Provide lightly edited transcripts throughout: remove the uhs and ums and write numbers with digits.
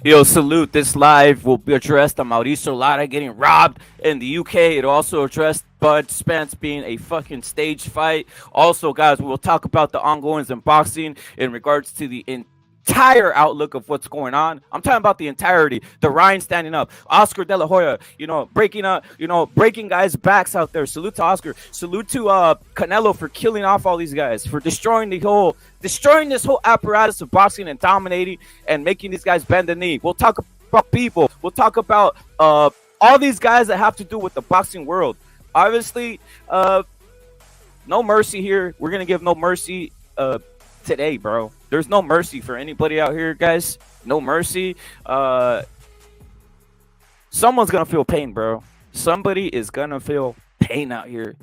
Yo, salute. This live will be addressed on Mauricio Lara getting robbed in the UK. It also addressed Bud Spence being a fucking stage fight. Also, guys, we will talk about the ongoings in boxing in regards to the entire outlook of what's going on. I'm talking about the entirety. The Ryan standing up, Oscar De La Hoya, breaking guys' backs out there. Salute to Oscar. Salute to Canelo for killing off all these guys, for destroying this whole apparatus of boxing and dominating and making these guys bend the knee. We'll talk about people. We'll talk about all these guys that have to do with the boxing world. Obviously, no mercy here. We're gonna give no mercy today, bro. There's no mercy for anybody out here, guys. No mercy. Someone's gonna feel pain, bro. Somebody is gonna feel pain out here.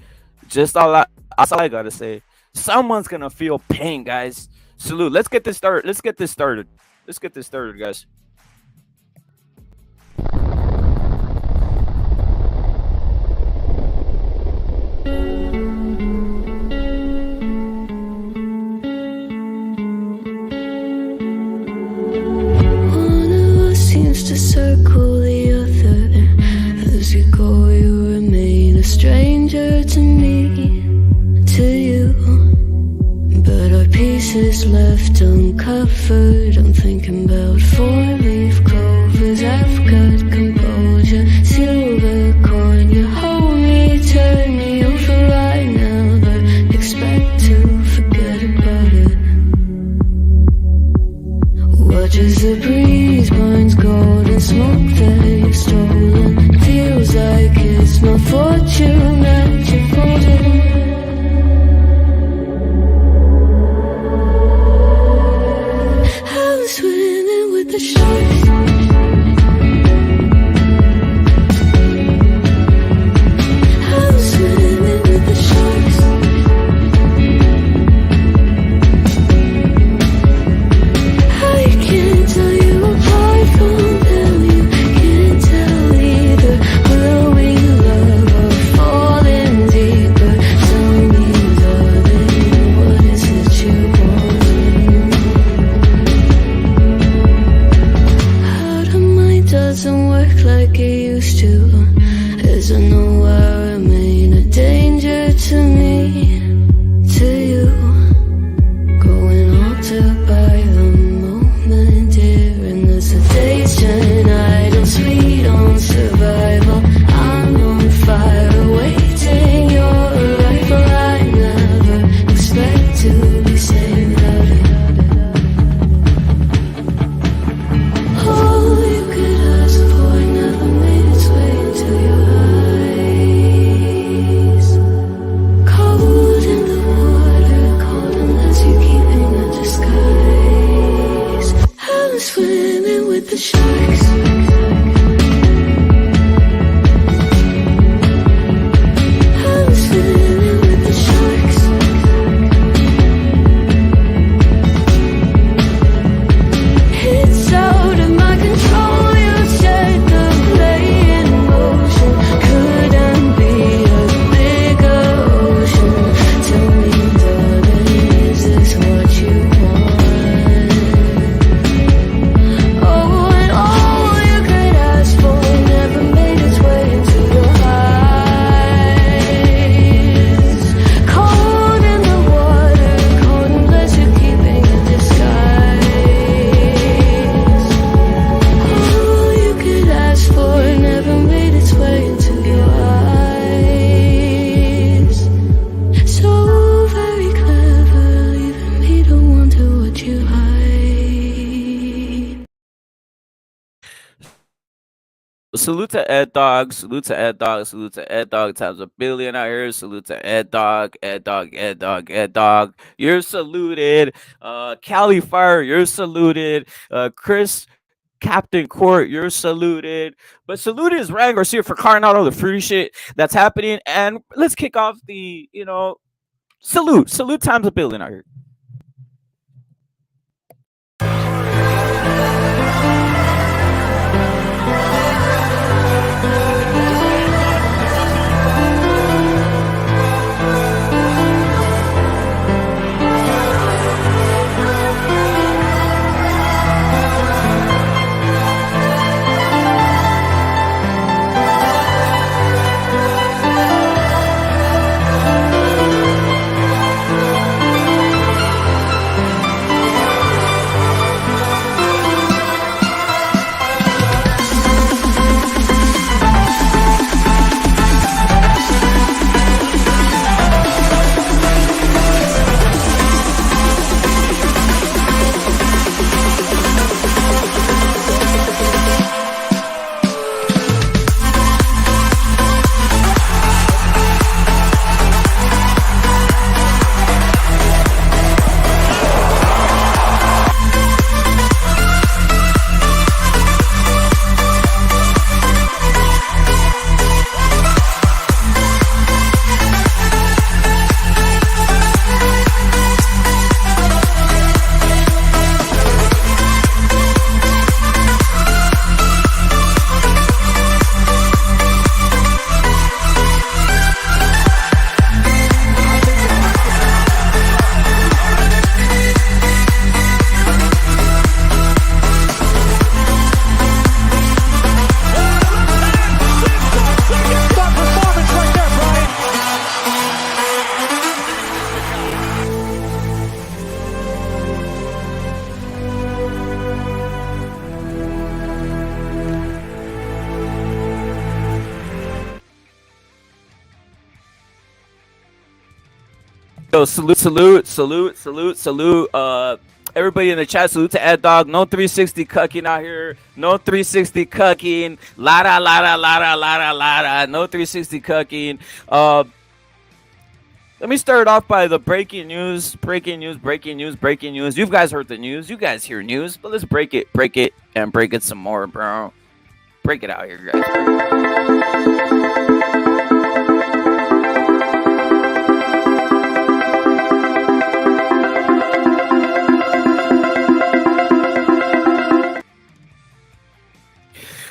That's all I gotta say. Someone's gonna feel pain, guys. Salute. Let's get this started. Let's get this started, guys. To circle the other. As you go, you remain a stranger to me, to you. But our pieces left uncovered. I'm thinking about four-leaf clovers. I've got composure, silver coin. You hold me, turn me over right now, but expect to forget about it. Watch as the breeze binds gold and smoke that you've stolen. Feels like it's my fortune that you're folding. I'm swimming with the sharks. I'm swimming with the sharks. I can't tell you apart from them. You can't tell either. Will we love or fall in deeper? Tell me, darling, what is it you want? Out of mind doesn't work like it used to. As I know I remain a danger to me, to you. Going altered by the moment, dear, and the sedation. I don't sweet on survival. I'm on fire, waiting your arrival. I never expect to be saved without it. All you could ask for never made its way into your eyes. Cold in the water, cold unless you're keeping a disguise. I'm swimming with the sharks. I'm swimming with the sharks. It's out of my control. You set the play in motion. Couldn't be a bigger ocean. Tell me, darling, is this what you want? Oh, and all you could ask for never made its way into your eyes. Cold in the water, cold unless you're keeping a disguise. All you could ask for never made its way into your eyes. So very clever, leaving me to wonder what you hide. Salute to Ed Dog. Salute to Ed Dog. Salute to Ed Dog times a billion out here. Salute to Ed Dog. Ed Dog. Ed Dog. Ed Dog. You're saluted. Cali Fire. You're saluted. Chris Captain Court, you're saluted. But salute is Ryan Garcia for carrying out all the fruity shit that's happening. And let's kick off the, salute. Salute times a billion out here. Yo, salute. Everybody in the chat, salute to Ed Dog. No 360 cucking out here. No 360 cucking. Lara. No 360 cucking. Let me start off by the breaking news. You guys heard the news. You guys hear news, but let's break it, and break it some more, bro. Break it out here, guys.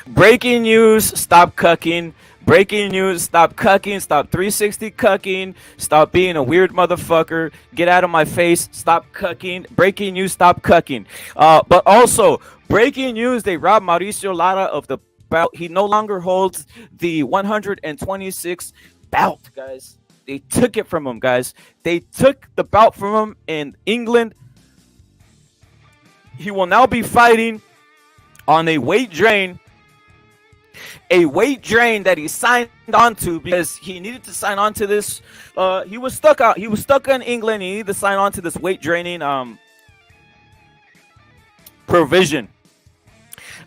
Breaking news, stop cucking. Breaking news, stop cucking. Stop 360 cucking. Stop being a weird motherfucker. Get out of my face. Stop cucking. Breaking news, stop cucking. But also, breaking news, they robbed Mauricio Lara of the belt. He no longer holds the 126 belt, guys. They took it from him, guys. They took the belt from him in England. He will now be fighting on a weight drain. A weight drain that he signed onto because he needed to sign onto this. He was stuck in England. He needed to sign onto this weight draining provision.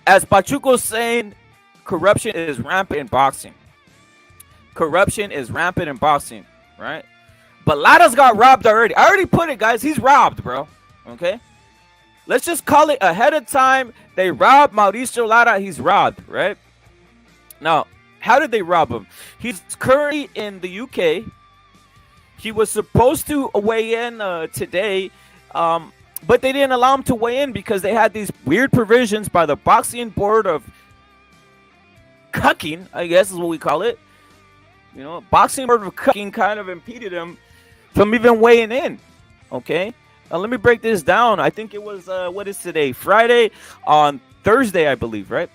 As Pachuco's saying, corruption is rampant in boxing. Right? But Lara's got robbed already. I already put it, guys. He's robbed, bro. Okay? Let's just call it ahead of time. They robbed Mauricio Lara. He's robbed, right? Now, how did they rob him? He's currently in the UK. He was supposed to weigh in today, but they didn't allow him to weigh in because they had these weird provisions by the boxing board of cucking, I guess is what we call it. You know, boxing board of cucking kind of impeded him from even weighing in. Okay, let me break this down. I think it was what is today? Friday. On Thursday, I believe, right?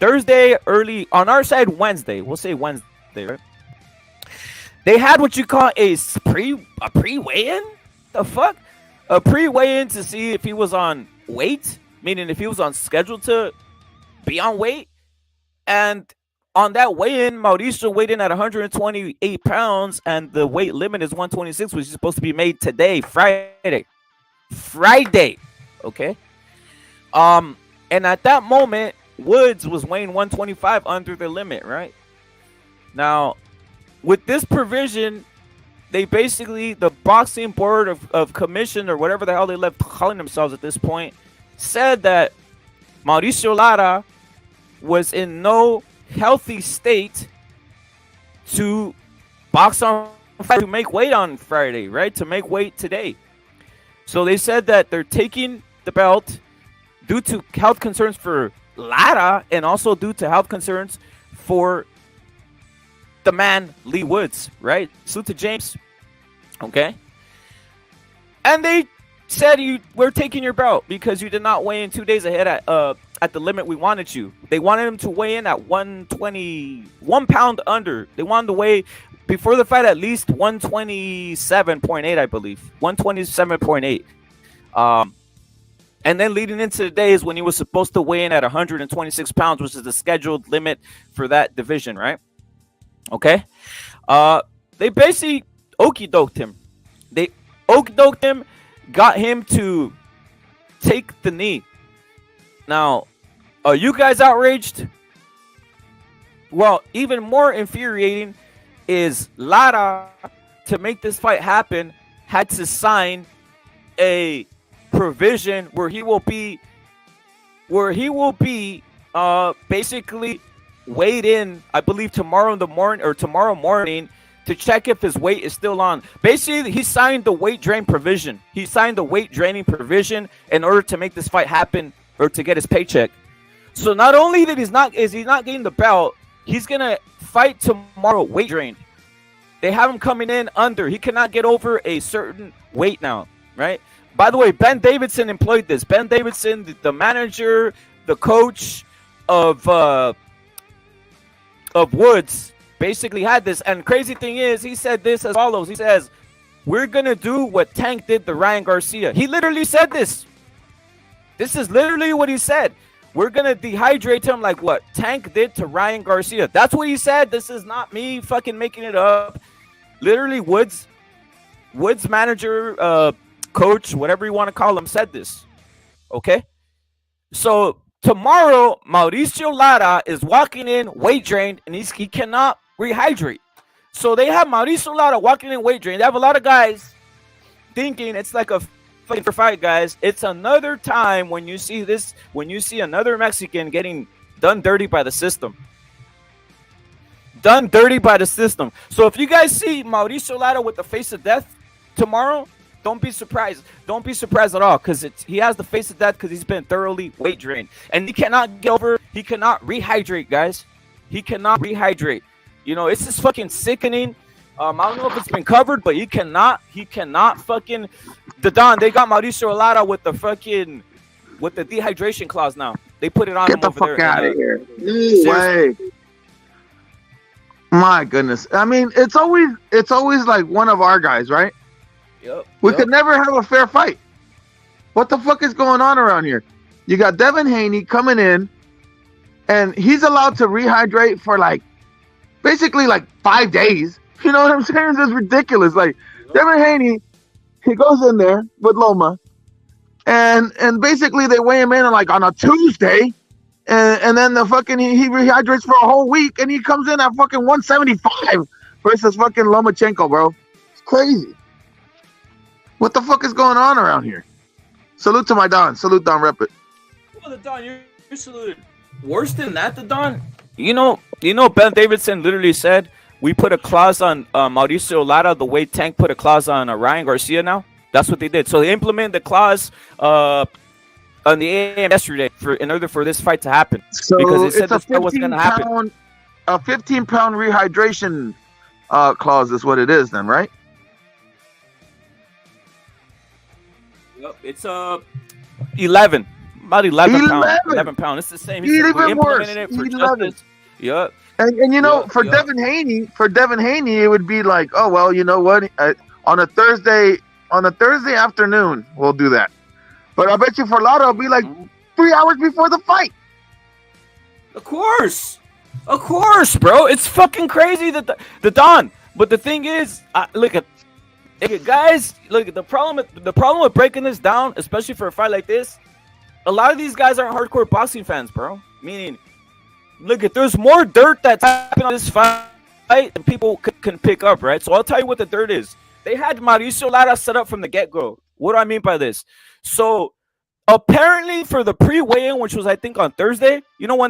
Thursday early on our side, Wednesday. We'll say Wednesday, right? They had what you call a pre-weigh-in. The fuck? A pre-weigh-in to see if he was on weight, meaning if he was on schedule to be on weight. And on that weigh-in, Mauricio weighed in at 128 pounds, and the weight limit is 126, which is supposed to be made today, Friday. Okay. And at that moment, Woods was weighing 125 under the limit, right? Now, with this provision, they basically, the boxing board of commission or whatever the hell they left calling themselves at this point, said that Mauricio Lara was in no healthy state to box on Friday, to make weight on Friday, right? To make weight today. So they said that they're taking the belt due to health concerns for Lara and also due to health concerns for the man Lee Woods, right? Salute to James. Okay. And they said we're taking your belt because you did not weigh in 2 days ahead at the limit we wanted you. They wanted him to weigh in at 1 pound under. They wanted to weigh before the fight at least 127.8, I believe. 127.8. And then leading into the days when he was supposed to weigh in at 126 pounds, which is the scheduled limit for that division, right? Okay. They basically okey-doked him. They okey-doked him, got him to take the knee. Now, are you guys outraged? Well, even more infuriating is Lara, to make this fight happen, had to sign a provision where he will be basically weighed in, I believe tomorrow morning to check if his weight is still on. Basically, he signed the weight drain provision. He signed the weight draining provision in order to make this fight happen or to get his paycheck. So not only that he's not getting the belt, he's gonna fight tomorrow weight drained. They have him coming in under. He cannot get over a certain weight now, right? By the way, Ben Davidson employed this. Ben Davidson, the manager, the coach of Woods, basically had this. And crazy thing is, he said this as follows. He says, we're going to do what Tank did to Ryan Garcia. He literally said this. This is literally what he said. We're going to dehydrate him like what Tank did to Ryan Garcia. That's what he said. This is not me fucking making it up. Literally, Woods Woods manager, coach, whatever you want to call him, said this. Okay, so tomorrow Mauricio Lara is walking in weight drained, and he cannot rehydrate. So they have Mauricio Lara walking in weight drained. They have a lot of guys thinking it's like a fucking fight, guys. It's another time when you see this, when you see another Mexican getting done dirty by the system. Done dirty by the system. So if you guys see Mauricio Lara with the face of death tomorrow, don't be surprised. Don't be surprised at all, because he has the face of death because he's been thoroughly weight drained. And he cannot get over, he cannot rehydrate, guys. He cannot rehydrate. You know, it's just fucking sickening. I don't know if it's been covered, but he cannot fucking. The Don, they got Mauricio Lara with the dehydration clause now. They put it on him over there. Get the fuck out of here. No way. My goodness. I mean, it's always like one of our guys, right? Yep. We could never have a fair fight. What the fuck is going on around here? You got Devin Haney coming in, and he's allowed to rehydrate for basically 5 days. You know what I'm saying? It's ridiculous. Like, Devin Haney, he goes in there with Loma, and basically they weigh him in on a Tuesday, and then the fucking he rehydrates for a whole week, and he comes in at fucking 175 versus fucking Lomachenko, bro. It's crazy. What the fuck is going on around here? Salute to my Don. Salute Don Rep it. Well, the Don, you're saluted. Worse than that, the Don. You know, Ben Davidson literally said we put a clause on Mauricio Lara the way Tank put a clause on Ryan Garcia now. That's what they did. So they implemented the clause on the AM yesterday in order for this fight to happen. So because they said it's this wasn't going to happen. A 15-pound rehydration clause is what it is then, right? Yep, it's 11. About 11 pounds. 11 pounds. It's the same. Even worse. It for 11. Yep. And you know, for Devin Haney, it would be like, oh well, you know what? On a Thursday afternoon, we'll do that. But I bet you for Lara, it'll be like 3 hours before the fight. Of course, bro. It's fucking crazy that the Don. But the thing is, look at guys. Look at the problem with breaking this down, especially for a fight like this. A lot of these guys aren't hardcore boxing fans, bro. Meaning, look at there's more dirt that's happening on this fight than people can pick up, right? So I'll tell you what the dirt is. They had Mauricio Lara set up from the get-go. What do I mean by this? So apparently for the pre-weigh-in, which was I think on Thursday, you know how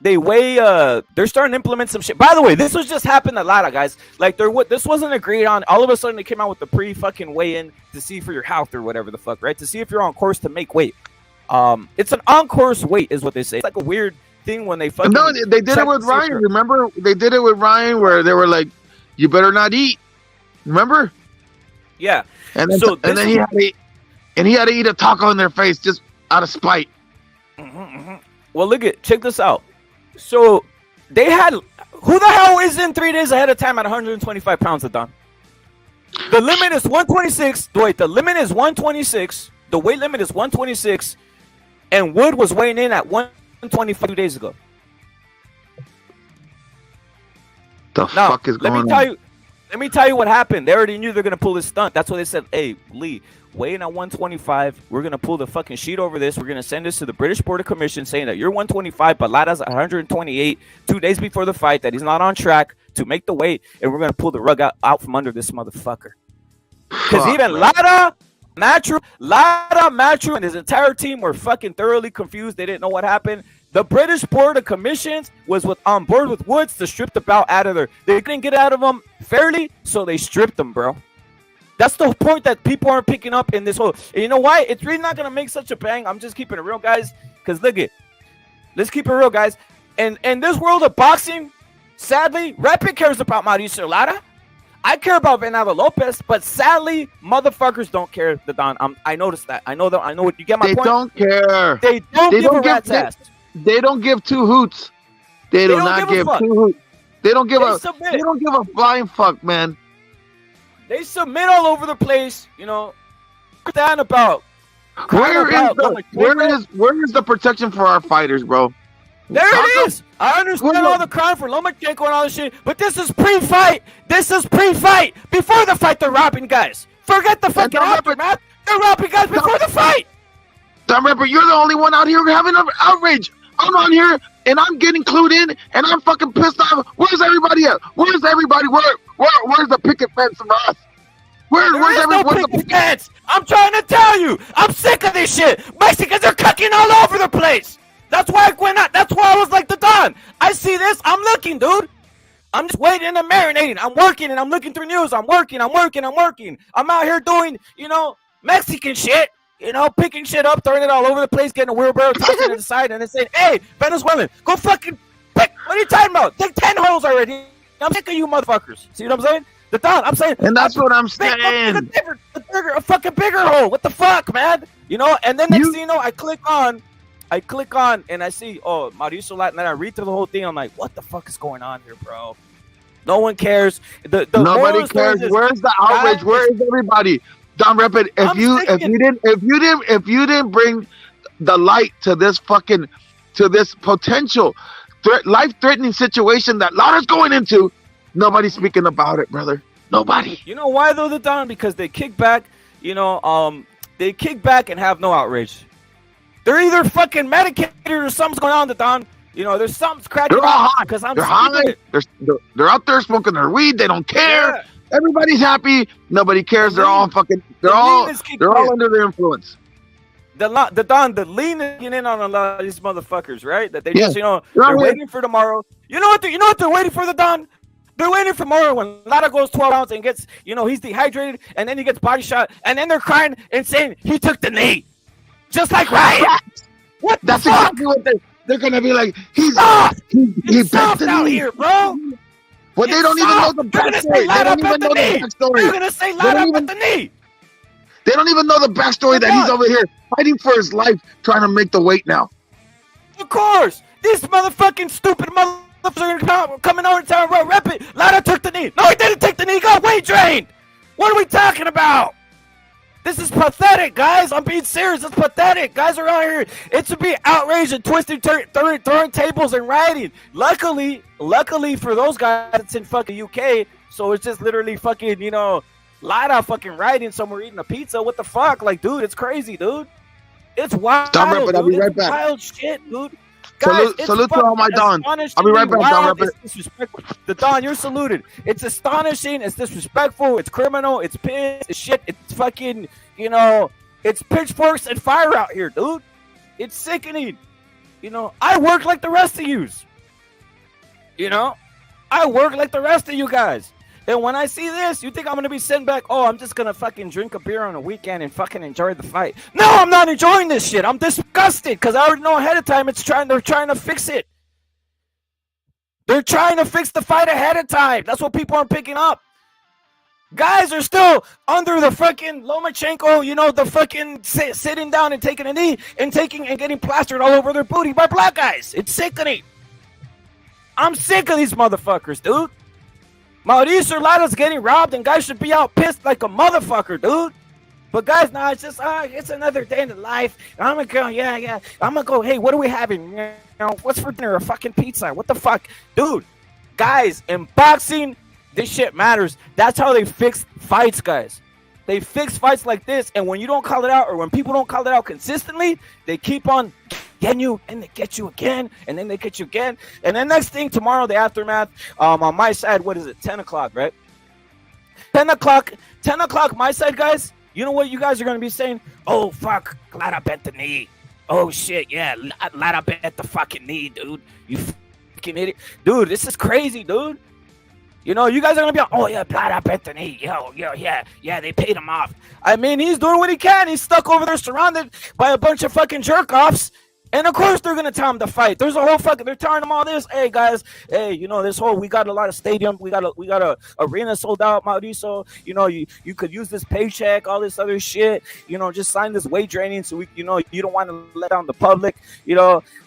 they weigh they're starting to implement some shit. By the way, this was just happened a lot, guys. Like this wasn't agreed on. All of a sudden they came out with the pre-fucking weigh-in to see for your health or whatever the fuck, right? To see if you're on course to make weight. It's an on-course weight is what they say. It's like a weird thing when they fucking. No, they did it with Ryan. Remember, they did it with Ryan where they were like, "You better not eat." Remember? Yeah. And then he had to eat a taco in their face just out of spite. Well, check this out. So they had who the hell is in 3 days ahead of time at 125 pounds of Don? The limit is 126. Wait, the limit is 126. The weight limit is 126, and Wood was weighing in at 125 2 days ago. Fuck is going on? Let me tell you what happened. They already knew they're gonna pull this stunt. That's why they said, "Hey, Lee, weigh in at 125. We're gonna pull the fucking sheet over this. We're gonna send this to the British Board of Commission saying that you're 125, but Lara's 128 2 days before the fight. That he's not on track to make the weight, and we're gonna pull the rug out from under this motherfucker." Because even Lara, Matthew, and his entire team were fucking thoroughly confused. They didn't know what happened. The British Board of Commissions was on board with Woods to strip the bout out of there. They couldn't get out of him fairly, so they stripped him, bro. That's the point that people aren't picking up in this whole. And you know why? It's really not gonna make such a bang. I'm just keeping it real, guys. Because let's keep it real, guys. And in this world of boxing, sadly, Rapid cares about Mauricio Lara. I care about Venado Lopez, but sadly, motherfuckers don't care. The Don, I noticed that. I know what you get. My point. They don't care. They don't give a rat's ass. They don't give two hoots. They do not give two hoots. They don't give a flying fuck, man. They submit all over the place, you know. That about where is the protection for our fighters, bro? There How it come- is. I understand Well, all the crime for Lomachenko and all this shit, but this is pre-fight. This is pre-fight. Before the fight, they're robbing guys. Forget the fucking don't rep it. aftermath. They're robbing guys before the fight. Don Ripper, you're the only one out here having an outrage. I'm on here and I'm getting clued in and I'm fucking pissed off. Where's everybody at? Where's everybody? Where's the picket fence from us? Where's There is no where's picket fence. I'm trying to tell you. I'm sick of this shit. Mexicans are cooking all over the place. That's why I went out. That's why I was like the Don. I see this. I'm looking, dude. I'm just waiting and marinating. I'm working and I'm looking through news. I'm working. I'm out here doing, Mexican shit. Picking shit up, throwing it all over the place, getting a wheelbarrow, tossing it aside, and then saying, "Hey, Venezuelan, go fucking pick." What are you talking about? Dig 10 holes already. I'm sick of you motherfuckers. See what I'm saying? The Don, I'm saying. And that's what I'm Big, saying. a fucking bigger hole. What the fuck, man? And then next thing you know, I click on, and I see, Mauricio Latin, and I read through the whole thing. I'm like, what the fuck is going on here, bro? No one cares. Nobody cares. Where's the outrage? Where is everybody? Don Repit, if you didn't bring the light to this potential life-threatening situation that Lara's going into, nobody's speaking about it, brother. Nobody. You know why though, the Don? Because they kick back. They kick back and have no outrage. They're either fucking medicated or something's going on, the Don. There's something's cracking. They're all high. Because They're high. They're out there smoking their weed. They don't care. Yeah. Everybody's happy. Nobody cares. They're all fucking. They're all under the influence. The lean is getting in on a lot of these motherfuckers, right? That they just, they're right. waiting for tomorrow. You know what they're waiting for, the Don? They're waiting for tomorrow when Lara goes 12 rounds and gets, he's dehydrated and then he gets body shot and then they're crying and saying he took the knee, just like Ryan. That's exactly what they're gonna be like. He's soft. he It's soft bent the out knee. here, bro. But they don't even know the backstory. They don't even know the backstory. You're gonna say Lara bent the knee. They don't even know the backstory that he's over here fighting for his life, trying to make the weight now. Of course, these motherfucking stupid motherfuckers are coming over and telling Rep it. Lara took the knee. No, he didn't take the knee. He got weight drained. What are we talking about? This is pathetic, guys. I'm being serious. It's pathetic. Guys are out here. It should be outraged and twisting, throwing tables and rioting. Luckily for those guys, it's in fucking UK. So it's just literally fucking, Lara fucking rioting somewhere eating a pizza. What the fuck? Like, dude, it's crazy, dude. It's wild. Stop it, but I'll be right back. Wild shit, dude. Guys, salute to all my Dons. I'll be right back, Don. It's disrespectful. The Don, you're saluted. It's astonishing. It's disrespectful. It's criminal. It's piss. It's shit. It's fucking, it's pitchforks and fire out here, dude. It's sickening. I work like the rest of yous. I work like the rest of you guys. And when I see this, you think I'm going to be sitting back, I'm just going to fucking drink a beer on a weekend and fucking enjoy the fight. No, I'm not enjoying this shit. I'm disgusted because I already know ahead of time they're trying to fix it. They're trying to fix the fight ahead of time. That's what people aren't picking up. Guys are still under the fucking Lomachenko, the fucking sitting down and taking a knee and getting plastered all over their booty by black guys. It's sickening. I'm sick of these motherfuckers, dude. Mauricio Lara's getting robbed and guys should be out pissed like a motherfucker, dude. But guys, it's just, it's another day in the life. I'm gonna go, I'm gonna go, hey, what are we having? What's for dinner? A fucking pizza? What the fuck? Dude, guys, in boxing, this shit matters. That's how they fix fights, guys. They fix fights like this, and when you don't call it out, or when people don't call it out consistently, they keep on getting you, and they get you again, and then they get you again. And then next thing, tomorrow, the aftermath, on my side, what is it, 10 o'clock, right? 10 o'clock, my side, guys, you know what you guys are going to be saying? Oh, fuck, Lara bent the knee. Oh, shit, yeah, Lara bent the fucking knee, dude. You fucking idiot. Dude, this is crazy, dude. You guys are going to be like, oh, yeah, Lara bent the knee. Yeah, they paid him off. I mean, he's doing what he can. He's stuck over there surrounded by a bunch of fucking jerk-offs. And of course they're gonna tell him to fight. There's a whole fucking. They're telling him all this. Hey guys, this whole. We got a lot of stadium. We got a arena sold out, Mauricio. You could use this paycheck, all this other shit. Just sign this weight training so we. You don't want to let down the public.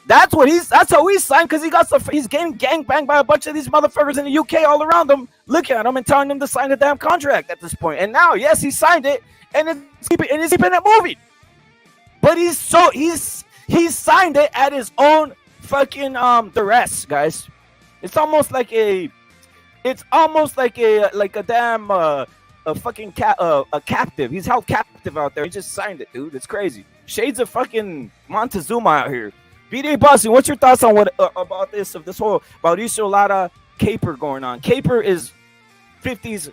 That's how he signed because he's getting gangbanged by a bunch of these motherfuckers in the UK all around him, looking at him and telling him to sign the damn contract at this point. And now, yes, he signed it, and it's keeping it moving. But he signed it at his own fucking duress, guys. It's almost like a like a damn a fucking a captive. He's held captive out there. He just signed it, dude. It's crazy. Shades of fucking Montezuma out here. B-Day Boston, what's your thoughts on what about this whole Mauricio Lara caper going on? Caper is 50s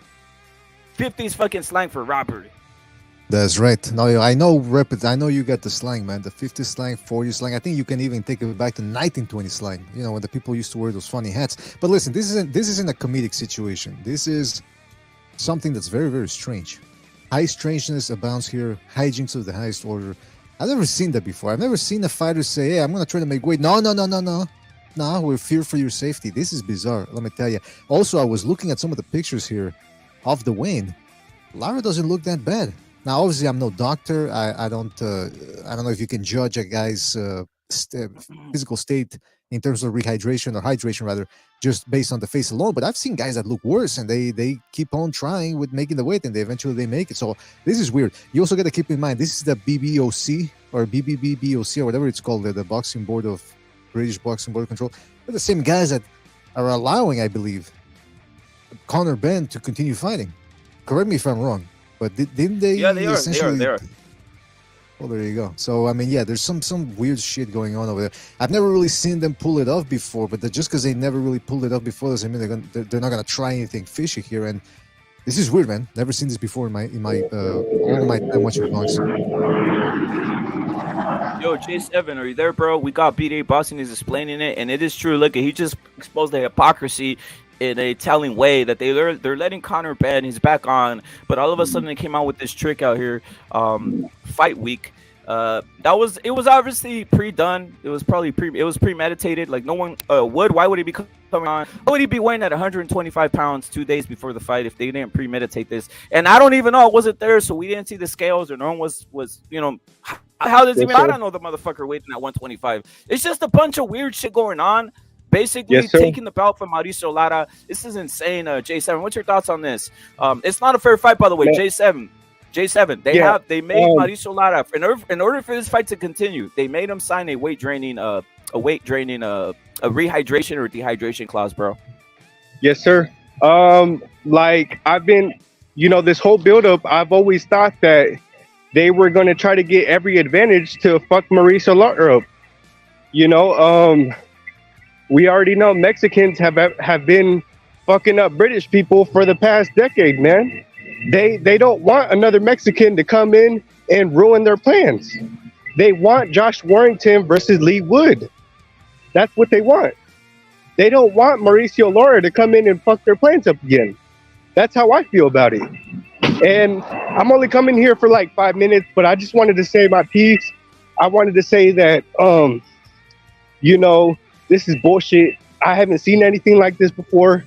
fucking slang for robbery. That's right. No, I know I know you got the slang, man. The 50s slang, 40s slang. I think you can even take it back to 1920 slang. You know, when the people used to wear those funny hats. But listen, this isn't a comedic situation. This is something that's very, very strange. High strangeness abounds here. Hijinks of the highest order. I've never seen that before. I've never seen a fighter say, "Hey, I'm gonna try to make weight." No. No, we fear for your safety. This is bizarre. Let me tell you. Also, I was looking at some of the pictures here of the weigh-in. Lara doesn't look that bad. Now, obviously, I'm no doctor. I don't know if you can judge a guy's physical state in terms of rehydration or hydration, rather, just based on the face alone. But I've seen guys that look worse, and they keep on trying with making the weight, and they eventually make it. So this is weird. You also got to keep in mind, this is the BBOC or BBBBOC or whatever it's called, the Boxing Board of British Boxing Board of Control. They're the same guys that are allowing, I believe, Conor Benn to continue fighting. Correct me if I'm wrong. But didn't they? Yeah, they are. Well, there you go. So, I mean, yeah, there's some weird shit going on over there. I've never really seen them pull it off before, but just because they never really pulled it off before doesn't mean they're not gonna try anything fishy here. And this is weird, man. Never seen this before in my all my time watching boxing. Yo, J7, are you there, bro? We got B-Day Boston is explaining it, and it is true. Look, he just exposed the hypocrisy in a telling way that they're letting Conor Benn, he's back on, but all of a sudden they came out with this trick out here, fight week. It was obviously pre-done. It was probably premeditated. Like no one why would he be coming on? Why would he be weighing at 125 pounds 2 days before the fight if they didn't premeditate this? And I don't even know, it wasn't there, so we didn't see the scales, or no one was how does even I don't know the motherfucker weighing at 125. It's just a bunch of weird shit going on. Basically, taking the belt from Mauricio Lara. This is insane. J7, what's your thoughts on this? It's not a fair fight, by the way. J7. They made Mauricio Lara in order for this fight to continue. They made him sign a weight draining, a rehydration or dehydration clause, bro. Yes, sir. Like I've been, this whole buildup, I've always thought that they were going to try to get every advantage to fuck Mauricio Lara up. We already know Mexicans have been fucking up British people for the past decade, man. They don't want another Mexican to come in and ruin their plans. They want Josh Warrington versus Lee Wood. That's what they want. They don't want Mauricio Lara to come in and fuck their plans up again. That's how I feel about it. And I'm only coming here for like 5 minutes, but I just wanted to say my piece. I wanted to say that, this is bullshit. I haven't seen anything like this before.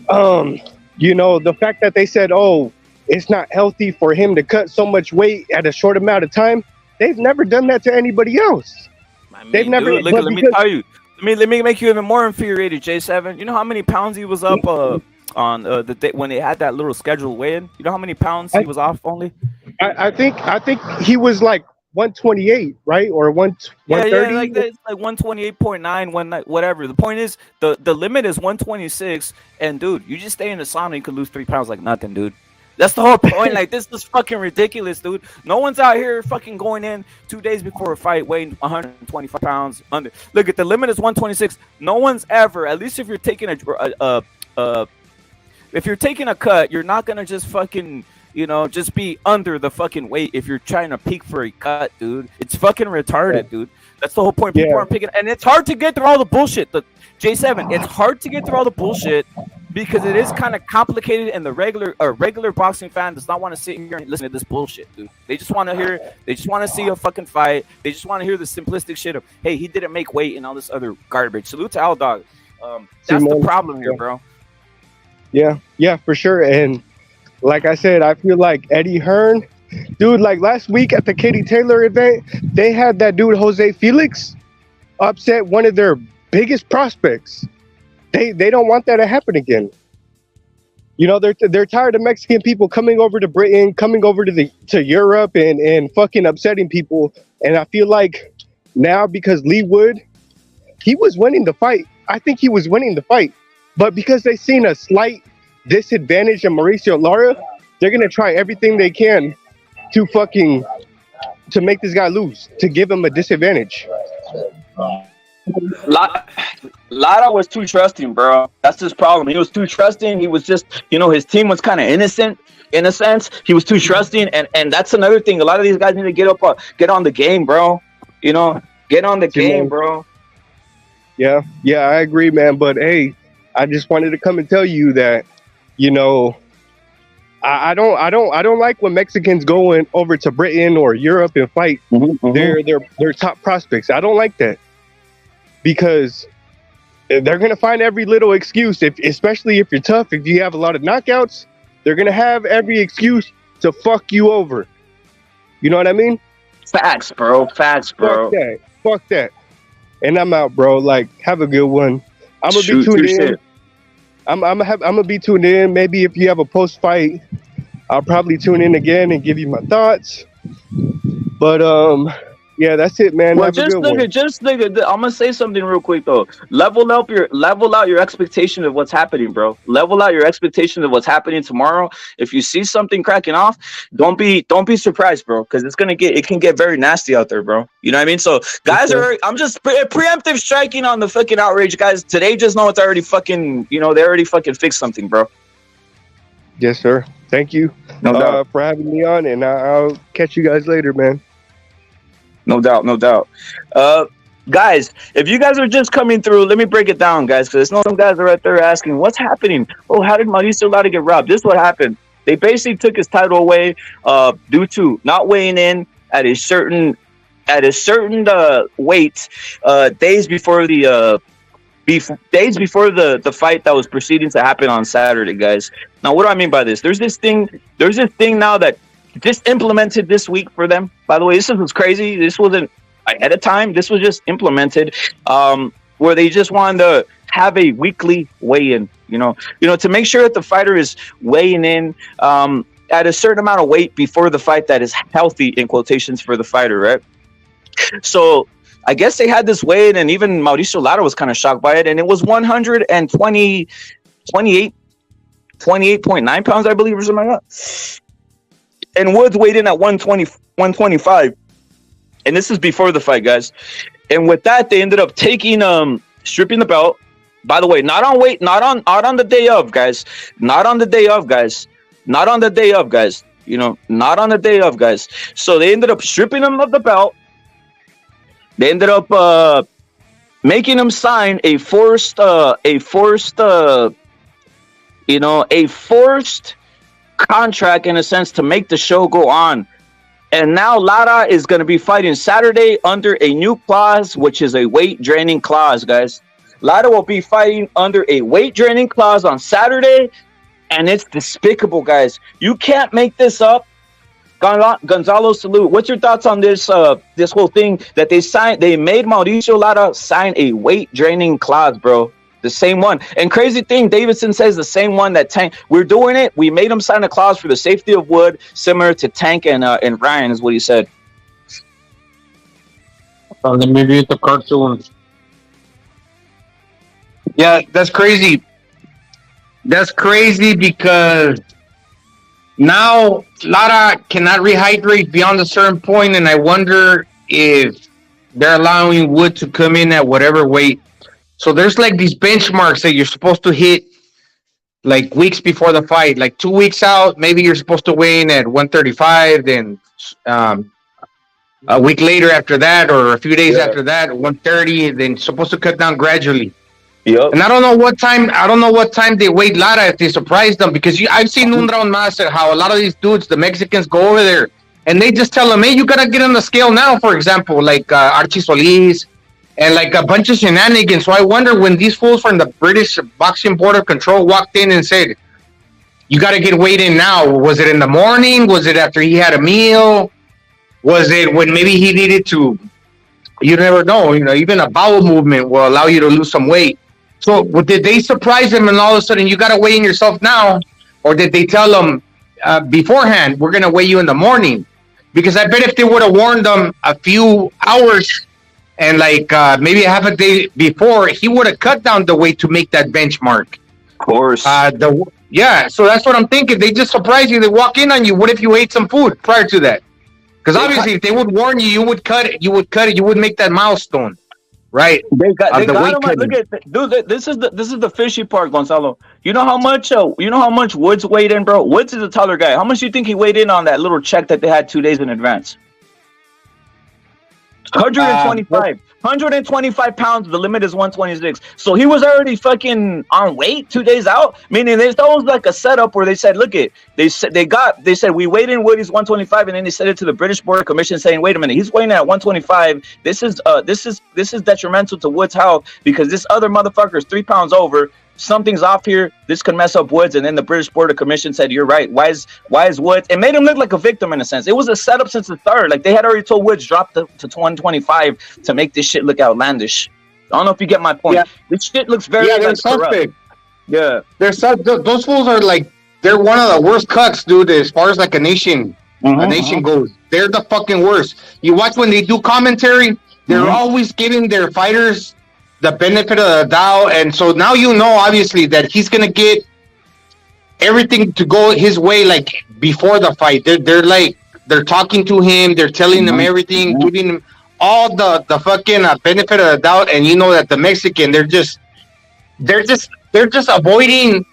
The fact that they said, oh, it's not healthy for him to cut so much weight at a short amount of time. They've never done that to anybody else. They've never. Dude, let me tell you. Let me make you even more infuriated, J7. You know how many pounds he was up on the day when they had that little scheduled weigh-in? You know how many pounds he was off only? I think he was like 128, right? Or 130? Yeah, like 128.9, whatever. The point is, the limit is 126, and dude, you just stay in the sauna, you could lose 3 pounds like nothing, dude. That's the whole point. Like, this is fucking ridiculous, dude. No one's out here fucking going in 2 days before a fight weighing 125 pounds under. Look, at the limit is 126. No one's ever, at least if you're taking a cut, you're not gonna just fucking, just be under the fucking weight if you're trying to peak for a cut, dude. It's fucking retarded, dude. That's the whole point. People aren't picking, and it's hard to get through all the bullshit. The J7, it's hard to get through all the bullshit because it is kind of complicated, and the regular boxing fan does not want to sit here and listen to this bullshit, dude. They just want to see a fucking fight. They just want to hear the simplistic shit of, hey, he didn't make weight and all this other garbage. Salute to Al Dog. That's the problem here, bro. Yeah, for sure. And like I said, I feel like Eddie Hearn, dude, like last week at the Katie Taylor event, they had that dude Jose Felix upset one of their biggest prospects. They don't want that to happen again. They're tired of Mexican people coming over to Britain, coming over to Europe and fucking upsetting people. And I feel like now, because Lee Wood he was winning the fight. I think he was winning the fight. But because they seen a slight disadvantage in Mauricio Lara, they're gonna try everything they can to make this guy lose, to give him a disadvantage. Lara was too trusting, bro. That's his problem. He was too trusting. He was just, his team was kind of innocent in a sense. He was too trusting, and that's another thing. A lot of these guys need to get on the game, bro. Get on the game, bro. Yeah, I agree, man. But hey, I just wanted to come and tell you that, I don't like when Mexicans go over to Britain or Europe and fight their top prospects. I don't like that, because they're gonna find every little excuse. Especially if you're tough, if you have a lot of knockouts, they're gonna have every excuse to fuck you over. You know what I mean? Facts, bro. Fuck that. And I'm out, bro. Like, have a good one. I'm gonna be tuned in. I'm gonna be tuned in. Maybe if you have a post fight, I'll probably tune in again and give you my thoughts. But yeah, that's it, man. Well, have a good one. I'm gonna say something real quick though. Level out your expectation of what's happening, bro. Level out your expectation of what's happening tomorrow. If you see something cracking off, don't be surprised, bro, because it can get very nasty out there, bro. You know what I mean? So guys I'm just preemptive striking on the fucking outrage, guys. Today, just know it's already fucking, they already fucking fixed something, bro. Yes, sir. Thank you for having me on, and I'll catch you guys later, man. No doubt. Guys, if you guys are just coming through, let me break it down, guys, because I know some guys are right there asking, what's happening? Oh, how did Mauricio Lara get robbed? This is what happened. They basically took his title away due to not weighing in at a certain weight days before the fight that was proceeding to happen on Saturday, guys. Now, what do I mean by this? There's this thing now that just implemented this week for them. By the way, this was crazy. This wasn't ahead of time. This was just implemented, where they just wanted to have a weekly weigh-in. To make sure that the fighter is weighing in at a certain amount of weight before the fight that is healthy, in quotations, for the fighter, right? So I guess they had this weigh-in, and even Mauricio Lara was kind of shocked by it, and it was 28.9 pounds, I believe, or something like that. And Woods weighed in at 125. And this is before the fight, guys. And with that, they ended up stripping the belt. By the way, not on the day of, guys. Not on the day of, guys. So they ended up stripping him of the belt. They ended up making him sign a forced contract, in a sense, to make the show go on. And now Lara is going to be fighting Saturday under a new clause, which is a weight draining clause, guys. Lara will be fighting under a weight draining clause on Saturday, and it's despicable, guys. You can't make this up. Gonzalo Salute, what's your thoughts on this this whole thing that they made Mauricio Lara sign a weight draining clause, bro? The same one. And crazy thing, Davidson says the same one that Tank. We're doing it. We made him sign a clause for the safety of Wood, similar to Tank and Ryan, is what he said. Let me read the cartoons. Yeah, that's crazy. That's crazy because now Lara cannot rehydrate beyond a certain point, and I wonder if they're allowing Wood to come in at whatever weight. So there's like these benchmarks that you're supposed to hit like weeks before the fight, like 2 weeks out. Maybe you're supposed to weigh in at 135, then a week later after that, or a few days after that, 130, then supposed to cut down gradually. Yep. And I don't know what time they weighed Lara, if they surprised them, because I've seen un round más how a lot of these dudes, the Mexicans, go over there and they just tell them, hey, you gotta get on the scale now, for example, like Archie Solis. And like a bunch of shenanigans. So I wonder when these fools from the British Boxing Board of Control walked in and said, you got to get weighed in now. Was it in the morning? Was it after he had a meal? Was it when maybe he needed to? You never know. Even a bowel movement will allow you to lose some weight. So did they surprise him and all of a sudden you got to weigh in yourself now? Or did they tell him beforehand, we're going to weigh you in the morning? Because I bet if they would have warned them a few hours and like maybe half a day before, he would have cut down the weight to make that benchmark. Of course. Yeah, so that's what I'm thinking. They just surprise you. They walk in on you. What if you ate some food prior to that? Because obviously, if they would warn you, you would cut it. You would cut it. You would make that milestone, right? They got the weight him. Look at dude. This is the fishy part, Gonzalo. You know how much Woods weighed in, bro. Woods is a taller guy. How much do you think he weighed in on that little check that they had 2 days in advance? 125 pounds. The limit is 126. So he was already fucking on weight 2 days out. Meaning that was like a setup where they said, look it. They said we weighed in Woody's 125, and then they sent it to the British Border Commission saying, wait a minute, he's weighing at 125. This is detrimental to Woods' health because this other motherfucker is 3 pounds over. Something's off here. This could mess up Woods. And then the British Border Commission said, you're right. Why is Woods? It made him look like a victim in a sense. It was a setup since the third. Like they had already told Woods drop to 125 to make this shit look outlandish. I don't know if you get my point. Yeah. This shit looks very they're suspect. Yeah. Those fools are like, they're one of the worst cucks, dude, as far as like a nation goes. They're the fucking worst. You watch when they do commentary, they're always giving their fighters the benefit of the doubt, and so now you know obviously that he's gonna get everything to go his way. Like before the fight, they're talking to him, they're telling him everything, giving him all the fucking benefit of the doubt, and you know that the Mexican they're just avoiding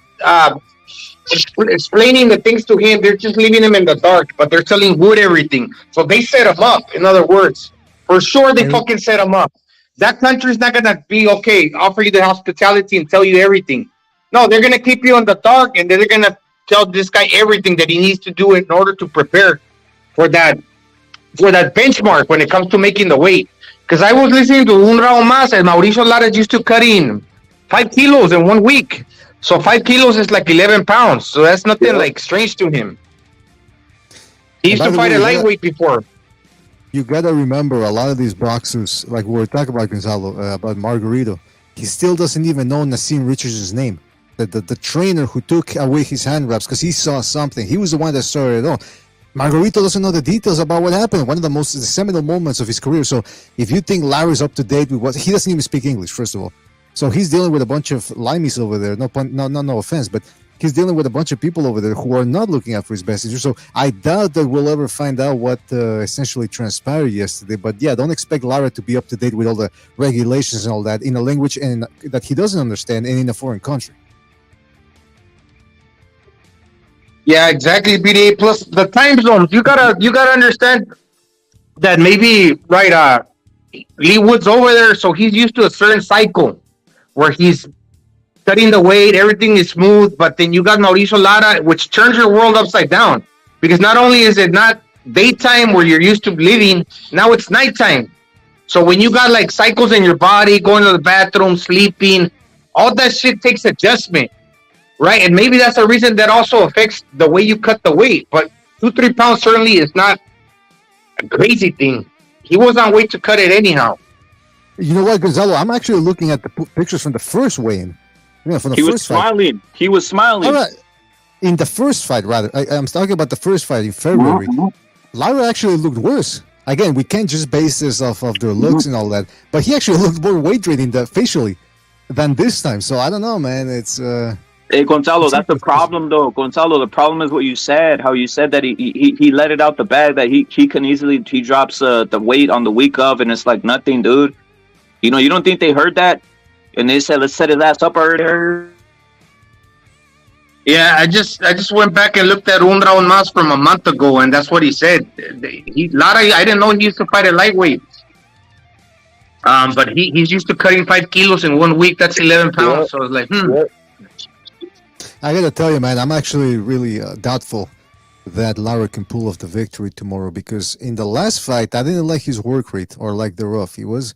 explaining the things to him. They're just leaving him in the dark, but they're telling Wood everything. So they set him up. In other words, for sure they fucking set him up. That country's not gonna be okay, offer you the hospitality and tell you everything. No, they're gonna keep you in the dark, and they're gonna tell this guy everything that he needs to do in order to prepare for that benchmark when it comes to making the weight. Because I was listening to Un Round Más, and Mauricio Lara used to cut in 5 kilos in 1 week. So 5 kilos is like 11 pounds. So that's nothing like strange to him. He used to fight a lightweight before. You gotta remember, a lot of these boxers, like we were talking about Gonzalo, about Margarito, he still doesn't even know Nassim Richards' name. The trainer who took away his hand wraps because he saw something. He was the one that started it all. Margarito doesn't know the details about what happened. One of the seminal moments of his career. So if you think Larry's up to date with what, he doesn't even speak English, first of all. So he's dealing with a bunch of limeys over there. No offense, but he's dealing with a bunch of people over there who are not looking out for his best interest. So I doubt that we'll ever find out what essentially transpired yesterday. But yeah, don't expect Lara to be up to date with all the regulations and all that in a language and that he doesn't understand and in a foreign country. Yeah, exactly, BDA. Plus the time zones. You gotta understand that maybe Lee Wood's over there, so he's used to a certain cycle where he's cutting the weight, everything is smooth, but then you got Mauricio Lara, which turns your world upside down. Because not only is it not daytime where you're used to living, now it's nighttime. So when you got like cycles in your body, going to the bathroom, sleeping, all that shit takes adjustment, right? And maybe that's the reason that also affects the way you cut the weight. But 2-3 pounds certainly is not a crazy thing. He was on weight to cut it anyhow. You know what, Gonzalo? I'm actually looking at the pictures from the first weigh-in. Yeah, from the first fight. He was smiling. Lara, in the first fight, rather. I'm talking about the first fight in February. Lara actually looked worse. Again, we can't just base this off of their looks and all that, but he actually looked more weight-rating facially than this time. So I don't know, man. It's Hey, Gonzalo, that's the problem, though. Gonzalo, the problem is what you said. How you said that he let it out the bag that he can easily he drops the weight on the week of, and it's like nothing, dude. You know, you don't think they heard that? And they said, let's set his ass up earlier. Yeah, I just went back and looked at Un Round Más from a month ago, and that's what he said. Lara, I didn't know he used to fight at lightweight. But he's used to cutting 5 kilos in 1 week. That's 11 pounds. So I was like, I gotta tell you, man, I'm actually really doubtful that Lara can pull off the victory tomorrow, because in the last fight, I didn't like his work rate or like the rough. He was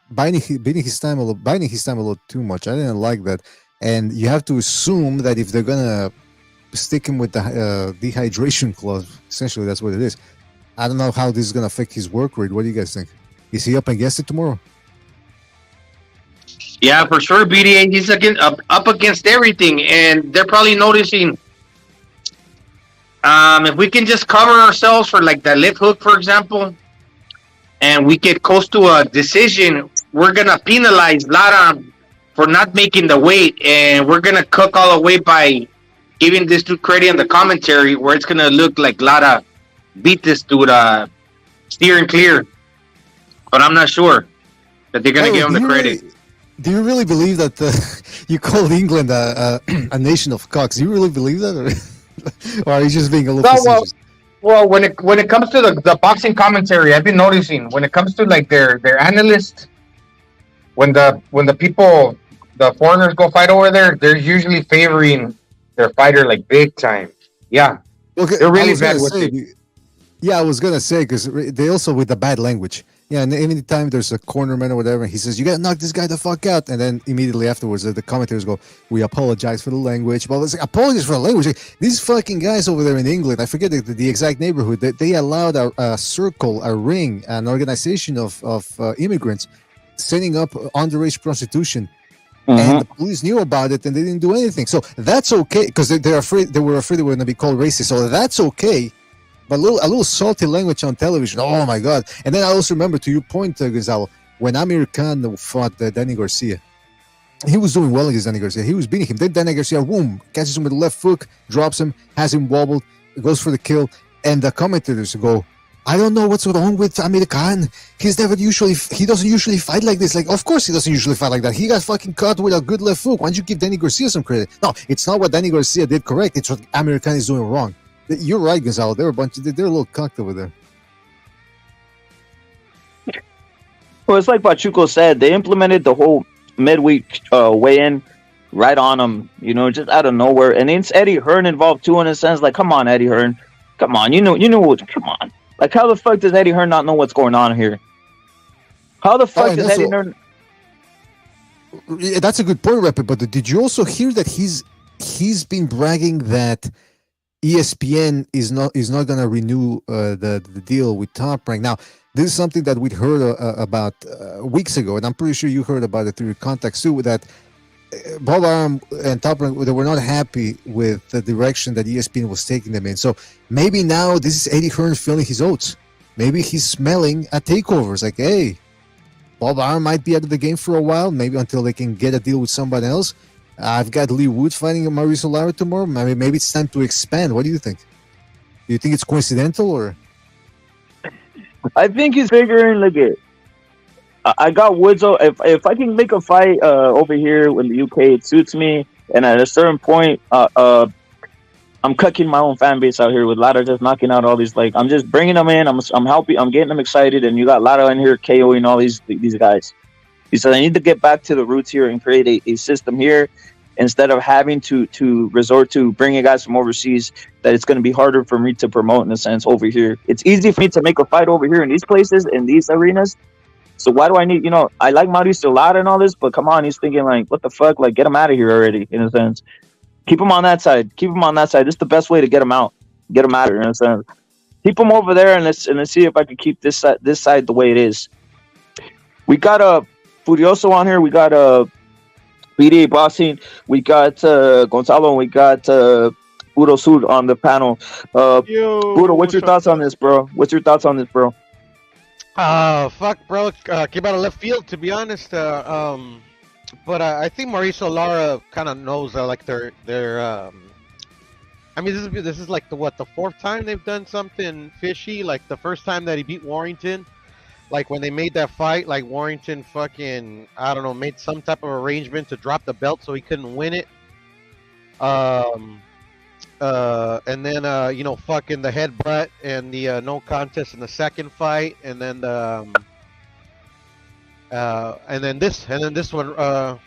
biding his time a little too much. I didn't like that. And you have to assume that if they're gonna stick him with the dehydration clause, essentially that's what it is. I don't know how this is gonna affect his work rate. What do you guys think? Is he up against it tomorrow? Yeah, for sure, BDA. He's up against everything, and they're probably noticing. If we can just cover ourselves for like that left hook, for example, and we get close to a decision, we're gonna penalize Lara for not making the weight, and we're gonna cook all the way by giving this dude credit in the commentary, where it's gonna look like Lara beat this dude steering clear. But I'm not sure that they're gonna give him the credit. Do you really believe that you called England a nation of cocks? Do you really believe that, or are you just being a little facetious? Well, when it comes to the boxing commentary, I've been noticing when it comes to like their analysts, when the people, the foreigners go fight over there, they're usually favoring their fighter like big time. Yeah, Okay, they're really bad with it. Yeah, I was gonna say because they also with the bad language. Yeah, and any time there's a cornerman or whatever, he says you gotta knock this guy the fuck out, and then immediately afterwards the commentators go, "We apologize for the language." Well, it's like, apologies for the language. These fucking guys over there in England, I forget the exact neighborhood. They allowed a circle, a ring, an organization of immigrants setting up underage prostitution. And the police knew about it, and they didn't do anything. So that's okay because they're afraid. They were afraid they were going to be called racist. So that's okay. But a little salty language on television. Oh my god! And then I also remember, to your point, Gonzalo, when Amir Khan fought Danny Garcia, he was doing well against Danny Garcia. He was beating him. Then Danny Garcia, boom, catches him with the left hook, drops him, has him wobbled, goes for the kill, and the commentators go, I don't know what's wrong with Amir Khan. He doesn't usually fight like this. Like, of course he doesn't usually fight like that. He got fucking caught with a good left hook. Why don't you give Danny Garcia some credit? No, it's not what Danny Garcia did correct. It's what Amir Khan is doing wrong. You're right, Gonzalo. They're a little cocked over there. Well, it's like Pachuco said. They implemented the whole midweek weigh-in right on them, just out of nowhere. And it's Eddie Hearn involved too, in a sense. Like, come on, Eddie Hearn. Come on, you know what, come on. Like, how the fuck does Eddie Hearn not know what's going on here? How the fuck does Eddie Hearn... That's a good point, Rapper. But did you also hear that he's been bragging that ESPN is not going to renew the deal with Top Rank? Now, this is something that we'd heard about weeks ago, and I'm pretty sure you heard about it through your contacts too, that Bob Arum and Top Rank, they were not happy with the direction that ESPN was taking them in. So maybe now this is Eddie Hearn feeling his oats. Maybe he's smelling a takeover. It's like, hey, Bob Arum might be out of the game for a while, maybe until they can get a deal with somebody else. I've got Lee Wood fighting Mauricio Lara tomorrow. Maybe it's time to expand. What do you think? Do you think it's coincidental, or? I think he's figuring, like, I got Woods. If I can make a fight over here in the UK, it suits me. And at a certain point, I'm cucking my own fan base out here with Lara just knocking out all these. Like, I'm just bringing them in. I'm helping. I'm getting them excited. And you got Lara in here KOing all these guys. He said, I need to get back to the roots here and create a system here instead of having to resort to bringing guys from overseas that it's going to be harder for me to promote in a sense over here. It's easy for me to make a fight over here in these places, in these arenas. So why do I need, I like Mauricio Lara and all this, but come on, he's thinking like, what the fuck? Like, get him out of here already, in a sense. Keep him on that side. Keep him on that side. This is the best way to get him out. Get him out of here, in a sense. Keep him over there and let's see if I can keep this side the way it is. We got Furioso on here. We got BDA Boxing. We got Gonzalo. And we got Udo Sud on the panel. Udo, what's your thoughts on this, bro? Fuck, bro. Came out of left field, to be honest. But I think Mauricio Lara kind of knows that, like, they're. I mean, this is like the fourth time they've done something fishy. Like the first time that he beat Warrington, like when they made that fight, like Warrington fucking, I don't know, made some type of arrangement to drop the belt so he couldn't win it. And then fucking the headbutt and the no contest in the second fight, and then this one,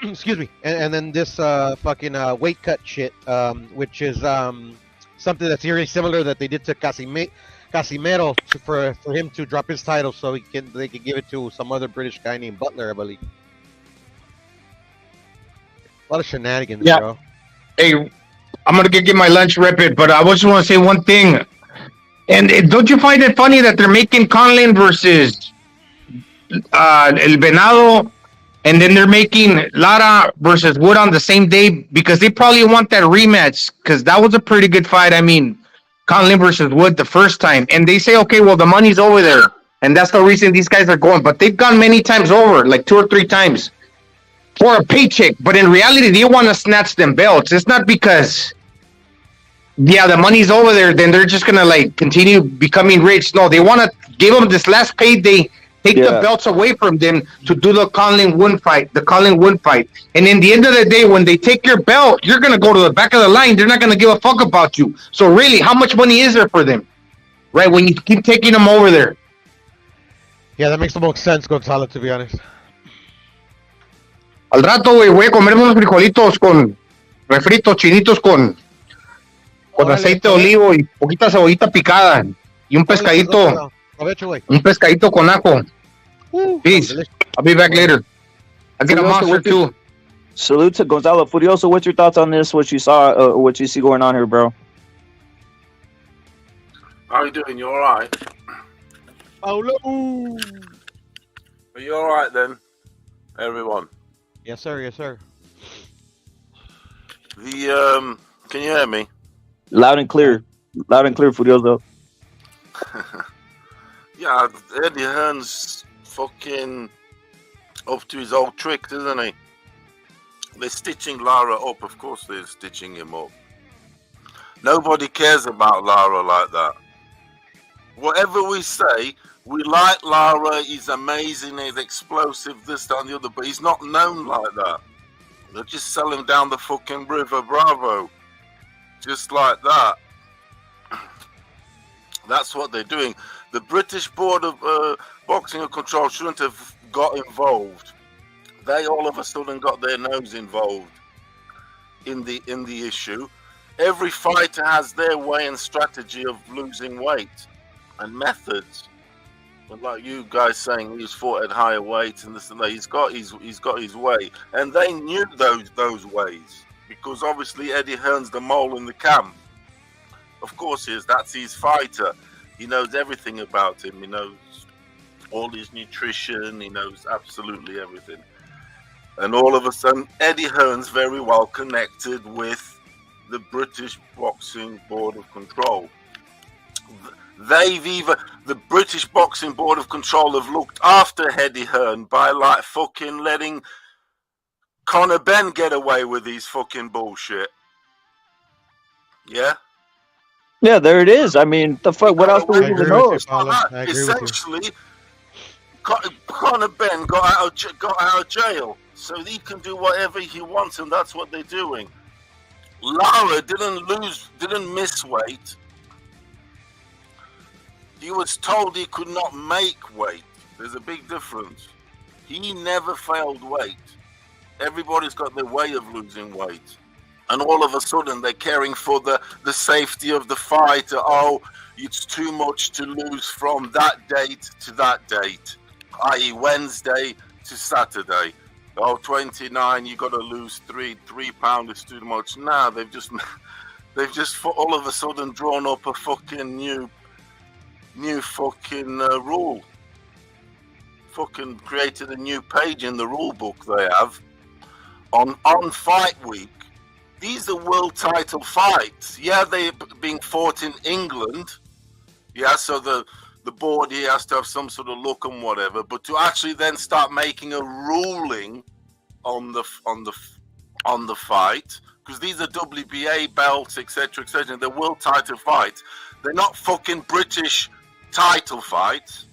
excuse me, and then this fucking weight cut shit, which is something that's very similar that they did to Casimero for him to drop his title so they could give it to some other British guy named Butler, I believe. A lot of shenanigans, bro. Hey, I'm gonna get my lunch, rip it, but I just want to say one thing. And don't you find it funny that they're making Conlan versus El Venado, and then they're making Lara versus Wood on the same day because they probably want that rematch because that was a pretty good fight. I mean, Conlan versus Wood the first time, and they say, okay, well, the money's over there, And that's the reason these guys are going. But they've gone many times over, like 2 or 3 times, for a paycheck. But in reality, they want to snatch them belts. It's not because, yeah, the money's over there, then they're just going to like continue becoming rich. No, they want to give them this last payday, take the belts away from them to do the Conlan Wood fight, And in the end of the day, when they take your belt, you're going to go to the back of the line. They're not going to give a fuck about you. So really, how much money is there for them? Right, when you keep taking them over there. Yeah, that makes the most sense, Gonzalo, to be honest. Al rato, güey, voy a comerme unos frijolitos con refritos chinitos con aceite de olivo y poquita cebollita picada y un pescadito, con ajo. Peace. I'll be back later. I'll get a monster too. Salute to Gonzalo Furioso. What's your thoughts on this? What you saw? What you see going on here, bro? How you doing? You all right? Oh no! Are you all right then, everyone? Yes, sir. Yes, sir. Can you hear me? Loud and clear, Furioso. Yeah, Eddie Hearn's fucking up to his old tricks, isn't he? They're stitching Lara up. Of course, they're stitching him up. Nobody cares about Lara like that. Whatever we say, we like Lara, he's amazing, he's explosive, this, that, and the other, but he's not known like that. They're just selling down the fucking river, bravo. Just like that. That's what they're doing. The British Board of Boxing and Control shouldn't have got involved. They all of a sudden got their nose involved in the issue. Every fighter has their way and strategy of losing weight and methods. But like you guys saying, he's fought at higher weights and this and that. He's got his way, and they knew those ways because obviously Eddie Hearn's the mole in the camp. Of course he is. That's his fighter. He knows everything about him. He knows all his nutrition. He knows absolutely everything. And all of a sudden, Eddie Hearn's very well connected with the British Boxing Board of Control. The British Boxing Board of Control have looked after Eddie Hearn by like fucking letting Conor Benn get away with his fucking bullshit. Yeah? Yeah, there it is. I mean, the fuck, what else do we even know? Essentially, Conor Benn got out of jail, so he can do whatever he wants, and that's what they're doing. Lara didn't miss weight. He was told he could not make weight. There's a big difference. He never failed weight. Everybody's got their way of losing weight. And all of a sudden, they're caring for the safety of the fighter. Oh, it's too much to lose from that date to that date, i.e. Wednesday to Saturday. Oh, 29, you got to lose 3 pounds is too much. Nah, they've just all of a sudden drawn up a fucking new fucking rule. Fucking created a new page in the rule book they have on fight week. These are world title fights. Yeah, they're being fought in England. Yeah, so the board here has to have some sort of look and whatever. But to actually then start making a ruling on the fight, because these are WBA belts, etc., etc. They're world title fights. They're not fucking British title fights.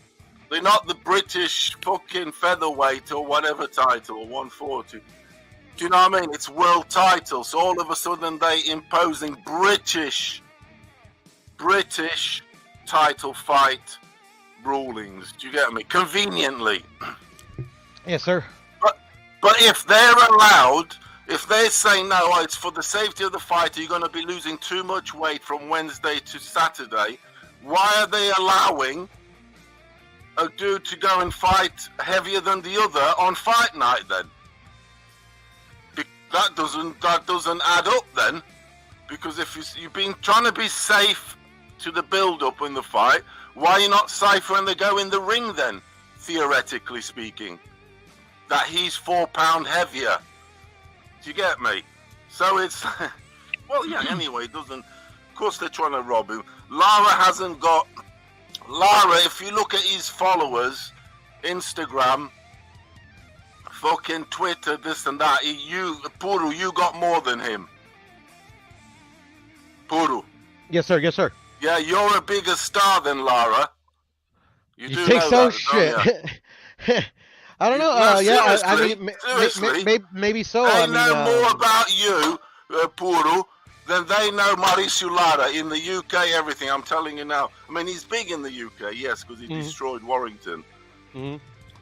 They're not the British fucking featherweight or whatever title, or 140. Do you know what I mean? It's world titles. So all of a sudden they imposing British title fight rulings. Do you get me? Conveniently. Yes, sir. But if they're allowed, if they're saying no, it's for the safety of the fighter, you're going to be losing too much weight from Wednesday to Saturday. Why are they allowing a dude to go and fight heavier than the other on fight night then? That doesn't add up then, because if you've been trying to be safe to the build-up in the fight, why are you not safe when they go in the ring then, theoretically speaking? That he's 4 pounds heavier. Do you get me? So it's well, yeah. Anyway, it doesn't. Of course, they're trying to rob him. Lara hasn't got Lara, if you look at his followers, Instagram, fucking Twitter, this and that, Puru, you got more than him. Puru. Yes, sir. Yes, sir. Yeah, you're a bigger star than Lara. You do think know so? that, don't Shit. you? I don't know. No, Yeah, I seriously, mean, seriously. maybe so. They I mean, know more about you, Puru, than they know Mauricio Lara in the UK, everything. I'm telling you now. I mean, he's big in the UK, yes, because he destroyed Warrington.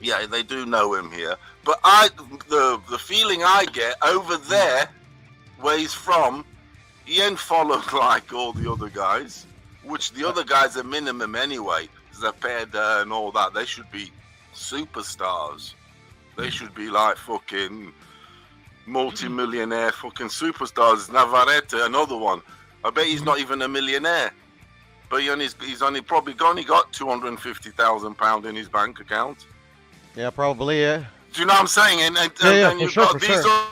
Yeah, they do know him here. But the feeling I get over there, where he's from, he ain't followed like all the other guys, which the other guys are minimum anyway. Zapeda and all that, they should be superstars. They should be like fucking multi-millionaire fucking superstars. Navarrete, another one. I bet he's not even a millionaire, but he's only probably only got £250,000 in his bank account. Yeah, probably. Yeah. Do you know what I'm saying? And Yeah, you've for sure, got for these. sure.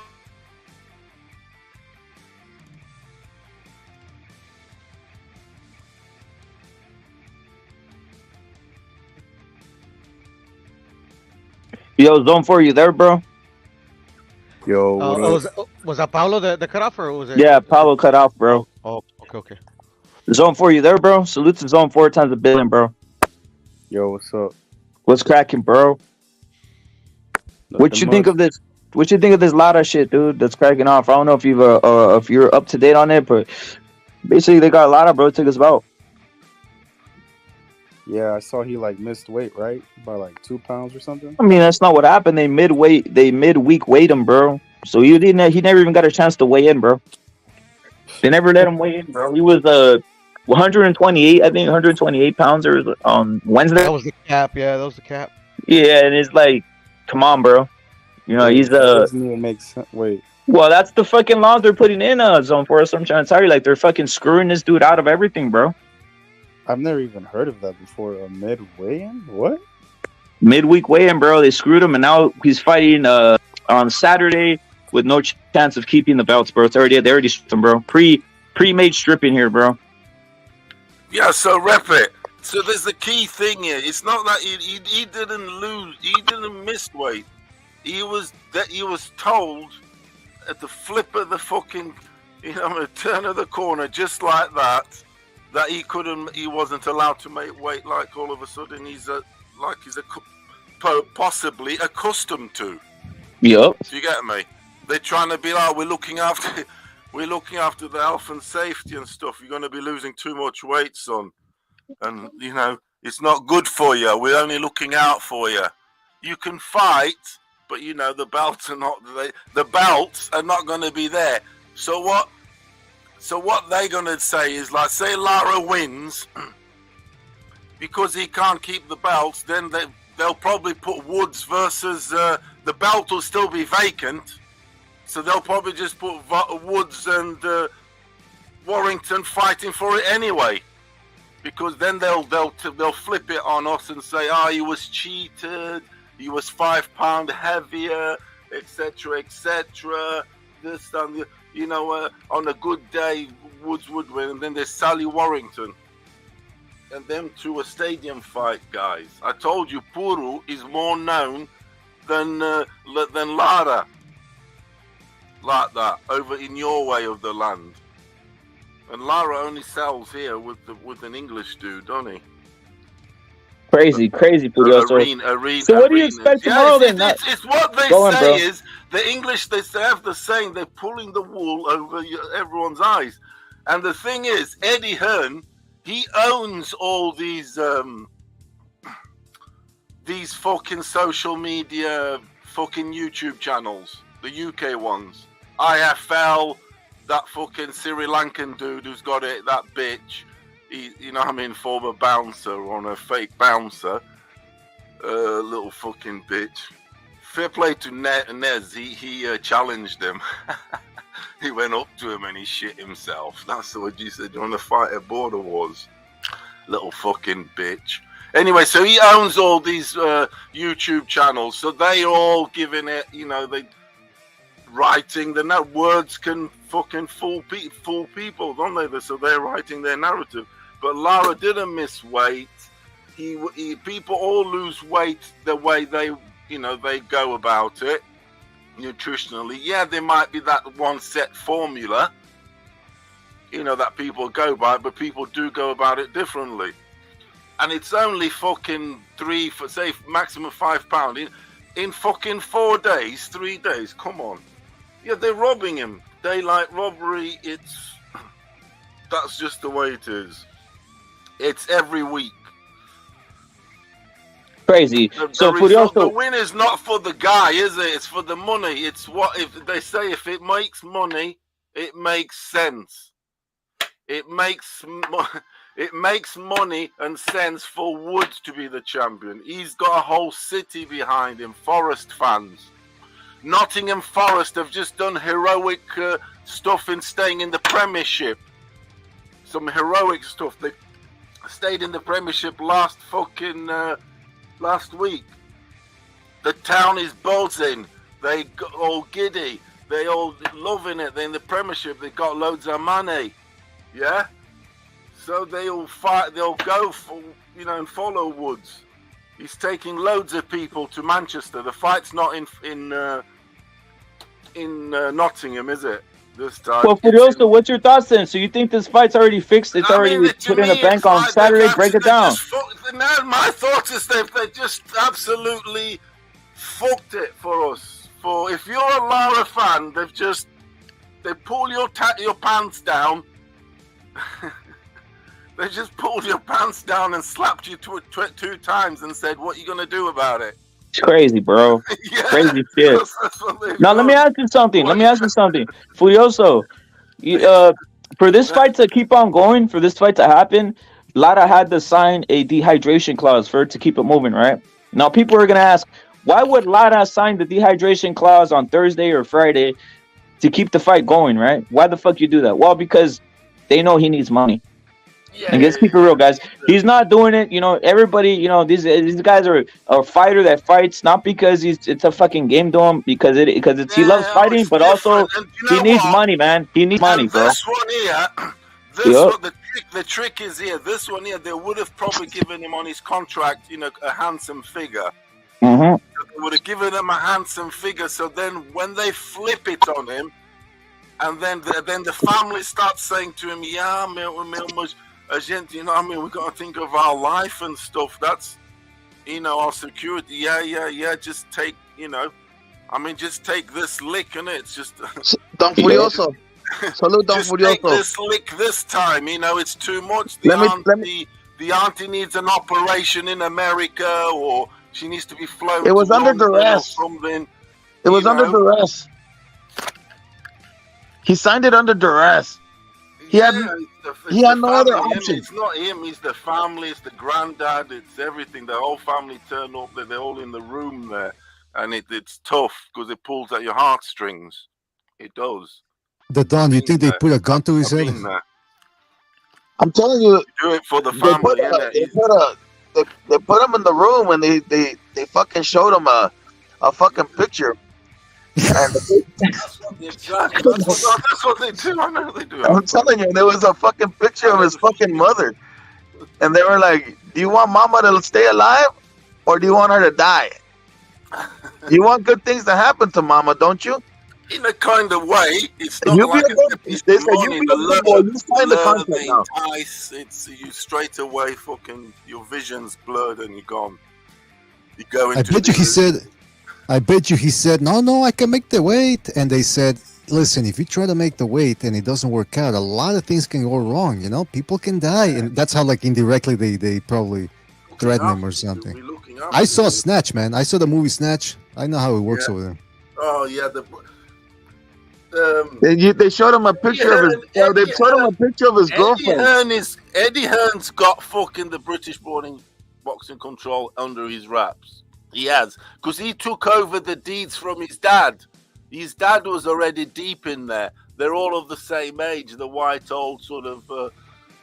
Yo, Zone 4, you there, bro? Yo, what up? Was that Paulo the cutoff, or was it? Yeah, Paulo cut off, bro. Oh, okay. Zone 4, you there, bro? Salute to Zone 4 times a billion, bro. Yo, what's up? What's cracking, bro? What you think of this? What you think of this Lara shit, dude? That's cracking off. I don't know if you're up to date on it, but basically they got a Lara, bro. Took us out. Yeah, I saw he like missed weight, right? By like 2 pounds or something. I mean, that's not what happened. They midweek weighed him, bro. So he never even got a chance to weigh in, bro. They never let him weigh in, bro. He was 128, I think 128 pounds on Wednesday. That was the cap. Yeah, that was the cap. Yeah, and it's like, come on, bro. You know, he's doesn't even make sense. Wait. Well, that's the fucking laws they're putting in Zone 4. So I'm trying to tell you, like, they're fucking screwing this dude out of everything, bro. I've never even heard of that before. A mid-weigh-in? What? Midweek weigh-in, bro. They screwed him, and now he's fighting on Saturday with no chance of keeping the belts, bro. They already stripped him, bro. Pre-made stripping here, bro. Yeah, so rep it. So there's the key thing here. It's not that he didn't lose. He didn't miss weight. He was told at the flip of the fucking, turn of the corner, just like that he wasn't allowed to make weight. Like all of a sudden he's possibly accustomed to. Yep. Do you get me? They're trying to be like, we're looking after the health and safety and stuff. You're going to be losing too much weight, son, and it's not good for you. We're only looking out for you. You can fight, but the belts are not. The belts are not going to be there. So what they're going to say is, like, say Lara wins because he can't keep the belts, then they'll probably put Woods versus the belt will still be vacant, so they'll probably just put Woods and Warrington fighting for it anyway, because then they'll flip it on us and say, he was cheated, he was 5 pounds heavier, etc., etc. This and the, on a good day, Woods would win, and then there's Sally Warrington, and them to a stadium fight, guys. I told you, Puru is more known than Lara, like that, over in your way of the land. And Lara only sells here with an English dude, don't he? Crazy, Puru. So what do you expect tomorrow then? It's what they say is the English. They have the saying, they're pulling the wool over everyone's eyes. And the thing is, Eddie Hearn, he owns all these fucking social media, fucking YouTube channels, the UK ones. IFL, that fucking Sri Lankan dude who's got it, that bitch. He, former bouncer on a fake bouncer, little fucking bitch. Fair play to Nez. He challenged him. He went up to him and he shit himself. That's what you said on the fight at Border Wars. Little fucking bitch. Anyway, so he owns all these YouTube channels. So they all giving it, they writing. The words can fucking fool people, don't they? So they're writing their narrative. But Lara didn't miss weight. he people all lose weight the way they they go about it nutritionally. Yeah, there might be that one set formula, that people go by, but people do go about it differently. And it's only fucking 3 for say maximum £5 in fucking 4 days, 3 days. Come on, yeah, they're robbing him. Daylight robbery. That's just the way it is. It's every week. Crazy. The win is not for the guy, is it? It's for the money. It's what if they say if it makes money, it makes sense. It makes money and sense for Woods to be the champion. He's got a whole city behind him. Forest fans. Nottingham Forest have just done heroic stuff in staying in the Premiership. Some heroic stuff. They stayed in the Premiership last week. The town is buzzing. They got all giddy. They all loving it. They're in the Premiership. They got loads of money. Yeah. So they'll fight. They'll go for and follow Woods. He's taking loads of people to Manchester. The fight's not in Nottingham, is it? This time. Well, Furioso, what's your thoughts then? So you think this fight's already fixed? It's already put in the bank on Saturday? Break it down. Now my thought is they just absolutely fucked it for us. For if you're a Lara fan, they pull your pants down. They just pulled your pants down and slapped you 2 times and said, "What are you gonna do about it?" It's crazy, bro. Yeah, crazy shit. Now let me ask you something. Furioso, for this fight to keep on going, for this fight to happen, Lara had to sign a dehydration clause for it to keep it moving, right? Now people are gonna ask, why would Lara sign the dehydration clause on Thursday or Friday to keep the fight going, right? Why the fuck you do that? Well, because they know he needs money. Yeah, and let's keep it real, guys. He's not doing it. Everybody. These guys are a fighter that fights not because it's a fucking game to him because he loves fighting, but also he needs money, man. He needs money, bro. This one here, the trick is here. This one here, they would have probably given him on his contract, a handsome figure. Mm-hmm. They would have given him a handsome figure. So then, when they flip it on him, and then the family starts saying to him, "Yeah, a gente, we got to think of our life and stuff. That's, our security. Yeah. Just take, just take this lick, and it's just Don Furioso. Salud, Don just Furioso. take this lick this time. It's too much. The auntie needs an operation in America, or she needs to be flown. It was under duress. Something. It was under duress. He signed it under duress. He had no other option. It's not him. It's the family. It's the granddad. It's everything. The whole family turn up. They're all in the room there, and it's tough because it pulls at your heartstrings. It does. The Don, you think they put a gun to his head? I'm telling you, do it for the family. They put him in the room, and they fucking showed him a fucking picture. That's what they do. I know they do. I'm telling you, there was a fucking picture of his fucking mother, and they were like, "Do you want Mama to stay alive, or do you want her to die? You want good things to happen to Mama, don't you?" In a kind of way, it's not like it's they said you sign the contract now. It's you straight away. Fucking your vision's blurred and you're gone. You go into. I bet you he said, no, I can make the weight. And they said, listen, if you try to make the weight and it doesn't work out, a lot of things can go wrong, People can die. And that's how, indirectly, they probably threaten him or something. I saw Snatch, man. I saw the movie Snatch. I know how it works over there. Oh, yeah. They showed him a picture of his. They showed him a picture of his girlfriend. Eddie Hearn's got fucking the British boxing control under his wraps. He has, because he took over the deeds from his dad. His dad was already deep in there. They're all of the same age, the white old sort of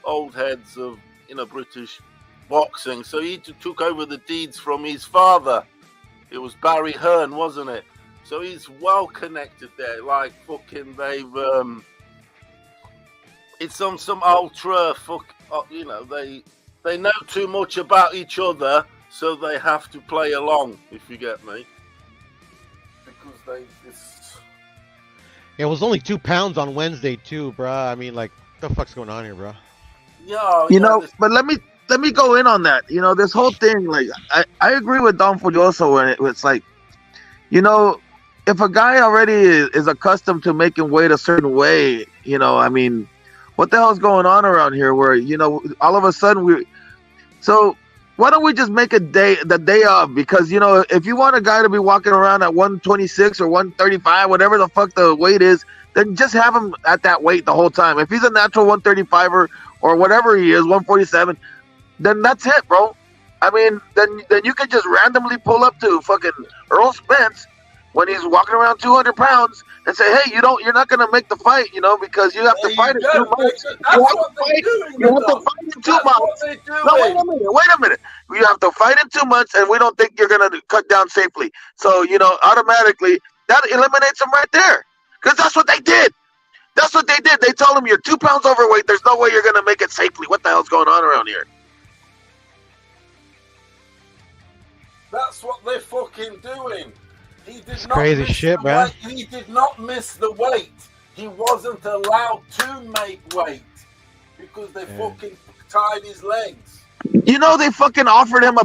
old heads of British boxing. So he took over the deeds from his father. It was Barry Hearn, wasn't it? So he's well connected there. Like fucking, it's on some ultra they They know too much about each other, so they have to play along. If you get me, because It was only 2 pounds on Wednesday too, bruh. I mean, like, what the fuck's going on here, bro? You know, but let me go in on that. You know, this whole thing, like, I agree with Don Furioso when it's like, you know, if a guy already is accustomed to making weight a certain way, you know, I mean, what the hell's going on around here where, you know, all of a sudden so why don't we just make the day of? Because, you know, if you want a guy to be walking around at 126 or 135, whatever the fuck the weight is, then just have him at that weight the whole time. If he's a natural 135er or whatever he is, 147, then that's it, bro. I mean, then you could just randomly pull up to fucking Earl Spence when he's walking around 200 pounds and say, hey, you're not going to make the fight, you know, because you have to fight in 2 months. You have to fight in 2 months. No, wait a minute. You have to fight in 2 months, and we don't think you're going to cut down safely. So, you know, automatically, that eliminates them right there. Because that's what they did. That's what they did. They told him, you're 2 pounds overweight. There's no way you're going to make it safely. What the hell's going on around here? That's what they're fucking doing. It's crazy shit, bro. He did not miss the weight. He wasn't allowed to make weight because they fucking tied his legs. You know, they fucking offered him a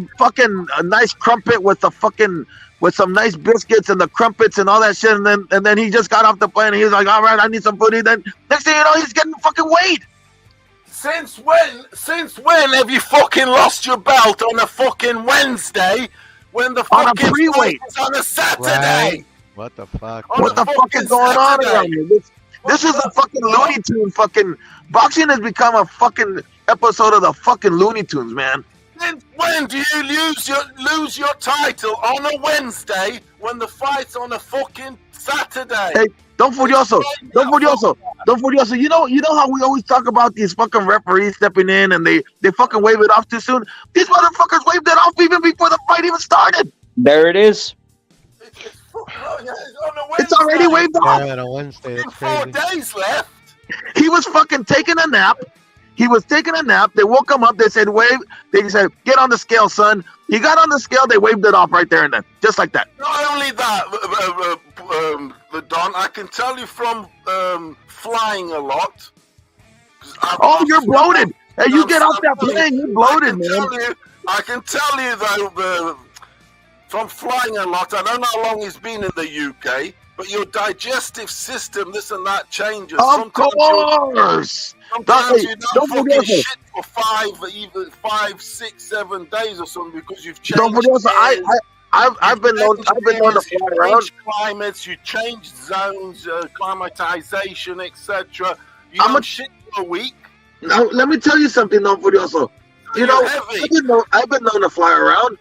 nice crumpet with some nice biscuits and the crumpets and all that shit, and then he just got off the plane and he was like, all right, I need some food. Then next thing you know, he's getting fucking weighed. Since when have you fucking lost your belt on a fucking Wednesday when the fucking pre-weight is on a Saturday? Right. What the fuck? What the fuck is going on around here? This is a fucking Looney Tune fucking... Boxing has become a fucking episode of the fucking Looney Tunes, man. Since when do you lose your title on a Wednesday when the fight's on a fucking Saturday? Hey, Don Furioso. You know how we always talk about these fucking referees stepping in and they fucking wave it off too soon? These motherfuckers waved it off even before the fight even started. There it is. It's already waved off. Yeah, on a Wednesday. That's 4 crazy. days left. He was fucking taking a nap. They woke him up. They said, wave. They said, get on the scale, son. He got on the scale. They waved it off right there and then. Just like that. Not only that, Don, I can tell you from flying a lot. Oh, you're bloated. Hey, you get off that plane. You're bloated, man. I can tell you, though, from flying a lot, I don't know how long he's been in the UK, but your digestive system, this and that, changes. Of course. Sometimes you don't fucking shit for 5, 6, 7 days or something because you've changed. I've been known to fly around. You change climates, you change zones, climatization, etc. You don't shit for a week. Now, let me tell you something, Don Furioso. You know, I've been known to fly around.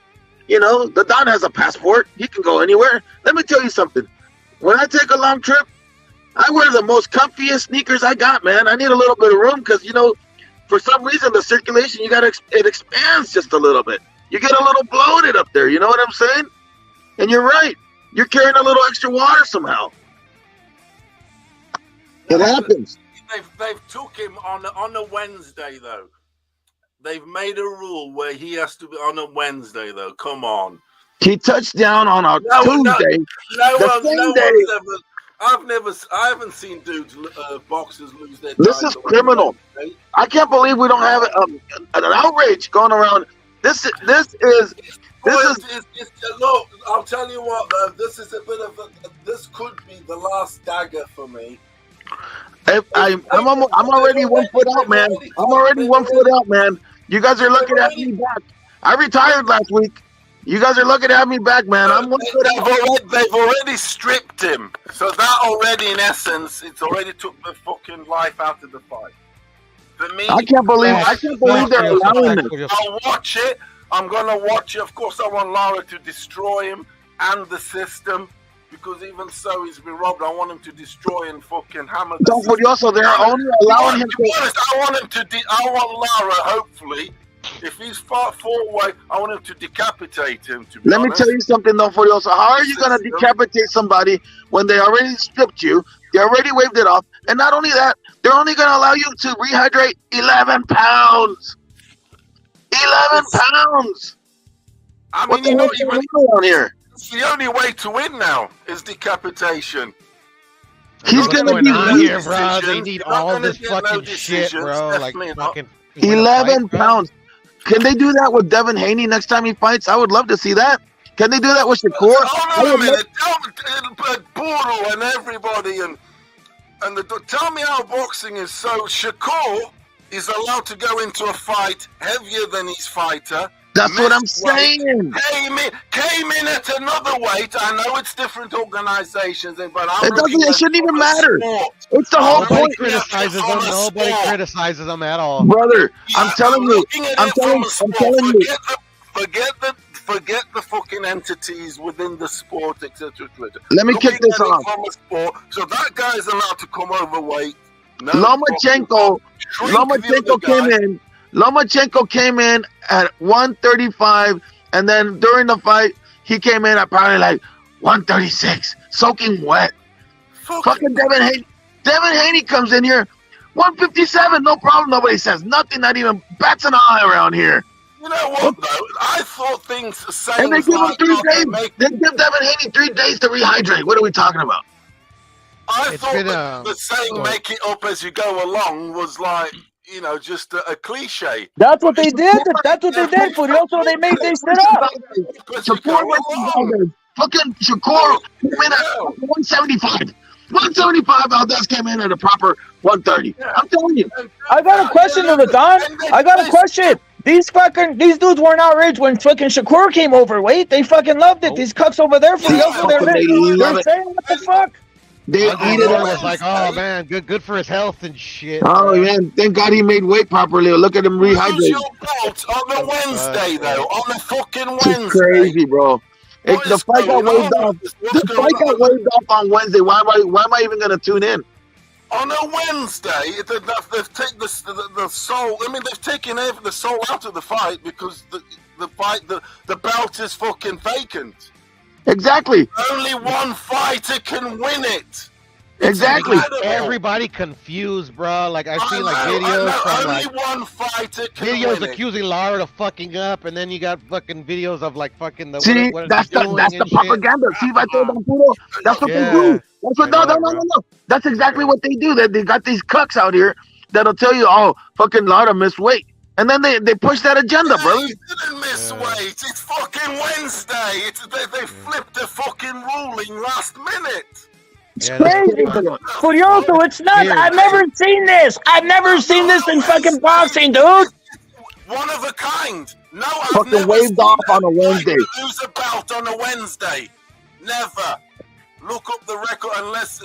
You know, the Don has a passport. He can go anywhere. Let me tell you something. When I take a long trip, I wear the most comfiest sneakers I got, man. I need a little bit of room because, you know, for some reason, the circulation, it expands just a little bit. You get a little bloated up there, you know what I'm saying? And you're right. You're carrying a little extra water somehow. It happens. They've took him on a Wednesday, though. They've made a rule where he has to be on a Wednesday, though. Come on. He touched down on a Tuesday. I haven't seen dudes, boxers lose their title. This is criminal. I can't believe we don't have an outrage going around. This is. Look, I'll tell you what. This is a bit of this could be the last dagger for me. I'm already 1 foot out, man. I'm already 1 foot out, man. You guys are looking at me back. I retired last week. You guys are looking at me back, man. I'm 1 foot out. They've already stripped him. So that already, in essence, it's already took the fucking life out of the fight. For me, I can't believe they're allowing this. I'll watch it. I'm gonna watch it. Of course, I want Lara to destroy him and the system. Because even so, he's been robbed. I want him to destroy and fucking hammer the Don't forget also, they're only allowing him to... I want Lara, hopefully, if he's far away, I want him to decapitate him, to be Let honest. me tell you something, though, Furioso. How are you going to decapitate somebody when they already stripped you, they already waved it off, and not only that, they're only going to allow you to rehydrate 11 pounds. 11 pounds. I What mean, the you're hell's not going even. on here? It's the only way to win now is decapitation. He's What's gonna going be on losing here, bro? They decisions. need You're not all gonna this get no fucking shit, decisions, bro. Like definitely not. fucking. you wanna 11 fight, bro? pounds. Can they do that with Devin Haney next time he fights? I would love to see that. Can they do that with Shakur? I Hold on a would love- minute. Buru and everybody tell me how boxing is. So Shakur is allowed to go into a fight heavier than his fighter. That's what I'm missed weight, saying. Came in at another weight. I know it's different organizations, but I'm It doesn't. looking It at shouldn't even a matter. sport. It's the whole Nobody point, criticizes them. Nobody criticizes them at all. brother. I'm telling you. looking at I'm it from telling. a I'm sport. telling you. Forget the fucking entities within the sport, etc. Let me kick this off. From a sport, so that guy is allowed to come overweight. No Lomachenko came in at 135, and then during the fight, he came in at probably like 136, soaking wet. Fucking Devin Haney. Devin Haney comes in here, 157, no problem. Nobody says nothing, not even bats an eye around here. You know what, though? I thought things saying And they give him like 3 days. make They give Devin Haney 3 days to rehydrate. What are we talking about? I It's thought been, that the saying "make it up as you go along" was like, just a cliche. That's what they did. That's what they did. Furioso, they made this shit up. Shakur Valdez. Fucking Shakur came in at 175. 175. Valdez came in at a proper 130. I'm telling you. I got a question, Don. I got a question. These dudes weren't outraged when fucking Shakur came overweight. They fucking loved it. These cucks over there, Furioso, they're saying what the fuck? They eat it I up. was like, oh man, good for his health and shit. Oh yeah, thank God he made weight properly. Look at him Lose rehydrate. your belt on the Wednesday, though. On the fucking It's Wednesday. crazy, bro. The fight got waved off. The fight got waved off on Wednesday. Why am I even gonna tune in? On a Wednesday, they've taken the soul. I mean, they've taken the soul out of the fight because the belt is fucking vacant. Exactly. Only one fighter can win it. Exactly. Everybody confused, bro. Like I've seen like videos from only like one fighter can videos win accusing Lara of fucking up, and then you got fucking videos of like fucking the See, what that's the propaganda. See, right there, Don Puro. That's what they do. That's what no. That's exactly what they do. They got these cucks out here that'll tell you, oh, fucking Lara missed weight. And then they push that agenda, brother. He didn't miss weight. It's fucking Wednesday. They flipped the fucking ruling last minute. It's crazy. Furioso, it's not. I've never seen this. I've never seen this in fucking boxing, dude. One of a kind. No, I've Fucking never waved seen off on a Wednesday. lose a belt on a Wednesday. Never. Look up the record unless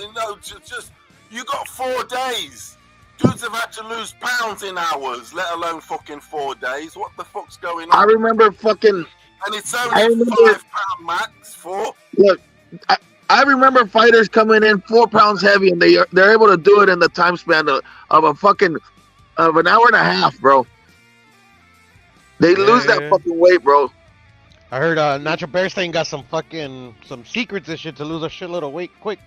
just you got 4 days. Dudes have had to lose pounds in hours, let alone fucking 4 days. What the fuck's going on? I remember fucking. And it's only 5 pound max. 4. Look, I remember fighters coming in 4 pounds heavy, and they're able to do it in the time span of an hour and a half, bro. They lose that fucking weight, bro. I heard Nacho Bearstein got some secrets and shit to lose a shitload of weight quick.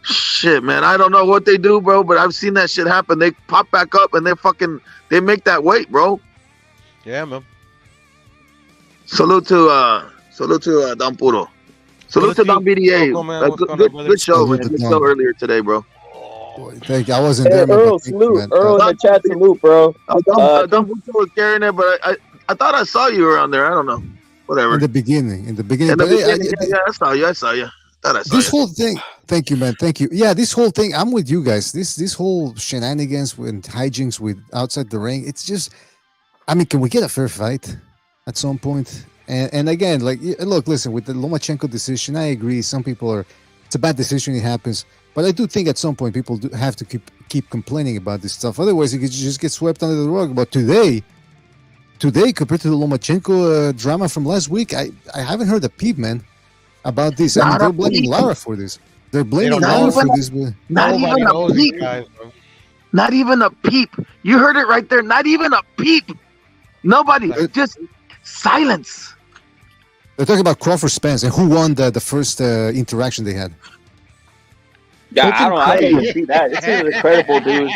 Shit, man, I don't know what they do, bro, but I've seen that shit happen. They pop back up and they make that weight, bro. Yeah, man. Salute to Don Puro. Salute to Don BDA. Good show, man. Good show earlier today, bro. Thank you. I wasn't there. Earl, salute. Earl in the chat, salute, bro. Don Puro was carrying it, but I thought I saw you around there. I don't know. Whatever. In the beginning. Yeah, I saw you. This whole thing, thank you, man. Thank you. Yeah, this whole thing, I'm with you guys. This whole shenanigans and hijinks with outside the ring, it's just, I mean, can we get a fair fight at some point? And again, like, look, listen, with the Lomachenko decision, I agree. Some people it's a bad decision. It happens, but I do think at some point people do have to keep complaining about this stuff. Otherwise, it could just get swept under the rug. But today, compared to the Lomachenko drama from last week, I haven't heard a peep, man, about this. I mean, they're blaming Lara for this. They're blaming Lara for this. Not even a peep. Not even a peep. You heard it right there. Not even a peep. Nobody. Just silence. They're talking about Crawford Spence and who won the first interaction they had. Yeah, I didn't even see that. This is incredible, dude.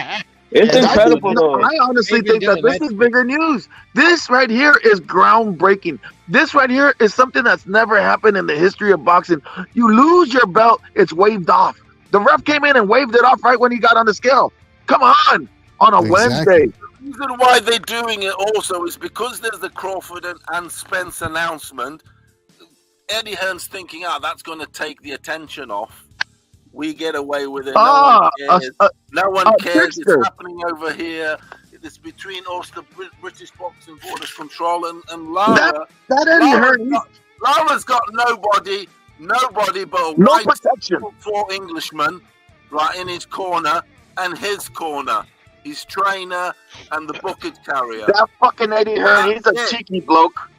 It's And incredible though. I honestly They've been think that doing this that is bigger news. This right here is groundbreaking. This right here is something that's never happened in the history of boxing. You lose your belt, it's waved off. The ref came in and waved it off right when he got on the scale. Come on a Exactly. Wednesday. The reason why they're doing it also is because there's the Crawford and Spence announcement. Eddie Hearn's thinking, that's going to take the attention off. We get away with it. No one cares. No one cares. trickster. It's happening over here. It's between us, the British Boxing Board of Control, and Lara. That Eddie Hearn, Lara's got nobody but a no white protection. 6'4" Englishman right in his corner and his corner. His trainer and the bucket carrier. That fucking Eddie Hearn, he's a cheeky bloke.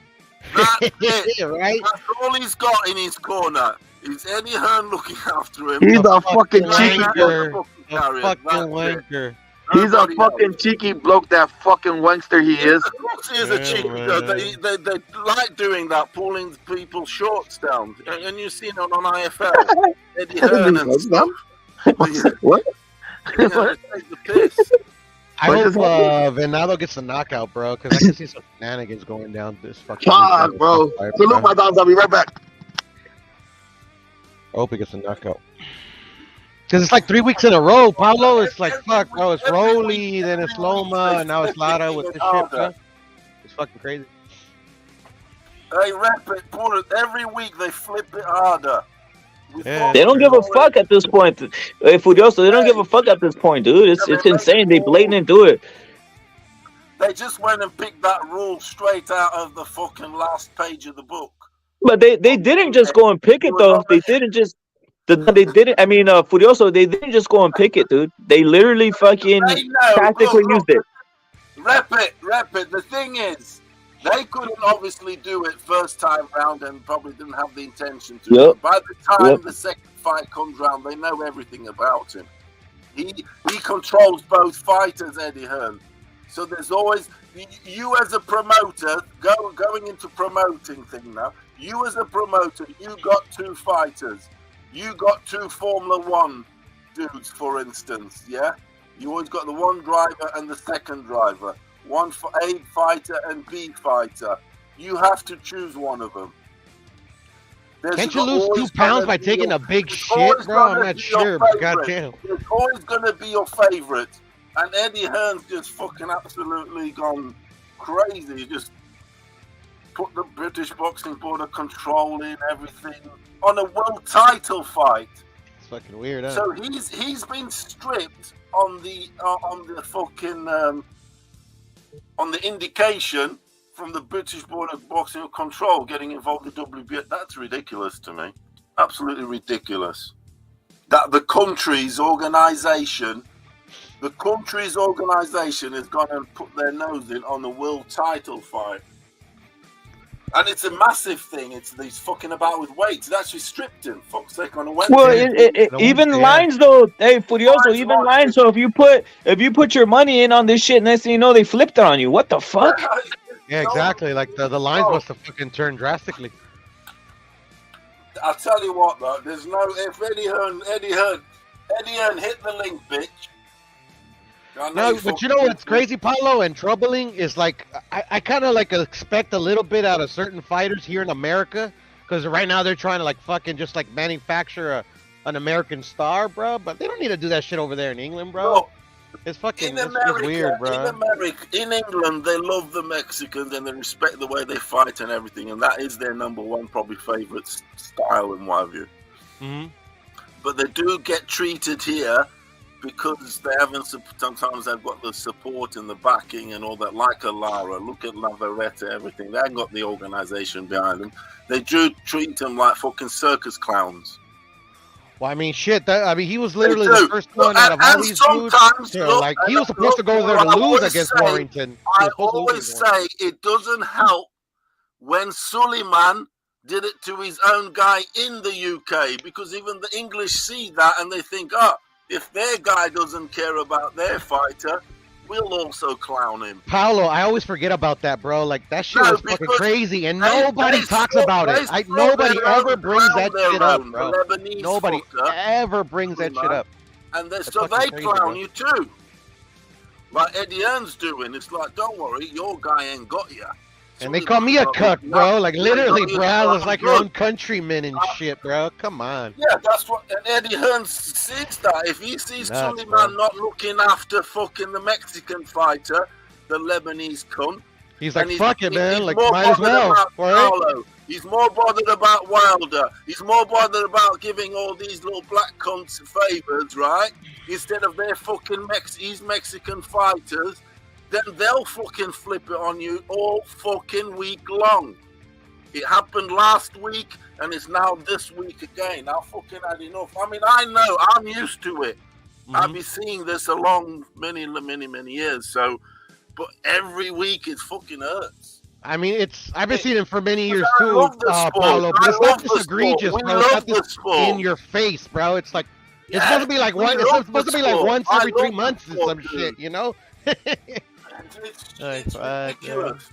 That's it. Right? That's all he's got in his corner. Is Eddie Hearn looking after him? He's a fucking cheeky wanker. carrier. Fucking That's it. wanker. He's a Nobody fucking else. cheeky bloke, that fucking wankster he is. Of course he is a cheeky. They like doing that, pulling people's shorts down. And you've seen it on IFL. Eddie Hearn and stuff. What? You know, they take the piss. I hope Venado gets a knockout, bro, because I can see some shenanigans going down this fucking. Fuck, bro. Salute my dogs. I'll be right back. I hope he gets a knockout. Because it's like 3 weeks in a row, Pablo. It's like, fuck, bro. It's Rolly, then it's Loma, and now it's Lara with this shit, bro. It's fucking crazy. They rep it, pull it. Every week they flip it harder. Yeah. They don't give a fuck at this point. Furioso, they don't give a fuck at this point, dude. It's insane. They blatant do it. They just went and picked that rule straight out of the fucking last page of the book. But they didn't just go and pick it though. They didn't just. They didn't. I mean, Furioso. They didn't just go and pick it, dude. They literally fucking tactically used it. Rep it. The thing is, they couldn't obviously do it first time round and probably didn't have the intention to. Yep. By the time the second fight comes round, they know everything about him. He controls both fighters, Eddie Hearn. So there's always you as a promoter going into promoting thing now. You as a promoter, you got two fighters. You got two Formula One dudes, for instance. Yeah, you always got the one driver and the second driver. One for A fighter and B fighter. You have to choose one of them. Can't you lose 2 pounds by taking a big shit, bro? I'm not sure, but goddamn. It's always going to be your favorite. And Eddie Hearn's just fucking absolutely gone crazy. Just put the British Boxing Board of Control in everything on a world title fight. It's fucking weird, huh? So he's been stripped on the fucking on the indication from the British Board of Boxing Control getting involved in WBA. That's ridiculous to me. Absolutely ridiculous. That the country's organisation has gone and put their nose in on the world title fight. And it's a massive thing. He's fucking about with weights. It actually stripped him. Fuck's sake, on a Wednesday. Well, even lines though. Hey, Furioso, even lines. So if you put your money in on this shit, next thing you know, they flipped it on you. What the fuck? Yeah, exactly. Like the lines must have fucking turned drastically. I'll tell you what, though. There's no if Eddie Hearn hit the link, bitch. No, but you know what's crazy, Paulo, and troubling is like I kind of like expect a little bit out of certain fighters here in America, because right now they're trying to like fucking just like manufacture an American star, bro. But they don't need to do that shit over there in England, bro. Well, it's fucking in America, it's weird, bro. In England, they love the Mexicans and they respect the way they fight and everything, and that is their number one, probably favorite style and what have you. Mm-hmm. But they do get treated here because they haven't. Sometimes they've got the support and the backing and all that. Like a Lara, look at Lavaretta, everything. They haven't got the organization behind them. They do treat them like fucking circus clowns. Well, I mean, shit. He was literally the first one out of all these dudes. Like he was supposed to go there to lose against Warrington. I always say it doesn't help when Suleiman did it to his own guy in the UK, because even the English see that and they think, if their guy doesn't care about their fighter, we'll also clown him. Paolo, I always forget about that, bro. Like, that shit was fucking crazy, and nobody talks about it. Nobody ever brings that shit up, bro. Nobody ever brings that shit up. And so they clown you too. like Eddie Hearn's doing. It's like, don't worry, your guy ain't got you. And they call me a cuck, bro. Like literally, bro. It's like your own countrymen and shit, bro. Come on. Yeah, that's what. And Eddie Hearn sees that. If he sees Conlan not looking after fucking the Mexican fighter, the Lebanese cunt, he's like, fuck it, man. Like, might as well. Right? He's more bothered about Wilder. He's more bothered about giving all these little black cunts favors, right? Instead of their fucking Mexican fighters. Then they'll fucking flip it on you all fucking week long. It happened last week, and it's now this week again. I fucking had enough. I mean, I know. I'm used to it. I've been seeing this along many years. So, but every week it fucking hurts. I mean, I've been seeing it for many years too, Paulo. But it's not this egregious, bro. It's not this in your face, bro. It's like it's supposed to be like one. It's supposed to be like once every 3 months or some shit, you know? It's ridiculous.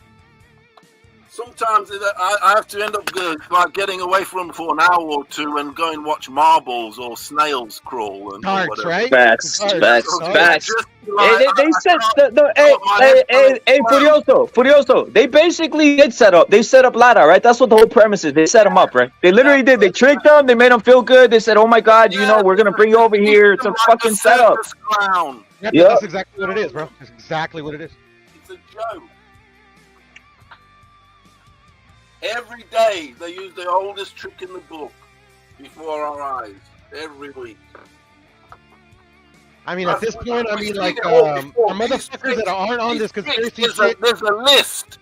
Sometimes I have to end up like getting away from them for an hour or two and go and watch marbles or snails crawl and Tarts, right? Facts. They said Furioso. They basically did set up. They set up Lara, right? That's what the whole premise is. They set him up, right? They literally did. They tricked him. They made him feel good. They said, "Oh my God, we're gonna bring you over here." It's a fucking setup. Yeah, that's exactly what it is, bro. That's exactly what it is. It's a joke. Every day they use the oldest trick in the book before our eyes. Every week. I mean, at this point, I mean, like, for motherfuckers that aren't on this conspiracy shit. There's a list.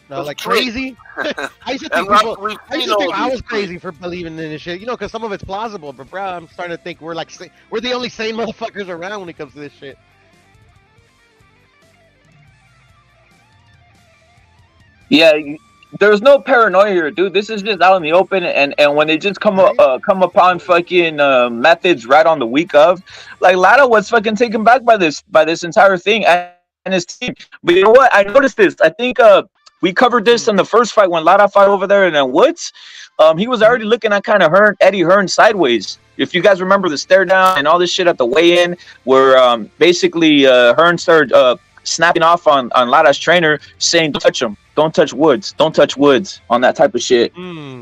No, like crazy. I used to think I was crazy for believing in this shit, because some of it's plausible. But bro, I'm starting to think we're the only sane motherfuckers around when it comes to this shit. Yeah, there's no paranoia here, dude. This is just out in the open, and when they just come upon fucking methods right on the week of, like Lara was fucking taken back by this entire thing and his team. But you know what? I noticed this. I think we covered this in the first fight when Lara fought over there in the woods. He was already looking at kind of Eddie Hearn sideways. If you guys remember the stare down and all this shit at the weigh-in, where basically Hearn started snapping off on Lara's trainer, saying, "Don't touch him. Don't touch Woods. Don't touch Woods," on that type of shit.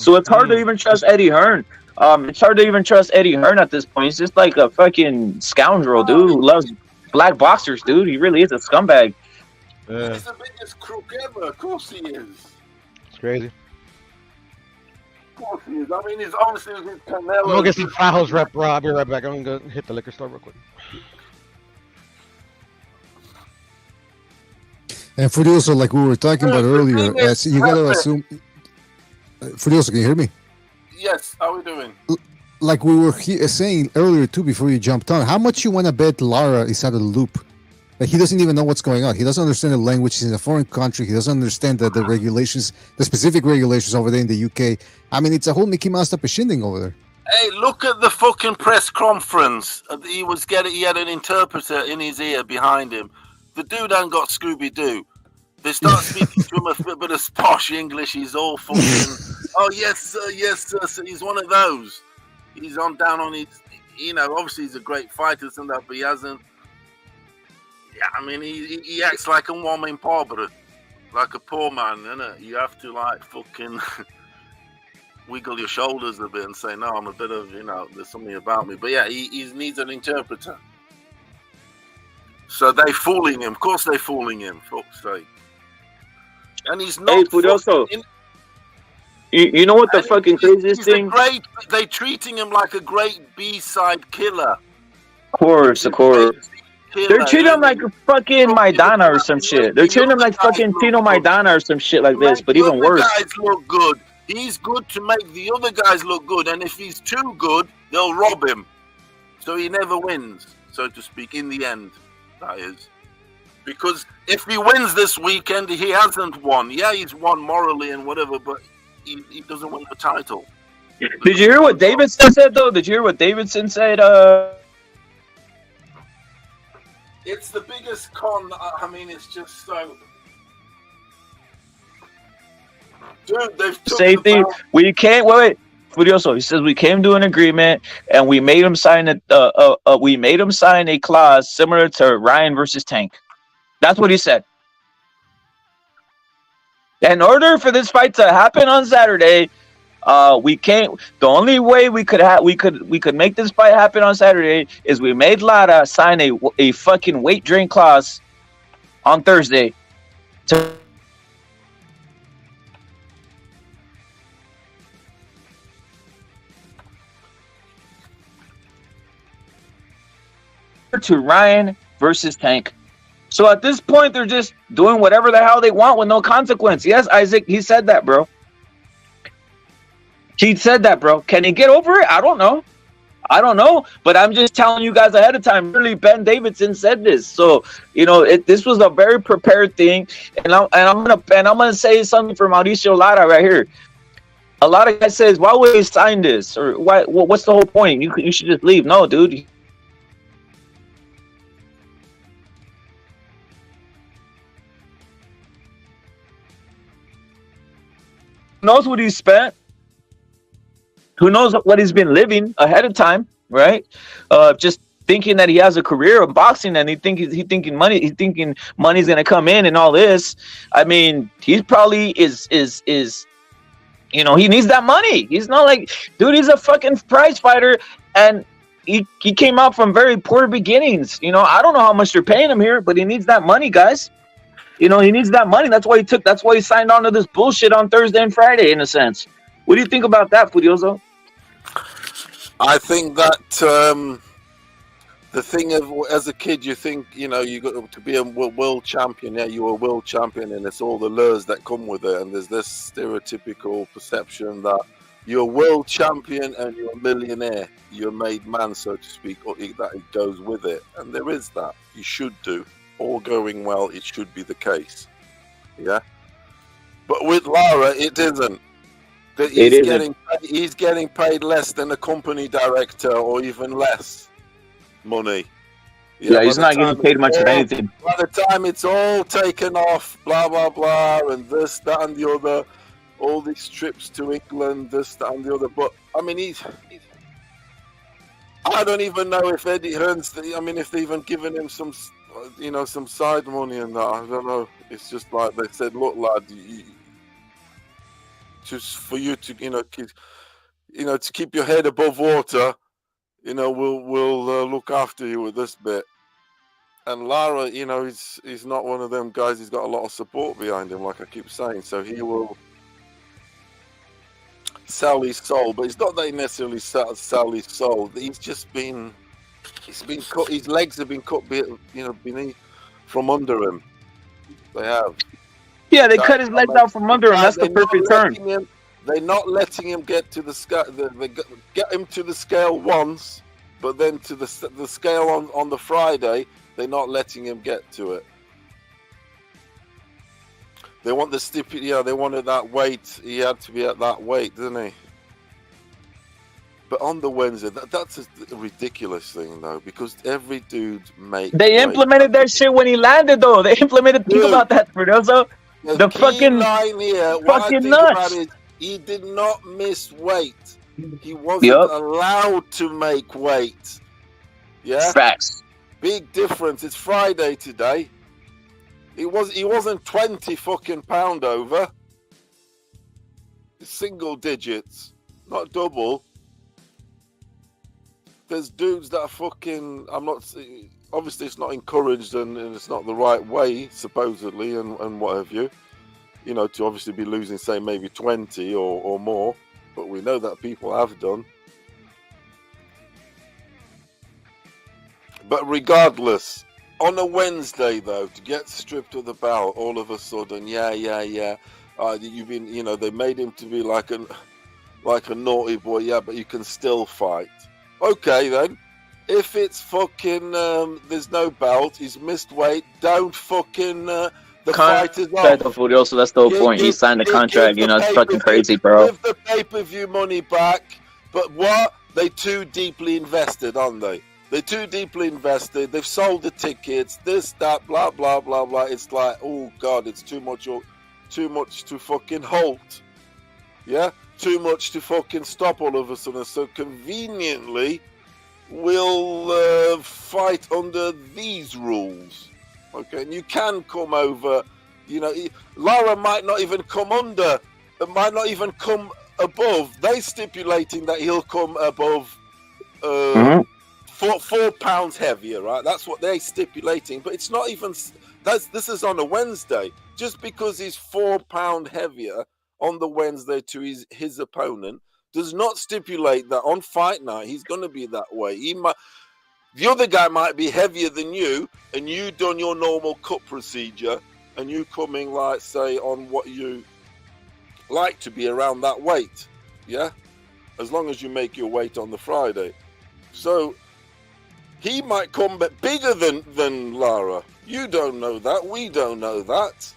So it's hard to even trust Eddie Hearn. It's hard to even trust Eddie Hearn at this point. He's just like a fucking scoundrel, dude, who loves black boxers, dude. He really is a scumbag. He's the biggest crook ever. Of course he is. It's crazy. Of course he is. I mean, he's obviously with Canelo. I'm gonna get some Fajos rep, bro. I'll be right back. I'm gonna go hit the liquor store real quick. And Furioso, like we were talking about earlier, you gotta assume. Furioso, can you hear me? Yes. How are we doing? Like we were saying earlier too, before you jumped on, how much you want to bet Lara is out of the loop? Like he doesn't even know what's going on. He doesn't understand the language. He's in a foreign country. He doesn't understand the regulations, the specific regulations over there in the UK. I mean, it's a whole Mickey Mouse type of shindig over there. Hey, look at the fucking press conference. He had an interpreter in his ear behind him. The dude ain't got Scooby-Doo. They start speaking to him a bit of posh English. He's all fucking, "Oh, yes, sir, yes, sir." So he's one of those. He's down on his, obviously he's a great fighter and that, but he hasn't. Yeah, I mean, he acts like a woman pobre, like a poor man, innit? You have to, like, fucking wiggle your shoulders a bit and say, "No, I'm a bit of, there's something about me." But yeah, he needs an interpreter. So they fooling him. Of course they fooling him, fuck's sake. And he's not. Hey, Furioso. You know what the fucking craziest thing? They treating him like a great B-side killer. Of course. They're treating him like a fucking Maidana or some shit. They're treating him like fucking Tino Maidana or some shit like this, but even worse. The guys look good. He's good to make the other guys look good, and if he's too good, they'll rob him. So he never wins, so to speak, in the end, that is. Because if he wins this weekend, he hasn't won. Yeah, he's won morally and whatever, but he doesn't win the title. Did you hear what Davidson said, though? Did you hear what Davidson said? It's the biggest con. I mean, it's just so... Dude, they've took safety. We can't... Wait. Furioso, he says we came to an agreement and we made him sign a clause similar to Ryan versus Tank. That's what he said. In order for this fight to happen on Saturday, we can't. The only way we could make this fight happen on Saturday is we made Lara sign a fucking weight drain clause on Thursday. To Ryan versus Tank. So at this point, they're just doing whatever the hell they want with no consequence. Yes, Isaac, he said that, bro. He said that, bro. Can he get over it? I don't know. But I'm just telling you guys ahead of time. Really, Ben Davidson said this, so this was a very prepared thing. And I'm gonna say something for Mauricio Lara right here. A lot of guys says, why would he sign this, or why? What's the whole point? You should just leave. No, dude. Knows what he spent, who knows what he's been living ahead of time, right? Just thinking that he has a career in boxing, and he's thinking money's gonna come in and all this. I mean, he's probably is he needs that money. He's not like, dude, he's a fucking prize fighter, and he came out from very poor beginnings. I don't know how much they're paying him here, but he needs that money, guys. He needs that money. That's why he signed on to this bullshit on Thursday and Friday, in a sense. What do you think about that, Furioso? I think that the thing of, as a kid, you think, you got to be a world champion. Yeah, you're a world champion, and it's all the lures that come with it. And there's this stereotypical perception that you're a world champion and you're a millionaire. You're a made man, so to speak, or that it goes with it. And there is that. You should do. All going well, it should be the case. Yeah, but with Lara, it isn't. He's getting paid less than a company director, or even less money. Yeah, he's not getting paid much of anything. By the time it's all taken off, blah blah blah, and this, that, and the other, all these trips to England, this, that, and the other. But I mean, I don't even know if Eddie Hearn's. If they even given him some side money and that. I don't know. It's just like they said, look, lad, just for you to, to keep your head above water, we'll look after you with this bit. And Lara, he's not one of them guys. He's got a lot of support behind him, like I keep saying. So he will sell his soul, but it's not that he necessarily sell his soul. He's been cut. His legs have been cut, beneath from under him. They have. Yeah, they cut his legs out from under him. That's the perfect turn. They're not letting him get to the scale. They get him to the scale once, but then to the scale on the Friday, they're not letting him get to it. They want the they wanted that weight. He had to be at that weight, didn't he? But on the Wednesday, that's a ridiculous thing, though, because every dude makes. They implemented that shit when he landed, though. They implemented. Think about that, Fernando. The fucking line here. Fucking nuts. He did not miss weight. He wasn't allowed to make weight. Yeah. Facts. Big difference. It's Friday today. He wasn't 20 fucking pound over. Single digits, not double. There's dudes that are fucking. Obviously, it's not encouraged and it's not the right way, supposedly, and what have you. To obviously be losing, say, maybe 20 or more. But we know that people have done. But regardless, on a Wednesday, though, to get stripped of the belt, all of a sudden, you've been, they made him to be like a naughty boy, but you can still fight. Okay, then. If it's fucking, there's no belt, he's missed weight, don't fucking, the fight is off. Also, that's the whole point. He signed the contract, it's fucking crazy, bro. Give the pay-per-view money back, but what? They too deeply invested, aren't they? They're too deeply invested. They've sold the tickets. This, that, blah, blah, blah, blah. It's like, oh God, it's too much to fucking halt. Yeah, too much to fucking stop all of a sudden. So conveniently, we'll fight under these rules. Okay, and you can come over. You know, Lara might not even come under. It might not even come above. They stipulating that he'll come above 4 pounds heavier, right? That's what they're stipulating. But it's not even. This is on a Wednesday. Just because he's 4 pound heavier on the Wednesday to his opponent does not stipulate that on fight night he's going to be that way. He might. The other guy might be heavier than you, and you done your normal cut procedure, and you coming like say on what you like to be around that weight, yeah, as long as you make your weight on the Friday. So he might come back bigger than Lara. You don't know that. We don't know that.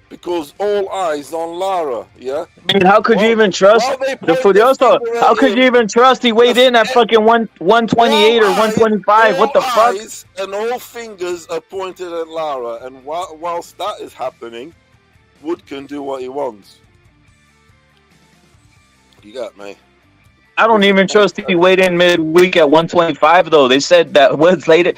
Because all eyes on Lara, yeah? I mean, how could you even trust the Furioso? How could you even trust he weighed in at fucking 128 or 125? What the fuck? Eyes and all fingers are pointed at Lara, and whilst that is happening, Wood can do what he wants. You got me. I don't even trust he weighed in midweek at 125 though. They said that Woods later.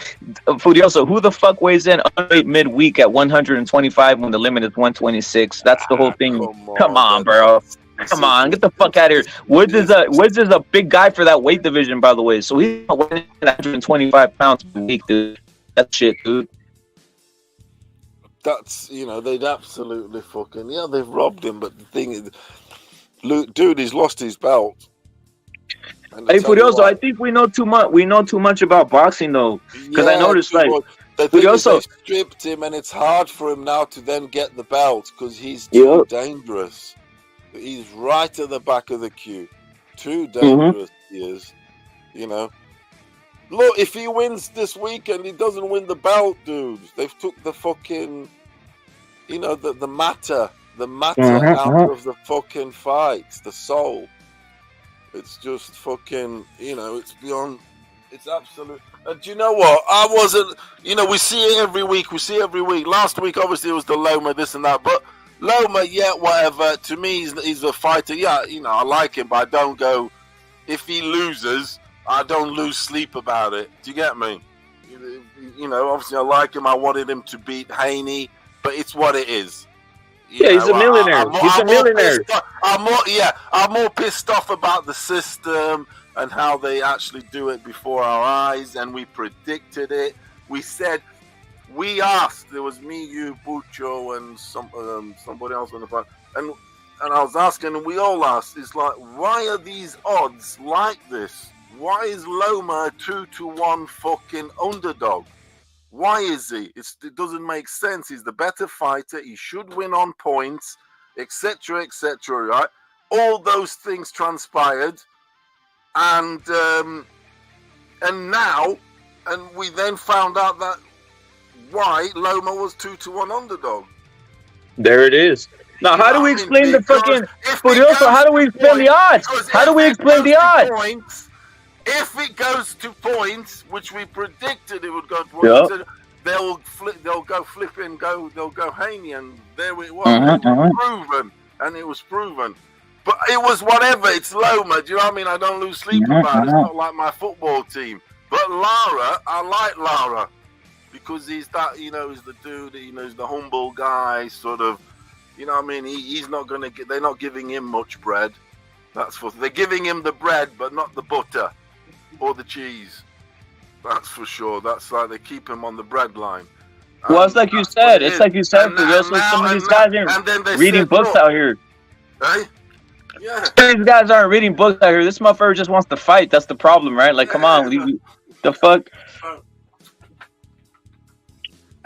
Furioso, who the fuck weighs in midweek at 125 when the limit is 126? That's the whole thing. Come on, bro. Come on, get the fuck out of here. Woods is a big guy for that weight division, by the way. So he's weighing in 125 pounds per week, dude. That's shit, dude. That's, you know, they'd absolutely fucking, they've robbed him. But the thing is, dude, he's lost his belt. Hey, Furioso, I think we know too much. We know too much about boxing, though, because I noticed like Furioso, they stripped him, and it's hard for him now to then get the belt because he's too dangerous. He's right at the back of the queue. Too dangerous he is. You know. Look, if he wins this weekend, he doesn't win the belt, dude. They've took the fucking, the matter out of the fucking fight, the soul. It's just fucking, it's beyond, it's absolute. And do you know what? I wasn't, we see it every week. Last week, obviously, it was the Loma, this and that. But Loma, whatever. To me, he's a fighter. Yeah, I like him, but I don't go, if he loses, I don't lose sleep about it. Do you get me? Obviously, I like him. I wanted him to beat Haney, but it's what it is. He's a millionaire. He's a millionaire. I'm more pissed off about the system and how they actually do it before our eyes, and we predicted it. We asked. There was me, you, Bucho, and somebody else on the phone, and I was asking, and we all asked. It's like, why are these odds like this? Why is Loma a 2-1 fucking underdog? Why is he? It doesn't make sense. He's the better fighter. He should win on points, etc., right? All those things transpired, and we then found out that why Loma was 2-1 underdog. There it is. Now, how do we explain the fucking Furioso? How do we explain the odds? How do we explain the odds? If it goes to points, which we predicted it would go to points, they'll go flipping, they'll go Haney, and there it was. It was proven. But it was whatever. It's Loma. Do you know what I mean? I don't lose sleep about it. It's not like my football team. But Lara, I like Lara because he's that. He's the dude. He's the humble guy, sort of. You know what I mean? He's not gonna get. They're not giving him much bread. They're giving him the bread, but not the butter. Or the cheese. That's for sure. That's like they keep him on the bread line. Well, it's like you said. It's like you said. Some of these guys aren't reading books out here. Hey? Yeah. Some of these guys aren't reading books out here. This motherfucker just wants to fight. That's the problem, right? Like, come on. The fuck?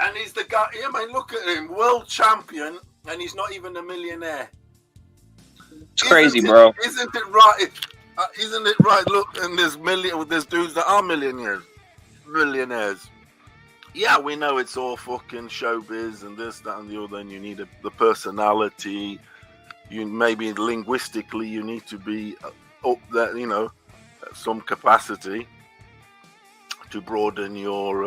And he's the guy. Yeah, man, look at him. World champion, and he's not even a millionaire. It's crazy, bro. Isn't it right? Isn't it right? Look, and there's dudes that are millionaires. Yeah, we know it's all fucking showbiz and this, that, and the other, and you need the personality. You maybe linguistically you need to be up there, at some capacity to broaden your,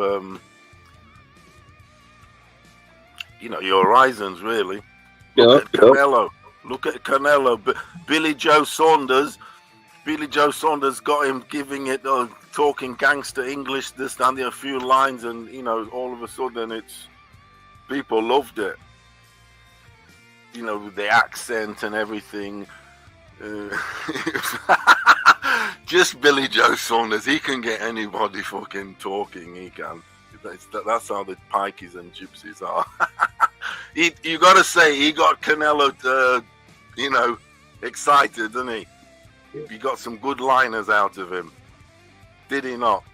your horizons. Really. Look at Canelo. Look at Canelo. Billy Joe Saunders got him giving it talking gangster English, this and a few lines, and you know, all of a sudden, it's people loved it. You know, with the accent and everything. Just Billy Joe Saunders, he can get anybody fucking talking. He can. That's how the pikeys and gypsies are. You got to say he got Canelo, you know, excited, didn't he? He got some good liners out of him, did he not?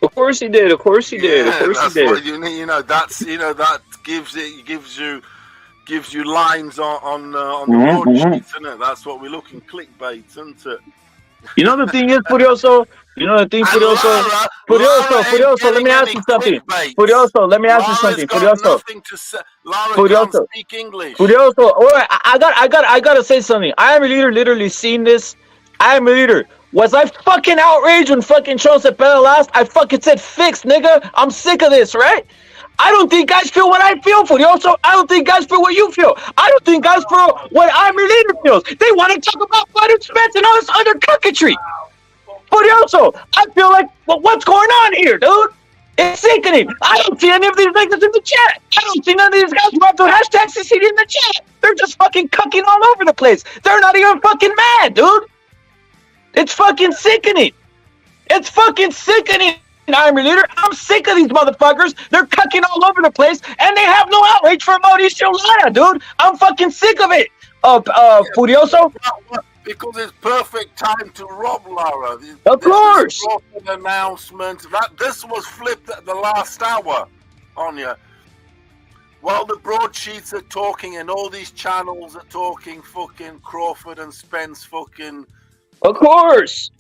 Of course he did. Of course he did. Of course he did. What you know, that's that gives you lines on the broadsheets, isn't it? That's what we're looking, clickbait, isn't it? You know the thing is, Furioso. You know the thing, Furioso. Furioso. Let me ask you something. Furioso, let me ask you something. Furioso. Lara can't speak English. Furioso. All right, I gotta say something. I am a leader. Literally seen this. I am a leader. Was I fucking outraged when fucking Charles Cepeda lost? I fucking said fix, nigga. I'm sick of this, right? I don't think guys feel what I feel, Furioso. I don't think guys feel what you feel. I don't think guys feel what I'm your leader feels. They want to talk about Bud and Spence and all this other cucketry. Furioso, I feel like, well, what's going on here, dude? It's sickening. I don't see any of these niggas in the chat. I don't see none of these guys who have the hashtag CCD in the chat. They're just fucking cucking all over the place. They're not even fucking mad, dude. It's fucking sickening. It's fucking sickening. I'm your leader. I'm sick of these motherfuckers. They're cucking all over the place, and they have no outrage for Mauricio Lara, dude. I'm fucking sick of it. Furioso. Because it's perfect time to rob Lara. Of course. This announcement. This was flipped at the last hour on you. While the broadsheets are talking and all these channels are talking, fucking Crawford and Spence fucking. Of course.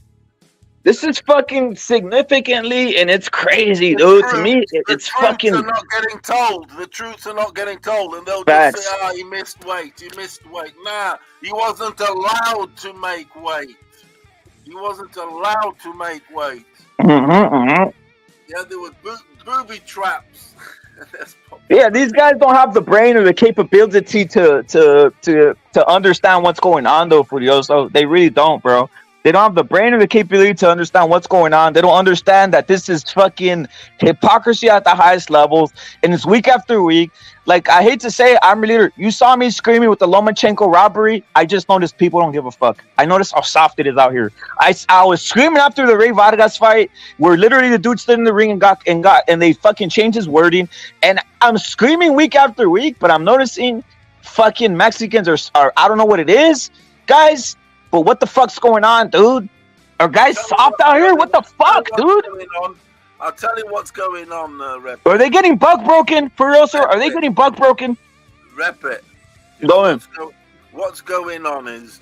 This is fucking significantly, and it's crazy, dude. To me, it's fucking. The truths are not getting told. The truths are not getting told, and they'll just say, he missed weight. He missed weight. Nah, he wasn't allowed to make weight. He wasn't allowed to make weight. Yeah, there were booby traps. Yeah, these guys don't have the brain or the capability to understand what's going on, though, Furioso. They really don't, bro. They don't have the brain or the capability to understand what's going on. They don't understand that this is fucking hypocrisy at the highest levels, and it's week after week. Like, I hate to say it, I'm a leader. You saw me screaming with the Lomachenko robbery. I just noticed people don't give a fuck. I noticed how soft it is out here. I was screaming after the Ray Vargas fight, where literally the dude stood in the ring and they fucking changed his wording. And I'm screaming week after week, but I'm noticing fucking Mexicans are I don't know what it is, guys. But what the fuck's going on, dude? Are guys soft out here? What the fuck, dude? I'll tell you what's going on, Rep. Are they getting bug broken, Furioso? Are they getting bug broken? Rep it. What's going on is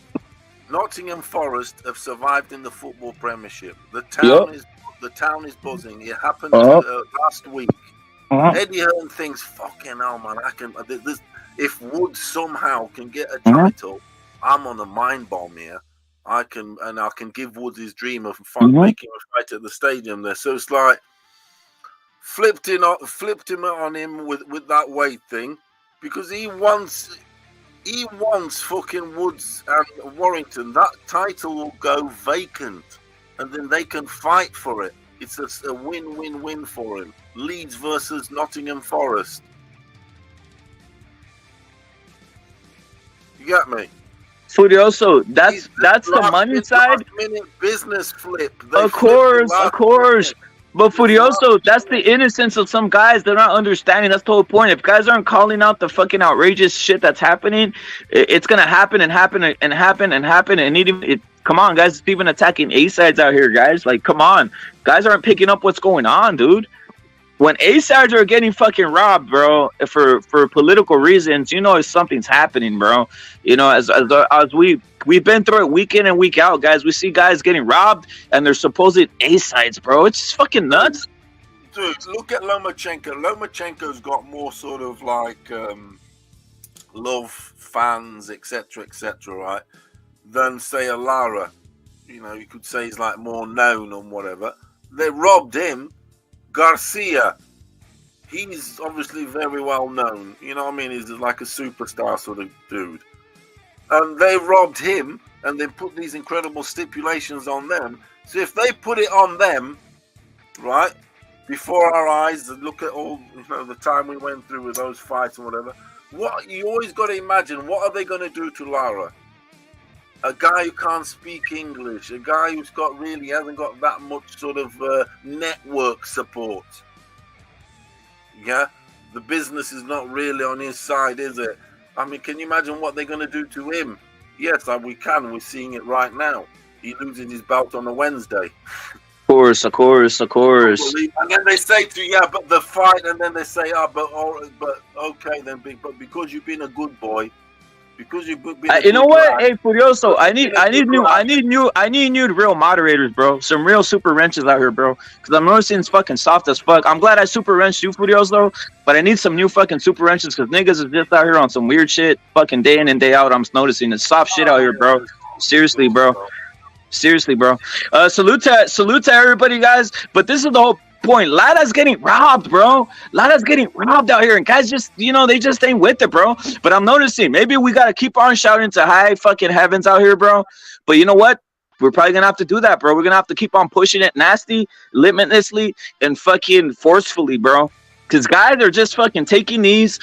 Nottingham Forest have survived in the football Premiership. The town is buzzing. It happened last week. Eddie Hearn thinks, fucking hell, man, if Wood somehow can get a title, I'm on a mind bomb here. I can give Woods his dream of making a fight at the stadium there. So it's like flipped him on him with that weight thing, because he wants fucking Woods and Warrington. That title will go vacant, and then they can fight for it. It's a win-win-win for him. Leeds versus Nottingham Forest. You got me? Furioso, that's the money side. Business flip. Of course. But Furioso, that's the innocence of some guys. They're not understanding. That's the whole point. If guys aren't calling out the fucking outrageous shit that's happening, it's gonna happen and happen and happen and happen. And come on, guys, it's even attacking A-sides out here, guys. Like, come on, guys aren't picking up what's going on, dude. When A-sides are getting fucking robbed, bro, for political reasons, you know something's happening, bro. You know, as we've been through it week in and week out, guys. We see guys getting robbed and they're supposed A-sides, bro. It's just fucking nuts. Dude, look at Lomachenko. Lomachenko's got more sort of like love, fans, etc., right, than say a Lara. You know, you could say he's like more known and whatever. They robbed him. Garcia, he's obviously very well known. You know what I mean? He's like a superstar sort of dude. and they robbed him, and they put these incredible stipulations on them. So if they put it on them, right, before our eyes, look at all the time we went through with those fights and whatever. What you always got to imagine, what are they going to do to Lara? A guy who can't speak English, a guy who's hasn't got that much sort of network support. Yeah, the business is not really on his side, is it? I mean, can you imagine what they're going to do to him? Yes, we can. We're seeing it right now. He loses his belt on a Wednesday. Of course. And then they say to you, yeah, but the fight, and then they say, but okay, then, but because you've been a good boy, because you've been you know what? Hey, Furioso, I need new real moderators, bro. Some real super wrenches out here, bro. Because I'm noticing it's fucking soft as fuck. I'm glad I super wrenched you, Furioso, but I need some new fucking super wrenches because niggas is just out here on some weird shit, fucking day in and day out. I'm noticing it's soft shit out here, bro. Seriously, bro. Salute to everybody, guys. But this is the whole point. Lara's getting robbed, bro. Lara's getting robbed out here, and guys just, they just ain't with it, bro. But I'm noticing maybe we gotta keep on shouting to high fucking heavens out here, bro. But you know what? We're probably gonna have to do that, bro. We're gonna have to keep on pushing it nasty, limitlessly, and fucking forcefully, bro. Because guys are just fucking taking these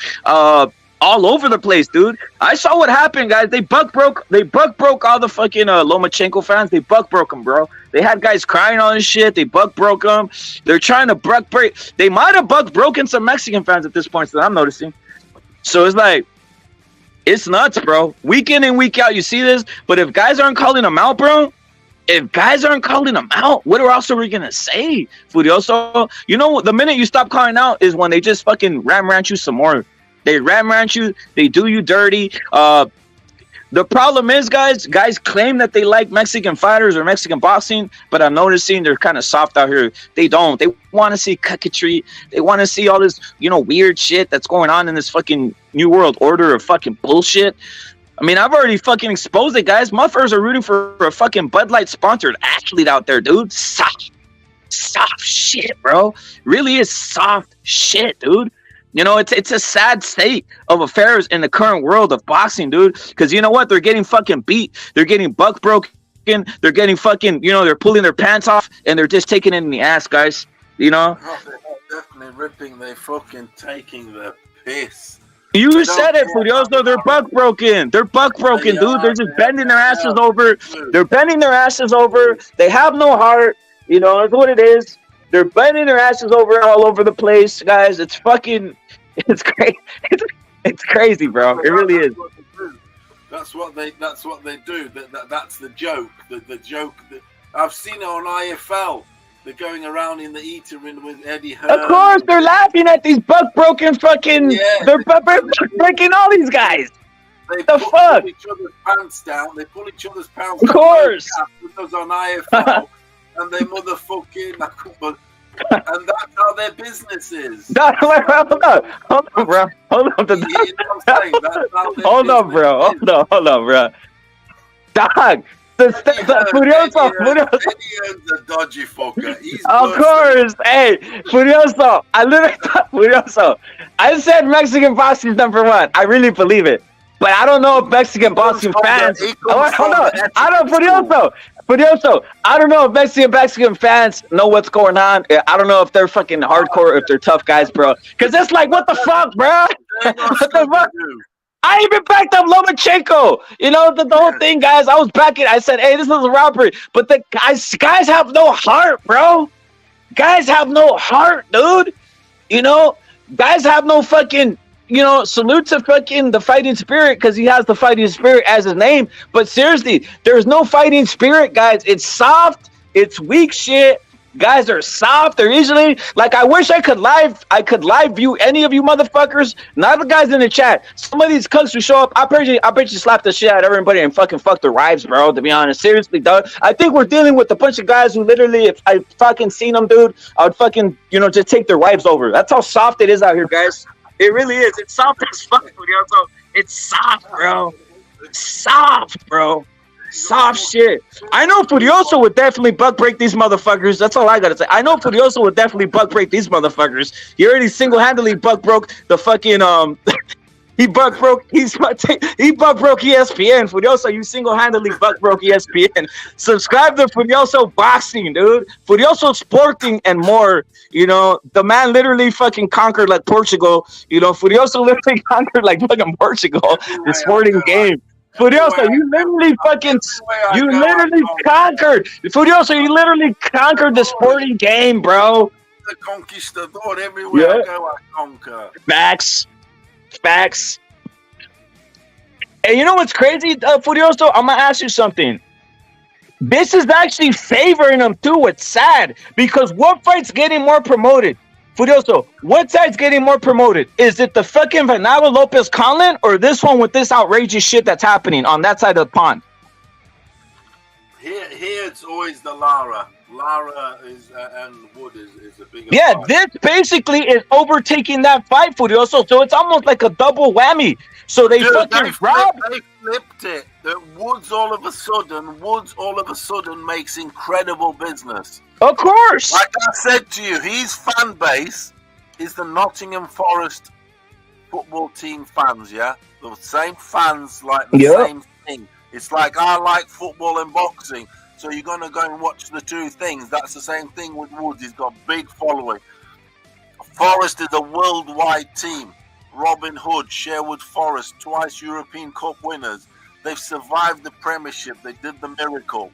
all over the place, dude. I saw what happened, guys. They buck broke all the fucking Lomachenko fans. They buck broke them, bro. They had guys crying on this shit. They buck broke them. They're trying to buck break. They might have buck broken some Mexican fans at this point that I'm noticing. So it's like, it's nuts, bro. Week in and week out, you see this. But if guys aren't calling them out, bro, what else are we gonna say, Furioso? The minute you stop calling out is when they just fucking ram ranch you some more. They ram ranch you. They do you dirty. The problem is, guys claim that they like Mexican fighters or Mexican boxing, but I'm noticing they're kind of soft out here. They don't. They want to see coquetry. They want to see all this, weird shit that's going on in this fucking new world order of fucking bullshit. I mean, I've already fucking exposed it, guys. Motherfuckers are rooting for a fucking Bud Light sponsored athlete out there, dude. Soft shit, bro. Really is soft shit, dude. It's a sad state of affairs in the current world of boxing, dude. Because you know what? They're getting fucking beat. They're getting buck broken. They're getting fucking, they're pulling their pants off and they're just taking it in the ass, guys. Oh, they're not definitely ripping. They're fucking taking the piss. You said it, Furioso. They're buck broken. They're buck broken, dude. They're just bending their asses over. They're bending their asses over. They have no heart. That's what it is. They're bending their asses over all over the place, guys. It's fucking, it's crazy. It's crazy, bro. It really is. That's what they do. That's the joke. The joke. I've seen it on IFL. They're going around in the eatery with Eddie Hearn. Of course, they're laughing at these buck broken fucking. Yeah. They're breaking all these guys. They pull each other's pants down. They pull each other's pants down. Of course. Because on IFL. And they motherfucking, and that's how their business is. Hold on, bro. Hold on, bro. Dog, Furioso. Eddie's a dodgy fucker. Of course, hey, Furioso. I literally thought Furioso. I said Mexican boxing is number one. I really believe it, but I don't know if Mexican boxing fans. Hold on. I don't, Furioso, I don't know if Mexican fans know what's going on. I don't know if they're fucking hardcore, if they're tough guys, bro. Because it's like, what the fuck, bro? What the fuck? I even backed up Lomachenko. The whole thing, guys. I was backing. I said, hey, this is a robbery. But the guys have no heart, bro. Guys have no heart, dude. Guys have no fucking... salute to fucking the fighting spirit because he has the fighting spirit as his name. But seriously, there's no fighting spirit, guys. It's soft. It's weak shit. Guys are soft. They're easily like. I wish I could live view any of you motherfuckers. Not the guys in the chat. Some of these cunts who show up. I bet you slap the shit out of everybody and fucking fuck their wives, bro. To be honest, seriously, dog. I think we're dealing with a bunch of guys who literally, if I fucking seen them, dude, I would fucking just take their wives over. That's how soft it is out here, guys. It really is. It's soft as fuck, Furioso. It's soft, bro. Soft, bro. Soft shit. I know Furioso would definitely buck break these motherfuckers. That's all I gotta say. I know Furioso would definitely buck break these motherfuckers. He already single-handedly buck broke the fucking He buck broke. He buck broke ESPN. Furioso, you single-handedly buck broke ESPN. Subscribe to Furioso Boxing, dude. Furioso Sporting and more. You know, the man literally fucking conquered like Portugal. You know, Furioso literally conquered like fucking Portugal. The sporting game. Furioso, you literally conquered. Furioso, you literally conquered the sporting game, bro. The conquistador. Everywhere I go, I conquer. Facts. And you know what's crazy, Furioso? I'm gonna ask you something. This is actually favoring him too. It's sad because what fight's getting more promoted? Furioso, what side's getting more promoted? Is it the fucking Venado Lopez Conlan or this one with this outrageous shit that's happening on that side of the pond? Here it's always the Lara. Lara is and Wood is a bigger. Yeah, fight. this basically is overtaking that fight, Furioso. So it's almost like a double whammy. So they fucking robbed. They flipped it. Woods all of a sudden makes incredible business. Of course. Like I said to you, his fan base is the Nottingham Forest football team fans. Yeah, the same fans, like the same thing. It's like I like football and boxing. So you're going to go and watch the two things. That's the same thing with Woods. He's got a big following. Forest is a worldwide team. Robin Hood, Sherwood Forest, twice European Cup winners. They've survived the Premiership. They did the miracle.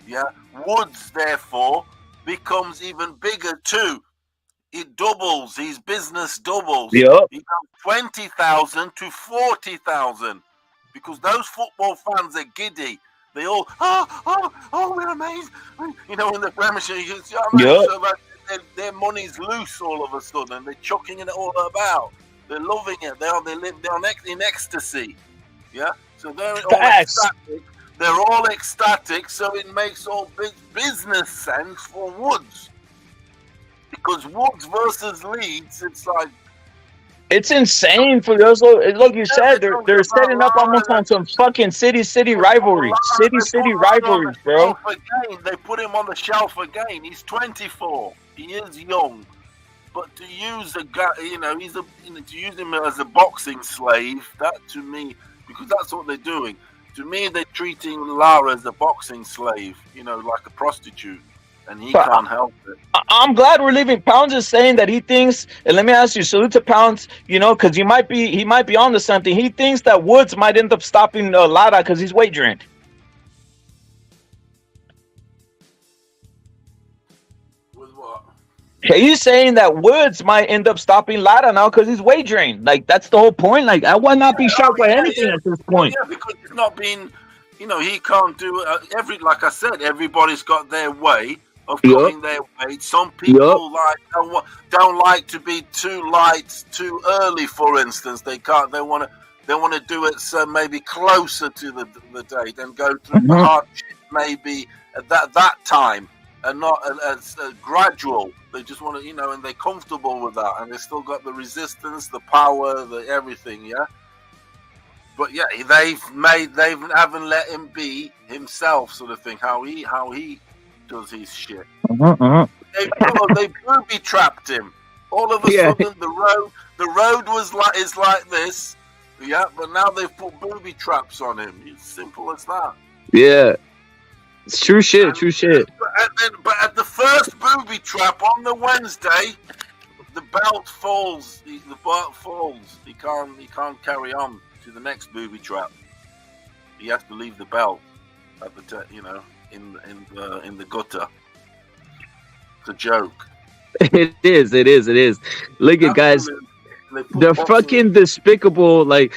Yeah. Woods, therefore, becomes even bigger too. It doubles. His business doubles. Yep. He goes 20,000 to 40,000 because those football fans are giddy. They all, we're amazing. You know, in the Premiership, so their money's loose all of a sudden. They're chucking it all about. They're loving it. They're in ecstasy. Yeah? So they're all ecstatic. They're all ecstatic, so it makes all business sense for Woods. Because Woods versus Leeds, it's like... It's insane for those. Like you said, they're setting up almost on some fucking city rivalry. City rivalries, bro. They put him on the shelf again. He's 24. He is young. But to use a guy, to use him as a boxing slave, that to me, because that's what they're doing. To me, they're treating Lara as a boxing slave, like a prostitute. And he can't help it. I'm glad we're leaving. Pounds is saying that he thinks, and let me ask you, salute to Pounds, because he might be onto something. He thinks that Woods might end up stopping Lara because he's weight drained. With what? He's saying that Woods might end up stopping Lara now because he's weight drained. Like, that's the whole point. Like, I would not be shocked by anything at this point. Yeah, because it's not been, he can't do like I said, everybody's got their way of cutting their weight. Some people don't like to be too light too early. For instance, they want to do it so maybe closer to the date and go through the hardship maybe at that time and not as gradual. They just want to and they're comfortable with that, and they still got the resistance, the power, the everything. Yeah. But yeah, they haven't let him be himself, sort of thing. How he does his shit. They booby trapped him. All of a sudden, the road is like this. Yeah, but now they've put booby traps on him. It's simple as that. Yeah, it's true shit. But at the first booby trap on the Wednesday, the belt falls. The belt falls. He can't carry on to the next booby trap. He has to leave the belt at the in the gutter. It's a joke. It is. Look at guys, they're fucking despicable. Like,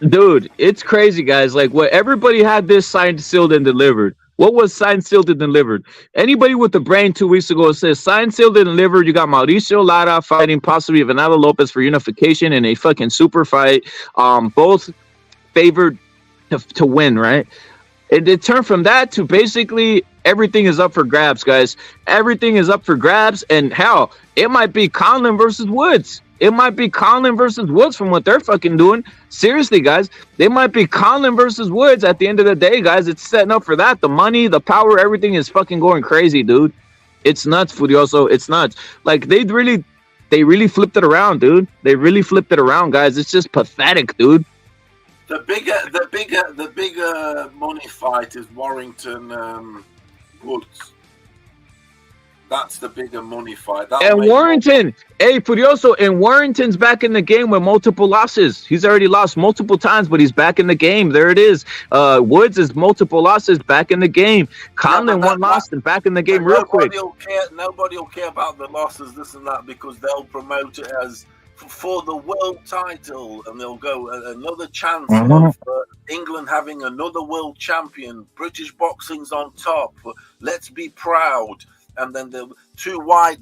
dude, it's crazy, guys. Like, what everybody had this signed, sealed, and delivered. What was signed, sealed, and delivered? Anybody with the brain 2 weeks ago says signed, sealed, and delivered. You got Mauricio Lara fighting possibly Venado Lopez for unification in a fucking super fight. Both favored to win, right? It turned from that to basically everything is up for grabs, guys. Everything is up for grabs, and hell, it might be Conlan versus Woods. It might be Conlan versus Woods from what they're fucking doing. Seriously, guys, they might be Conlan versus Woods at the end of the day, guys. It's setting up for that. The money, the power, everything is fucking going crazy, dude. It's nuts, Furioso. It's nuts. Like, they really They really flipped it around, dude. They really flipped it around, guys. It's just pathetic, dude. The bigger money fight is Warrington Woods. That's the bigger money fight. And Warrington, hey, Furioso, and Warrington's back in the game with multiple losses. He's already lost multiple times, but he's back in the game. There it is. Woods is multiple losses, back in the game. Conlan one loss and back in the game real quick. Nobody will care about the losses, this and that, because they'll promote it as for the world title, and they'll go another chance of England having another world champion. British boxing's on top. Let's be proud. And then the two white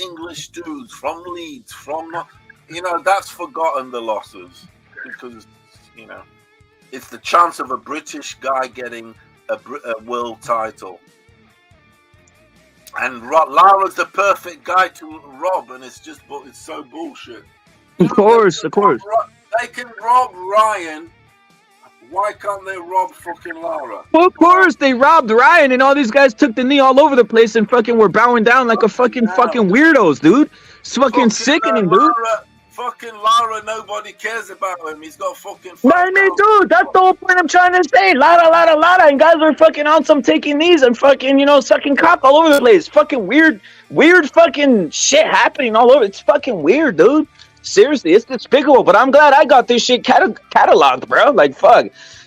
English dudes from Leeds, that's forgotten, the losses, because, it's the chance of a British guy getting a world title. And Lara's the perfect guy to rob, and it's so bullshit. Of course. They can rob Ryan. Why can't they rob fucking Lara? Well, of course, they robbed Ryan, and all these guys took the knee all over the place and fucking were bowing down like a fucking weirdos, dude. It's fucking sickening, dude. Fucking Lara, nobody cares about him. He's got fucking. No, dude, that's the whole point I'm trying to say. Lara, and guys are fucking on some taking knees and fucking, sucking cock all over the place. Fucking weird fucking shit happening all over. It's fucking weird, dude. Seriously, it's despicable, but I'm glad I got this shit cataloged, bro. Like, fuck,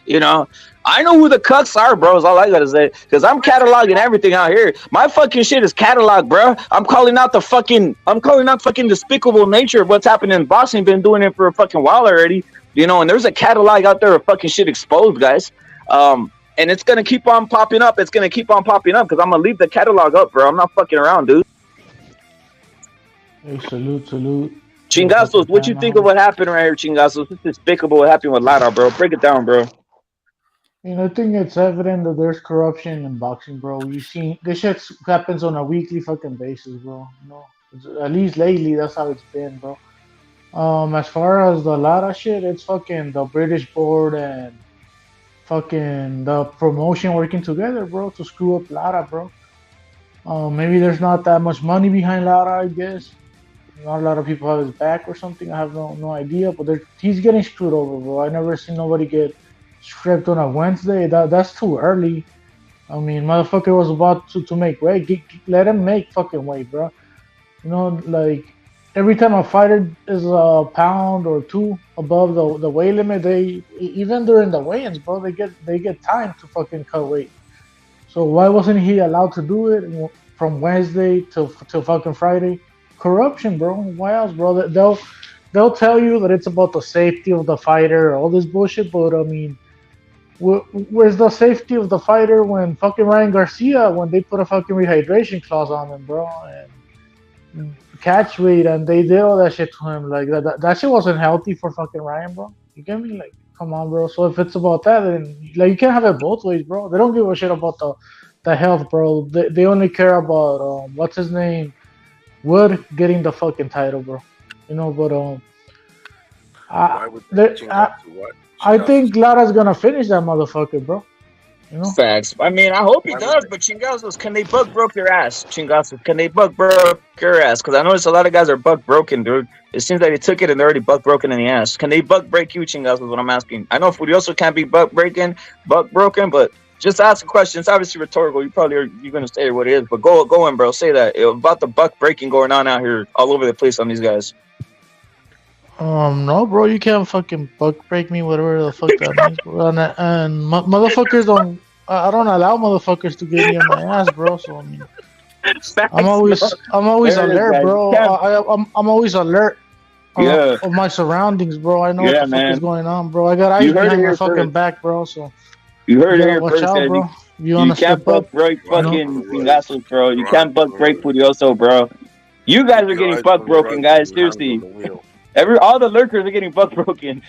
I know who the cucks are, bro, is all I gotta say, because I'm cataloging everything out here. My fucking shit is cataloged, bro. I'm calling out fucking despicable nature of what's happening in boxing. Been doing it for a fucking while already, and there's a catalog out there of fucking shit exposed, guys. And it's gonna keep on popping up. It's gonna keep on popping up, because I'm gonna leave the catalog up, bro. I'm not fucking around, dude. Hey, salute. Chingazos, what you think of what happened right here, Chingazos? It's despicable what happened with Lara, bro. Break it down, bro. I think it's evident that there's corruption in boxing, bro. You see, this shit happens on a weekly fucking basis, bro. At least lately, that's how it's been, bro. As far as the Lara shit, it's fucking the British board and fucking the promotion working together, bro, to screw up Lara, bro. Maybe there's not that much money behind Lara, I guess. Not a lot of people have his back or something. I have no idea, but he's getting screwed over, bro. I never seen nobody get stripped on a Wednesday. That's too early. I mean, motherfucker was about to make weight. Let him make fucking weight, bro. Like every time a fighter is a pound or two above the weight limit, they even during the weigh-ins, bro, they get time to fucking cut weight. So why wasn't he allowed to do it from Wednesday till fucking Friday? Corruption, bro. Why else, bro? They'll tell you that it's about the safety of the fighter, all this bullshit, but I mean, where's the safety of the fighter when fucking Ryan Garcia, when they put a fucking rehydration clause on him, bro, and catch weight, and they did all that shit to him, like that shit wasn't healthy for fucking Ryan, bro. You get me? Like, come on, bro. So if it's about that, then like you can't have it both ways, bro. They don't give a shit about the health, bro. They only care about what's his name, Wood, getting the fucking title, bro. But I think Lara's gonna finish that motherfucker, bro. Facts. I mean, I hope he does, but Chingazos, can they buck broke your ass? Chingazos, can they buck broke your ass? Because I noticed a lot of guys are buck broken, dude. It seems like they took it and they're already buck broken in the ass. Can they buck break you, Chingazos? What I'm asking. I know Furioso can't be buck broken, but just ask a question. It's obviously rhetorical. You're gonna say what it is, but go in, bro. Say that about the buck breaking going on out here all over the place on these guys. No, bro, you can't fucking buck break me, whatever the fuck that means, bro. And motherfuckers don't. I don't allow motherfuckers to get me on my ass, bro. So I mean, I'm always alert, bro. I'm always alert. Of my surroundings, bro. I know what the fuck is going on, bro. I got eyes behind my fucking back, bro. So you heard it here first, out, bro. You can't buck break fucking Pingasos, bro. You can't buck break Furioso, bro. You guys are getting buck broken, guys. Seriously. All the lurkers are getting buck broken.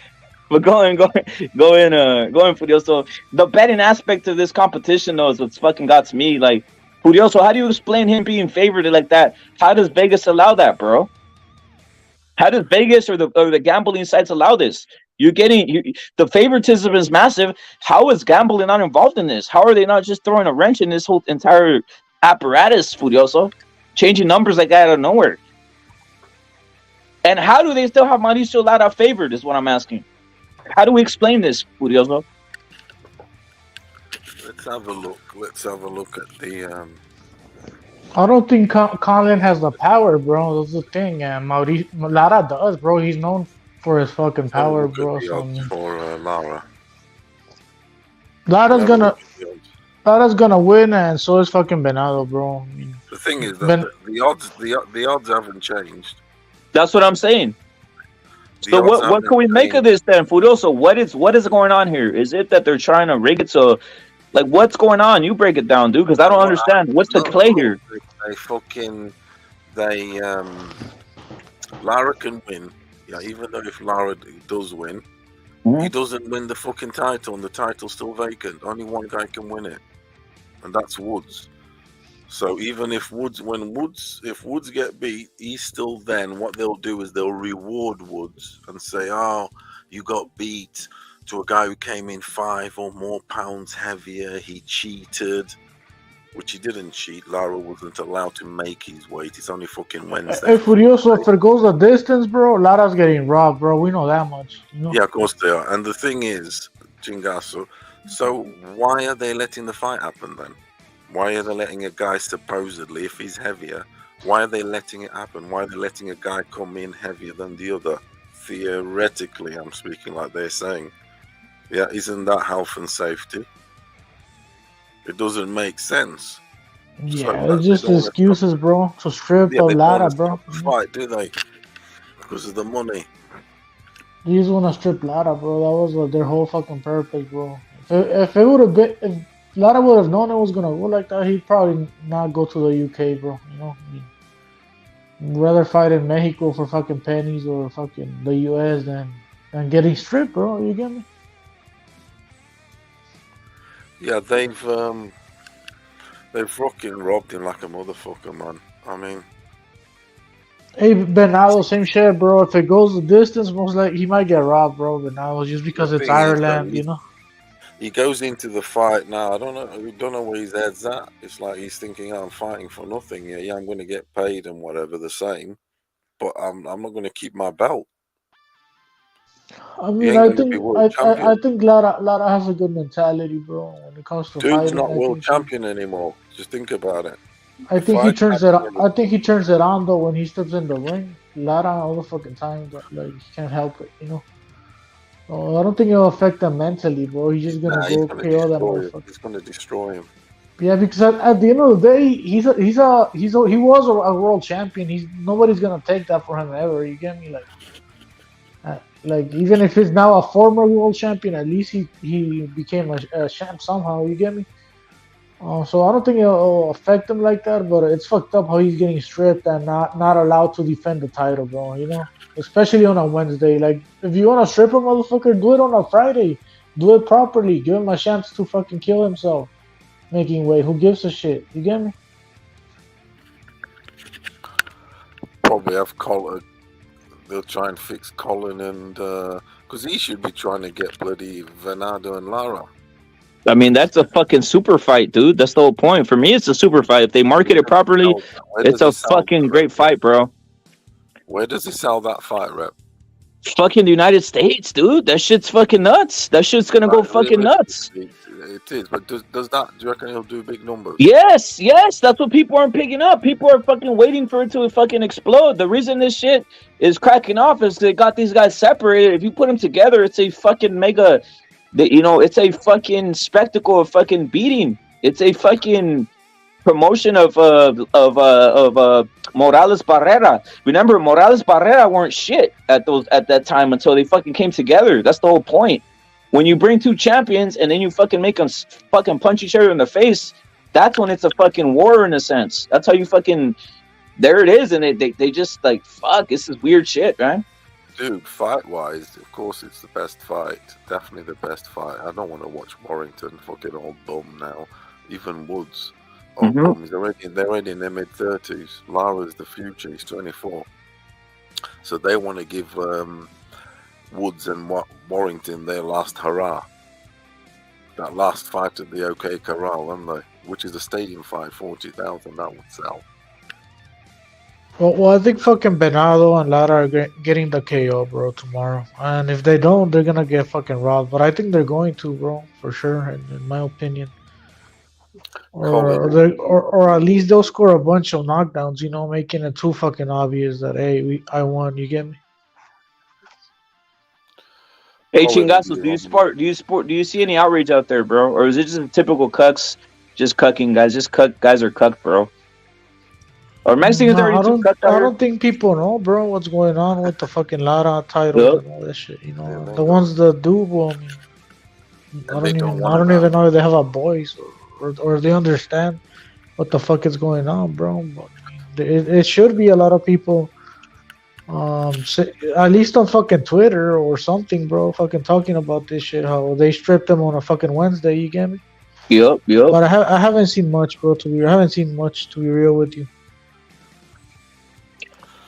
But going Furioso. The betting aspect of this competition, though, is what's fucking got to me. Like, Furioso, how do you explain him being favored like that? How does Vegas allow that, bro? How does Vegas or the gambling sites allow this? The favoritism is massive. How is gambling not involved in this? How are they not just throwing a wrench in this whole entire apparatus, Furioso? Changing numbers like that out of nowhere. And how do they still have Mauricio Lara favored? Is what I'm asking. How do we explain this, Furioso? Let's have a look. Let's have a look at the. I don't think Conlan has the power, bro. That's the thing. And Lara does, bro. He's known for his fucking Have a power, look at bro. the So I odds mean, for Lara. Lara's Have a gonna look at the odds. Lara's gonna win, and so is fucking Venado, bro. I mean, The thing is that Ben, the odds haven't changed. That's what I'm saying. The So odds what can we haven't make of changed. this then, Furioso? What is going on here? Is it that they're trying to rig it so, like, what's going on? You break it down, dude, because I don't understand. What's the play here? They Lara can win. Yeah, even though if Lara does win, he doesn't win the fucking title, and the title's still vacant. Only one guy can win it, and that's Woods. So even if Woods get beat, he's still then. What they'll do is they'll reward Woods and say, "Oh, you got beat to a guy who came in 5 or more pounds heavier. He cheated." Which he didn't cheat. Lara wasn't allowed to make his weight. It's only fucking Wednesday. hey, Furioso, if it goes the distance, bro, Lara's getting robbed, bro. We know that much. You know? Yeah, of course they are. And the thing is, Chingaso, so why are they letting the fight happen then? Why are they letting a guy supposedly, if he's heavier, why are they letting it happen? Why are they letting a guy come in heavier than the other? Theoretically, I'm speaking like they're saying. Yeah, isn't that health and safety? It doesn't make sense. Yeah, it's just excuses, bro. To strip Yeah, of they don't Lara, want to bro. stop the fight, do they? Because of the money. They just want to strip Lara, bro. That was their whole fucking purpose, bro. If it would have been, if Lara would have known it was gonna go like that, he'd probably not go to the UK, bro. You know, I mean, rather fight in Mexico for fucking pennies or fucking the US than getting stripped, bro. You get me? Yeah, they've fucking robbed him like a motherfucker, man. I mean, Hey, Venado, same shit, bro. If it goes the distance, most likely he might get robbed, bro. Venado, just because the it's thing is, Ireland, you know. he goes into the fight now. I don't know. We don't know where his head's at. It's like he's thinking, "Oh, I'm fighting for nothing. Yeah, I'm going to get paid and whatever the same, but I'm not going to keep my belt." I He mean, ain't going to be world champion. I think Lara has a good mentality, bro. When it comes to Dude's fighting, not I world think champion anymore. Just think about it. I think he turns it. I think he turns it on though when he steps in the ring. Lara all the fucking time, but like he can't help it, you know. So I don't think it'll affect him mentally, bro. He's just gonna go KO that motherfucker. He's going to destroy him. Yeah, because at the end of the day, he was a world champion. Nobody's gonna take that for him ever. You get me? Like even if he's now a former world champion, at least he became a champ somehow. You get me? So I don't think it'll affect him like that. But it's fucked up how he's getting stripped and not allowed to defend the title, bro. You know, especially on a Wednesday. Like if you wanna strip a motherfucker, do it on a Friday. Do it properly. Give him a chance to fucking kill himself. Making weight. Who gives a shit? You get me? Probably have Colin. They'll try and fix Colin and because he should be trying to get bloody Venado and Lara. I mean, that's a fucking super fight, dude. That's the whole point. For me, it's a super fight. If they market it properly, it's a fucking great fight, bro. Where does he sell that fight, Rep? Fucking the United States, dude. That shit's fucking nuts. That shit's gonna go fucking nuts. It is, but does that? Do you reckon he'll do big numbers? Yes, that's what people aren't picking up. People are fucking waiting for it to fucking explode. The reason this shit is cracking off is they got these guys separated. If you put them together, it's a fucking mega, it's a fucking spectacle of fucking beating. It's a fucking promotion of Morales Barrera. Remember, Morales Barrera weren't shit at that time until they fucking came together. That's the whole point. When you bring two champions and then you fucking make them fucking punch each other in the face, that's when it's a fucking war in a sense. That's how you fucking, there it is, and they just like, fuck, this is weird shit, right? Dude, fight-wise, of course it's the best fight. Definitely the best fight. I don't want to watch Warrington fucking all bum now. Even Woods. Bum. They're already in their mid-30s. Lara's the future. He's 24. So they want to give Woods and Warrington their last hurrah. That last fight at the OK Corral, haven't they? Which is a stadium fight, 40,000. That would sell. Well, I think fucking Venado and Lara are getting the KO, bro, tomorrow. And if they don't, they're gonna get fucking robbed. But I think they're going to, bro, for sure, in my opinion. Or at least they'll score a bunch of knockdowns, making it too fucking obvious that hey, I won. You get me? Hey, Chingazos, do you see any outrage out there, bro? Or is it just typical cucks, just cucking guys? Just guys are cucked, bro. Or Mexicans No, already too cucked out I here? don't think people know, bro, what's going on with the fucking Lara titles Yup. and all that shit. The ones that do, well, I don't even know if they have a voice or they understand what the fuck is going on, bro. But it should be a lot of people, at least on fucking Twitter or something, bro, fucking talking about this shit. How they stripped them on a fucking Wednesday. You get me? Yup. But I haven't seen much, bro. I haven't seen much, to be real with you.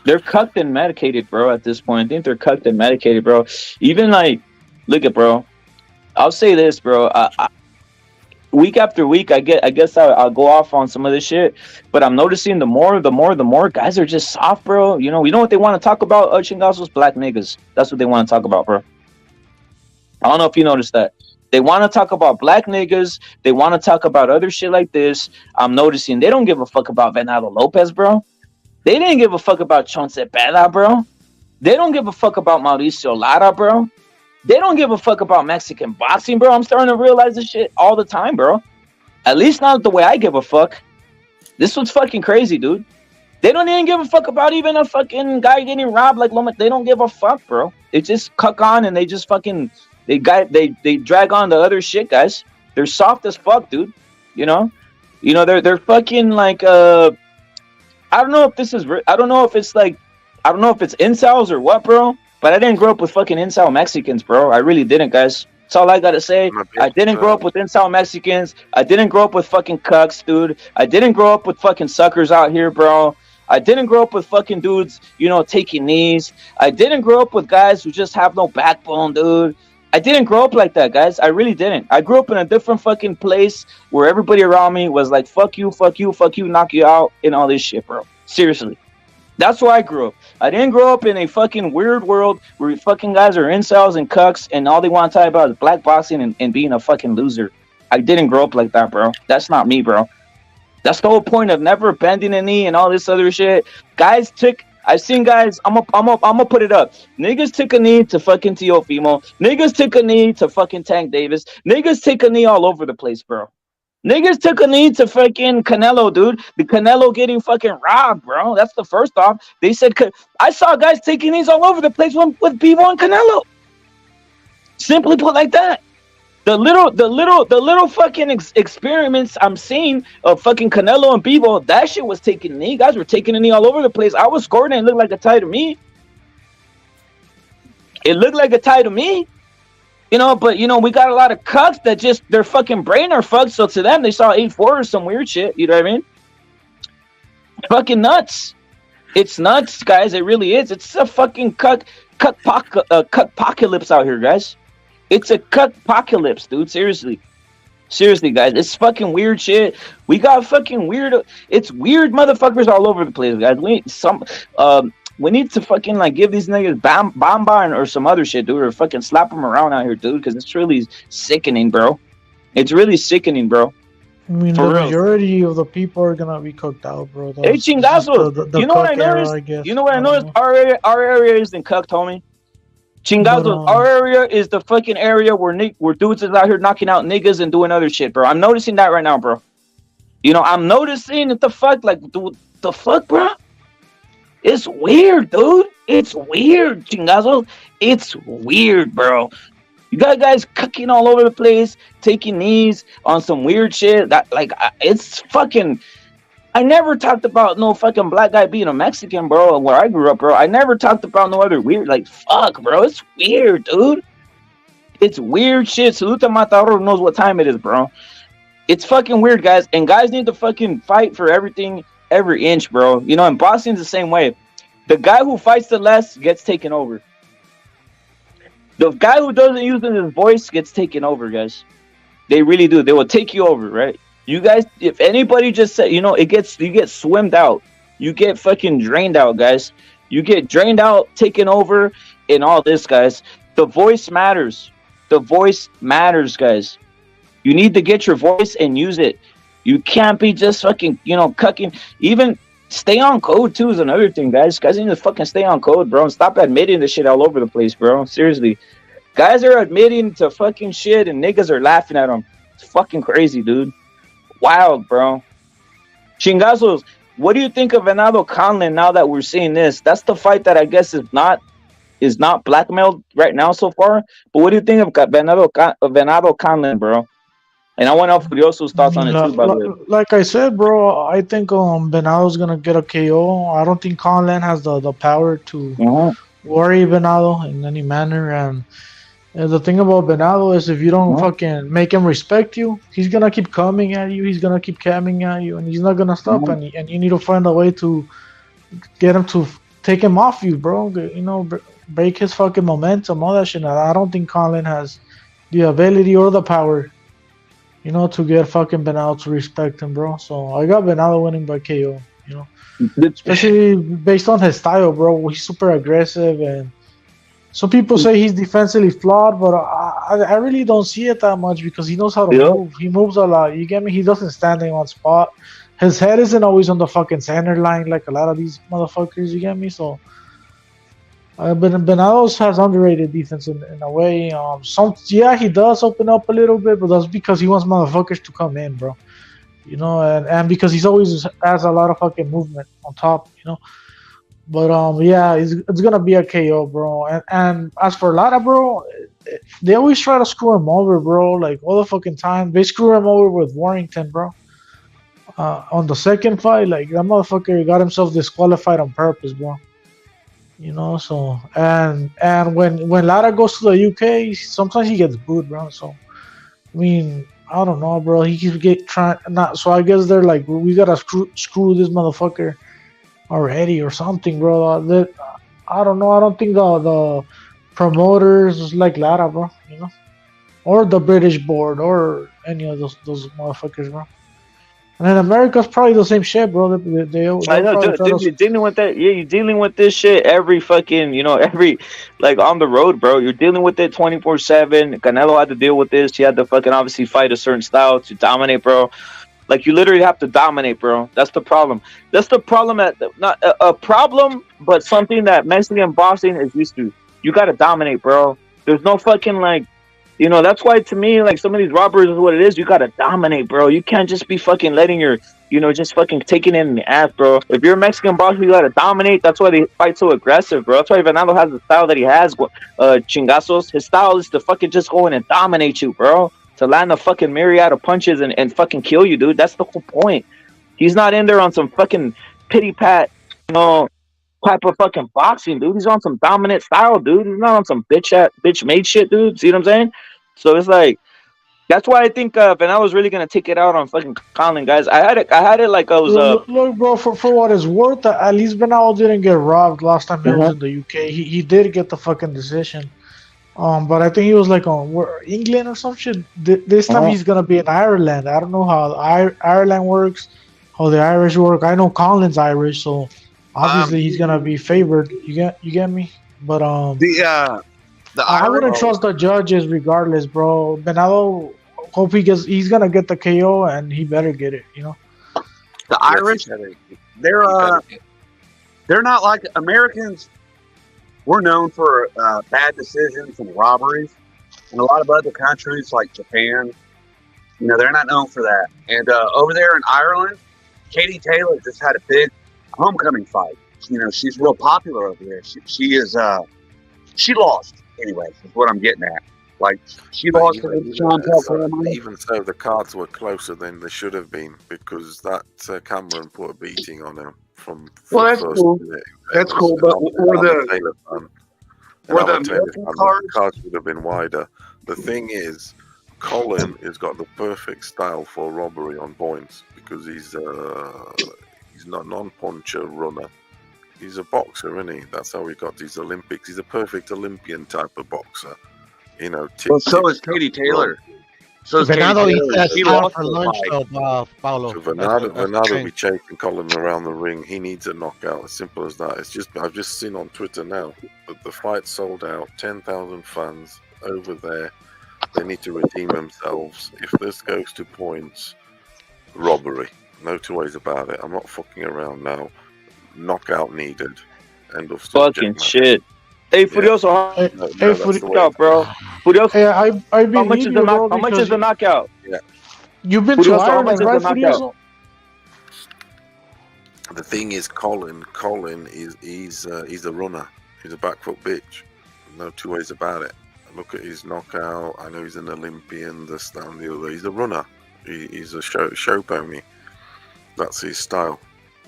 They're cucked and medicated, bro, at this point. I think they're cucked and medicated, bro. Even like, look at, bro. I'll say this, bro. Week after week, I guess I'll go off on some of this shit, but I'm noticing the more guys are just soft, bro. You know what they want to talk about? Chingazos, black niggas. That's what they want to talk about, bro. I don't know if you noticed that. They want to talk about black niggas. They want to talk about other shit like this. I'm noticing they don't give a fuck about Venado Lopez, bro. They didn't give a fuck about Chonce Pela, bro. They don't give a fuck about Mauricio Lara, bro. They don't give a fuck about Mexican boxing, bro. I'm starting to realize this shit all the time, bro. At least not the way I give a fuck. This was fucking crazy, dude. They don't even give a fuck about even a fucking guy getting robbed like Loma. They don't give a fuck, bro. They just cuck on and they just fucking they drag on the other shit, guys. They're soft as fuck, dude. They're fucking like I don't know if this is I don't know if it's incels or what, bro. But I didn't grow up with fucking incel Mexicans, bro. I really didn't, guys. That's all I gotta say. I didn't grow up with incel Mexicans. I didn't grow up with fucking cucks, dude. I didn't grow up with fucking suckers out here, bro. I didn't grow up with fucking dudes, taking knees. I didn't grow up with guys who just have no backbone, dude. I didn't grow up like that, guys. I really didn't. I grew up in a different fucking place where everybody around me was like, fuck you, knock you out, and all this shit, bro. Seriously. That's where I grew up. I didn't grow up in a fucking weird world where fucking guys are incels and cucks and all they want to talk about is black boxing and being a fucking loser. I didn't grow up like that, bro. That's not me, bro. That's the whole point of never bending a knee and all this other shit. I've seen guys, I'm gonna put it up. Niggas took a knee to fucking Teofimo. Niggas took a knee to fucking Tank Davis. Niggas take a knee all over the place, bro. Niggas took a knee to fucking Canelo, dude. The Canelo getting fucking robbed, bro. That's the first off. They said I saw guys taking knees all over the place with Bebo and Canelo. Simply put like that. The little fucking experiments I'm seeing of fucking Canelo and Bebo, that shit was taking a knee. Guys were taking a knee all over the place. I was scoring and it looked like a tie to me. It looked like a tie to me. But we got a lot of cucks that just their fucking brain are fucked. So to them, they saw 8-4 or some weird shit. You know what I mean? Fucking nuts. It's nuts, guys. It really is. It's a fucking cuck-apocalypse out here, guys. It's a cuck-apocalypse, dude. Seriously, guys. It's fucking weird shit. We got fucking weird. It's weird motherfuckers all over the place, guys. We need to fucking give these niggas bomba or some other shit, dude, or fucking slap them around out here, dude, because it's really sickening, bro. It's really sickening, bro. I mean, the majority of the people are gonna be cooked out, bro. Hey, Chingazos, you know what I noticed? You know what I noticed? Our area isn't cooked, homie. Chingazos, our area is the fucking area where dudes is out here knocking out niggas and doing other shit, bro. I'm noticing that right now, bro. I'm noticing what the fuck, the fuck, bro. It's weird, dude. It's weird, Chingazos. It's weird, bro. You got guys cooking all over the place, taking knees on some weird shit. It's fucking. I never talked about no fucking black guy being a Mexican, bro. Where I grew up, bro. I never talked about no other weird. Fuck, bro. It's weird, dude. It's weird shit. Saluta Matador knows what time it is, bro. It's fucking weird, guys. And guys need to fucking fight for everything. Every inch, bro. And boxing's the same way. The guy who fights the less gets taken over. The guy who doesn't use his voice gets taken over, guys. They really do. They will take you over, right? You guys, if anybody just said, you get swimmed out. you get fucking drained out, guys. You get drained out, taken over, and all this, guys. The voice matters. The voice matters, guys. You need to get your voice and use it. You can't be just fucking, cucking. Even stay on code too is another thing, guys. Guys need to fucking stay on code, bro. And stop admitting this shit all over the place, bro. Seriously. Guys are admitting to fucking shit and niggas are laughing at them. It's fucking crazy, dude. Wild, bro. Chingazos, what do you think of Venado Conlan now that we're seeing this? That's the fight that I guess is not blackmailed right now so far. But what do you think of Venado Conlan, bro? And I want Furioso's thoughts on it too, by the way. Like I said, bro, I think Venado's gonna get a KO. I don't think Conlan has the power to worry Venado in any manner. And the thing about Venado is if you don't fucking make him respect you, he's gonna keep coming at you. He's gonna keep coming at you, and he's not gonna stop. And you need to find a way to get him to take him off you, bro. Break his fucking momentum, all that shit. I don't think Conlan has the ability or the power, to get fucking Venado to respect him, bro. So I got Venado winning by KO, especially based on his style, bro. He's super aggressive, and some people say he's defensively flawed, but I really don't see it that much because he knows how to move. He moves a lot. You get me? He doesn't stand in one spot. His head isn't always on the fucking center line like a lot of these motherfuckers. You get me? So. Venados has underrated defense in a way. He does open up a little bit, but that's because he wants motherfuckers to come in, bro. And because he's always has a lot of fucking movement on top, But it's gonna be a KO, bro. And as for Lara, bro, they always try to screw him over, bro. Like all the fucking time, they screw him over with Warrington, bro. On the second fight, like that motherfucker got himself disqualified on purpose, bro. So and when Lara goes to the UK, sometimes he gets booed, bro. So I mean, I don't know, bro. He keeps so I guess they're like, we gotta screw this motherfucker already or something, bro. I don't know. I don't think the promoters like Lara, bro. Or the British board or any of those motherfuckers, bro. And in America's probably the same shit, bro. I know, dude, you're dealing with that. Yeah, you're dealing with this shit every fucking, every, like, on the road, bro. You're dealing with it 24/7. Canelo had to deal with this. He had to fucking obviously fight a certain style to dominate, bro. Like, you literally have to dominate, bro. That's the problem. That's the problem. Not a problem, but something that Mexican boxing is used to. You got to dominate, bro. There's no fucking, like, that's why to me, like, some of these robbers is what it is. You gotta dominate, bro. You can't just be fucking letting your, just fucking taking it in the ass, bro. If you're a Mexican boxer, you gotta dominate. That's why they fight so aggressive, bro. That's why Venado has the style that he has, chingazos. His style is to fucking just go in and dominate you, bro. To land a fucking myriad of punches and fucking kill you, dude. That's the whole point. He's not in there on some fucking pity pat, type of fucking boxing, dude. He's on some dominant style, dude. He's not on some bitch made shit, dude. See what I'm saying? So it's like, that's why I think Venado's really gonna take it out on fucking Conlan, guys. I had it like I was. Look, bro, for what it's worth, at least Venado didn't get robbed last time he was in the UK. He did get the fucking decision. But I think he was like on England or some shit. This time he's gonna be in Ireland. I don't know how Ireland works, how the Irish work. I know Conlan's Irish, so obviously he's gonna be favored. You get me? But I wouldn't trust the judges regardless, bro. Venado, hope he's gonna get the KO and he better get it, The Irish, they're not like Americans. We're known for bad decisions and robberies. In a lot of other countries like Japan, they're not known for that. And over there in Ireland, Katie Taylor just had a big homecoming fight. She's real popular over there. She is she lost. Anyways, is what I'm getting at. Like, she lost to Sean Paul. Even so, the cards were closer than they should have been because that Cameron put a beating on him Well, that's cool. That's cool, but were the American cards would have been wider. The thing is, Colin has got the perfect style for robbery on points because he's not non-puncher runner. He's a boxer, isn't he? That's how he got these Olympics. He's a perfect Olympian type of boxer. Well, so is Katie Taylor. So is Katie Venado eats Taylor. that She style lost for the lunch, fight. though, Paulo. So That's the Venado thing. be chasing Colin around the ring. He needs a knockout. As simple as that. It's just I've just seen on Twitter now that the fight sold out. 10,000 fans over there. They need to redeem themselves. If this goes to points, robbery. No two ways about it. I'm not fucking around now. Knockout needed. End of subject Fucking matter. shit. Hey, Yeah. Furioso, Hey, No, hey, that's Furi- the way. knockout, bro. Furioso, hey, I how much believe is you, the bro, how much because is the knockout? you've been to Furioso, how much Ireland, is the right, knockout? Furioso? The thing is, Colin is he's a runner. He's a back foot bitch. No two ways about it. Look at his knockout. I know he's an Olympian. This, that, and the other. He's a runner. He's a show pony. That's his style.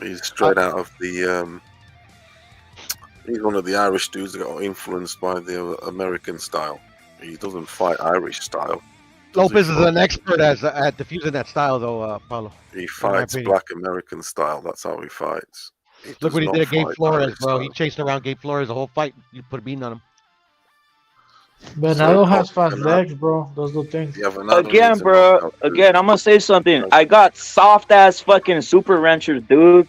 He's straight out of the. He's one of the Irish dudes that got influenced by the American style. He doesn't fight Irish style. Lopez is an expert at diffusing that style, though, Paulo. He fights opinion. Black American style. That's how he fights. He Look does what he not did at Gabe fight Flores, Irish bro. He style. chased around Gabe Flores the whole fight. You put a bean on him. Venado has Venado- fast legs, bro. Those the things. Yeah, Venado Again, needs a bro. knockout, too. Again, I'm gonna say something. I got soft ass fucking super wrenchers, dude.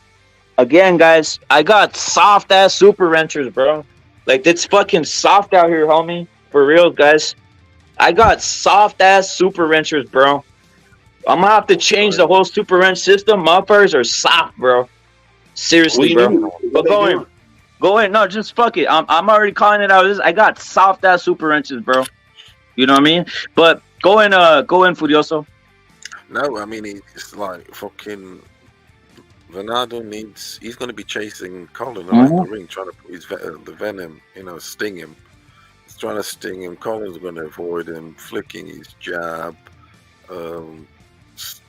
Again, guys, I got soft ass super wrenchers, bro. Like it's fucking soft out here, homie. For real, guys. I got soft ass super wrenchers, bro. I'm gonna have to change the whole super wrench system. Motherfuckers are soft, bro. Seriously, bro. But go in. No, just fuck it. I'm already calling it out. I got soft ass super wrenches, bro. You know what I mean? But go in, Furioso. No, I mean it's like fucking Venado needs. He's going to be chasing Colin around the ring, trying to put his the venom, sting him. He's trying to sting him. Colin's going to avoid him, flicking his jab, in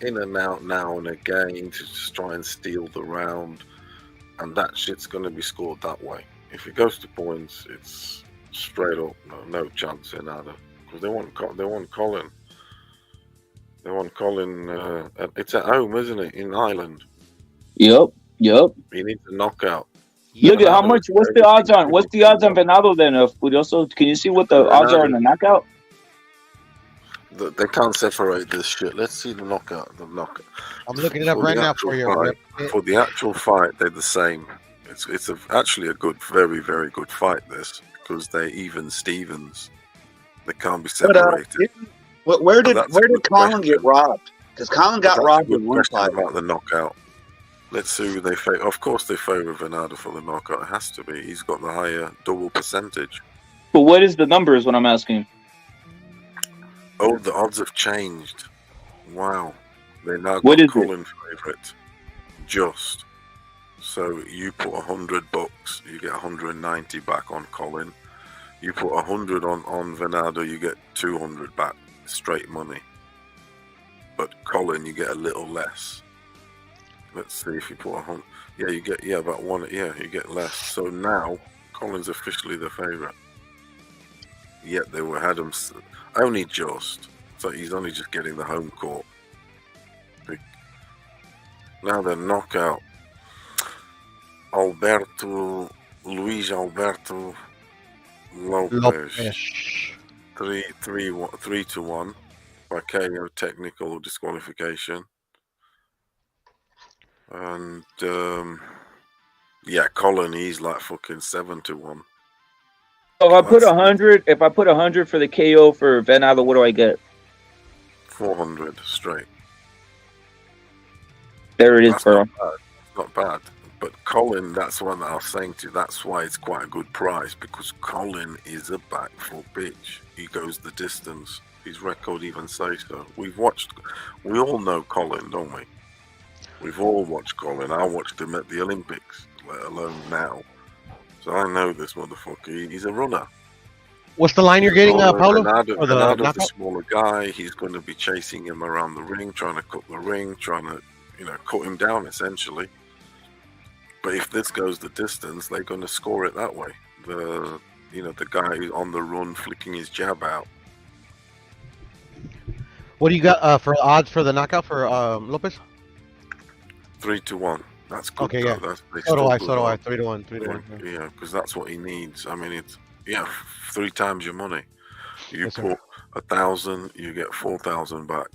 and out now and again to just try and steal the round, and that shit's going to be scored that way. If it goes to points, it's straight up no chance Venado because they want Colin. They want Colin. It's at home, isn't it? In Ireland. Yep. He needs a knockout. Look at how much. What's the odds on? What's the odds on Venado then, Furioso? Can you see what the odds are on the knockout? They can't separate this shit. Let's see the knockout. I'm looking it up right now for you. Fight, for the actual fight, they're the same. It's actually a good, very, very good fight. This because they're even Stevens. They can't be separated. Where did Conlan get question. robbed? Because Conlan got That's robbed a good in one question fight. about the knockout. Let's see who they favor. Of course, they favor Venado for the knockout. It has to be. He's got the higher double percentage. But what is the number? Is what I'm asking. Oh, the odds have changed. Wow. They now What got is Colin favorite. Just. So you put $100, you get 190 back on Colin. You put 100 on Venado, you get 200 back. Straight money. But Colin, you get a little less. Let's see if you put 100. Yeah, you get about one. Yeah, you get less. So now Colin's officially the favorite. Yet they had him only just. So he's only just getting the home court. Now the knockout. Luis Alberto Lopez. 3-1 by KO technical disqualification. And Colin, he's like fucking 7-1. So if I put 100 for the KO for Venado, what do I get? 400 straight. There it is, bro. Not bad. But Colin, that's one that I was saying to you. That's why it's quite a good price because Colin is a back foot bitch. He goes the distance. His record even says so. We all know Colin, don't we? We've all watched Colin. I watched him at the Olympics, let alone now. So I know this motherfucker. He's a runner. What's the line you're getting, Paulo? Venado's a smaller guy. He's going to be chasing him around the ring, trying to cut the ring, trying to, cut him down essentially. But if this goes the distance, they're going to score it that way. The guy who's on the run, flicking his jab out. What do you got for odds for the knockout for Lopez? 3-1. That's good. Okay, yeah. So do I. 3-1. Yeah, because that's what he needs. I mean, it's 3 times your money. You Yes, sir. put 1,000, you get 4,000 back.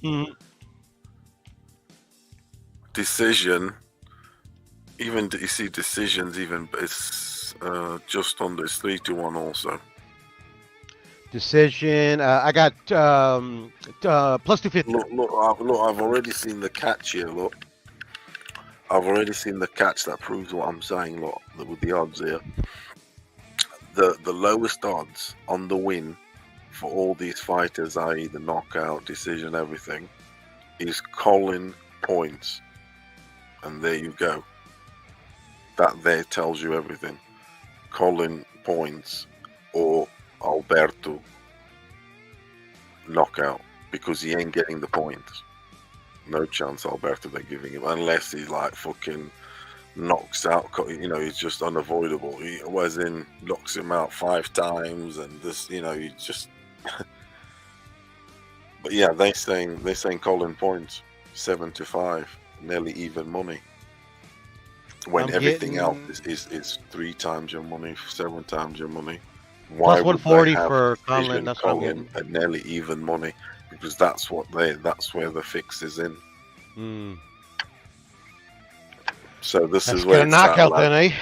Mhm. Decision, even you see decisions, even it's just under, it's 3-1 also. Decision. I got plus 250. Look, I've already seen the catch here. Look, I've already seen the catch that proves what I'm saying. Look, with the odds here, the lowest odds on the win for all these fighters, i.e. the knockout, decision, everything, is Conlan points, and there you go. That there tells you everything. Conlan points or Alberto knockout, because he ain't getting the points. No chance Alberto they're giving him, unless he like fucking knocks out, you know, he's just unavoidable. He was in, knocks him out 5 times, and this, you know, he just but yeah, they're saying Conlan points 7-5, nearly even money, when I'm everything else getting- is 3 times your money, 7 times your money. Plus would 140 they have for Decision Conlan. That's what I'm Conlan getting. at nearly even money? Because that's where the fix is in. Mm. So this Let's is where get a it's at, knockout lad. then, eh?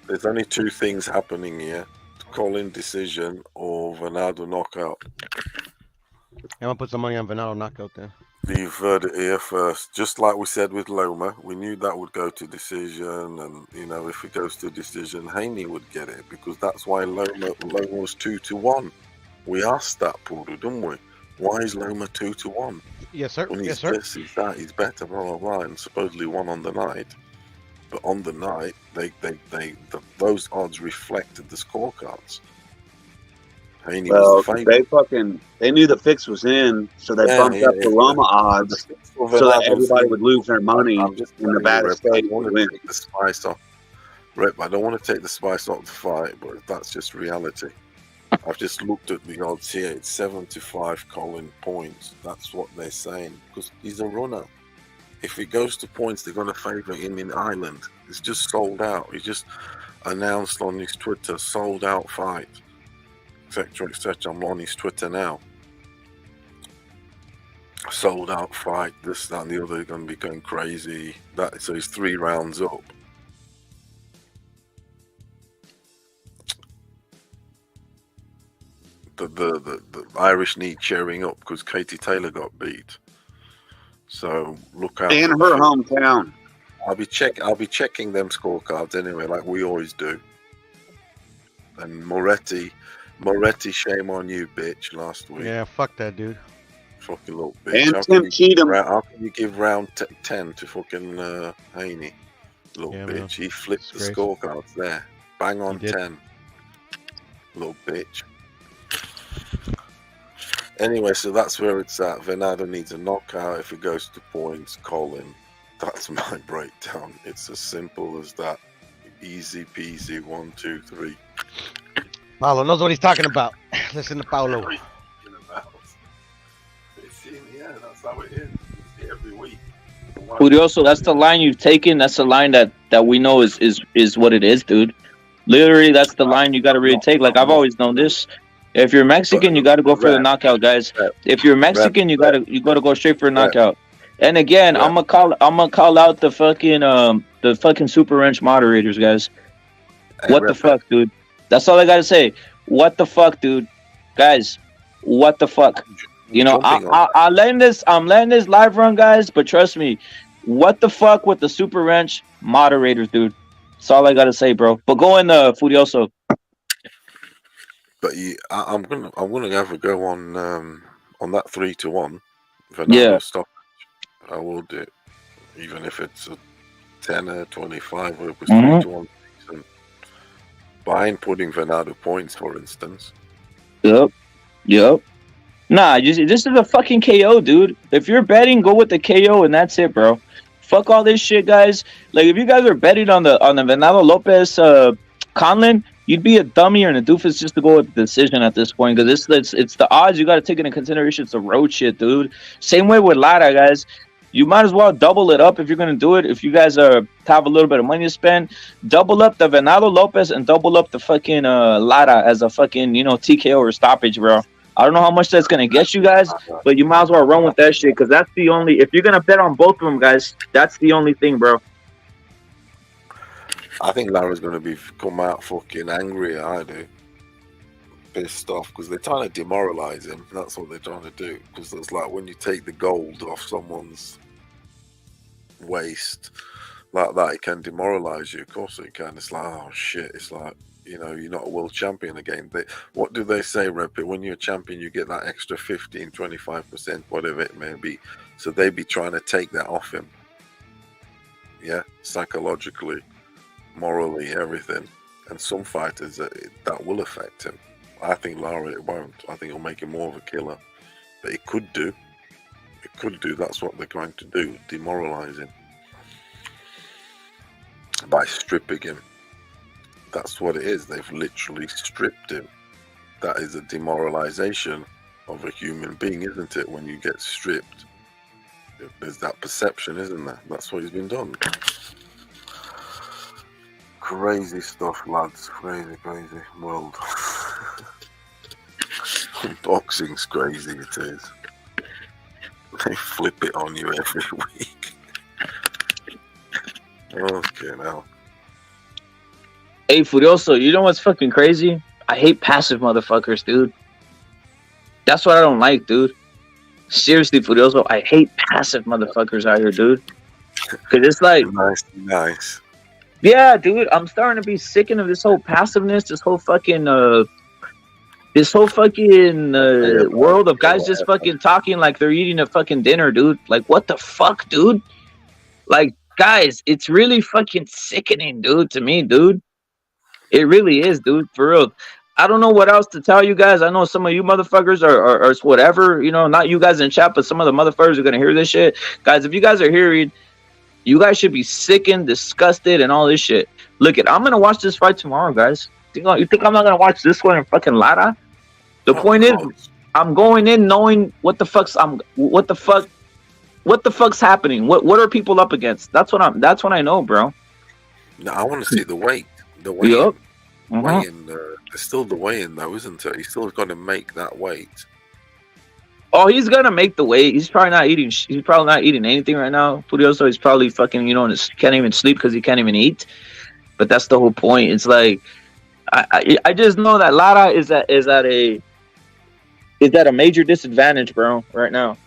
There's only 2 things happening here: Conlan decision or Venado knockout. I'm gonna put some money on Venado knockout then. You've heard it here first. Just like we said with Loma, we knew that would go to decision, and you know, if it goes to decision, Haney would get it, because that's why Loma was 2-1. We asked that, Puru, didn't we? Why is Loma 2-1? Yes, sir. When Yes, he's sir. this, he's that, he's better, blah blah blah, and supposedly won on the night. But on the night, those odds reflected the scorecards. Haney Well, was the favorite. they knew the fix was in, so they bumped up the Roma odds so that everybody would lose their money I'm just in telling you, Nevada Rep, I State don't want would to win. take the spice off. Rep, I don't want to take the spice off the fight, but that's just reality. I've just looked at the odds here. It's 7-5 Conlan points. That's what they're saying, because he's a runner. If he goes to points, they're going to favour him in Ireland. It's just sold out. He just announced on his Twitter, sold out fight, etc., etc. I'm on his Twitter now. Sold out fight, this, that, and the other. Are going to be going crazy. So he's 3 rounds up. The Irish need cheering up because Katie Taylor got beat. So look out. In her hometown. I'll be checking them scorecards anyway, like we always do. And Moretti, shame on you, bitch, last week. Yeah, fuck that dude. Fucking little bitch. And How Tim can you give Cheatham. how can you give round 10 to fucking Haney? Little Yeah, bitch. man. He flipped the Disgrace. scorecards there. Bang on He did. 10. Little bitch. Anyway, so that's where it's at. Venado needs a knockout. If it goes to points, Conlan. That's my breakdown. It's as simple as that. Easy peasy. 1, 2, 3. Paulo knows what he's talking about. Listen to Paulo. Yeah, that's how it is. It's every week. Curioso, that's the line you've taken. That's the line that we know is what it is, dude. Literally, that's the line you got to really take. Like, I've always known this. If you're Mexican, you got to go for the knockout, guys. If you're Mexican, you got to go straight for a knockout. And again, I'm gonna call out the fucking Super Ranch moderators, guys. What the fuck, dude? That's all I gotta say. What the fuck, dude? Guys, what the fuck? You know, I'm letting this live run, guys. But trust me, what the fuck with the Super Ranch moderators, dude? That's all I gotta say, bro. But go in, Furioso. But I'm gonna have a go on that 3-1. Yeah. Stop. I will do it, even if it's a 10 or 25 or it was 3-1. But I ain't putting Venado points, for instance. Yep. Nah, this is a fucking KO, dude. If you're betting, go with the KO and that's it, bro. Fuck all this shit, guys. Like, if you guys are betting on the Venado Lopez Conlan, you'd be a dummy or a doofus just to go with the decision at this point, because it's the odds you got to take into consideration. It's the road shit, dude. Same way with Lara, guys. You might as well double it up if you're gonna do it. If you guys have a little bit of money to spend, double up the Venado Lopez and double up the fucking Lara as a fucking TKO or stoppage, bro. I don't know how much that's gonna get you guys, but you might as well run with that shit because that's the only. If you're gonna bet on both of them, guys, that's the only thing, bro. I think Lara's going to come out fucking angry. I do. Pissed off because they're trying to demoralize him. That's what they're trying to do. Because it's like when you take the gold off someone's waist like that, it can demoralize you. Of course it can. It's like, oh shit. It's like, you're not a world champion again. What do they say, Repi? When you're a champion, you get that extra 15, 25%, whatever it may be. So they be trying to take that off him. Yeah, psychologically, morally, everything. And some fighters, that will affect him. I think Lara, it won't. I think it'll make him more of a killer. But it could do. It could do. That's what they're going to do. Demoralize him. By stripping him. That's what it is. They've literally stripped him. That is a demoralization of a human being, isn't it? When you get stripped. There's that perception, isn't there? That's what he's been done. Crazy stuff, lads. Crazy world. Boxing's crazy, it is. They flip it on you every week. Okay, now. Hey, Furioso, you know what's fucking crazy? I hate passive motherfuckers, dude. That's what I don't like, dude. Seriously, Furioso, I hate passive motherfuckers out here, dude. Because it's like... Nice. Yeah, dude, I'm starting to be sickened of this whole passiveness, this whole fucking world of guys just fucking talking like they're eating a fucking dinner, dude. Like, what the fuck, dude? Like, guys, it's really fucking sickening, dude, to me, dude. It really is, dude, for real. I don't know what else to tell you guys. I know some of you motherfuckers are whatever, not you guys in chat, but some of the motherfuckers are gonna hear this shit. Guys, if you guys are hearing, you guys should be sickened, disgusted, and all this shit. Look, I'm gonna watch this fight tomorrow, guys. You think I'm not gonna watch this one in fucking Lara? The point is, I'm going in knowing what the fuck's happening. What are people up against? That's what I know, bro. No, I want to see the weight. The weight. Yep. Weighing, there's still the weighing though, isn't it? He's still going to make that weight. Oh, he's gonna make the weight. He's probably not eating. He's probably not eating anything right now. Furioso, he's probably fucking, can't even sleep because he can't even eat. But that's the whole point. It's like, I just know that Lara is at a major disadvantage, bro, right now.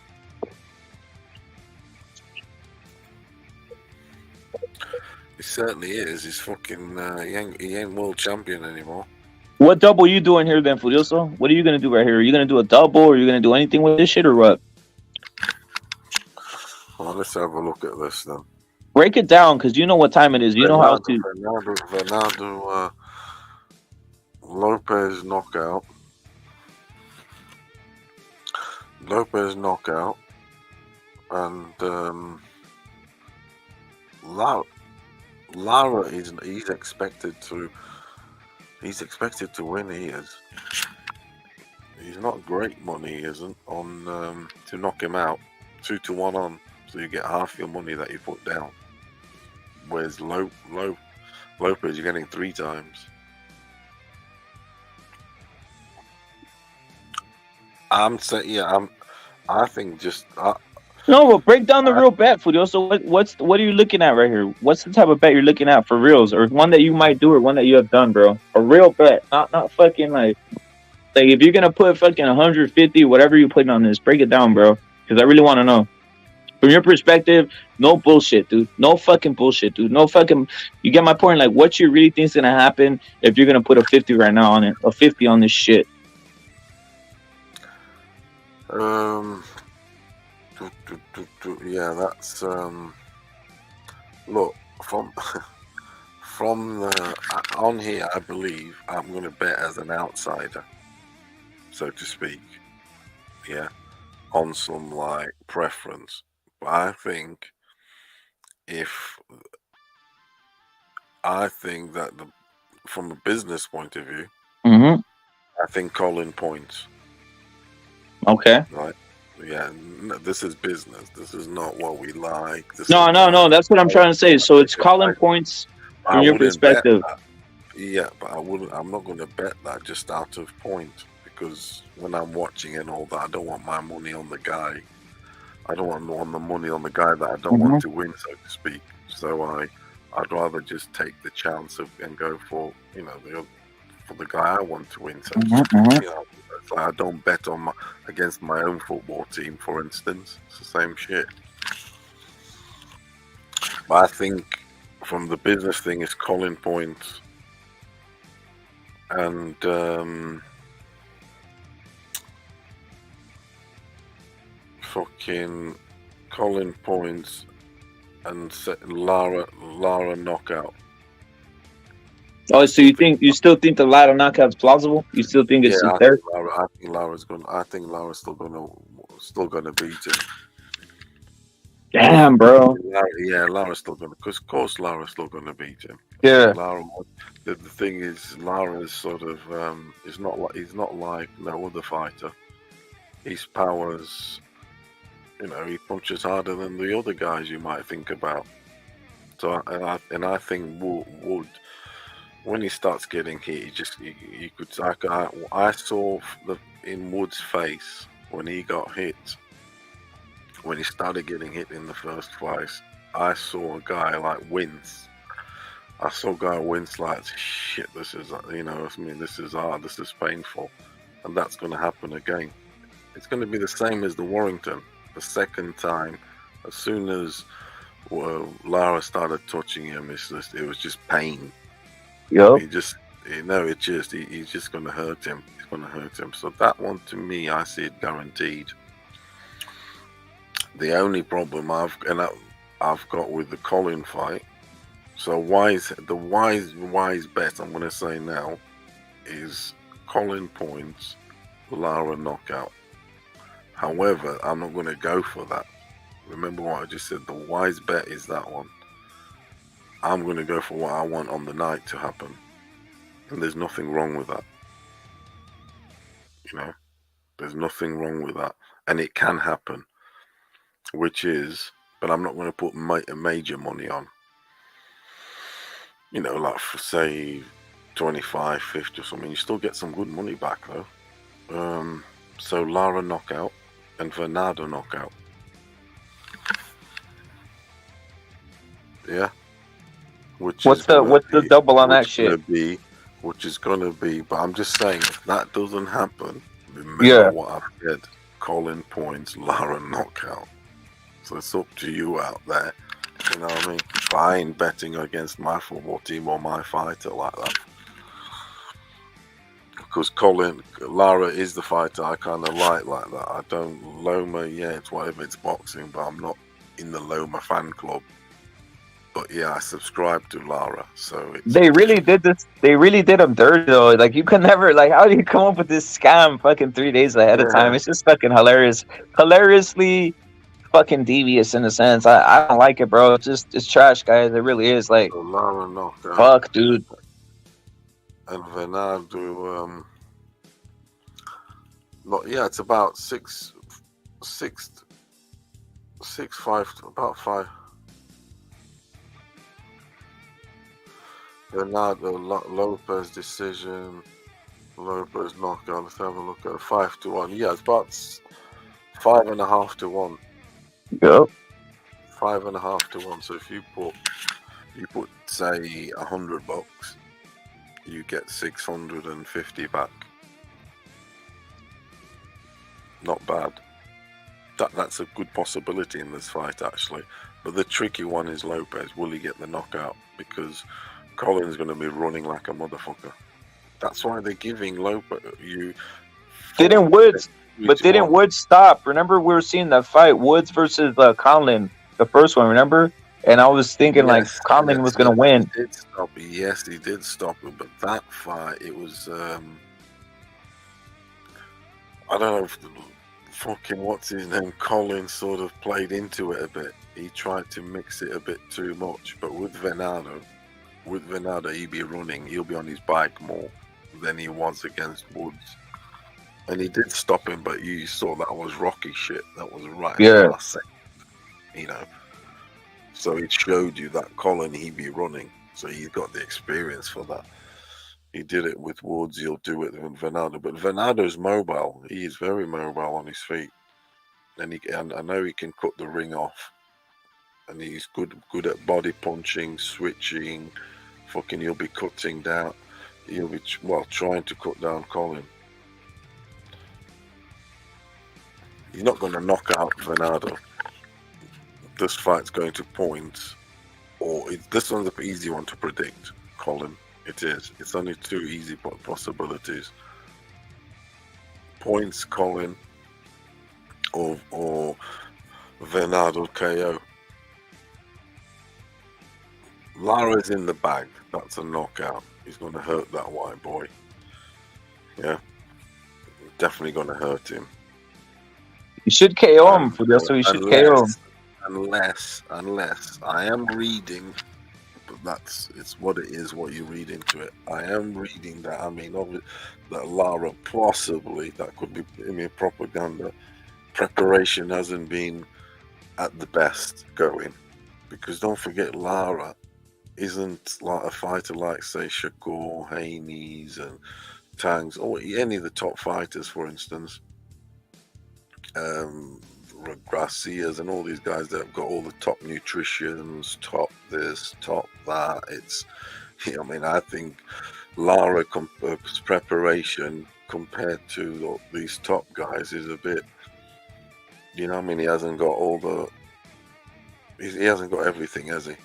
He certainly is. He's fucking. He ain't world champion anymore. What double you doing here then, Furioso? What are you gonna do right here? Are you gonna do a double, or are you gonna do anything with this shit, or what? Well, let's have a look at this then. Break it down, because you know what time it is. You know how to. Venado, Lopez knockout. And Lara he's expected to win. He is. He's not great money, he isn't, on to knock him out. 2-1 on, so you get half your money that you put down. Whereas Lopez, you're getting 3 times. I think just. No, but break down the real bet, Furioso. What are you looking at right here? What's the type of bet you're looking at for reals, or one that you might do, or one that you have done, bro? A real bet, not fucking like if you're gonna put fucking 150, whatever you put on this, break it down, bro, because I really want to know from your perspective. No bullshit, dude. No fucking bullshit, dude. No fucking. You get my point? Like, what you really think's gonna happen if you're gonna put a 50 right now on it, a 50 on this shit? Yeah, that's look from the on here. I believe I'm going to bet as an outsider, so to speak. Yeah, on some like preference. But I think that from a business point of view, I think Conlan points. Okay. Right. Yeah, no, this is business. This is not what we like. This No, is no, not. no. That's what I'm trying to say. So it's calling points I from your wouldn't bet perspective. that. Yeah, but I wouldn't. I'm not going to bet that just out of point because when I'm watching and all that, I don't want my money on the guy. I don't want the money on the guy that I don't want to win, so to speak. So I'd rather just take the chance and go for for the guy I want to win. So to speak. It's like I don't bet on against my own football team, for instance. It's the same shit. But I think from the business thing, it's calling points and fucking calling points and Lara knockout. Oh, so you still think the Lara knockout's plausible? You still think it's there? I think Lara's still gonna beat him. Damn, bro. Lara's still gonna, because of course Lara's still gonna beat him. Yeah. Lara. The thing is, Lara is sort of he's not like no other fighter. His powers, he punches harder than the other guys you might think about. So I think Wood, when he starts getting hit, he could. I saw in Wood's face when he got hit. When he started getting hit in the first fight, I saw a guy like wince. I saw a guy wince like, shit, this is, this is hard, this is painful. And that's going to happen again. It's going to be the same as the Warrington. The second time, as soon as Lara started touching him, it was just pain. Yep. He's just going to hurt him. He's going to hurt him. So that one, to me, I see it guaranteed. The only problem I've got with the Colin fight, so the wise bet I'm going to say now is Colin points, Lara knockout. However, I'm not going to go for that. Remember what I just said. The wise bet is that one. I'm going to go for what I want on the night to happen, and there's nothing wrong with that. There's nothing wrong with that, and it can happen. But I'm not going to put major money on. Like for say 25, 50 or something. You still get some good money back though. So Lara knockout and Venado knockout. Yeah. What's the double on that shit? Which is gonna be, but I'm just saying if that doesn't happen, remember what I've said. Colin points, Lara knockout. So it's up to you out there. You know what I mean? But I ain't betting against my football team or my fighter like that. Because Lara is the fighter I kind of like that. I don't, Loma, it's whatever, it's boxing, but I'm not in the Loma fan club. But yeah, I subscribe to Lara, so they really did this. They really did them dirty though. Like you can never, like, how do you come up with this scam fucking 3 days ahead of time? It's just fucking hilarious, hilariously fucking devious in a sense. I don't like it, bro. It's trash, guys. It really is. Like, Lara knockout. Fuck, dude. And Venado, it's about 6'5", about 5. Venado, Lopez decision, Lopez knockout. Let's have a look at 5-1. Yeah, it's about 5.5 to 1. Yep. 5.5 to 1. So if you put say $100, you get 650 back. Not bad. That's a good possibility in this fight actually. But the tricky one is Lopez. Will he get the knockout? Because Colin's going to be running like a motherfucker. That's why they're giving Lopez you. Didn't Woods stop? Remember we were seeing that fight, Woods versus Conlan, the first one. Remember? And I was thinking Conlan was going to win. He did stop it. Yes, he did stop it. But that fight, it was I don't know if fucking what's his name, Colin sort of played into it a bit. He tried to mix it a bit too much. But with Venado, he'll be running. He'll be on his bike more than he was against Woods. And he did stop him, but you saw that was Rocky shit. That was right in the Yeah. last second, you know. So it showed you that Colin, he be running. So he's got the experience for that. He did it with Woods. He'll do it with Venado. But Venado's mobile. He is very mobile on his feet. And I know he can cut the ring off. And he's good at body punching, switching. Fucking, he'll be cutting down. He'll be, trying to cut down Colin. You're not going to knock out Venado. This fight's going to points. This one's an easy one to predict, Colin. It is. It's only two easy possibilities. Points, Colin, or Venado KO. Lara's in the bag. That's a knockout. He's going to hurt that white boy. Yeah. Definitely going to hurt him. You should KO him, so you should KO him. Unless I am reading, but it's what it is, what you read into it. I am reading that, that Lara possibly, that could be propaganda, preparation hasn't been at the best going. Because don't forget, Lara isn't like a fighter like, say, Shakur, Haney's and Tangs, or any of the top fighters, for instance. Garcias and all these guys that have got all the top nutritions, top this, top that. I think Lara preparation compared to these top guys is a bit, he hasn't got he hasn't got everything, has he?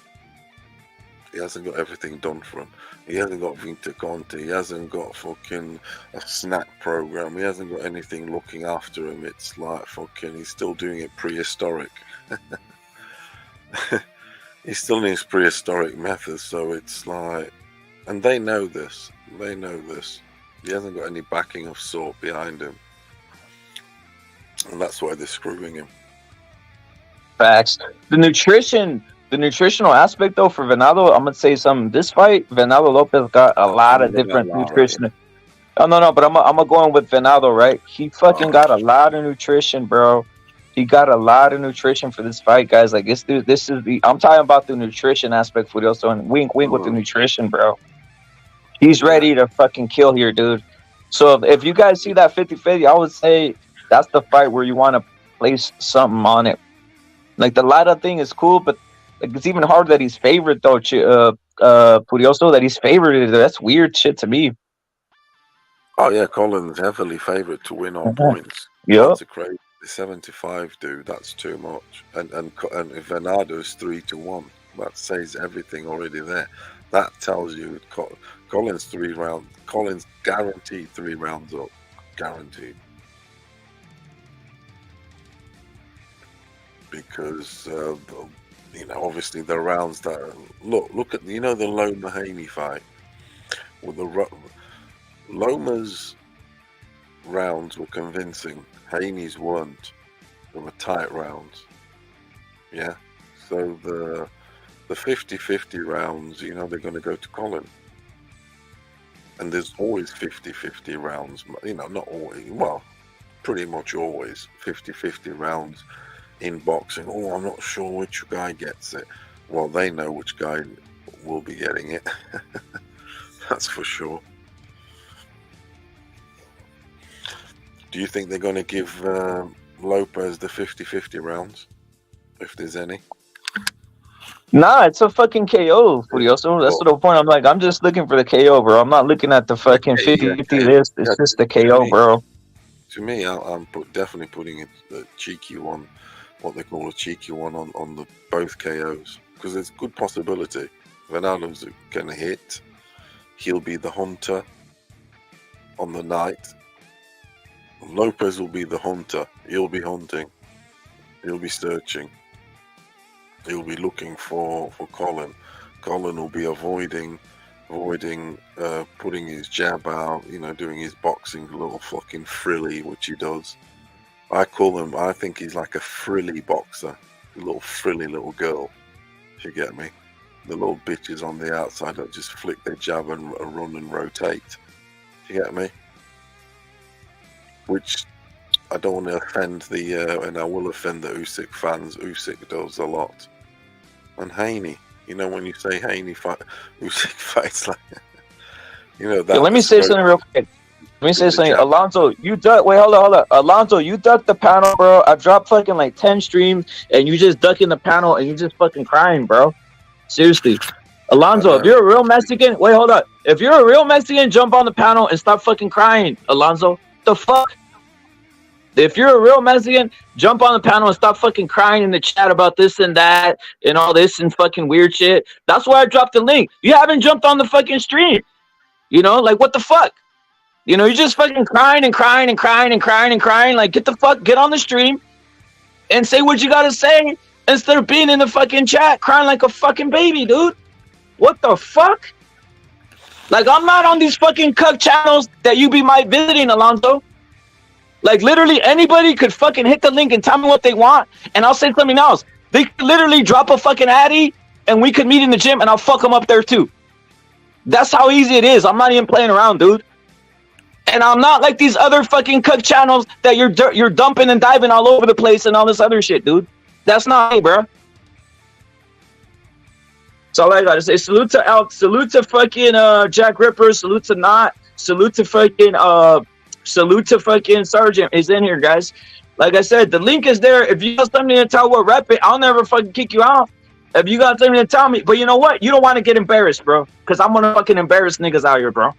He hasn't got everything done for him. He hasn't got Vinta Conte. He hasn't got fucking a snack program. He hasn't got anything looking after him. It's like fucking, he's still doing it prehistoric. He's still in his prehistoric methods, so it's like, and they know this. They know this. He hasn't got any backing of sort behind him. And that's why they're screwing him. Facts. The nutritional aspect, though, for Venado, I'm gonna say something. This fight, Venado Lopez got a lot of different nutrition. Oh no, but I'm going with Venado, right? He fucking got a lot of nutrition, bro. He got a lot of nutrition for this fight, guys. Like this is I'm talking about the nutrition aspect for also, and wink with the nutrition, bro. He's ready to fucking kill here, dude. So if you guys see that 50-50, I would say that's the fight where you want to place something on it. Like the Lara thing is cool, but like it's even hard that he's favored though. Furioso, that he's favored. That's weird shit to me. Oh yeah, Colin's heavily favored to win on points. Yeah, that's a crazy 75, dude. That's too much. And Venado's 3-1. That says everything already there. That tells you Colin's 3 rounds. Colin's guaranteed 3 rounds up. Guaranteed. Because obviously the rounds that look at the Loma Haney fight with the Loma's rounds were convincing. Haney's weren't. They were tight rounds. Yeah. So the 50-50 rounds, they're going to go to Colin. And there's always 50-50 rounds. Not always. Well, pretty much always 50-50 rounds. In boxing, I'm not sure which guy gets it. Well, they know which guy will be getting it. That's for sure. Do you think they're going to give Lopez the 50-50 rounds? If there's any? Nah, it's a fucking KO, Furioso. That's the point. I'm just looking for the KO, bro. I'm not looking at the fucking 50-50 list. It's just the KO, bro. To me, I'm definitely putting it the cheeky one. What they call a cheeky one on the both KOs, because there's good possibility Venado's gonna hit. He'll be the hunter on the night. Lopez will be the hunter. He'll be hunting. He'll be searching. He'll be looking for Colin. Colin will be avoiding putting his jab out, doing his boxing little fucking frilly, which he does. I think he's like a frilly boxer, a little frilly little girl, if you get me. The little bitches on the outside that just flick their jab and run and rotate, if you get me. which I don't want to offend and I will offend the Usyk fans. Usyk does a lot. And Haney, when you say Haney fight, Usyk fights like, that. Let me say something real quick. Let me say something. Alonso, you duck. Wait, hold on. Alonso, you ducked the panel, bro. I dropped fucking like 10 streams, and you just ducking the panel, and you just fucking crying, bro. Seriously. Alonso, if you're a real Mexican, wait, hold on. If you're a real Mexican, jump on the panel and stop fucking crying, Alonso. The fuck? If you're a real Mexican, jump on the panel and stop fucking crying in the chat about this and that and all this and fucking weird shit. That's why I dropped the link. You haven't jumped on the fucking stream. Like, what the fuck? You're just fucking crying and crying and crying and crying and crying. Like, get on the stream and say what you gotta say instead of being in the fucking chat crying like a fucking baby, dude. What the fuck? Like, I'm not on these fucking cuck channels that you be visiting, Alonso. Like, literally anybody could fucking hit the link and tell me what they want, and I'll say something else. They could literally drop a fucking addy, and we could meet in the gym, and I'll fuck them up there too. That's how easy it is. I'm not even playing around, dude. And I'm not like these other fucking cuck channels that you're dumping and diving all over the place and all this other shit, dude. That's not me, bro. That's all I gotta say. Salute to Elk. Salute to fucking Jack Ripper. Salute to Knot. Salute to fucking Sergeant is in here, guys. Like I said, the link is there. If you got something to tell what rep it, I'll never fucking kick you out. If you got something to tell me, but you know what? You don't want to get embarrassed, bro. Because I'm gonna fucking embarrass niggas out here, bro.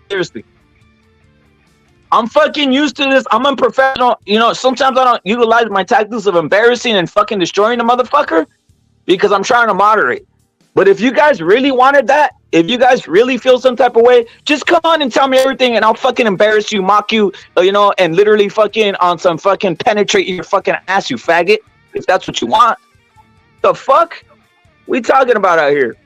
Seriously. I'm fucking used to this. I'm unprofessional. Sometimes I don't utilize my tactics of embarrassing and fucking destroying the motherfucker because I'm trying to moderate. But if you guys really wanted that, if you guys really feel some type of way, just come on and tell me everything and I'll fucking embarrass you, mock you, and literally fucking on some fucking penetrate your fucking ass, you faggot, if that's what you want. The fuck we talking about out here?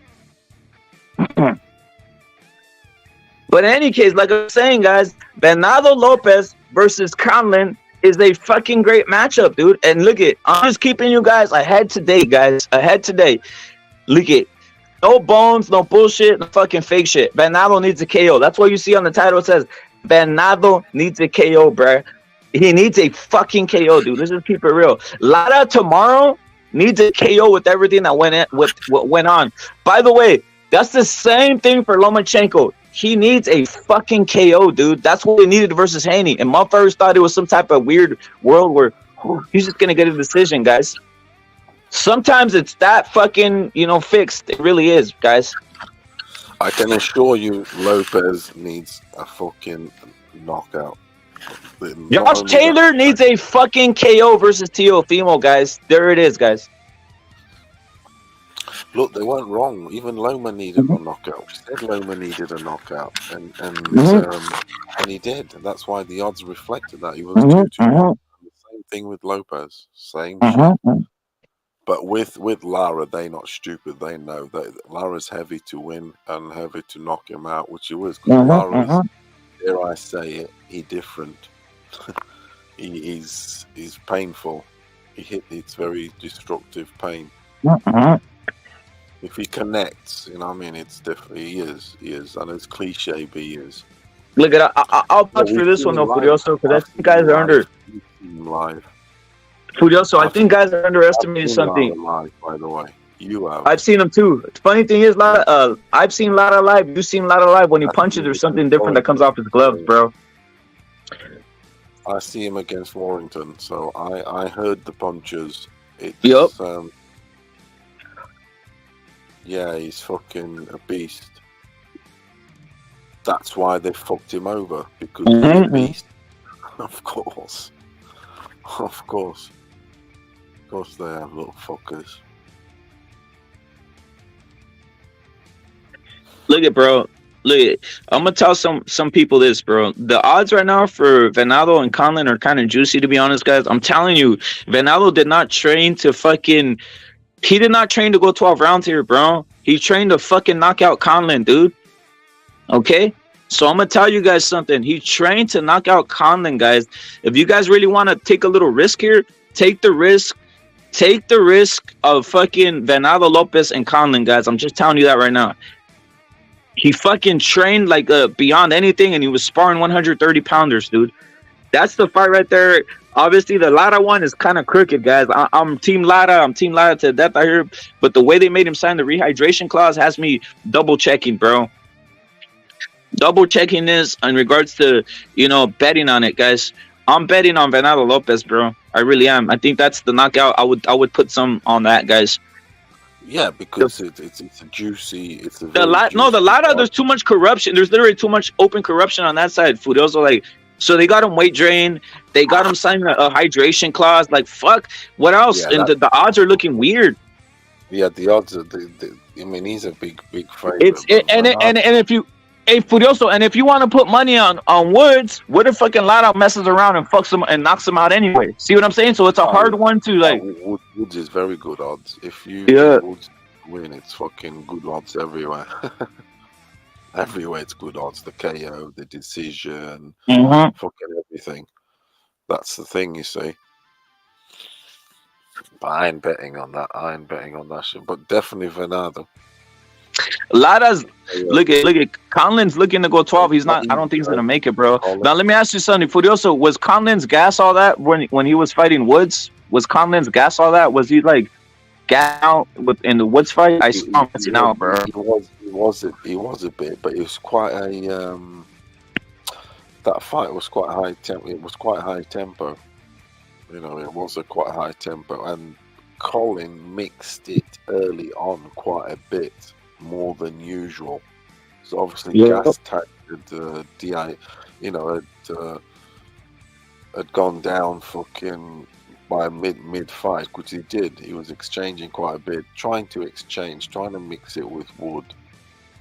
But in any case, like I was saying, guys, Venado Lopez versus Conlan is a fucking great matchup, dude. And look it, I'm just keeping you guys ahead today, guys. Ahead today. Look it. No bones, no bullshit, no fucking fake shit. Venado needs a KO. That's what you see on the title. It says Venado needs a KO, bruh. He needs a fucking KO, dude. Let's just keep it real. Lara tomorrow needs a KO with everything that went on. By the way, that's the same thing for Lomachenko. He needs a fucking KO, dude. That's what he needed versus Haney. And motherfuckers thought it was some type of weird world where he's just gonna get a decision, guys. Sometimes it's that fucking, fixed. It really is, guys. I can assure you, Lopez needs a fucking knockout. Josh Taylor needs a fucking KO versus Teofimo, guys. There it is, guys. Look, they weren't wrong. Even Loma needed a knockout. We said Loma needed a knockout, and he did. And that's why the odds reflected that. He was 2-2. The same thing with Lopez. Same shit. But with Lara, they're not stupid. They know that Lara's heavy to win and heavy to knock him out, which he was. Because Lara's, dare I say it, he's different. he's painful. It's very destructive pain. If he connects, it's different. He is. And it's cliche, but he is. Look at I'll punch for this one though, Furioso, because I think guys are under. Live. Furioso, I think guys are underestimating something. Live, by the way, you have. I've seen him too. The funny thing is, I've seen Lara live. You've seen Lara live. When he punches, there's something different that comes off his gloves, bro. I see him against Warrington, so I heard the punches. Yep. Yeah, he's fucking a beast. That's why they fucked him over, because he's a beast. Of course. Of course they have, little fuckers. Look at, bro. Look, I'm gonna tell some people this, bro. The odds right now for Venado and Conlan are kind of juicy, to be honest, guys. I'm telling you, Venado did not train to fucking. He did not train to go 12 rounds here, bro. He trained to fucking knock out Conlan, dude. Okay? So I'm going to tell you guys something. He trained to knock out Conlan, guys. If you guys really want to take a little risk here, take the risk. Take the risk of fucking Venado Lopez and Conlan, guys. I'm just telling you that right now. He fucking trained like beyond anything, and he was sparring 130 pounders, dude. That's the fight right there. Obviously, the Lara one is kind of crooked, guys. I'm Team Lara. I'm Team Lara to death out here. But the way they made him sign the rehydration clause has me double checking, bro. Double checking this in regards to betting on it, guys. I'm betting on Venado Lopez, bro. I really am. I think that's the knockout. I would put some on that, guys. Yeah, because it's a juicy. It's a The Lara. There's too much corruption. There's literally too much open corruption on that side. Furioso, like, so they got him weight drained. They got him signing a hydration clause. Like, fuck. What else? Yeah, and the odds are looking weird. Yeah, the odds are. I mean, he's a big favorite. And if you. Hey, Furioso, and if you want to put money on Woods, what if fucking Lara messes around and fucks him and knocks him out anyway? See what I'm saying? So it's a hard one to like. Woods is very good odds. If you Woods win, it's fucking good odds everywhere. Everywhere it's good odds. The KO, the decision, fucking everything. That's the thing, you see. But I ain't betting on that. Shit. But definitely Venado. Lara's look at Conlan's looking to go 12. He's not. I don't think he's gonna make it, bro. Now let me ask you something, Furioso. Was Conlan's gas all that when he was fighting Woods? Was Conlan's gas all that? Was he like gas out in the Woods fight? I saw him now, bro. He was a bit, but it was quite a that fight was quite high tempo. It was quite high tempo. It was a quite high tempo, and Colin mixed it early on quite a bit. More than usual, so obviously gas tank had gone down fucking by mid fight, which he did. He was exchanging quite a bit, trying to mix it with Wood,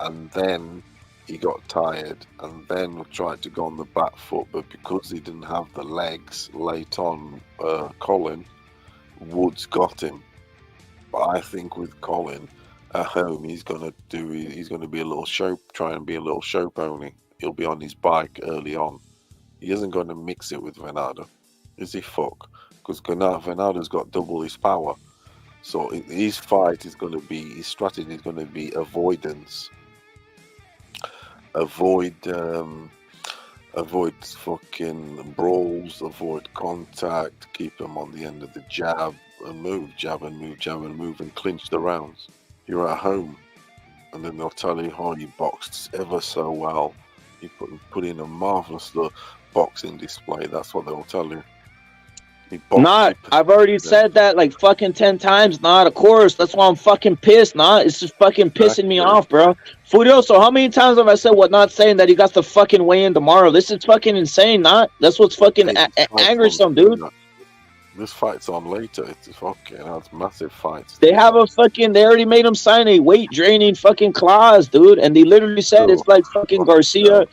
and then he got tired, and then tried to go on the back foot, but because he didn't have the legs late on, Colin, Woods got him. But I think with Colin at home, he's gonna be a little try and be a little show pony. He'll be on his bike early on. He isn't going to mix it with Venado. Is he? Fuck. Because Venado's got double his power. So his fight is going to be, his strategy is going to be avoidance. Avoid fucking brawls, avoid contact, keep him on the end of the jab and move, and clinch the rounds. You're at home, and then they'll tell you how you boxed ever so well. You put in a marvelous boxing display. That's what they'll tell you. I've already said that like fucking 10 times. Not, of course. That's why I'm fucking pissed. It's just fucking pissing me off, bro. Furioso, how many times have I said what? Not saying that he got to fucking weigh in tomorrow. This is fucking insane. That's what's fucking angersome, dude. This fight's on later. It's massive fights. They already made him sign a weight draining fucking clause, dude. And they literally said it's like fucking Garcia.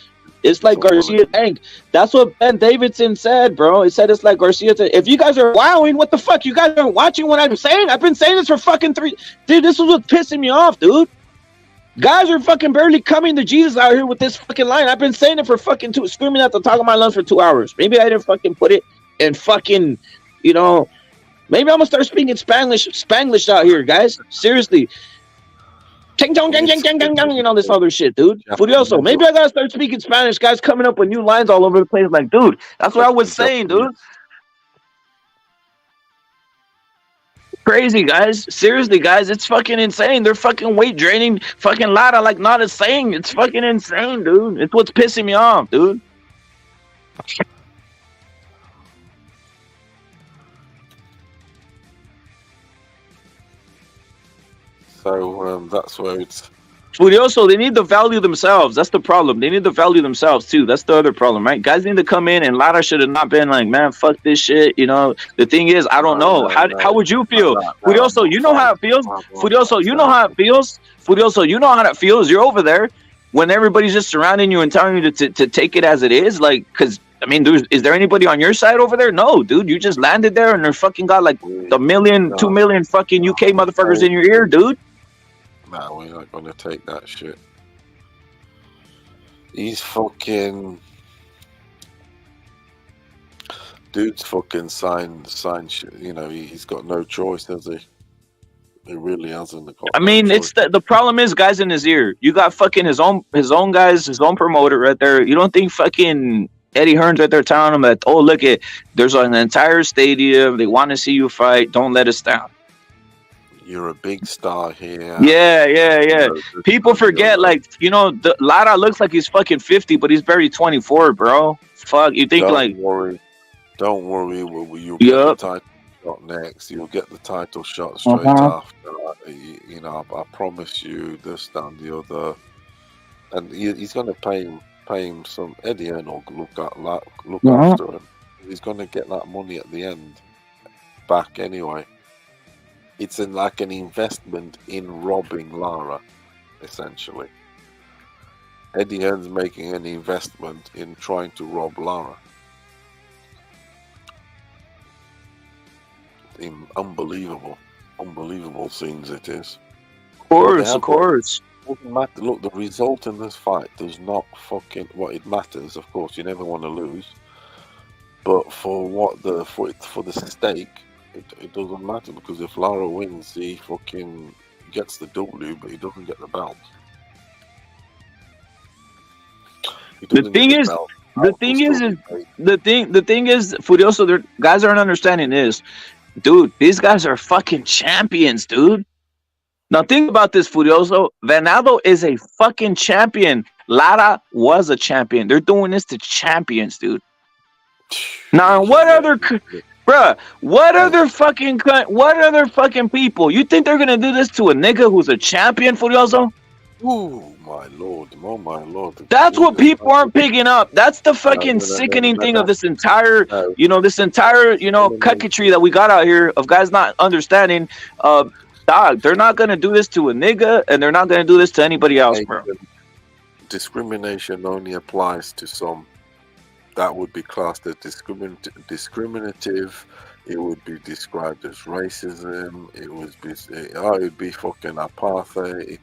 It's like Garcia Tank. That's what Ben Davidson said, bro. He said it's like Garcia Tank. If you guys are wowing, what the fuck? You guys aren't watching what I'm saying? I've been saying this for fucking 3. Dude, this is what's pissing me off, dude. Guys are fucking barely coming to Jesus out here with this fucking line. I've been saying it for fucking screaming at the top of my lungs for 2 hours. Maybe I didn't fucking put it in fucking... maybe I'm gonna start speaking Spanglish out here, guys. Seriously. This other shit, dude. Furioso, maybe I gotta start speaking Spanish. Guys coming up with new lines all over the place. Like, dude, that's what I was saying, dude. Crazy, guys. Seriously, guys, it's fucking insane. They're fucking weight draining fucking Lara like not a saying. It's fucking insane, dude. It's what's pissing me off, dude. So that's where it's. Furioso, they need to value themselves. That's the problem. They need to value themselves too. That's the other problem, right? Guys need to come in, and Lara should have not been like, man, fuck this shit. The thing is, I don't know. How would you feel? Furioso, you know how it feels. Furioso, you know how it feels. Furioso, you know how it feels. You're over there when everybody's just surrounding you and telling you to take it as it is. Like, because I mean, dude, is there anybody on your side over there? No, dude. You just landed there, and they're fucking got like 2 million fucking UK motherfuckers in your ear, dude. Nah, we're not gonna take that shit. He's fucking dude's fucking signed shit. He's got no choice, has he? He really hasn't. I mean, it's the problem is guys in his ear. You got fucking his own guys, his own promoter right there. You don't think fucking Eddie Hearn's right there telling him that, oh, look at, there's an entire stadium. They want to see you fight. Don't let us down. You're a big star here. Yeah. People forget, like, Lara looks like he's fucking 50, but he's barely 24, bro. Fuck, you think Don't worry. You'll get the title shot next. You'll get the title shot straight after. I promise you this, that, and the other. And he's going to pay him some. Eddie Hearn will look after him. He's going to get that money at the end back anyway. It's like an investment in robbing Lara, essentially. Eddie Hearn's making an investment in trying to rob Lara. Unbelievable scenes it is. Of course. Doesn't matter. Look, the result in this fight does not fucking. Well, it matters, of course. You never want to lose, but for the stake. It doesn't matter, because if Lara wins, he fucking gets the W, but he doesn't get the belt. The thing is, Furioso, the guys aren't understanding this. Dude, these guys are fucking champions, dude. Now think about this, Furioso. Venado is a fucking champion. Lara was a champion. They're doing this to champions, dude. Now, what other fucking people? You think they're gonna do this to a nigga who's a champion, Furioso? Oh my lord! That's what people aren't picking up. That's the fucking sickening thing of this entire, cucketry that we got out here of guys not understanding. Dog, they're not gonna do this to a nigga, and they're not gonna do this to anybody else, bro. Discrimination only applies to some. That would be classed as discriminative. It would be described as racism. It would be fucking apartheid.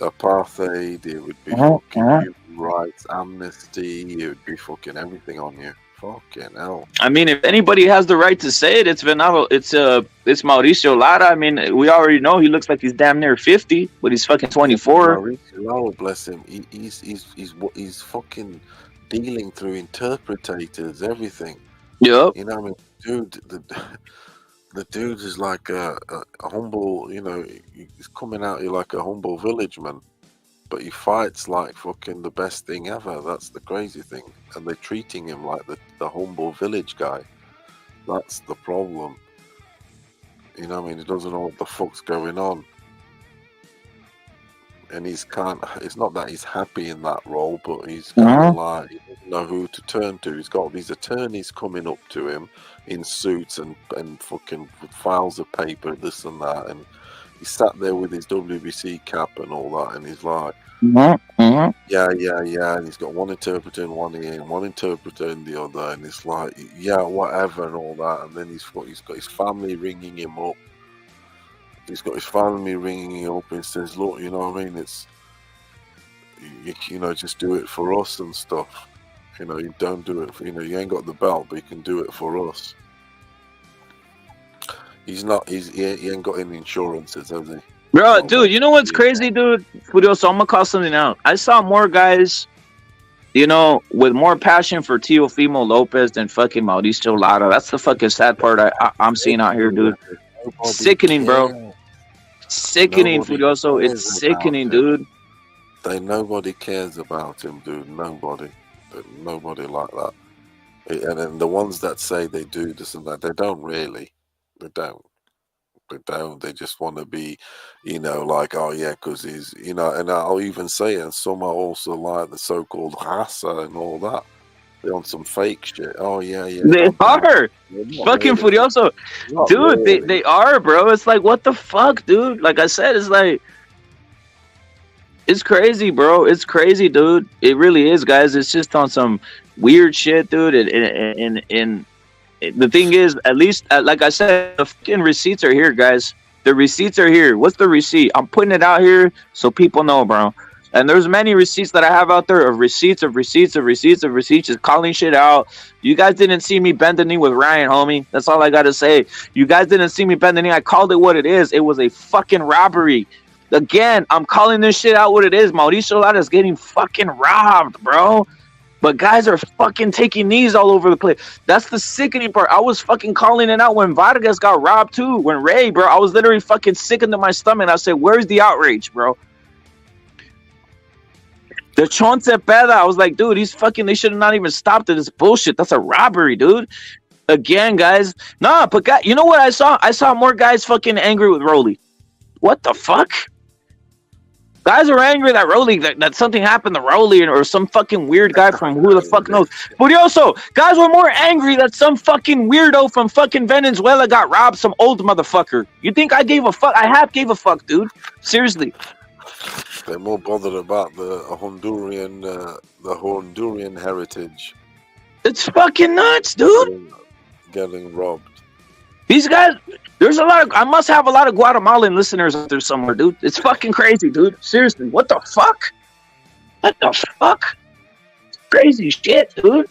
It would be fucking human rights, amnesty. It would be fucking everything on you. Fucking hell. I mean, if anybody has the right to say it, it's Venado. It's Mauricio Lara. I mean, we already know he looks like he's damn near 50, but he's fucking 24. Mauricio Lara, bless him. He's fucking dealing through interpreters, everything. Yep. You know what I mean? Dude, the dude is like a humble, he's coming out here like a humble villageman, but he fights like fucking the best thing ever. That's the crazy thing. And they're treating him like the humble village guy. That's the problem. You know what I mean? He doesn't know what the fuck's going on. And it's not that he's happy in that role, but he's kind of like, he doesn't know who to turn to. He's got these attorneys coming up to him in suits and fucking files of paper, this and that, and he sat there with his WBC cap and all that, and he's like, yeah, and he's got one interpreter in one ear and one interpreter in the other, and it's like, yeah, whatever and all that, and then he's got his family ringing him up. He's got his family ringing him up and says, look, you know what I mean, it's, just do it for us and stuff. You don't do it for, you ain't got the belt, but you can do it for us. He ain't got any insurances, has he? Bro, dude, you know what's crazy, dude? So I'm gonna call something out. I saw more guys, with more passion for Teofimo Lopez than fucking Mauricio Lara. That's the fucking sad part I'm seeing out here, dude. Sickening, bro. Sickening, Furioso. It's sickening, dude. Nobody cares about him, dude. Nobody like that. And then the ones that say they do this and that, they don't really. They don't. They just want to be, like, oh yeah, because he's, and I'll even say it. And some are also like the so-called raza and all that. They're on some fake shit. Oh yeah. They are fucking really. Furioso, dude. Really. They are, bro. It's like, what the fuck, dude? Like I said, it's like, it's crazy, bro. It's crazy, dude. It really is, guys. It's just on some weird shit, dude. And the thing is, at least, like I said, the fucking receipts are here, guys. The receipts are here. What's the receipt? I'm putting it out here so people know, bro. And there's many receipts that I have out there of receipts, just calling shit out. You guys didn't see me bend the knee with Ryan, homie. That's all I got to say. You guys didn't see me bend the knee. I called it what it is. It was a fucking robbery. Again, I'm calling this shit out what it is. Mauricio Lara is getting fucking robbed, bro. But guys are fucking taking knees all over the place. That's the sickening part. I was fucking calling it out when Vargas got robbed too. When Ray, bro, I was literally fucking sick into my stomach. I said, where's the outrage, bro? The Chon Cepeda, I was like, dude, he's fucking, they should have not even stopped it. It's bullshit. That's a robbery, dude. Again, guys. Nah, but guys, you know what I saw? I saw more guys fucking angry with Rolly. What the fuck? Guys are angry that Rolly, that something happened to Rolly or some fucking weird guy from who the fuck knows. Furioso, guys were more angry that some fucking weirdo from fucking Venezuela got robbed, some old motherfucker. You think I gave a fuck? I half gave a fuck, dude. Seriously. They're more bothered about the Honduran heritage. It's fucking nuts, dude. Getting robbed. These guys, there's a lot of, I must have a lot of Guatemalan listeners out there somewhere, dude. It's fucking crazy, dude. Seriously, what the fuck? What the fuck? Crazy shit, dude.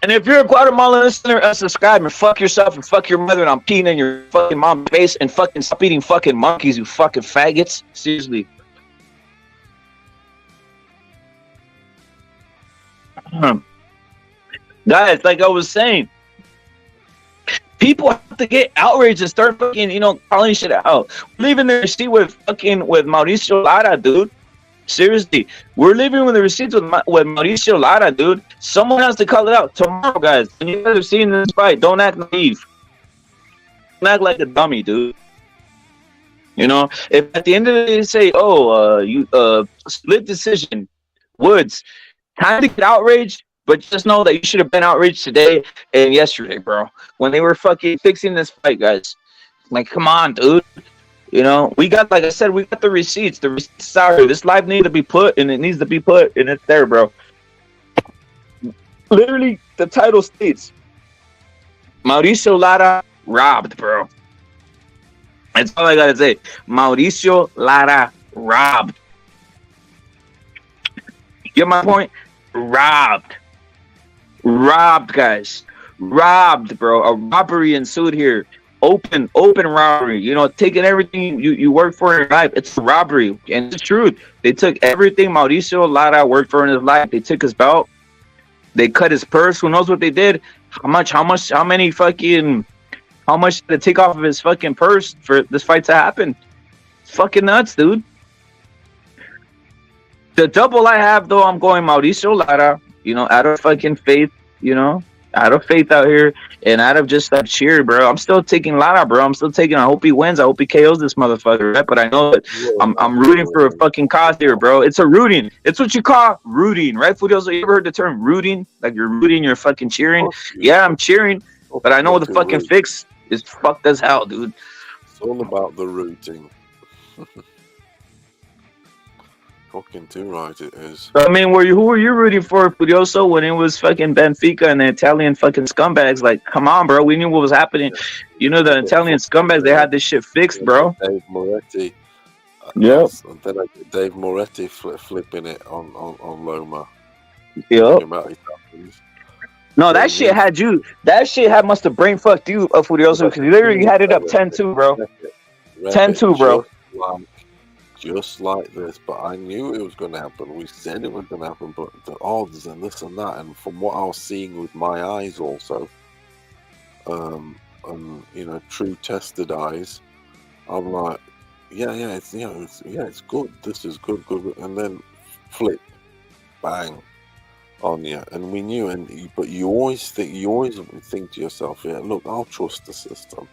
And if you're a Guatemalan listener, unsubscribe and fuck yourself and fuck your mother, and I'm peeing in your fucking mom's face, and fucking stop eating fucking monkeys, you fucking faggots. Seriously. Guys, like I was saying, people have to get outraged and start fucking, calling shit out. We're leaving the receipt with Mauricio Lara, dude. Seriously, we're leaving with the receipts with Mauricio Lara, dude. Someone has to call it out tomorrow, guys. When you guys are seeing this fight, don't act naive. Don't act like a dummy, dude. If at the end of the day they say, split decision, Woods, time to get outraged. But just know that you should have been outraged today and yesterday, bro. When they were fucking fixing this fight, guys. Like, come on, dude. We got, like I said, we got the receipts. The receipts are here. This live needs to be put, and it needs to be put, and it's there, bro. Literally, the title states, Mauricio Lara robbed, bro. That's all I gotta say. Mauricio Lara robbed. Get my point? Robbed. Robbed, guys. Robbed, bro. A robbery ensued here. Open robbery. Taking everything you work for in your life. It's a robbery. And it's the truth. They took everything Mauricio Lara worked for in his life. They took his belt. They cut his purse. Who knows what they did? How much did they take off of his fucking purse for this fight to happen? It's fucking nuts, dude. The double I have, though, I'm going Mauricio Lara, out of fucking faith, out of faith out here, and out of just that cheer, bro. I'm still taking Lara, bro. I'm still taking, I hope he wins. I hope he KOs this motherfucker, right? But I know that I'm rooting for a fucking cause here, bro. It's a rooting. It's what you call rooting, right, Furioso? You ever heard the term rooting? Like you're rooting, you're fucking cheering? Yeah, I'm cheering, but I know the fucking fix is fucked as hell, dude. It's all about the rooting. Fucking too right it is. I mean, who were you rooting for, Furioso, when it was fucking Benfica and the Italian fucking scumbags? Like, come on, bro. We knew what was happening. The Italian scumbags, they had this shit fixed, bro. Dave Moretti. Yep. And then Dave Moretti flipping it on Loma. Yep. No, that shit must have brain fucked you, Furioso, because you literally had it up 10-2, bro. 10-2, bro. Just like this, but I knew it was going to happen. We said it was going to happen, but the odds and this and that, and from what I was seeing with my eyes also, true tested eyes, I'm like, it's good. This is good, and then flip, bang, on you, and we knew. But you always think to yourself, look, I'll trust the system.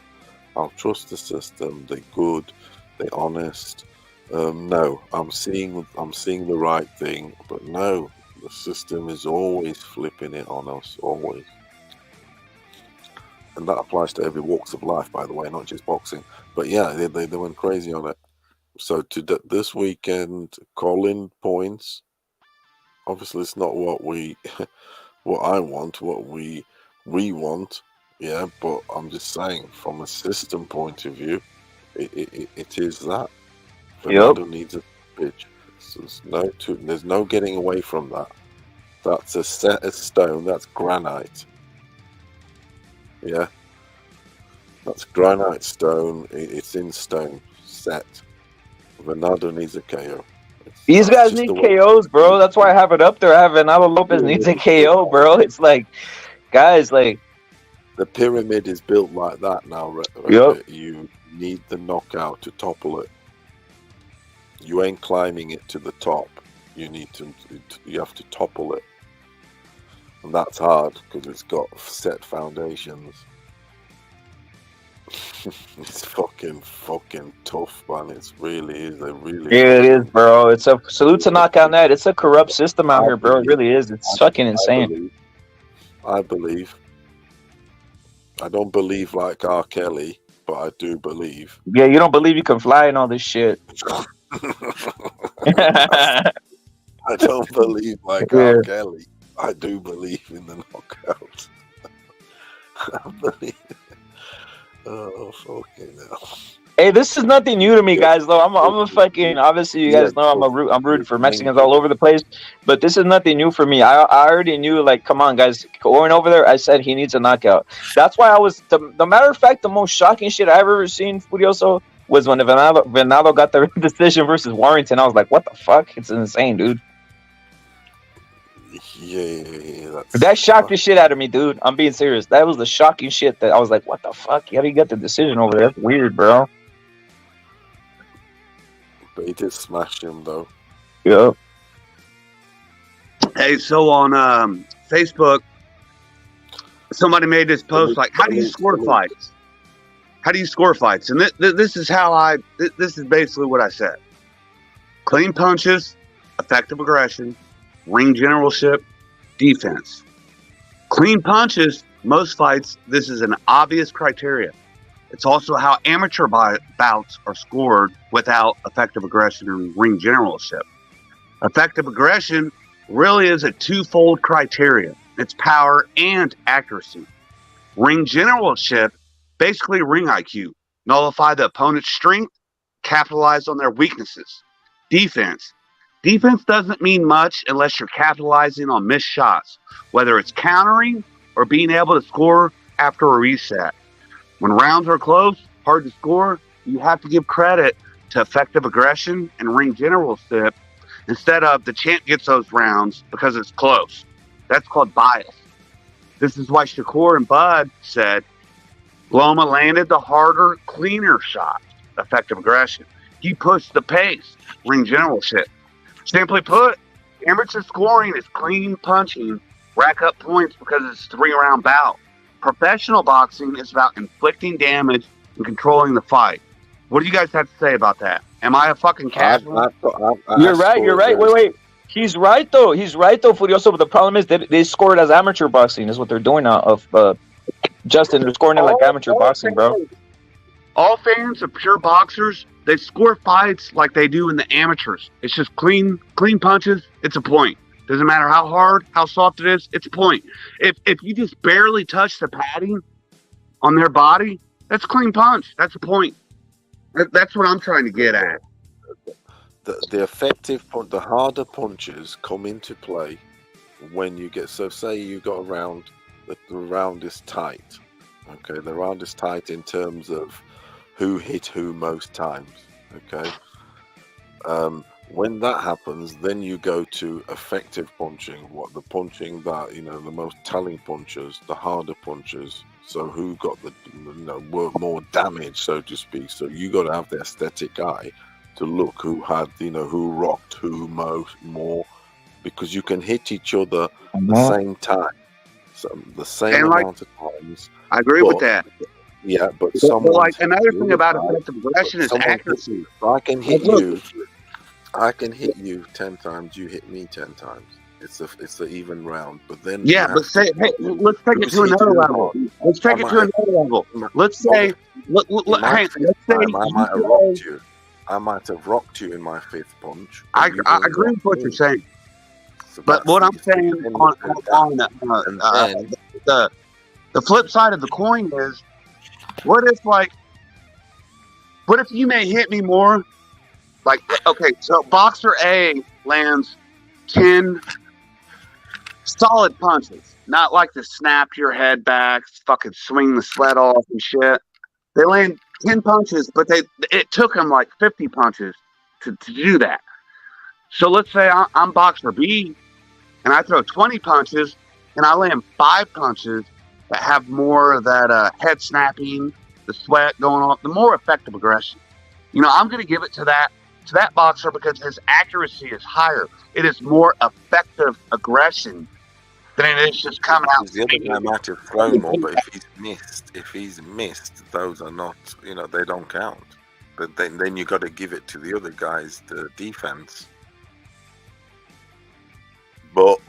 They're good. They're honest. No, I'm seeing the right thing, but no, the system is always flipping it on us, always. And that applies to every walks of life, by the way, not just boxing. But yeah, they went crazy on it. So this weekend, Conlan points. Obviously, it's not what I want, what we want. Yeah, but I'm just saying, from a system point of view, it is that. Venado needs a pitch. There's no getting away from that. That's a set of stone. That's granite. Yeah, that's granite stone. It's in stone, set. Venado needs a KO. These That's guys just need the way. KOs, bro. That's why I have it up there. I have Venado Lopez needs a KO, bro. It's like, guys, like, The pyramid is built like that now, yep. You need the knockout to topple it. You ain't climbing it to the top. You have to topple it. And that's hard because it's got set foundations. It's fucking tough, man. It really is. Yeah, it is, bro. It's a salute to Knockout Net. It's a corrupt system out here, bro. It really is. It's fucking insane. I believe. I don't believe like R. Kelly, but I do believe. Yeah, you don't believe you can fly and all this shit. I don't believe like R. Kelly. I do believe in the knockout. I believe. Oh, fucking hell. Hey, this is nothing new to me, guys. Though I'm a fucking. Obviously, you guys know I'm rooting for Mexicans all over the place. But this is nothing new for me. I already knew. Like, come on, guys, going over there. I said he needs a knockout. That's why I was. The matter of fact, the most shocking shit I've ever seen, Furioso, was when Venado got the decision versus Warrington. I was like, what the fuck? It's insane, dude. Yeah. That shocked the shit out of me, dude. I'm being serious. That was the shocking shit that I was like, what the fuck? How do you get the decision over there? That's weird, bro. But he did smash him, though. Yeah. Hey, so on Facebook, somebody made this post like, "How do you score fights? How do you score fights?" And this is how this is basically what I said: clean punches, effective aggression, ring generalship, defense. Clean punches, most fights, this is an obvious criteria. It's also how amateur bouts are scored without effective aggression and ring generalship. Effective aggression really is a twofold criteria. It's power and accuracy. Ring generalship, basically ring IQ. Nullify the opponent's strength, capitalize on their weaknesses. Defense. Defense doesn't mean much unless you're capitalizing on missed shots, whether it's countering or being able to score after a reset. When rounds are close, hard to score, you have to give credit to effective aggression and ring generalship instead of the champ gets those rounds because it's close. That's called bias. This is why Shakur and Bud said Loma landed the harder, cleaner shot, effective aggression. He pushed the pace, ring generalship. Simply put, amateur scoring is clean punching, rack up points because it's a 3-round bout. Professional boxing is about inflicting damage and controlling the fight. What do you guys have to say about that? Am I a fucking casual? You're right. Wait. He's right, though, Furioso. But the problem is that they score it as amateur boxing, is what they're doing now. Justin, they're scoring it like amateur boxing, bro. All fans of pure boxers, they score fights like they do in the amateurs. It's just clean punches. It's a point. Doesn't matter how hard, how soft it is. It's a point. If you just barely touch the padding on their body, that's a clean punch. That's a point. That's what I'm trying to get at. The effective punch, the harder punches come into play when you get. So say you got a round, the round is tight. Okay, the round is tight in terms of who hit who most times. Okay. When that happens, then you go to effective punching. What the punching that the most telling punches, the harder punches. So who got the more damage, so to speak. So you got to have the aesthetic eye to look who had who rocked who more, because you can hit each other at the same time, so the same amount of times. I agree with that. Yeah, but another thing about effective aggression is accuracy. I can hit you. I can hit you 10 times. You hit me 10 times. It's an even round. But then let's take it to another level. Let's take it to another level. Let's say I might have rocked you in my fifth punch. I agree with what you're saying. But what I'm saying on the flip side of the coin is, what if you may hit me more? Like, okay, so boxer A lands 10 solid punches, not like to snap your head back, fucking swing the sweat off and shit. They land 10 punches, but it took them like 50 punches to do that. So let's say I'm boxer B, and I throw 20 punches, and I land 5 punches that have more of that head snapping, the sweat going on, the more effective aggression. You know, I'm going to give it to that boxer because his accuracy is higher. It is more effective aggression than it is just coming out. The other guy might have thrown more, but if he's missed, those are not, you know, they don't count. But then you got to give it to the other guy's defense. But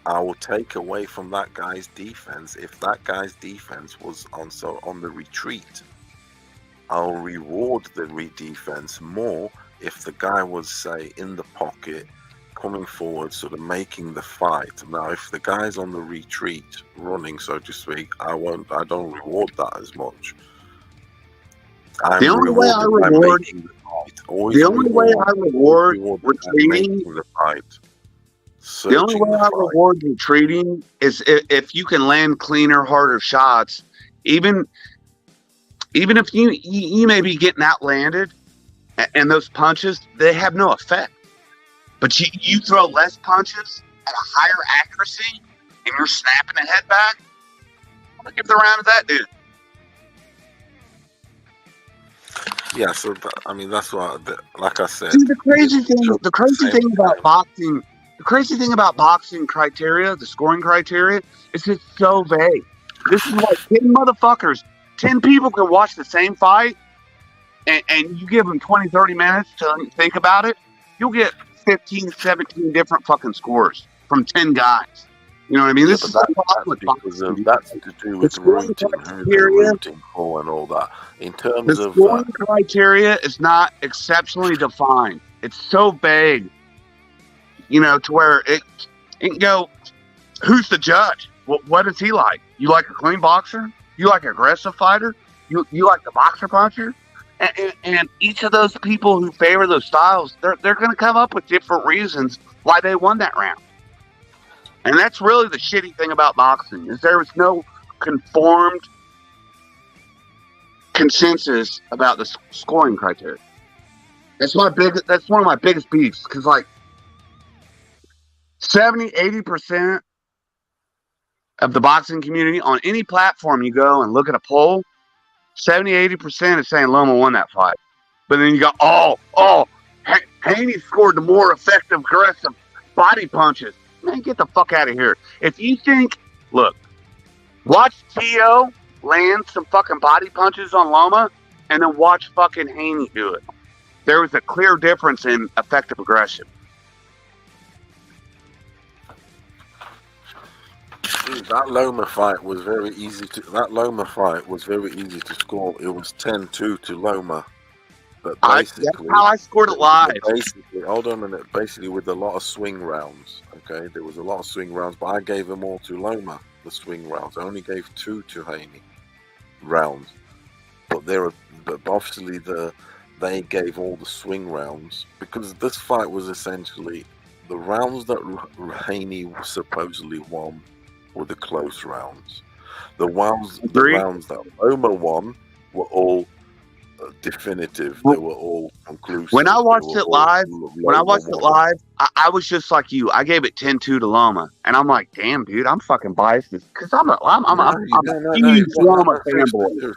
I will take away from that guy's defense if that guy's defense was on the retreat. I'll reward the defense more if the guy was, say, in the pocket, coming forward, sort of making the fight. Now, if the guy's on the retreat, running, so to speak, I don't reward that as much. The only way I reward retreating. The only way I reward retreating is if you can land cleaner, harder shots. Even if you may be getting outlanded, and those punches, they have no effect. But you throw less punches at a higher accuracy, and you're snapping the head back. I'm gonna give the round to that dude. Yeah, so I mean that's what, like I said. See, the crazy thing about boxing criteria, the scoring criteria, is it's so vague. This is like 10 motherfuckers, 10 people can watch the same fight, and you give them 20, 30 minutes to think about it, you'll get 15, 17 different fucking scores from 10 guys. You know what I mean? Yeah, that's to do with rooting for and all that. In terms the of scoring criteria is not exceptionally defined. It's so vague, you know, to where it can go, who's the judge? What is he like? You like a clean boxer? You like an aggressive fighter? You like the boxer puncher? And each of those people who favor those styles, they're going to come up with different reasons why they won that round. And that's really the shitty thing about boxing, is there is no conformed consensus about the scoring criteria. That's one of my biggest beefs, because like 70-80% of the boxing community, on any platform you go and look at a poll, 70-80% is saying Loma won that fight. But then you go, Haney scored the more effective, aggressive body punches. Man, get the fuck out of here. If you think, look, watch T.O. land some fucking body punches on Loma, and then watch fucking Haney do it. There was a clear difference in effective aggression. that Loma fight was very easy to score. It was 10-2 to Loma. But basically, that's how I scored it live. Basically, hold on a minute. Basically, with a lot of swing rounds. Okay, there was a lot of swing rounds, but I gave them all to Loma. The swing rounds. I only gave 2 to Haney rounds. But obviously they gave all the swing rounds, because this fight was essentially the rounds that Haney supposedly won were the close rounds. The rounds that Loma won were all definitive. They were all conclusive. When I watched it live, I was just like you. I gave it 10-2 to Loma, and I'm like, damn, dude, I'm fucking biased because I'm a huge Loma fanboy.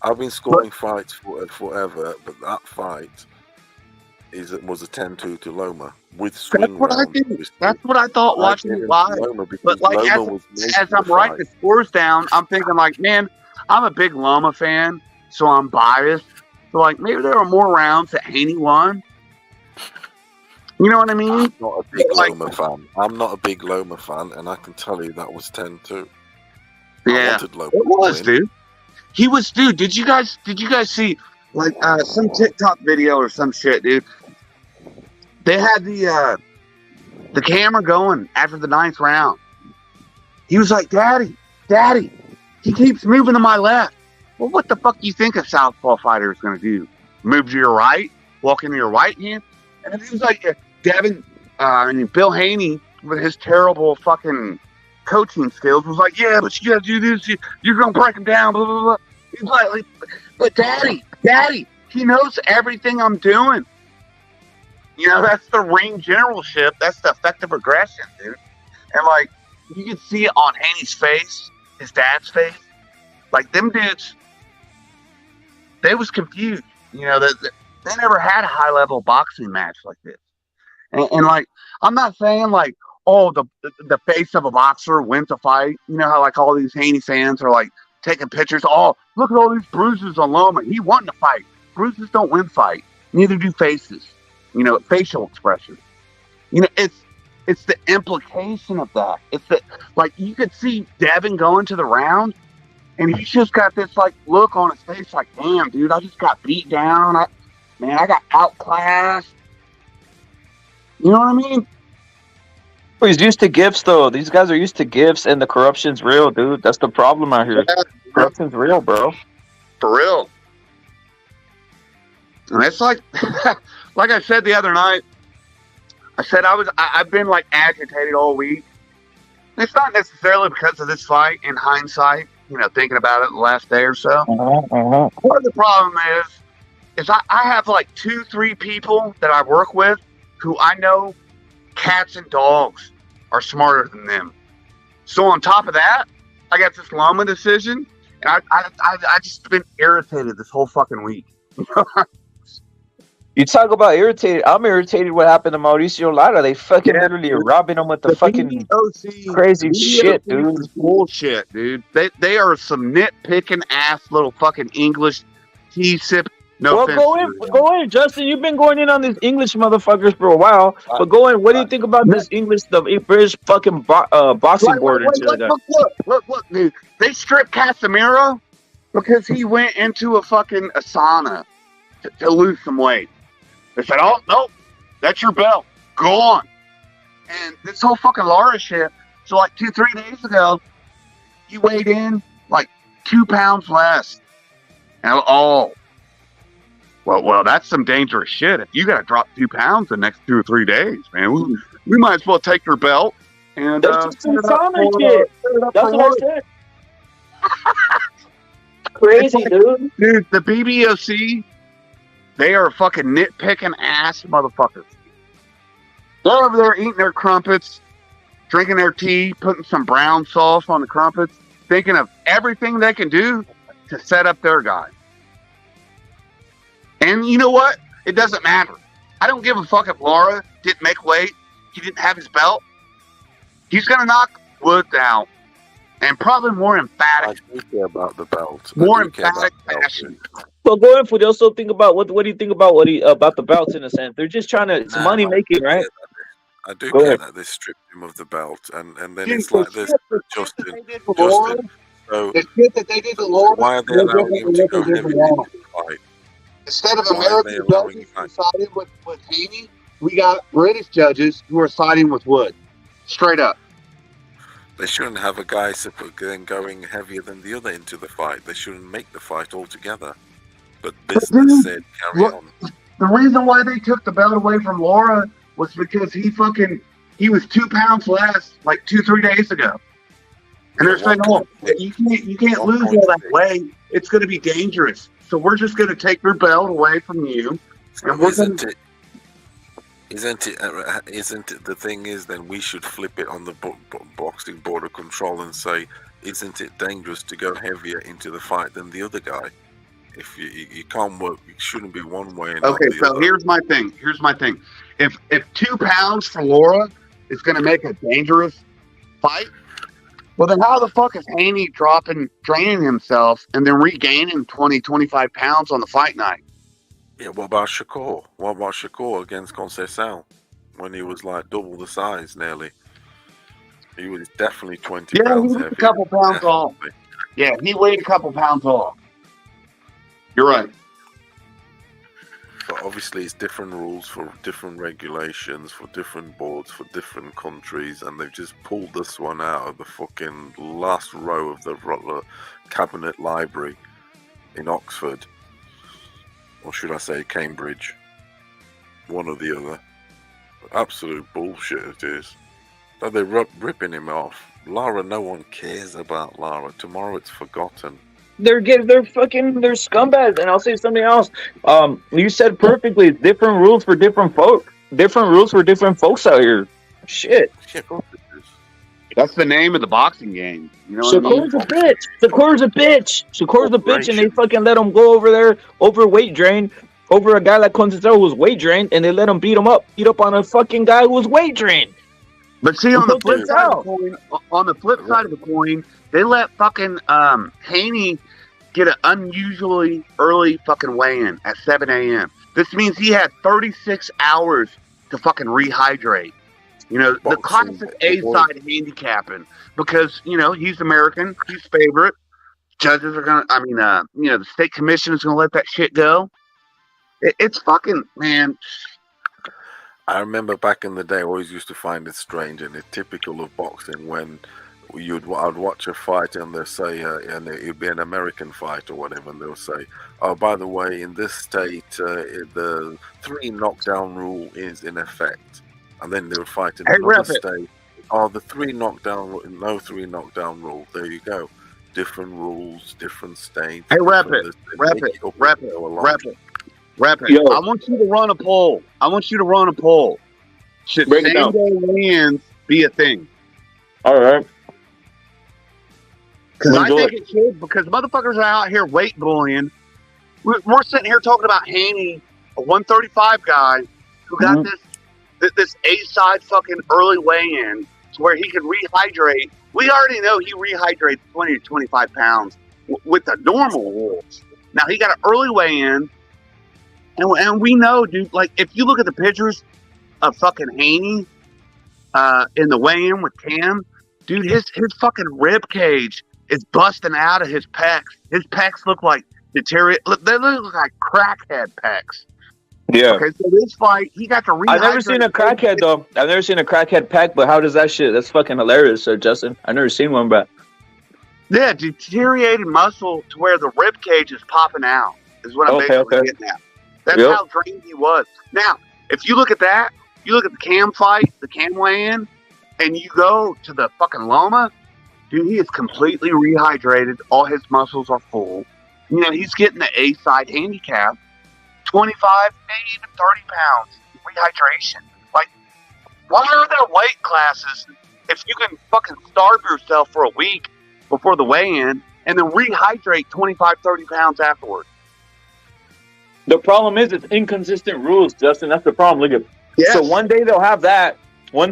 I've been scoring fights forever, but that fight was a 10-2 to Loma with swing rounds. That's what I thought watching it live. But like as I'm writing the scores down, I'm thinking like, man, I'm a big Loma fan, so I'm biased. So like maybe there were more rounds that Haney won. You know what I mean? I'm not a big Loma fan. I'm not a big Loma fan, and I can tell you that was 10-2. Yeah, it was, dude. He was, dude. Did you guys see like some TikTok video or some shit, dude? They had the camera going after the 9th round. He was like, Daddy, he keeps moving to my left. Well, what the fuck do you think a southpaw fighter is going to do? Move to your right? Walk into your right hand? And then he was like, Bill Haney, with his terrible fucking coaching skills, was like, yeah, but you got to do this. You're going to break him down, blah, blah, blah. He's like, but Daddy, he knows everything I'm doing. You know, that's the ring generalship. That's the effective aggression, dude. And like, you can see it on Haney's face, his dad's face. Like them dudes, they was confused. You know, that they never had a high level boxing match like this. And like, I'm not saying like, oh, the face of a boxer wins a fight. You know how like all these Haney fans are like taking pictures. Oh, look at all these bruises on Loma. He won the fight. Bruises don't win fight. Neither do faces. You know, facial expression. You know, it's the implication of that. It's that like you could see Devin going to the round, and he's just got this like look on his face, like, damn, dude, I just got beat down. I got outclassed. You know what I mean? He's used to gifts, though. These guys are used to gifts, and the corruption's real, dude. That's the problem out here. Yeah. Corruption's real, bro. For real. And it's like, like I said the other night, I said I've been like agitated all week. It's not necessarily because of this fight in hindsight, you know, thinking about it the last day or so. Part of the problem is I have like 2-3 people that I work with who I know cats and dogs are smarter than them. So on top of that, I got this Loma decision, and I just been irritated this whole fucking week. You talk about irritated. I'm irritated what happened to Mauricio Lara. They fucking literally are robbing him with the fucking BOC, crazy shit, dude. Is bullshit, dude. They are some nitpicking ass little fucking English tea sip. No Well, offense. go in, Justin. You've been going in on these English motherfuckers for a while, but go in. What do you think about this English, the British fucking boxing board and shit like that? Look, dude. They stripped Casemiro because he went into a fucking sauna to lose some weight. They said, "Oh no, that's your belt. Go on." And this whole fucking Lara shit. So like 2-3 days ago, he weighed in like 2 pounds less. And well, that's some dangerous shit. If you got to drop 2 pounds the next 2 or 3 days, man, we might as well take your belt and that's just some sauna shit. That's what I said. Crazy, dude. Dude, the BBOC, they are fucking nitpicking ass motherfuckers. They're over there eating their crumpets, drinking their tea, putting some brown sauce on the crumpets, thinking of everything they can do to set up their guy. And you know what? It doesn't matter. I don't give a fuck if Lara didn't make weight. He didn't have his belt. He's going to knock Woods out. And probably more emphatic. I do care about the belt. More emphatic fashion. Well, going for also think about what do you think about about the belts in a sense? They're just trying to it's money making, right? I do care that they stripped him of the belt, and then it's like this, Justin. So the shit that they did to Lara, why are they allowing him to go heavy into the fight? Instead of American judges who sided with Haney, we got British judges who are siding with Wood. Straight up. They shouldn't have a guy then going heavier than the other into the fight. They shouldn't make the fight altogether. But business said carry on. The reason why they took the belt away from Lara was because he was 2 pounds less like 2-3 days ago. And they're saying, "Oh, you can't lose all that weight. It's going to be dangerous. So we're just going to take your belt away from you." And we're Isn't it the thing is then we should flip it on the boxing board of control and say, isn't it dangerous to go heavier into the fight than the other guy? If you can't work, it shouldn't be one way. And okay, so here's my thing. If 2 pounds for Lara is going to make a dangerous fight, well then how the fuck is Haney draining himself and then regaining 20-25 pounds on the fight night? Yeah, what about Shakur? What about Shakur against Conceição when he was like double the size nearly? He was definitely 20 pounds he was heavier. a couple pounds off. Yeah, he weighed a couple pounds off. You're right. But obviously it's different rules for different regulations, for different boards, for different countries, and they've just pulled this one out of the fucking last row of the Cabinet Library in Oxford. Or should I say Cambridge? One or the other. Absolute bullshit it is. But they're ripping him off. Lara, no one cares about Lara. Tomorrow it's forgotten. They're scumbags. And I'll say something else. You said perfectly, different rules for different folk. different rules for different folks out here. Shit. That's the name of the boxing game. You know what I mean? Shakur's a bitch. Shakur's a bitch. Shakur's a bitch, and they fucking let him go over there over weight drain over a guy like Constantino who was weight drained, and they let him beat up on a fucking guy who was weight drained. But see, on the flip side of the coin, they let fucking Haney get an unusually early fucking weigh-in at 7 a.m. This means he had 36 hours to fucking rehydrate. You know, the classic A-side handicapping, because, you know, he's American, he's favorite. Judges are going to, the state commission is going to let that shit go. It's fucking, man. I remember back in the day, I always used to find it strange and it's typical of boxing when I'd watch a fight and they'll say, and it'd be an American fight or whatever, and they'll say, oh, by the way, in this state, the 3 knockdown rule is in effect. And then they'll fight in another state. Oh, the 3 knockdown rule, no 3 knockdown rule. There you go. Different rules, different states. Hey, rep it. Yo. I want you to run a poll. Should same-day weigh-ins be a thing? All right. Because I think it should, because motherfuckers are out here weight bullying. We're sitting here talking about Haney, a 135 guy who got this A-side fucking early weigh-in to where he can rehydrate. We already know he rehydrates 20 to 25 pounds with the normal rules. Now, he got an early weigh-in, and we know, dude, like, if you look at the pictures of fucking Haney in the weigh-in with Cam, dude, his fucking rib cage is busting out of his pecs. His pecs look like they look like crackhead pecs. Yeah. Okay, so this fight, he got to rehydrate. I've never seen a crackhead, though. I've never seen a crackhead pack, but how does that shit? That's fucking hilarious, Sir Justin. I've never seen one, but... Yeah, deteriorated muscle to where the rib cage is popping out, is what I'm basically getting at. That's how drained he was. Now, if you look at that, you look at the Cam fight, the Cam weigh-in, and you go to the fucking Loma, dude, he is completely rehydrated. All his muscles are full. You know, he's getting the A-side handicap. 25, maybe even 30 pounds rehydration. Like, why are there weight classes if you can fucking starve yourself for a week before the weigh-in and then rehydrate 25, 30 pounds afterwards? The problem is it's inconsistent rules, Justin. That's the problem. Look at So one day they'll have that. But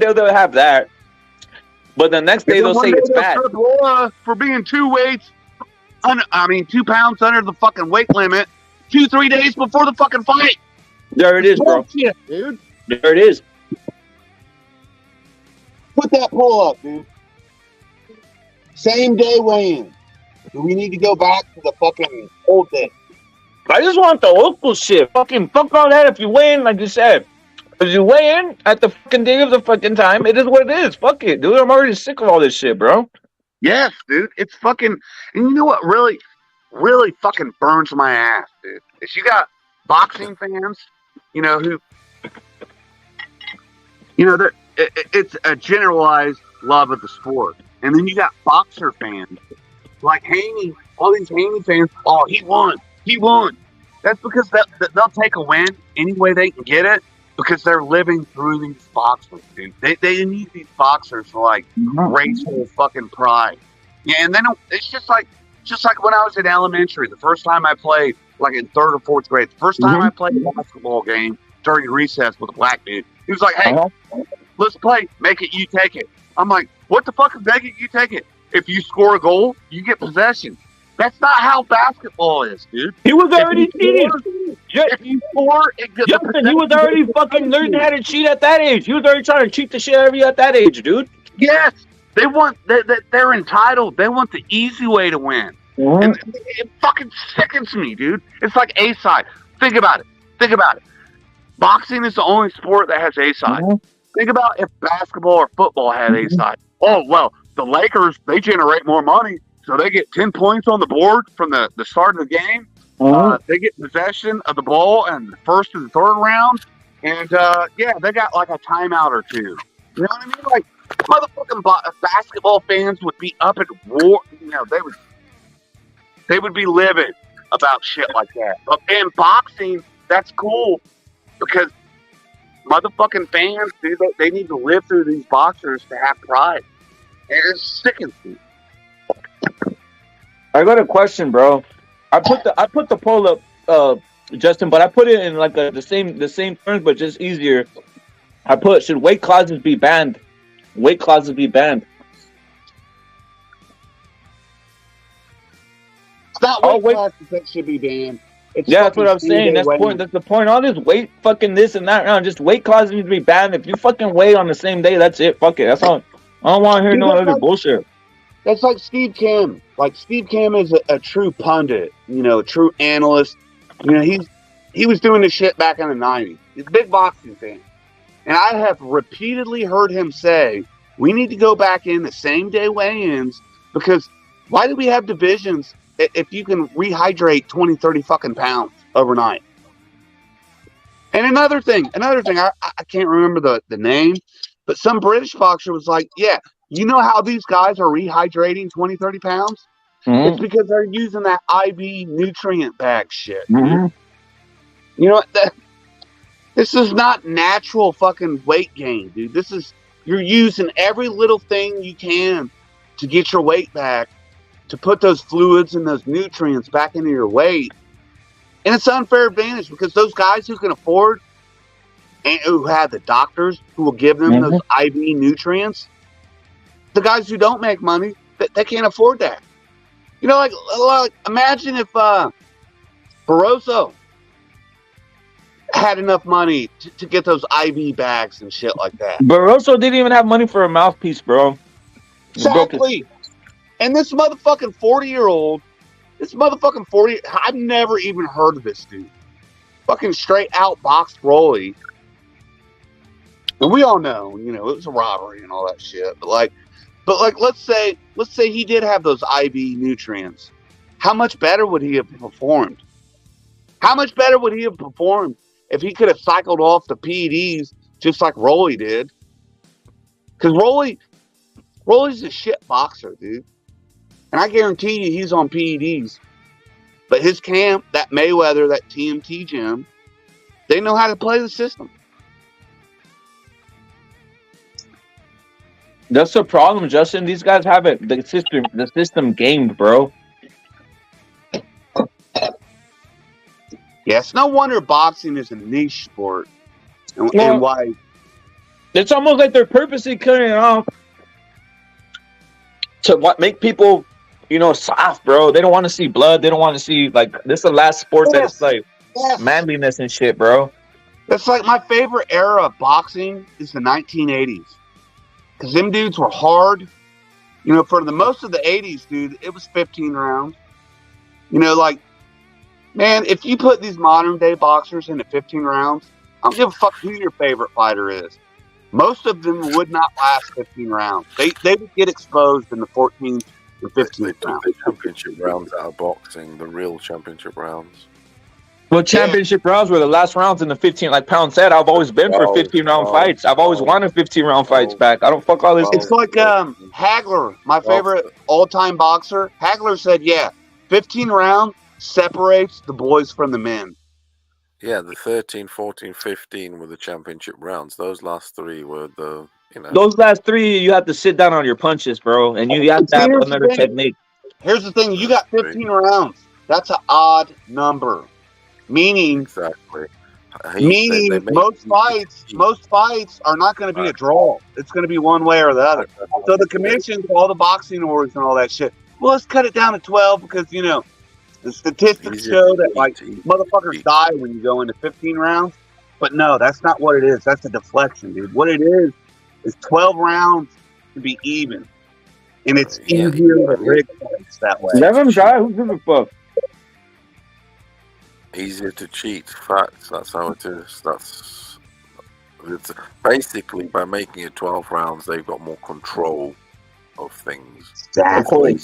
the next day they'll say it's bad. For being 2 pounds under the fucking weight limit 2-3 days before the fucking fight. There it is, bro. Bullshit, dude. There it is. Put that poll up, dude. Same day weigh-in. Do we need to go back to the fucking old day? I just want the local shit. Fucking fuck all that if you weigh in, like you said. If you weigh in at the fucking day of the fucking time, it is what it is. Fuck it, dude. I'm already sick of all this shit, bro. Yes, dude. It's fucking... And you know what really fucking burns my ass, dude? Is you got boxing fans, you know, who... You know, it's a generalized love of the sport. And then you got boxer fans. Like Haney, all these Haney fans, oh, he won. That's because they'll take a win any way they can get it because they're living through these boxers, dude. They need these boxers for, like, racial fucking pride. Yeah, and then it's just like when I was in elementary, the first time I played, like in 3rd or 4th grade, the first time I played a basketball game during recess with a black dude, he was like, hey, let's play, make it, you take it. I'm like, what the fuck is make it, you take it? If you score a goal, you get possession. That's not how basketball is, dude. He was already cheating. If you score, he was already fucking learning how to cheat at that age. He was already trying to cheat the shit out of you at that age, dude. Yes. They're entitled. They want the easy way to win. And it fucking sickens me, dude. It's like A-side. Think about it. Boxing is the only sport that has A-side. Think about if basketball or football had A-side. Oh, well, the Lakers, they generate more money, so they get 10 points on the board from the start of the game. They get possession of the ball in the first and third round. And, they got like a timeout or two. You know what I mean? Like, motherfucking basketball fans would be up at war. You know, they would be livid about shit like that. But in boxing, that's cool because motherfucking fans, dude, they need to live through these boxers to have pride. And it sickens me. I got a question, bro. I put the poll up, Justin, but I put it in like the same terms, but just easier. I put, should weight classes be banned? Weight classes be banned. It's not weight classes that should be banned. It's That's what I'm saying. That's weighing. the point. All this weight, fucking this and that. Just weight classes need to be banned. If you fucking weigh on the same day, that's it. Fuck it. That's all. I don't want to hear no other bullshit. That's like Steve Kim. Like Steve Kim is a true pundit, a true analyst. He was doing this shit back in the 90s. He's a big boxing fan. And I have repeatedly heard him say, we need to go back in the same day weigh-ins because why do we have divisions if you can rehydrate 20, 30 fucking pounds overnight? And another thing, I can't remember the name, but some British boxer was like, yeah, you know how these guys are rehydrating 20, 30 pounds? Mm-hmm. It's because they're using that IV nutrient bag shit. Mm-hmm. You know what? This is not natural fucking weight gain, dude. You're using every little thing you can to get your weight back, to put those fluids and those nutrients back into your weight. And it's an unfair advantage because those guys who can afford and who have the doctors who will give them those IV nutrients, the guys who don't make money, they can't afford that. Like imagine if Barroso had enough money to get those IV bags and shit like that. Barroso didn't even have money for a mouthpiece, bro. Exactly. And this motherfucking 40-year-old, I've never even heard of this dude. Fucking straight out boxed Rolly. And we all know, it was a robbery and all that shit. But let's say he did have those IV nutrients. How much better would he have performed? How much better would he have performed if he could have cycled off the PEDs just like Rolly did? Because Rolly's a shit boxer, dude. And I guarantee you he's on PEDs. But his camp, that Mayweather, that TMT gym, they know how to play the system. That's the problem, Justin. These guys have it. The system gamed, bro. Yeah, it's no wonder boxing is a niche sport. And why? It's almost like they're purposely cutting it off to make people, soft, bro. They don't want to see blood. They don't want to see, this is the last sport that's manliness and shit, bro. That's like my favorite era of boxing is the 1980s. Because them dudes were hard. For the most of the 80s, dude, it was 15 rounds. Man, if you put these modern day boxers into 15 rounds, I don't give a fuck who your favorite fighter is. Most of them would not last 15 rounds. They would get exposed in the 14th and 15th round. The championship rounds out of boxing, the real championship rounds. Well, championship rounds were the last rounds in the 15. Like Pound said, I've always been for 15-round fights. I've always wanted 15-round fights back. I don't fuck all this. It's like Hagler, my favorite all-time boxer. Hagler said, 15 rounds separates the boys from the men. Yeah, the 13, 14, 15 were the championship rounds. Those last three were the, Those last three, you have to sit down on your punches, bro. And you have to have another technique. Here's the thing. You got 15 rounds. That's an odd number. Meaning, most fights are not going to be a draw. It's going to be one way or the other. So the commissions, all the boxing orders and all that shit, well, let's cut it down to 12 because, the statistics show that, motherfuckers die when you go into 15 rounds. But no, that's not what it is. That's a deflection, dude. What it is 12 rounds to be even. And it's easier to rig fights that way. Let them die. Who gives a fuck? Easier to cheat. Facts. That's how it is. It's basically by making it 12 rounds, they've got more control of things. Exactly.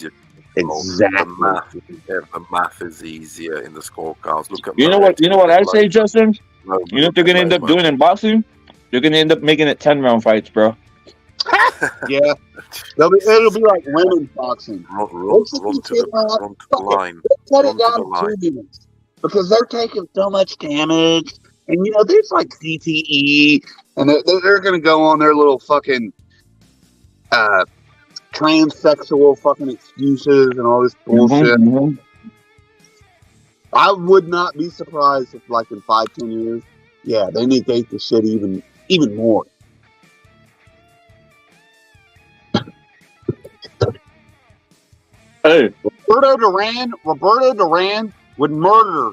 The math is easier in the scorecards. Look at You know what I say, Justin? You know what they're gonna end up doing in boxing? They're gonna end up making it 10-round fights, bro. Yeah, it'll be like women's boxing. Run to the line. Cut it down to 2 minutes because they're taking so much damage And there's like CTE, and they're gonna go on their little fucking transsexual fucking excuses and all this bullshit. I would not be surprised if, like, in 5-10 years, they negate the shit even more. Hey, Roberto Duran would murder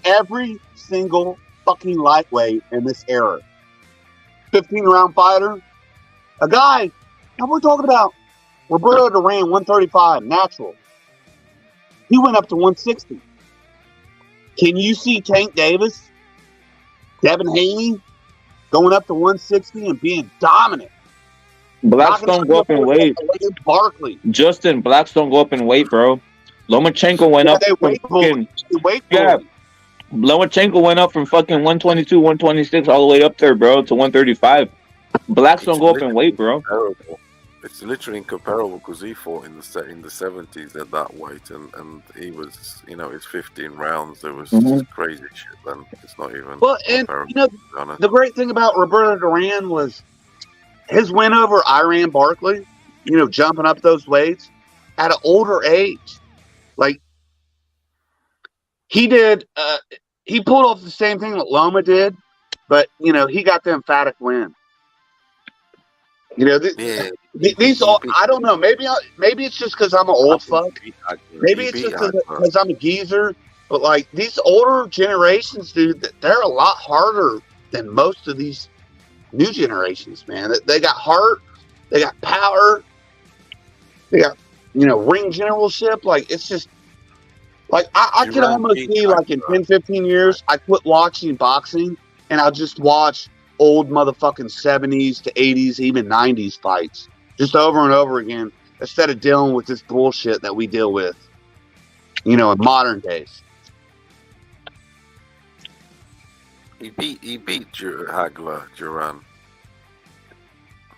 every single fucking lightweight in this era. 15-round fighter, a guy. Now we're talking about Roberto Duran, 135, natural. He went up to 160. Can you see Tank Davis, Devin Haney going up to 160 and being dominant? Blackstone go up in weight. Barkley. Justin, Blackstone go up in weight, bro. Lomachenko went up from fucking Lomachenko went up from fucking 122, 126 all the way up there, bro, to 135. Blackstone go up in weight, bro. Incomparable. It's literally incomparable because he fought in the 70s at that weight, and he was, his 15 rounds. There was crazy shit. Then it's not even. Well, and the great thing about Roberto Duran was his win over Iran Barkley. Jumping up those weights at an older age, like he did. He pulled off the same thing that Loma did, but he got the emphatic win. These all, I don't know. Maybe it's just because I'm an old fuck. Maybe it's just because I'm a geezer. But like these older generations, dude, they're a lot harder than most of these new generations, man. They got heart, they got power, they got ring generalship. Like it's just like I can almost see like in 10, 15 years, I quit watching boxing and I'll just watch old motherfucking 70s to 80s, even 90s fights, just over and over again, instead of dealing with this bullshit that we deal with, in modern days. He beat Hagler, Duran.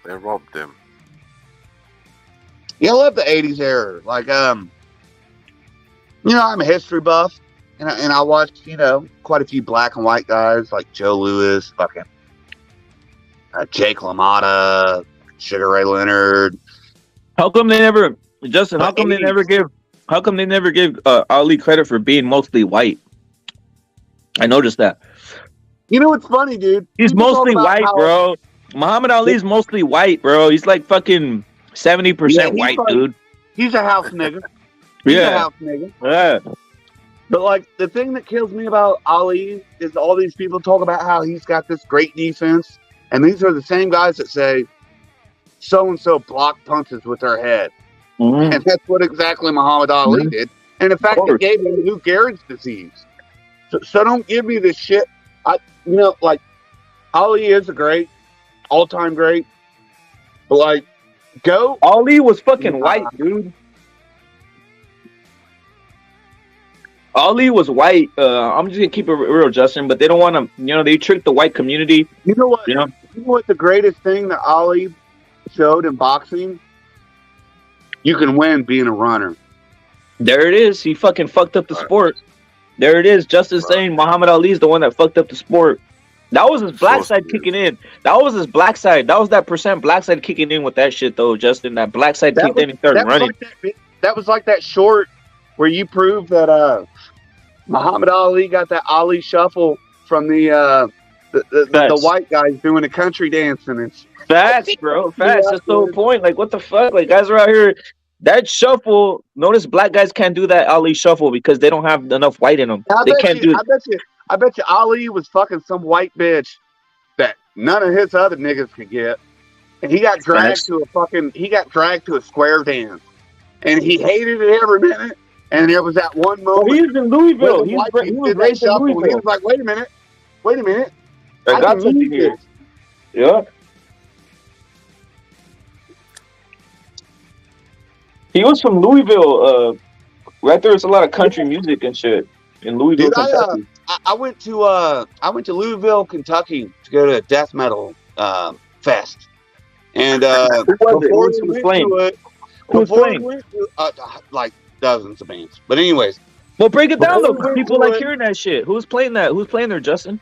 They robbed him. Yeah, I love the 80s era. Like, I'm a history buff, and I watched, quite a few black and white guys like Joe Louis, fucking Jake LaMotta, Sugar Ray Leonard. How come they never, Justin? How come they never give Ali credit for being mostly white? I noticed that. You know what's funny, dude? He's mostly white, bro. Muhammad Ali's mostly white, bro. He's like fucking 70% white, dude. He's a house nigga. He's a house nigga. Yeah. But like the thing that kills me about Ali is all these people talk about how he's got this great defense, and these are the same guys that say so and so blocked punches with their head, and that's what exactly Muhammad Ali did. And in fact, it gave him Lou Gehrig's disease. So don't give me this shit. Like Ali is a great, all-time great, but like, Ali was fucking white, dude. Ali was white. I'm just gonna keep it real, Justin. But they don't want to. They tricked the white community. You know what? You know what? The greatest thing that Ali showed in boxing, you can win being a runner. There it is. He fucking fucked up the sport. There it is. Justin saying Muhammad Ali is the one that fucked up the sport. That was his black side kicking in. That was his black side. That was that percent black side kicking in with that shit, though, Justin. That black side kicked in and started running. That was like that short where you proved that Muhammad Ali got that Ali shuffle from the white guys doing the country dancing. And facts, bro. Facts. That's the whole point. Like, what the fuck? Like, guys are out here. That shuffle. Notice black guys can't do that Ali shuffle because they don't have enough white in them. They can't do it. I bet you Ali was fucking some white bitch that none of his other niggas could get. And he got dragged to a square dance. And he hated it every minute. And there was that one moment. Well, he was in Louisville. He was raised in Louisville. He was like, wait a minute. I got something here. Yeah. He was from Louisville. Right there's a lot of country music and shit in Louisville, Kentucky. I went to Louisville, Kentucky to go to a death metal fest. And Who was playing? Like dozens of bands. But anyways. Well, break it down though. People like hearing that shit. Who's playing that? Who's playing there, Justin?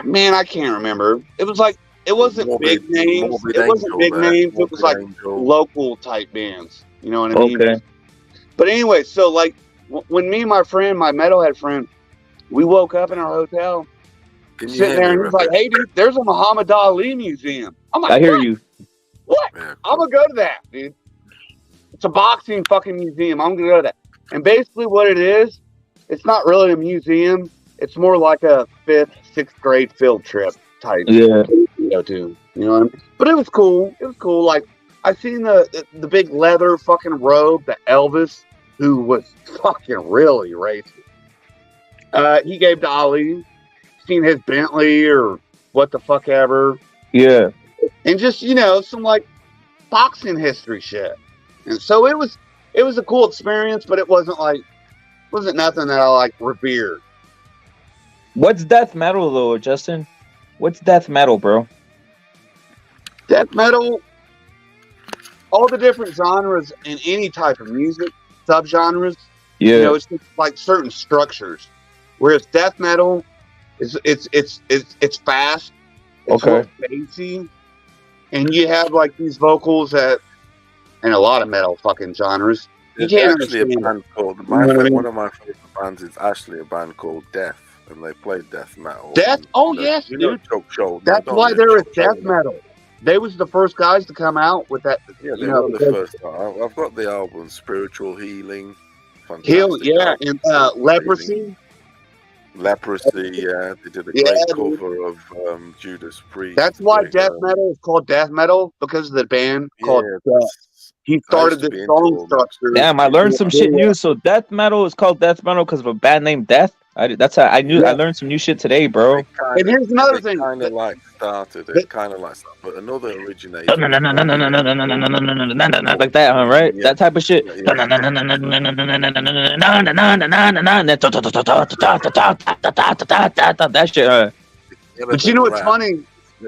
Man, I can't remember. It was like it wasn't big names. Morbid It wasn't Angel big there. names. It was like Morbid Angel. local type bands. You know what I mean? Okay. But anyway, so like when me and my friend, my metalhead friend, we woke up in our hotel, Can you sitting hear there, me, and he's like, Rebecca? "Hey, dude, there's a Muhammad Ali museum." I'm like, I hear "What? you. What? Yeah, I'm gonna go to that, dude. It's a boxing fucking museum. I'm gonna go to that." And basically, what it is, it's not really a museum. It's more like a 5th, 6th grade field trip type. Yeah. To go to, you know what I mean? But it was cool. It was cool. Like I seen the big leather fucking robe that Elvis, who was fucking really racist, he gave to Ali. Seen his Bentley or what the fuck ever, Yeah. and just some like boxing history shit. And so it was a cool experience, but it wasn't nothing that I like revered. What's death metal though, Justin? What's death metal, bro? Death metal, all the different genres in any type of music, subgenres. Yeah. It's just like certain structures. Whereas death metal is it's fast, it's Okay. more bassy, and you have like these vocals that in a lot of metal fucking genres. You There's can't actually a understand. band called You know what I mean? one of my favorite bands is actually a band called Death, and they play death metal. Death? And, Oh yes, you know dude. Choke Shoulder. That's don't why you? there is Choke death Shoulder. metal. They was the first guys to come out with that. Yeah, they You know, were the because first. I've got the album Spiritual Healing. Heal, Fantastic yeah, album. and Spiritual Healing. leprosy. Leprosy, yeah, they did a Yeah, great dude. cover of Judas Priest. That's why Great, death metal is called death metal, because of the band called yeah, Death. He I started used to this be into song all that. structure. Damn, I learned some shit new. So death metal is called death metal because of a band named Death. That's how I knew. Yeah. I learned some new shit today, bro. And here's another thing. Kind of like started it, kind of like, but another originator. Like that, huh, right? Yeah. That type of shit. That shit. But you know what's funny?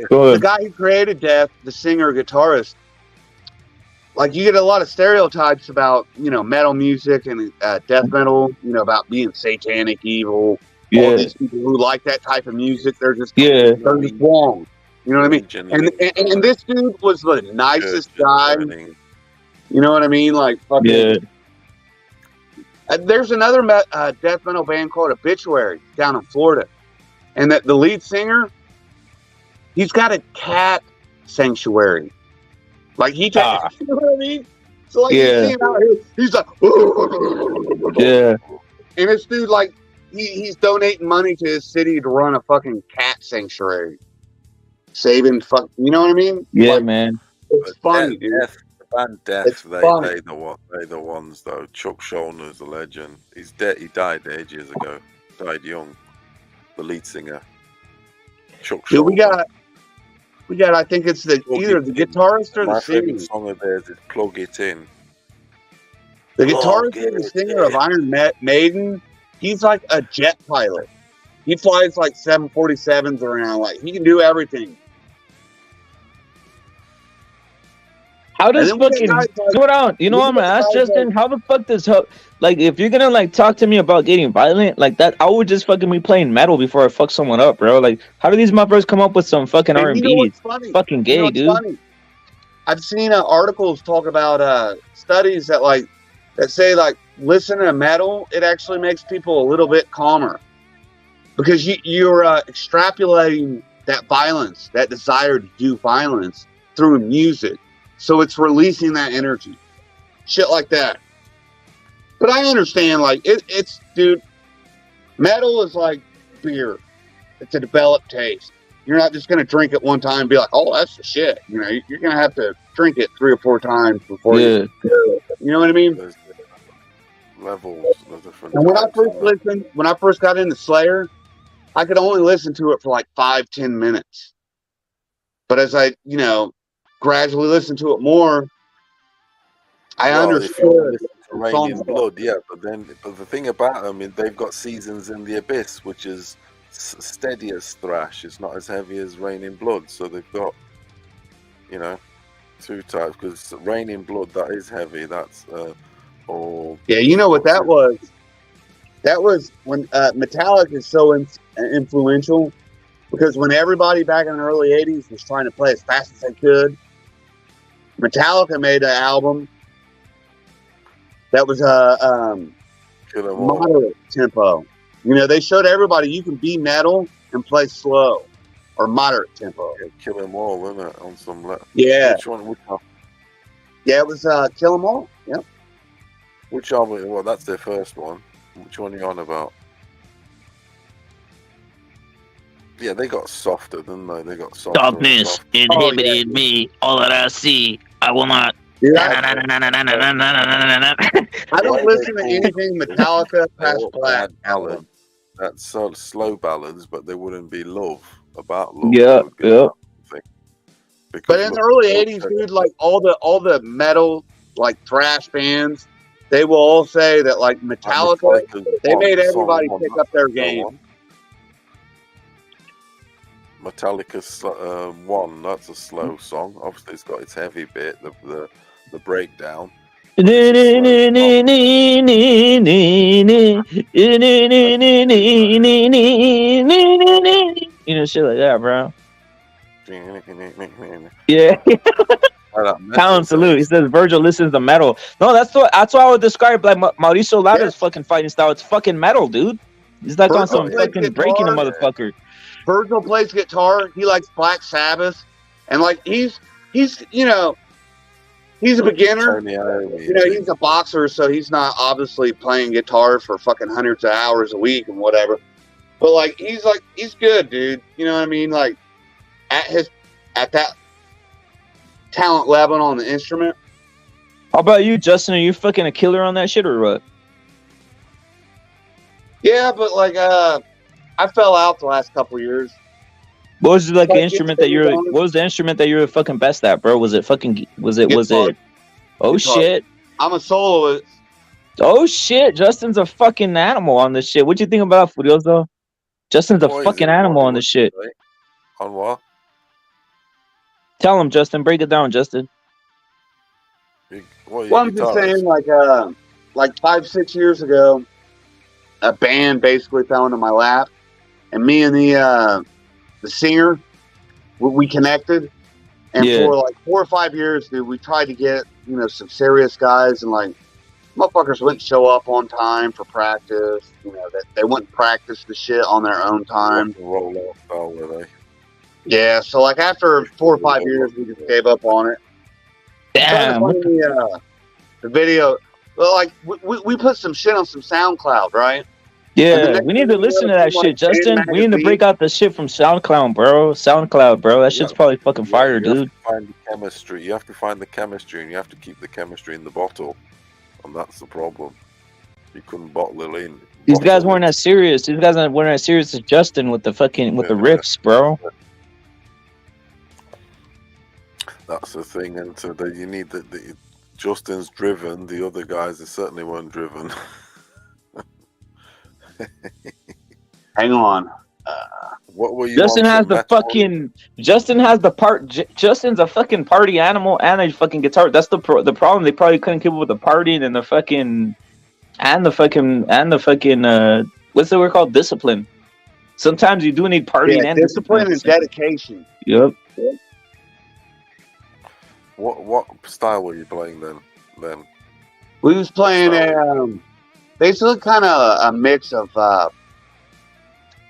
Go The ahead. guy who created Death, the singer guitarist, like you get a lot of stereotypes about metal music and death metal, about being satanic, evil. All Yeah. these people who like that type of music, they're just Yeah. wrong. You know what I mean? And this dude was the nicest guy. You know what I mean? Like fucking. Yeah. There's another death metal band called Obituary down in Florida, and that the lead singer, he's got a cat sanctuary. Like he takes, you know what I mean? So like you see him out here, he's like, Yeah. and this dude like he's donating money to his city to run a fucking cat sanctuary, saving you know what I mean? Yeah, Like, man. it's funny, dude. The band Death, It's funny. they the ones though. Chuck Schuldner's a legend. He's dead. He died 8 years ago. Died young. The lead singer. Chuck Dude, Schuldner. we got. I think it's either the guitarist or My the favorite singer. song of theirs is "Plug It In." The Plug guitarist and the it singer of Iron Maiden, he's like a jet pilot. He flies like 747s around. Like he can do everything. How does And then we fucking got guys like- you know what I'm gonna ask guys Justin? How the fuck does like if you're gonna like talk to me about getting violent like that, I would just fucking be playing metal before I fuck someone up, bro. Like how do these motherfuckers come up with some fucking And R&B? you know what's funny? Fucking gay, You know what's dude. funny? I've seen articles talk about studies that say like listen to metal, it actually makes people a little bit calmer because you're extrapolating that violence, that desire to do violence through music, so it's releasing that energy, shit like that. But I understand, like it's dude, metal is like beer; it's a developed taste. You're not just going to drink it one time and be like, oh, that's the shit. You know, you're going to have to drink it 3 or 4 times before you know what I mean? There's levels. There's different And when I types first of them. when I first got into Slayer, I could only listen to it for like 5-10 minutes. But as I, gradually listened to it more, I Well, if you understood listen to the Rain songs in about Blood, yeah, but the thing about them is they've got Seasons in the Abyss, which is steady as thrash. It's not as heavy as Rain in Blood, so they've got, 2 types. Because Rain in Blood, that is heavy. That's all. Yeah, you know what that was? That was when Metallica is so influential Because when everybody back in the early 80s was trying to play as fast as they could, Metallica made an album that was a moderate tempo. You know, they showed everybody you can be metal and play slow or moderate tempo. Yeah, Kill 'Em All, wasn't it? On some Yeah. Which one? Yeah, it was Kill 'Em All. Yep. Which album? Well, that's their first one. Which one are you on about? Yeah, they got softer, didn't they? They got softer. Darkness inhibited me. All that I see, I will not. I don't listen to anything Metallica past Black Album. That's sort of slow ballads, but they wouldn't be love about love. Yeah, yeah. But in the early 80s, dude, like all the metal, like thrash bands, they will all say that like Metallica, they made everybody pick up their game. Metallica's One, that's a slow song. Obviously, it's got its heavy bit, the breakdown. You know, shit like that, bro. Yeah. Talon salute. He says Virgil listens to metal. No, that's why I would describe like Mauricio Lara's fucking fighting style. It's fucking metal, dude. He's like on some fucking breaking a motherfucker. Virgil plays guitar. He likes Black Sabbath, and like he's you know, he's a beginner. You know, he's a boxer, so he's not obviously playing guitar for fucking hundreds of hours a week and whatever. But like he's good, dude. You know what I mean? Like at that talent level on the instrument. How about you, Justin? Are you fucking a killer on that shit or what? Yeah, but like I fell out the last couple years. What was like the instrument that you're? What was the instrument that you were fucking best at, bro? Was it? Oh shit! I'm a soloist. Oh shit! Justin's a fucking animal on this shit. What you think about Furioso? Justin's a fucking animal on this shit. On what? Tell him, Justin. Break it down, Justin. Well, I'm just saying, like 5-6 years ago, a band basically fell into my lap, and me and the singer, we connected, and for like 4 or 5 years, dude, we tried to get some serious guys, and like motherfuckers wouldn't show up on time for practice. That they wouldn't practice the shit on their own time. Roll off, oh, were they? Yeah, so like after 4 or 5 years, we just gave up on it. Damn. The video. Well, like we put some shit on some SoundCloud, right? Yeah, we need to listen to that shit, Justin. We need to break out the shit from SoundCloud, bro. That shit's probably fucking fire, dude. You have to find the chemistry. You have to find the chemistry, and you have to keep the chemistry in the bottle, and that's the problem. You couldn't bottle it in. These guys weren't as serious. These guys weren't as serious as Justin with the fucking the riffs, bro. That's the thing, and so that you need the Justin's driven. The other guys certainly weren't driven. Hang on. What were you? Justin has the fucking. Justin has the part. Justin's a fucking party animal and a fucking guitar. That's the problem. They probably couldn't keep up with the partying and the fucking what's the word called? Discipline. Sometimes you do need partying and discipline and dedication. Yep. What style were you playing then? We was playing basically kind of a mix of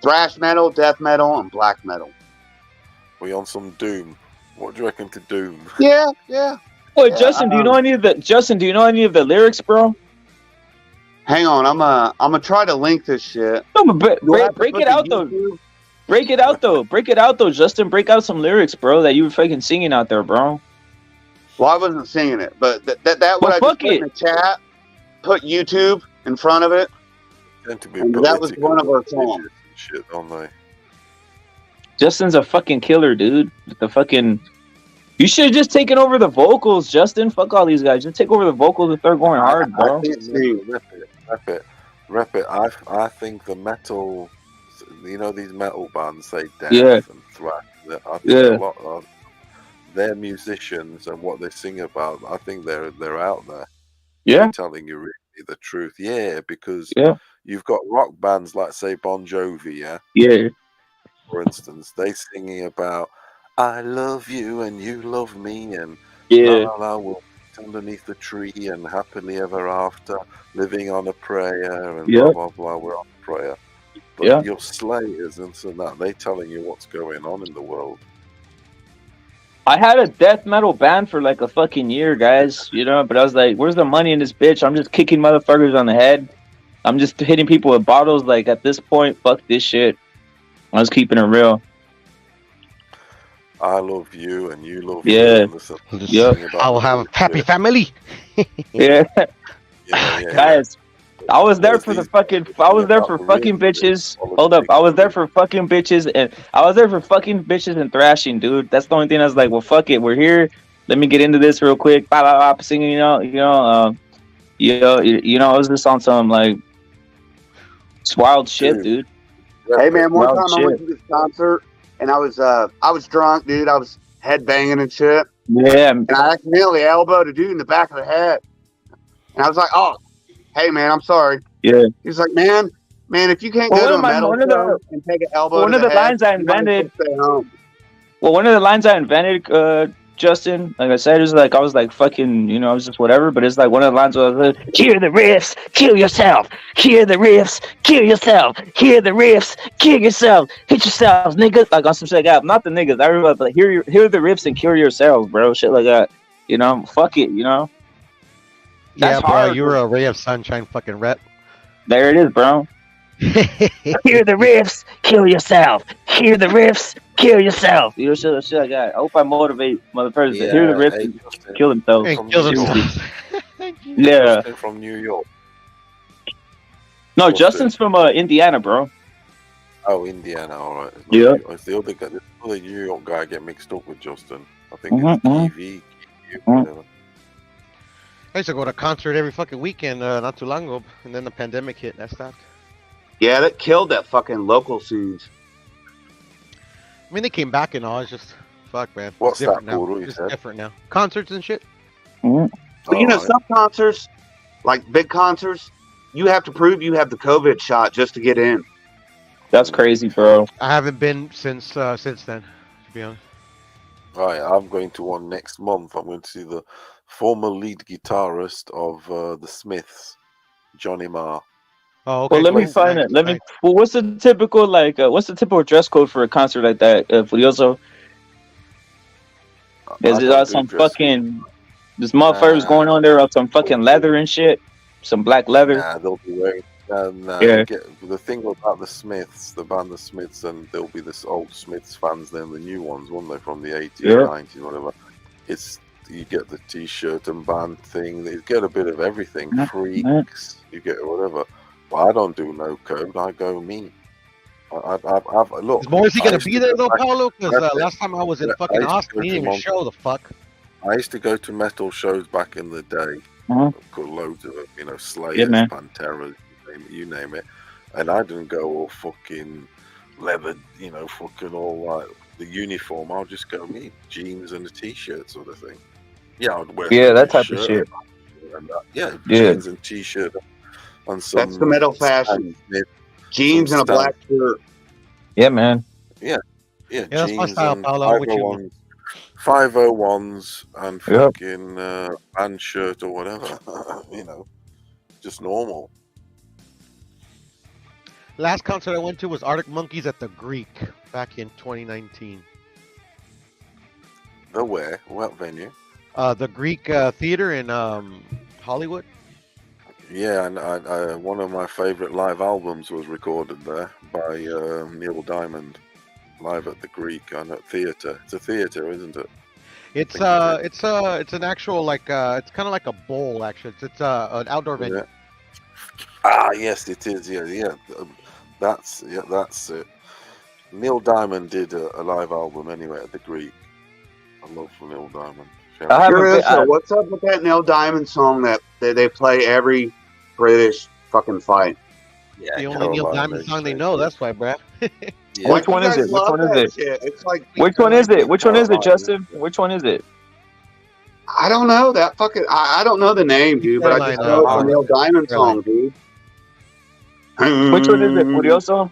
thrash metal, death metal, and black metal. Were you on some doom? What do you reckon to doom? Yeah. Wait, yeah, Justin, do you know any of the lyrics, bro? Hang on, I'm gonna try to link this shit. No, but break it out though. Break it out though, Justin. Break out some lyrics, bro, that you were fucking singing out there, bro. Well, I wasn't singing it, but that what I just put in the chat, put YouTube in front of it. And that was one of our songs. Shit, don't they? Justin's a fucking killer, dude. The fucking. You should have just taken over the vocals, Justin. Fuck all these guys. Just take over the vocals if they're going hard, bro. Rep it. I think the metal, these metal bands say death and thrash. I think a lot of their musicians and what they sing about, I think they're out there. Yeah. They're telling you really the truth. Yeah, because you've got rock bands like, say, Bon Jovi, Yeah. for instance, they singing about "I love you and you love me" and la Yeah, la la, we'll sit underneath the tree and happily ever after, living on a prayer and blah yep, blah blah. We're on a prayer, but yeah. your slayers and so that they telling you what's going on in the world. I had a death metal band for like a fucking year, guys. You know, but I was like, "Where's the money in this bitch? I'm just kicking motherfuckers on the head. I'm just hitting people with bottles. Like at this point, fuck this shit. I was keeping it real. I love you and you love me. Yeah, And this yep, thing I will about have a happy family. yeah, yeah. guys. I was there There's for the these fucking. I singing was there about for the fucking religion, bitches. Hold up, politics, I was there religion. for fucking bitches, and I was there for fucking bitches and thrashing, dude. That's the only thing I was like, well, fuck it, we're here. Let me get into this real quick. Blah blah blah, singing, I was just on some like it's wild shit, dude. Hey man, one Wild time I went shit. to this concert and I was drunk, dude. I was head banging and shit, Yeah, and I accidentally elbowed a dude in the back of the head, and I was like, "Oh, hey man, I'm sorry." yeah. He's like, "Man, if you can't Well, go one to of a my metal one of show the and take an elbow one to of the the head, lines I you might as well invented. stay home." Well, one of the lines I invented, Justin, like I said, is like I was like fucking, I was just whatever. But it's like one of the lines was like, "Hear the riffs, kill yourself. Hear the riffs, kill yourself. Hear the riffs, kill yourself. Hit yourselves, niggas." Like on some shit like that. Not the niggas. I remember, but hear the riffs and kill yourselves, bro. Shit like that. Fuck it. Yeah, That's bro, hard. you were a ray of sunshine fucking rep. There it is, bro. Hear the riffs, kill yourself. Hear the riffs, kill yourself. Shit like that. I hope I motivate motherfuckers to hear the riffs Hey, and Justin, kill themselves. And from kill New York. themselves. Yeah. Justin from New York. No, What's Justin's from Indiana, bro. Oh, Indiana, all right. It's not Yeah. New York. It's the other guy. The other New York guy get mixed up with Justin. I think it's TV, whatever. I used to go to a concert every fucking weekend not too long ago, and then the pandemic hit and that stopped. Yeah, that killed that fucking local scenes. I mean, they came back and all. It's just, fuck, man. It's What's that different now. called? You It's said? different now. Concerts and shit. But you know, Alright. some concerts, like big concerts, you have to prove you have the COVID shot just to get in. That's crazy, bro. I haven't been since then, to be honest. Right, I'm going to one next month. I'm going to see the former lead guitarist of the Smiths, Johnny Marr. Oh, okay. Well, let me Cool. find Nice, it. Let me. nice. Well, what's the typical dress code for a concert like that? Furioso, is I it don't do some dress fucking this motherfuckers Nah, going on there with some fucking leather and shit, some black leather? nah, they'll be wearing. Nah, Yeah. the thing about the Smiths, the band the Smiths, and there'll be this old Smiths fans, then the new ones, won't they, from the 80s, Yeah. 90s, whatever. It's you get the T-shirt and band thing. You get a bit of everything. Yeah. Freaks, you get whatever. But I don't do no code. I go me. I've look. Is Morrissey I gonna used be to there go though, back- Paulo? Because back- last time I was in I fucking used to Austin, go he to didn't even Mon- show the fuck. I used to go to metal shows back in the day. Uh-huh. Got loads of them, Slayers, Yeah, man. Pantera, you name it. And I didn't go all fucking leather, fucking all like the uniform. I'll just go me jeans and a t-shirt sort of thing. Yeah, I'd wear Yeah, some that type of shirt shit. and that. Yeah, Yeah. jeans and t-shirt and some. That's the metal fashion. Jeans and a Stan- black shirt. Yeah, man. Yeah, that's my jeans style, and Paolo. I'm with you. 501s and Yep. fucking band shirt or whatever. Just normal. Last concert I went to was Arctic Monkeys at the Greek back in 2019. The where? What venue? The Greek Theater in Hollywood. Yeah, and I, one of my favorite live albums was recorded there by Neil Diamond, live at the Greek on a theater. It's a theater, isn't it? It's an actual it's kind of like a bowl actually. It's an outdoor venue. Yeah. Ah, yes, it is. Yeah. That's it. Neil Diamond did a live album anyway at the Greek. I love Neil Diamond. I haven't been- Curious, what's up with that Neil Diamond song that they play every British fucking fight? Yeah, The only Neil Diamond song they know. That's why, Brad. Yeah. Which one is it? Which one is it? It's like Which one is it? Which one is it, Justin? Which one is it? I don't know that fucking. I don't know the name, dude, but I just know it's a Neil Diamond song, dude. Which one is it? Furioso?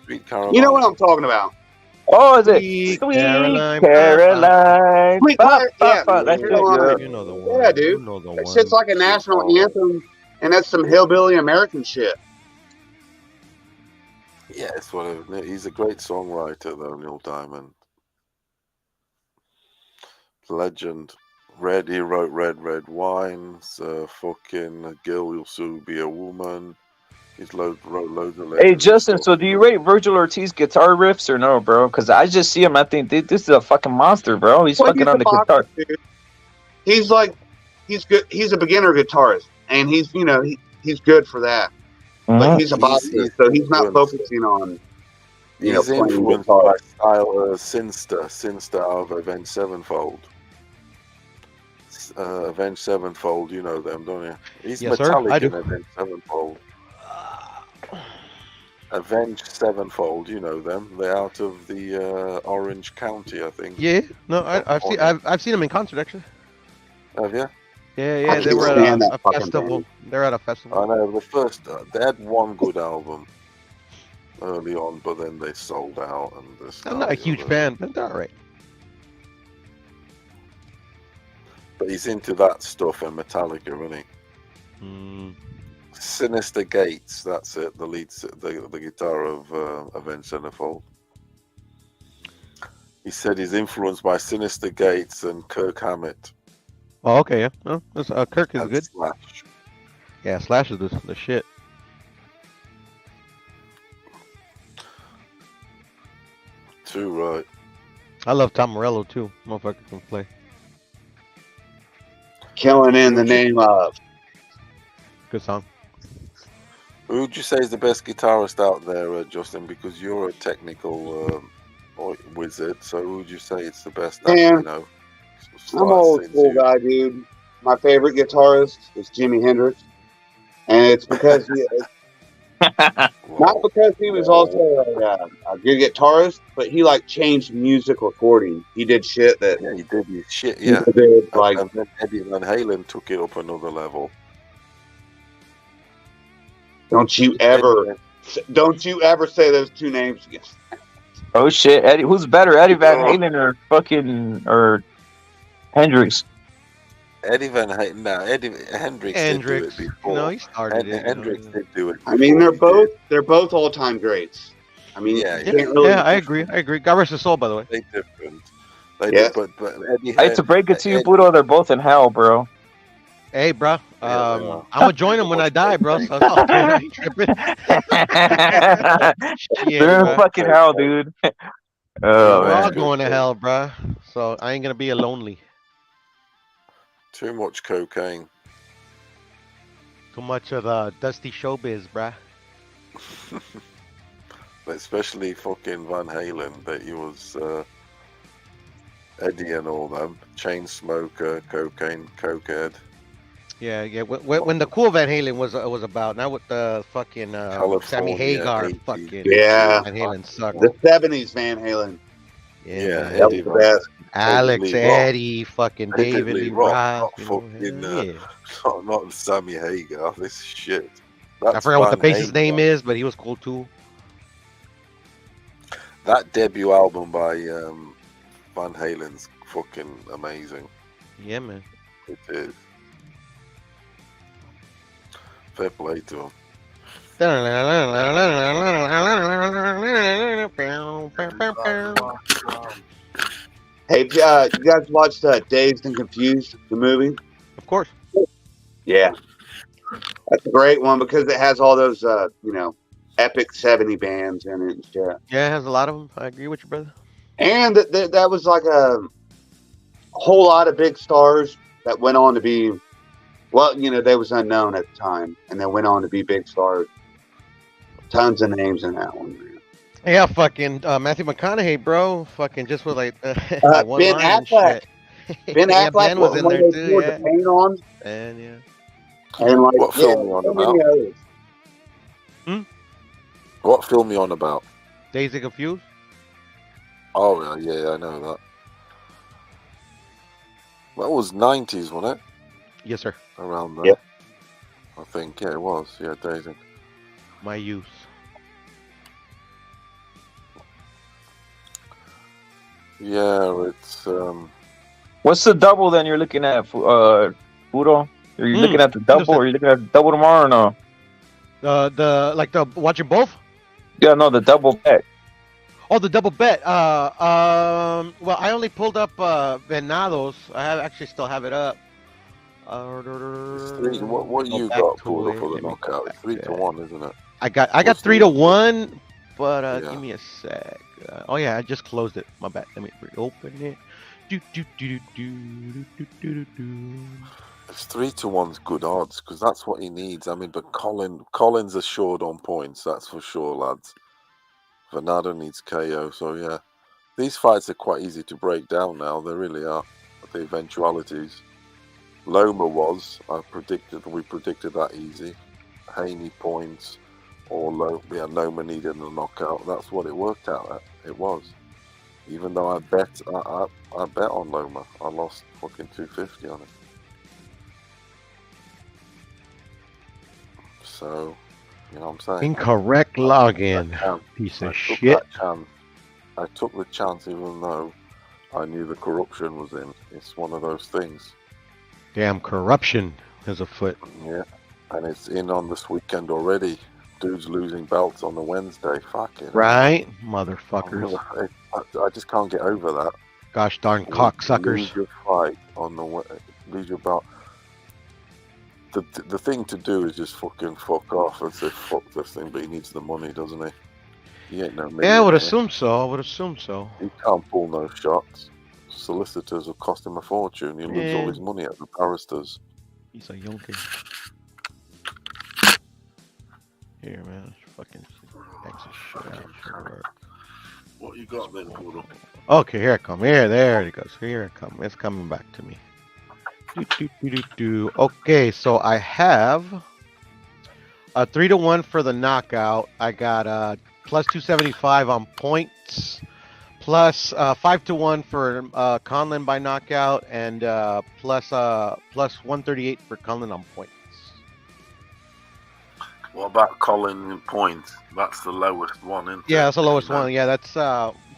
Sweet Caroline. You know what I'm talking about. Oh, is it Sweet Sweet Caroline, Caroline? Sweet Caroline, yeah, That's it, yeah. You know the one. yeah, dude. You know the That one. shit's like a national anthem, and that's some hillbilly American shit. Yeah, it's whatever. He's a great songwriter, though, Neil Diamond. Legend. He wrote Red, Red Wines, fucking Girl Will Soon Be a Woman. He's wrote loads of Hey, legendary Justin, stuff. so do you rate Virgil Ortiz guitar riffs or no, bro? Because I just see him. I think this is a fucking monster, bro. He's Well, fucking he's on a the boxer, guitar. dude. He's good. He's a beginner guitarist, and he's he's good for that. But he's a boxer, so he's not focusing on He's playing influenced guitar. by style Sinster of Avenged Sevenfold. Avenged Sevenfold, you know them, don't you? He's Yes, sir, metallic I do. in Avenged Sevenfold. Avenged Sevenfold, you know them. They're out of the Orange County, I think. Yeah, no, I've seen them in concert actually. Have you? Yeah, they were stand at that a fucking festival. band. They're at a festival. I know the first they had one good album early on, but then they sold out and this. I'm not a huge fan, but they're all right. But he's into that stuff and Metallica, isn't he? Sinister Gates, that's it. The guitar of Avenged Sevenfold. He said he's influenced by Sinister Gates and Kirk Hammett. Oh, okay, yeah. Well, Kirk is and good. Slash. Yeah, Slash is the shit. Too right. I love Tom Morello too. Motherfucker can play. Killing in the name of. Good song. Who would you say is the best guitarist out there, Justin? Because you're a technical wizard, so who would you say it's the best? Man, I'm an old school guy, dude. My favorite guitarist is Jimi Hendrix, and it's because not because he was also a good guitarist, but he changed music recording. He did shit that he did his shit. Yeah, did, and then Eddie Van Halen took it up another level. Don't you ever say those two names again. Oh shit, Eddie. Who's better, Eddie Van Halen or Hendrix? Eddie Van Halen. No, Hendrix did do it before. No, he started it. Hendrix did do it. I mean, they're both all time greats. I mean, Yeah, you can't really. Yeah, I agree. God rest his soul, by the way. They different. They Yeah. did, but Eddie. I hate to break it to you, Budo. They're both in hell, bro. Hey, bro. I'm gonna join him when I die, bro. So I ain't tripping. Shit, They're in bro. fucking hell, dude. Oh We're all man. going to hell, bro. So I ain't gonna be a lonely. Too much cocaine. Too much of the dusty showbiz, bruh. Especially fucking Van Halen, that he was Eddie and all them. Chain smoker, cocaine, cokehead. Yeah. When the cool Van Halen was about, not with the fucking Sammy California, Hagar 80. fucking Yeah. Van Halen sucked. The '70s Van Halen. Yeah, That was the best. Alex, Totally rock. Eddie, fucking David Lee Roth. not fucking, not Sammy Hagar. This is shit. I forgot what the Van bass's Halen. name is, but he was cool too. That debut album by Van Halen's fucking amazing. Yeah, man. It is. Fair play to him. Hey, you guys watched Dazed and Confused, the movie? Of course. Yeah. That's a great one because it has all those, epic 70 bands in it and shit. Yeah, it has a lot of them. I agree with you, brother. And that was like a whole lot of big stars that went on to be, they was unknown at the time, and they went on to be big stars. Tons of names in that one, man. Yeah, fucking Matthew McConaughey, bro. Fucking just with like one Ben line and Affleck. shit. Ben Yeah, Affleck Ben was in when there they too. poured Yeah. the paint on. And yeah. And What film you on so many about? others. What film you on about? Dazed and Confused. Oh, yeah, I know that. That was 90s, wasn't it? Yes, sir. Around there. Yeah. I think, yeah, it was. Yeah, Daisy. My youth. Yeah, it's What's the double then you're looking at, Fudo? Are you looking at the double, or Understand. are you looking at the double tomorrow or no? The watching both. Yeah, no, the double bet. Oh, the double bet. Well, I only pulled up Venados. I have actually still have it up. it's three. What Go you back got to pulled up it. for the Let me go knockout? back It's 3 to to it. 1, isn't it? I got What's the 3-1, but Yeah. give me a sec. Oh yeah, I just closed it. My bad. Let me reopen it. It's 3 to 1's good odds because that's what he needs. I mean, but Collins assured on points. That's for sure, lads. Venado needs KO. So yeah, these fights are quite easy to break down now. They really are. The eventualities. Loma was. We predicted that easy. Haney points or Loma needed a knockout. That's what it worked out at. It was. Even though I bet on Loma, I lost fucking 250 on it. So, you know what I'm saying? Incorrect login. Piece of shit. I took the chance even though I knew the corruption was in. It's one of those things. Damn corruption is afoot. Yeah. And it's in on this weekend already. Dude's losing belts on the Wednesday. Fucking Right, motherfuckers. I just can't get over that. Gosh darn cocksuckers. Lose your fight on lose your belt. The thing to do is just fucking fuck off and say fuck this thing, but he needs the money, doesn't he? He ain't no Yeah, I would millionaire. assume so. He can't pull no shots. Solicitors will cost him a fortune. He'll lose all his money at the barristers. He's a yonker. Here, man. Fucking extra shit out for work. What you got then, Poodle? Okay, here it comes. There it goes. Here it comes. It's coming back to me. Okay, so I have a 3-1 for the knockout. I got plus 275 on points, plus 5-1 for Conlan by knockout, and plus 138 for Conlan on points. What about Colin in points? That's the lowest one, isn't it? Yeah, that's the lowest one. Yeah, that's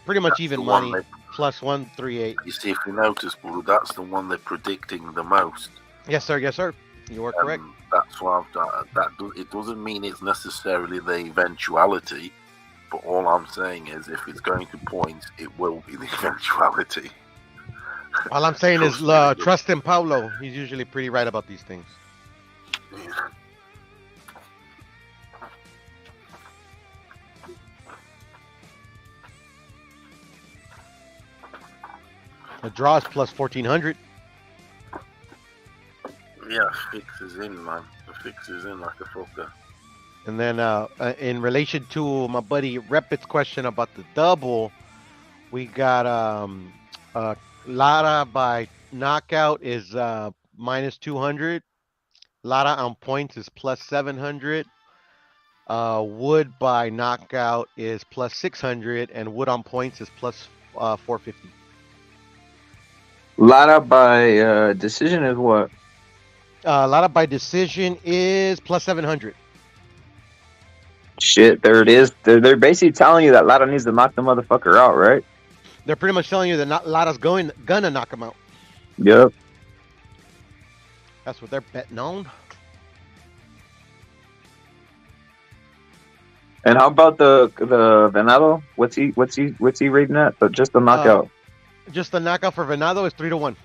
pretty much That's even the one money. Plus 138. You see, if you notice, Bull, that's the one they're predicting the most. Yes, sir. Yes, sir. You are correct. That's why it doesn't mean it's necessarily the eventuality, but all I'm saying is if it's going to points, it will be the eventuality. All I'm saying is trust in Paulo. He's usually pretty right about these things. Yeah. The draw is plus 1400. Yeah, fix is in, man. The fix is in like a fucker. And then in relation to my buddy Repit's question about the double, we got Lara by knockout is minus 200. Lara on points is plus 700. Wood by knockout is plus 600, and Wood on points is plus 450. Lara by decision is what? Lara by decision is plus 700. Shit, there it is. They're basically telling you that Lara needs to knock the motherfucker out, right? They're pretty much telling you that Lara's gonna knock him out. Yep. That's what they're betting on. And how about the Venado? What's he rating at? But just the knockout. Just the knockout for Venado is 3-1.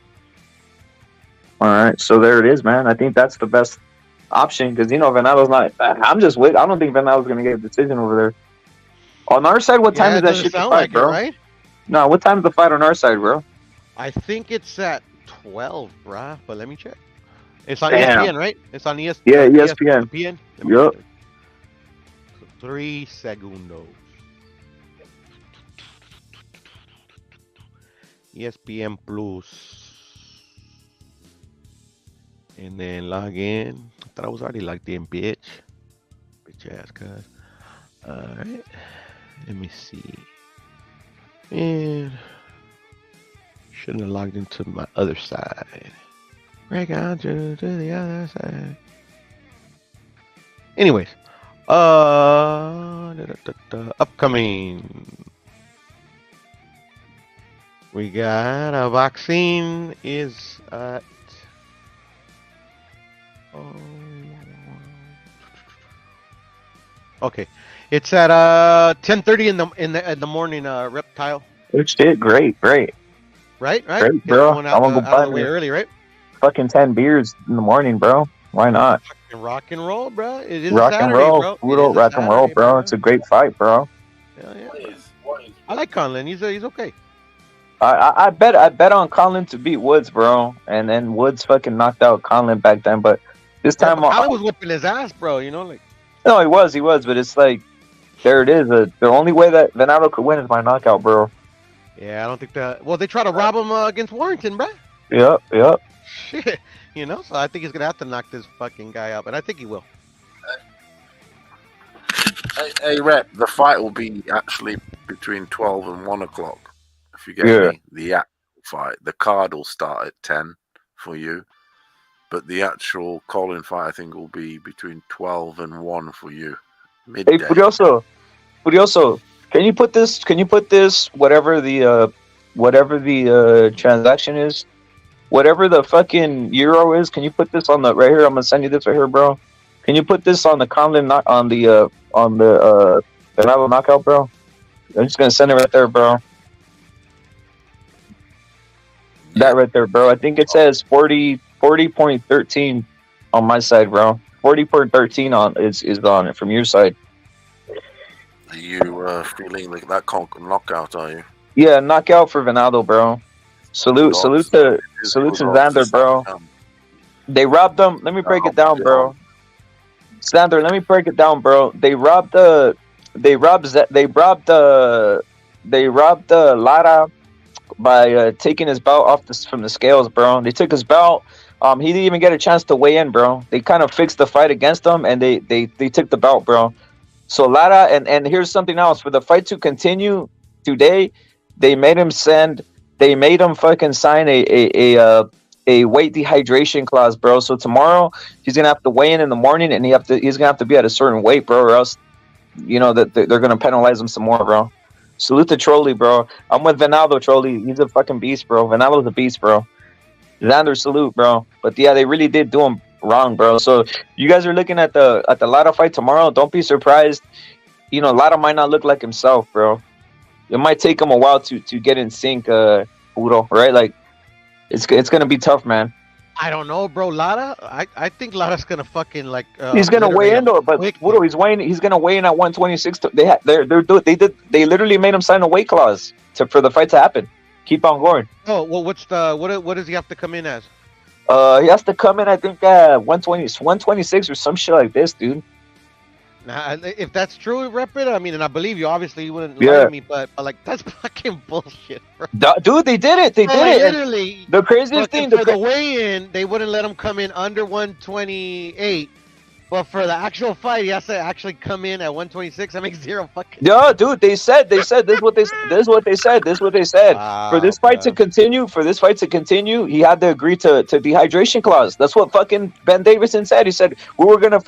All right, so there it is, man. I think that's the best option because Venado's not. I'm just waiting. I don't think Venado's gonna get a decision over there. On our side, what time is that shit to fight, like bro? it, right? No, what time is the fight on our side, bro? I think it's at 12, bruh. But let me check. It's on Damn. ESPN, right? It's on ESPN. Yeah, ESPN. Yup. 3 segundos. ESPN Plus. And then log in. I thought I was already logged in, bitch. Bitch ass, cuz. Alright. Let me see. And shouldn't have logged into my other side. Break on to the other side. Anyways. Upcoming. We got a vaccine is at. Okay, it's at 10:30 in the morning. Reptile. Good shit. Great. Right. Great, Getting bro. one I'm gonna go out buy of the way me early, right? fucking 10 beers in the morning, bro. Why not? Fucking rock and roll, bro. It is a Rock and Saturday, roll, bro. It Poodle, is a rock and roll, Saturday, bro. It's a great fight, bro. Hell yeah. What is I like Conlan. He's okay. I bet on Conlan to beat Woods, bro. And then Woods fucking knocked out Conlan back then, but this Yeah, time, but Conlan was whooping his ass, bro. You know, like. no, he was, but it's like, there it is. The only way that Venado could win is by knockout, bro. Yeah, I don't think that. Well, they try to rob him against Warrington, bro. Yep. Shit, you know. So I think he's gonna have to knock this fucking guy out, and I think he will. Hey, Rep, the fight will be actually between 12 and 1 o'clock. If you get Yeah. me, the actual fight. The card will start at 10 for you, but the actual Colin fight, I think, will be between 12 and 1 for you. Hey, Furioso, can you put this, whatever the transaction is, whatever the fucking euro is, can you put this on the, right here? I'm gonna send you this right here, bro. Can you put this on the Conlan, on the Venado knockout, bro? I'm just gonna send it right there, bro. That right there, bro. I think it says 40.13 on my side, bro. 40.13 on is on it from your side. Are you feeling like that knockout, are you? Yeah, knockout for Venado, bro. Salute to Xander, bro. They robbed them. Let me break it down, bro. Xander, let me break it down, bro. They robbed Lara by taking his belt off from the scales, bro. They took his belt. He didn't even get a chance to weigh in, bro. They kind of fixed the fight against him, and they took the belt, bro. So Lara, and here's something else. For the fight to continue today, they made him fucking sign a weight dehydration clause, bro. So tomorrow he's gonna have to weigh in the morning, and he's gonna have to be at a certain weight, bro, or else, you know, that they're gonna penalize him some more, bro. Salute to Trolley, bro. I'm with Venado, Trolley. He's a fucking beast, bro. Venado's a beast, bro. Xander, salute, bro. But yeah, they really did do him wrong, bro. So you guys are looking at the Lara fight tomorrow. Don't be surprised. You know, Lara might not look like himself, bro. It might take him a while to get in sync, Udo, right? Like, it's gonna be tough, man. I don't know, bro. Lara, I think Lara's gonna fucking like. He's gonna weigh in, though, but Udo, he's gonna weigh in at 126. They literally made him sign a weight clause for the fight to happen. Keep on going. Oh well, what does he have to come in as? He has to come in, I think, 126 or some shit like this, dude. Nah, if that's true, rep it. I mean, and I believe you. Obviously, you wouldn't lie to me, but like that's fucking bullshit, bro. Dude, they did it. They did it. Literally, the craziest thing, for the weigh-in, they wouldn't let him come in under 128. But for the actual fight, he has to actually come in at 126. That makes zero fucking. Yeah, dude. They said this is what they said. Wow, for this fight to continue, he had to agree to dehydration clause. That's what fucking Ben Davison said. He said we were not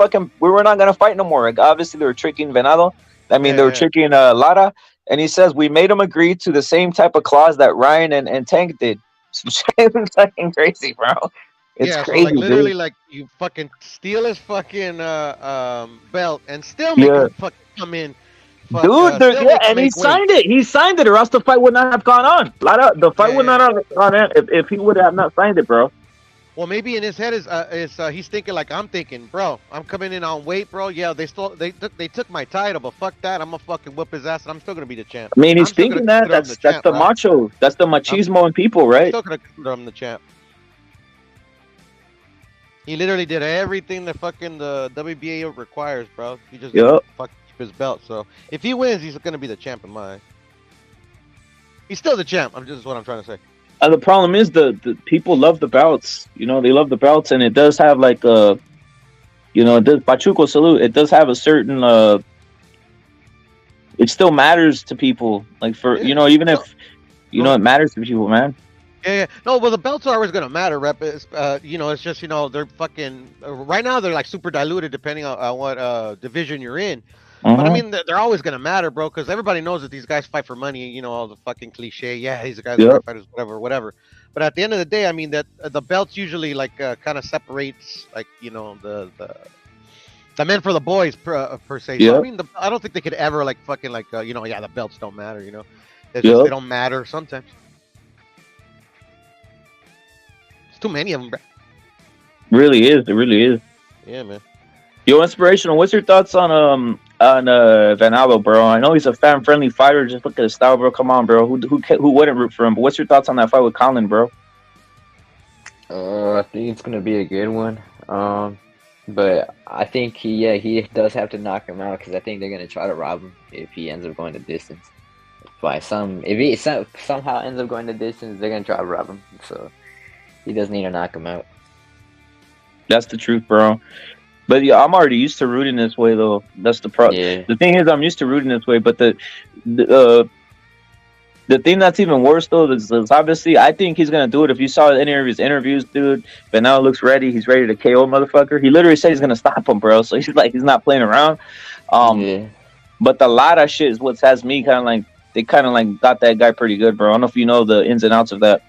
gonna fight no more. Like, obviously, they were tricking Venado. I mean, they were tricking Lara, and he says we made him agree to the same type of clause that Ryan and Tank did. It's fucking crazy, bro. It's crazy, so like literally, dude. like you fucking steal his fucking belt and still make him fucking come in. Dude, and he signed it. He signed it, or else the fight would not have gone on. The fight would not have gone on if he would have not signed it, bro. Well, maybe in his head is he's thinking like I'm thinking, bro. I'm coming in on weight, bro. Yeah, they took my title, but fuck that. I'm gonna fucking whip his ass, and I'm still gonna be the champ. I mean, he's thinking that. That's the macho. That's the machismo in people, right? I'm still gonna consider him the champ. He literally did everything that fucking the WBA requires, bro. He just fucking keep his belt. So if he wins, he's gonna be the champ in my eyes. He's still the champ. This is what I'm trying to say. The problem is the people love the belts. You know, they love the belts, and it does have like a, you know, it does, Pachuco salute. It does have a certain it still matters to people. Like for you know, even if you know, it matters to people, man. Yeah. No, well, the belts are always gonna matter, rep. You know, it's just, you know, they're fucking right now they're like super diluted depending on what division you're in. But I Mhm. mean, they're always gonna matter, bro, because everybody knows that these guys fight for money. You know, all the fucking cliche. Yeah, these guys are Yep. great fighters, whatever, whatever. But at the end of the day, I mean, that the belts usually like kind of separates, like the men for the boys per se. So I Yep. mean, I don't think they could ever like fucking like yeah, the belts don't matter. It's just they Yep. don't matter sometimes. It's too many of them, bro. Really is. It really is. Yeah, man. Yo, inspirational. What's your thoughts on Venado, bro? I know he's a fan friendly fighter. Just look at his style, bro. Come on, bro. Who wouldn't root for him? But what's your thoughts on that fight with Conlan, bro? I think it's gonna be a good one. But I think he does have to knock him out because I think they're gonna try to rob him if he ends up going the distance. If he somehow ends up going the distance, they're gonna try to rob him. So he does need to knock him out. That's the truth, bro. But yeah, I'm already used to rooting this way, though. That's the problem. Yeah. The thing is, I'm used to rooting this way, but the thing that's even worse, though, is obviously I think he's gonna do it. If you saw any of his interviews, dude, Venado looks ready. He's ready to KO motherfucker. He literally said he's gonna stop him, bro. So he's not playing around. Yeah. But the Lara shit is what has me kind of like they kind of like got that guy pretty good, bro. I don't know if you know the ins and outs of that.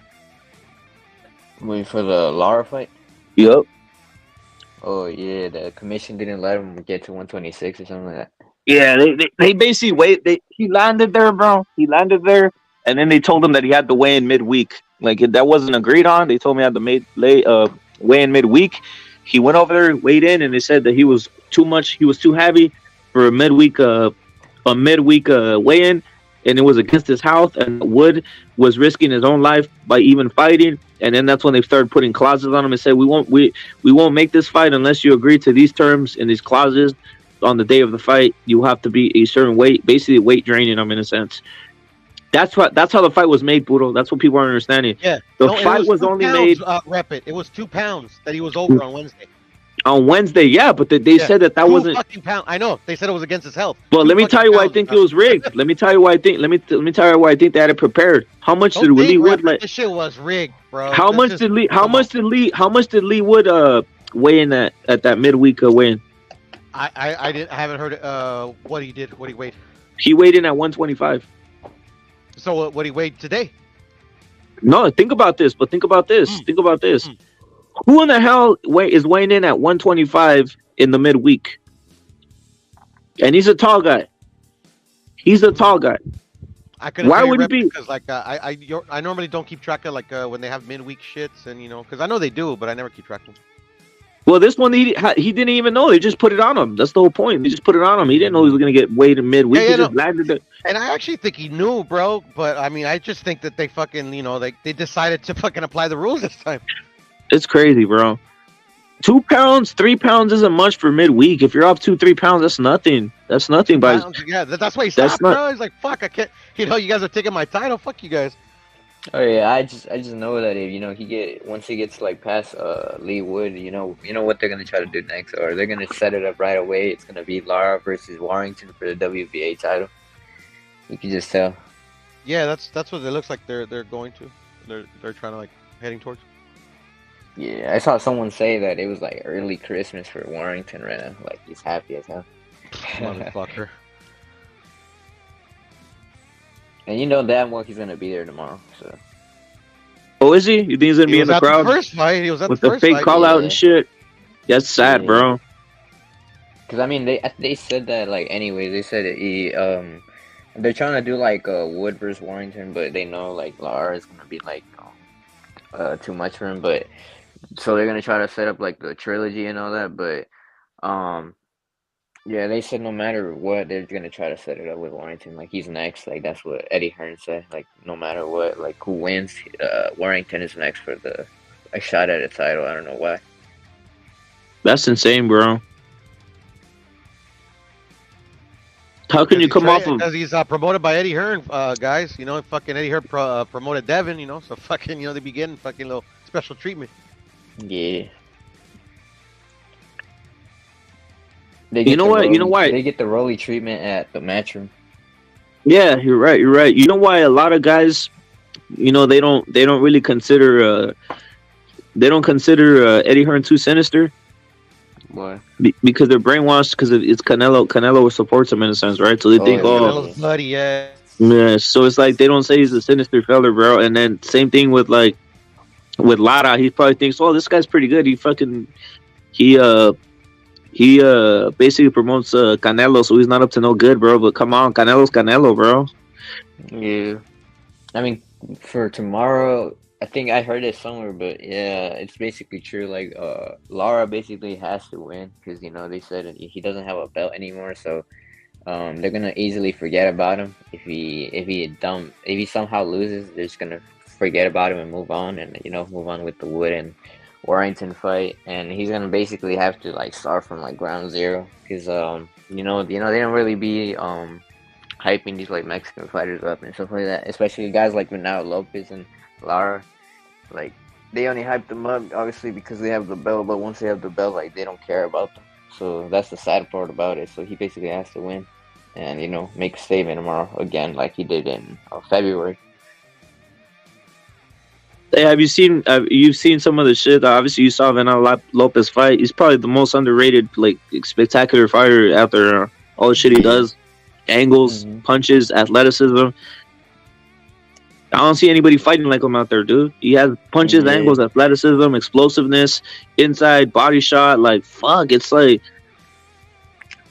Wait for the Lara fight. Yup. Oh yeah, the commission didn't let him get to 126 or something like that. Yeah, they basically he landed there, bro. He landed there, and then they told him that he had to weigh in midweek. Like that wasn't agreed on. They told me I had to weigh in midweek. He went over there, weighed in, and they said that he was too much. He was too heavy for a midweek weigh-in, and it was against his health. And Wood was risking his own life by even fighting. And then that's when they started putting clauses on him and said, we won't make this fight unless you agree to these terms and these clauses. On the day of the fight, you have to be a certain weight, basically weight draining them in a sense. That's how the fight was made, Puro. That's what people aren't understanding. Yeah, the fight was only made. Rep it. It was 2 pounds that he was over on Wednesday. On Wednesday, yeah, but they said that 2 wasn't. fucking pounds. I know they said it was against his health. But let me tell you why I think it was rigged. Let me tell you why I think. Let me tell you why I think they had it prepared. How much did Lee Wood let? This shit was rigged, bro. How much did Lee Wood weigh in at that midweek weigh-in? I haven't heard what he did. What he weighed. He weighed in at 125. So what he weighed today? No, think about this. But think about this. Think about this. Who in the hell is weighing in at 125 in the midweek? And he's a tall guy. He's a tall guy. Why would he be? Because like I normally don't keep track of like when they have midweek shits and because I know they do, but I never keep track of them. Well, this one he didn't even know. They just put it on him. That's the whole point. They just put it on him. He didn't know he was gonna get weighed in midweek. He just landed it. And I actually think he knew, bro. But I mean, I just think that they fucking they decided to fucking apply the rules this time. It's crazy, bro. 2 pounds, 3 pounds isn't much for midweek. If you're off 2-3 pounds, that's nothing. That's nothing. Yeah, that's why he stopped, bro. He's like, fuck, I can't. You guys are taking my title. Fuck you guys. Oh yeah, I just know that if once he gets like past Lee Wood, you know what they're gonna try to do next, or they're gonna set it up right away. It's gonna be Lara versus Warrington for the WBA title. You can just tell. Yeah, that's what it looks like. They're going to. They're trying to like heading towards. Yeah, I saw someone say that it was like early Christmas for Warrington right now. Like he's happy as hell. Motherfucker. And you know damn well he's gonna be there tomorrow. So. Oh, is he? You think he's gonna be in the crowd? The first fight, he was at with the the fake call out and shit. That's sad, bro. Because I mean, they said that like anyway. They said they're trying to do like Wood versus Warrington, but they know like Lara is gonna be like too much for him. But so they're gonna try to set up like the trilogy and all that. But yeah, they said no matter what, they're gonna try to set it up with Warrington. Like he's next. Like that's what Eddie Hearn said. Like no matter what, like who wins, Warrington is next for a shot at a title. I don't know why. That's insane, bro. How can you come off of? Because he's promoted by Eddie Hearn, guys. Fucking Eddie Hearn promoted Devin. So fucking they be getting fucking little special treatment. Yeah. You know why? They get the Rolly treatment at the Matchroom. Yeah, you're right. You know why a lot of guys, they don't really consider Eddie Hearn too sinister. What? Because they're brainwashed because it's Canelo. Canelo supports him in a sense, right? So they think, Canelo's buddy, yeah. yeah. So it's like they don't say he's a sinister fella, bro. And then same thing with Lara. He probably thinks, oh, this guy's pretty good. He basically promotes Canelo, so he's not up to no good, bro. But come on, Canelo's Canelo, bro. Yeah. I mean, for tomorrow, I think I heard it somewhere, but yeah, it's basically true. Like, Lara basically has to win because they said he doesn't have a belt anymore, so they're gonna easily forget about him if he somehow loses. They're just gonna forget about him and move on, and move on with the Wood and Warrington fight, and he's gonna basically have to like start from like ground zero because they don't really be hyping these like Mexican fighters up and stuff like that, especially guys like Venado Lopez and Lara. Like they only hype them up obviously because they have the belt, but once they have the belt, like they don't care about them. So that's the sad part about it. So he basically has to win and make a statement tomorrow again like he did in February. Hey, have you seen? You've seen some of the shit. Obviously, you saw Venado Lopez fight. He's probably the most underrated, like spectacular fighter out there. All the shit he does, angles, punches, athleticism. I don't see anybody fighting like him out there, dude. He has punches, angles, athleticism, explosiveness, inside body shot. Like fuck, it's like.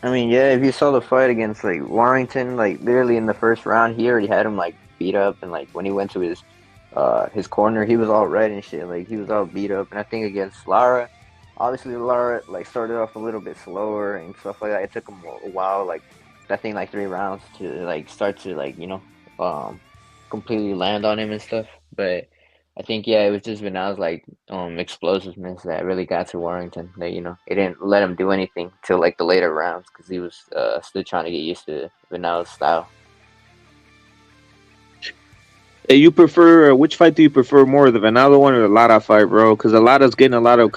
I mean, yeah, if you saw the fight against like Warrington, like literally in the first round, he already had him like beat up, and like when he went to his corner, he was all red and shit. Like he was all beat up. And I think against Lara, obviously Lara like started off a little bit slower and stuff like that. It took him a while, like I think like 3 rounds to like start to like completely land on him and stuff. But I think it was just Venado's like explosiveness that really got to Warrington. That it didn't let him do anything till like the later rounds because he was still trying to get used to Venado's style. Hey, you prefer which fight do you prefer more, the Venado one or the Lara fight, bro? Because Lara's getting a lot of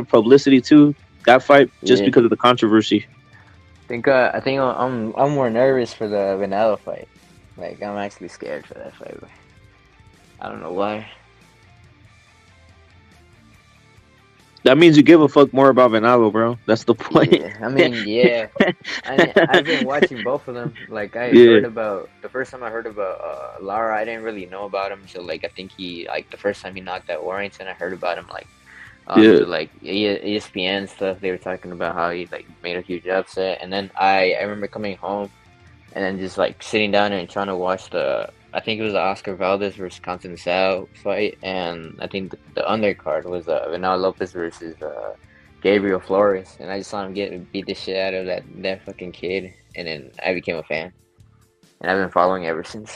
publicity too. That fight just because of the controversy. I think I'm more nervous for the Venado fight. Like I'm actually scared for that fight. I don't know why. That means you give a fuck more about Venado, bro. That's the point. Yeah, I mean, yeah. I've been watching both of them. Like I heard about the first time I heard about Lara, I didn't really know about him. So like I think he like the first time he knocked out Warrington, I heard about him like through, like ESPN stuff. They were talking about how he like made a huge upset, and then I remember coming home and then just like sitting down and trying to watch I think it was the Oscar Valdez versus Constanzao fight, and I think the undercard was Venado Lopez versus Gabriel Flores, and I just saw him beat the shit out of that fucking kid, and then I became a fan, and I've been following ever since.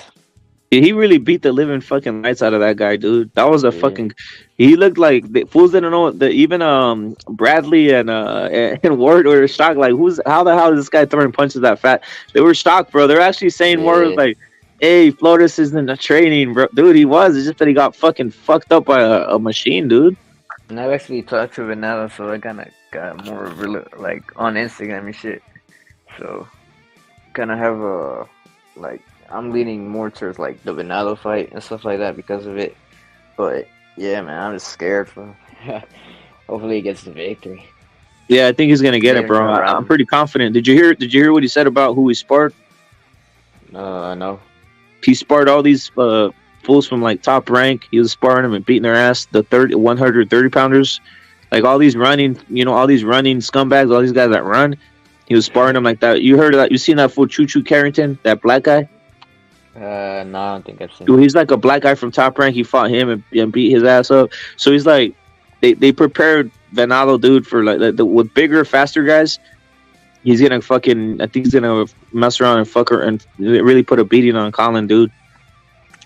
He really beat the living fucking lights out of that guy, dude. That was a fucking. He looked like the fools didn't know that even Bradley and Ward were shocked. Like how the hell is this guy throwing punches that fat? They were shocked, bro. They're actually saying more like, "Hey, Flores isn't a training, bro, dude. He was. It's just that he got fucking fucked up by a machine, dude." And I've actually talked to Venado, so I kind of got more like on Instagram and shit. So kind of have a like. I'm leaning more towards like the Venado fight and stuff like that because of it. But yeah, man, I'm just scared for him. Hopefully he gets the victory. Yeah, I think he's gonna get it, bro. I'm pretty confident. Did you hear what he said about who he sparred? No. He sparred all these fools from like Top Rank. He was sparring them and beating their ass. The 130 pounders, like all these running, all these running scumbags, all these guys that run. He was sparring them like that. You heard of that? You seen that fool Choo Choo Carrington, that black guy? No, I don't think I've seen. Dude, he's like a black guy from Top Rank. He fought him and beat his ass up. So he's like, they prepared Venado, dude, for like with bigger, faster guys. He's gonna fucking. I think he's gonna mess around and fuck her and really put a beating on Conlan, dude.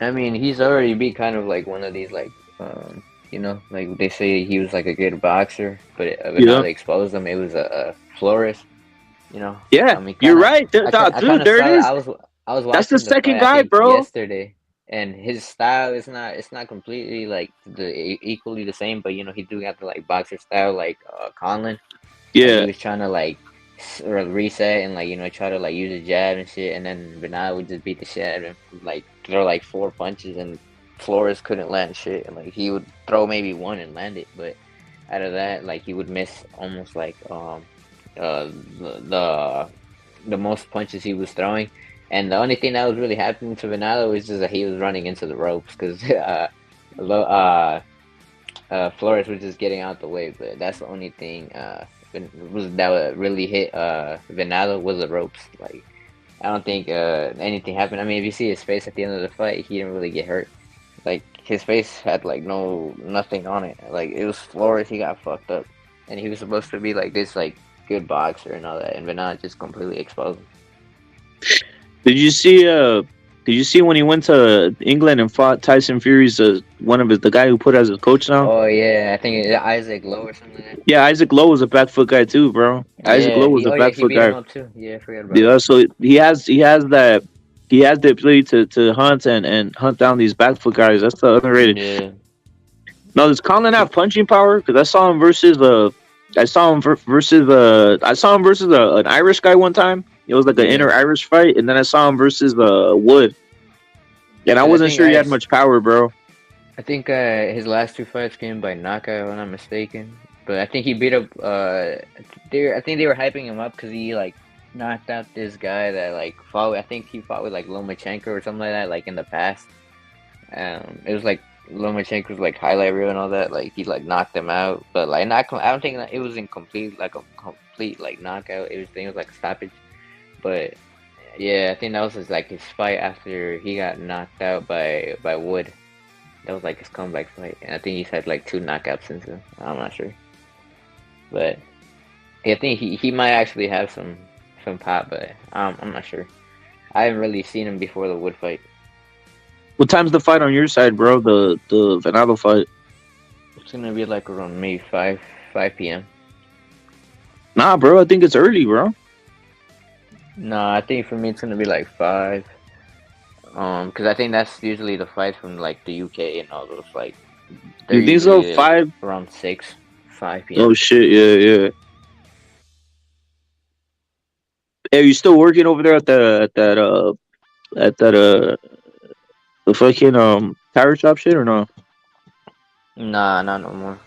I mean, he's already be kind of like one of these like, like they say he was like a good boxer, but Venado exposed him. It was a Flores, Yeah, I mean, you're right, dude. There it is. I was watching That's the second guy, bro. Yesterday, and his style is not completely like equally the same, but he do have the like boxer style like Conlan. Yeah, he was trying to like reset and like try to like use a jab and shit, and then Venado would just beat the shit out of him, like throw like 4 punches, and Flores couldn't land shit, and like he would throw maybe one and land it, but out of that. Like he would miss almost like the the most punches he was throwing, and the only thing that was really happening to Venado was just that he was running into the ropes because Flores was just getting out the way. But that's the only thing that really hit Venado was the ropes. Like I don't think anything happened. I mean, if you see his face at the end of the fight, he didn't really get hurt. Like his face had like nothing on it. Like it was Flores, he got fucked up, and he was supposed to be like this like good boxer and all that, and Venado just completely exposed him. Did you see? Did you see when he went to England and fought Tyson Fury's one of the guy who put as his coach now? Oh yeah, I think it's Isaac Lowe or something like that. Yeah, Isaac Lowe was a back foot guy too, bro. Isaac Lowe was a back he foot beat guy. him up too. Yeah, I forgot about Yeah, so he has the ability to hunt and hunt down these back foot guys. That's the underrated. Yeah. No, does Conlan have punching power? Because I saw him versus an Irish guy one time. It was like an inner Irish fight, and then I saw him versus Wood, and I wasn't sure he had much power, bro. I think his last 2 fights came by knockout, if I'm not mistaken. But I think he beat up. I think they were hyping him up because he like knocked out this guy that like fought. I think he fought with like Lomachenko or something like that, like in the past. It was like Lomachenko's like highlight reel and all that. Like he like knocked him out, but like not. I don't think that it was in complete like a complete like knockout. It was like a stoppage. But yeah, I think that was like his fight after he got knocked out by Wood. That was like his comeback fight, and I think he's had like 2 knockouts since then. I'm not sure, but I think he might actually have some pop, but I'm not sure. I haven't really seen him before the Wood fight. What time's the fight on your side, bro? The Venado fight. It's gonna be like around maybe 5 p.m. Nah, bro, I think it's early, bro. No, I think for me it's gonna be like 5. Because I think that's usually the fights from like the UK and all those like. You think so? 5 around 5 p.m. Oh shit! Yeah. Hey, are you still working over there at the fucking tire shop shit or no? Nah, not no more.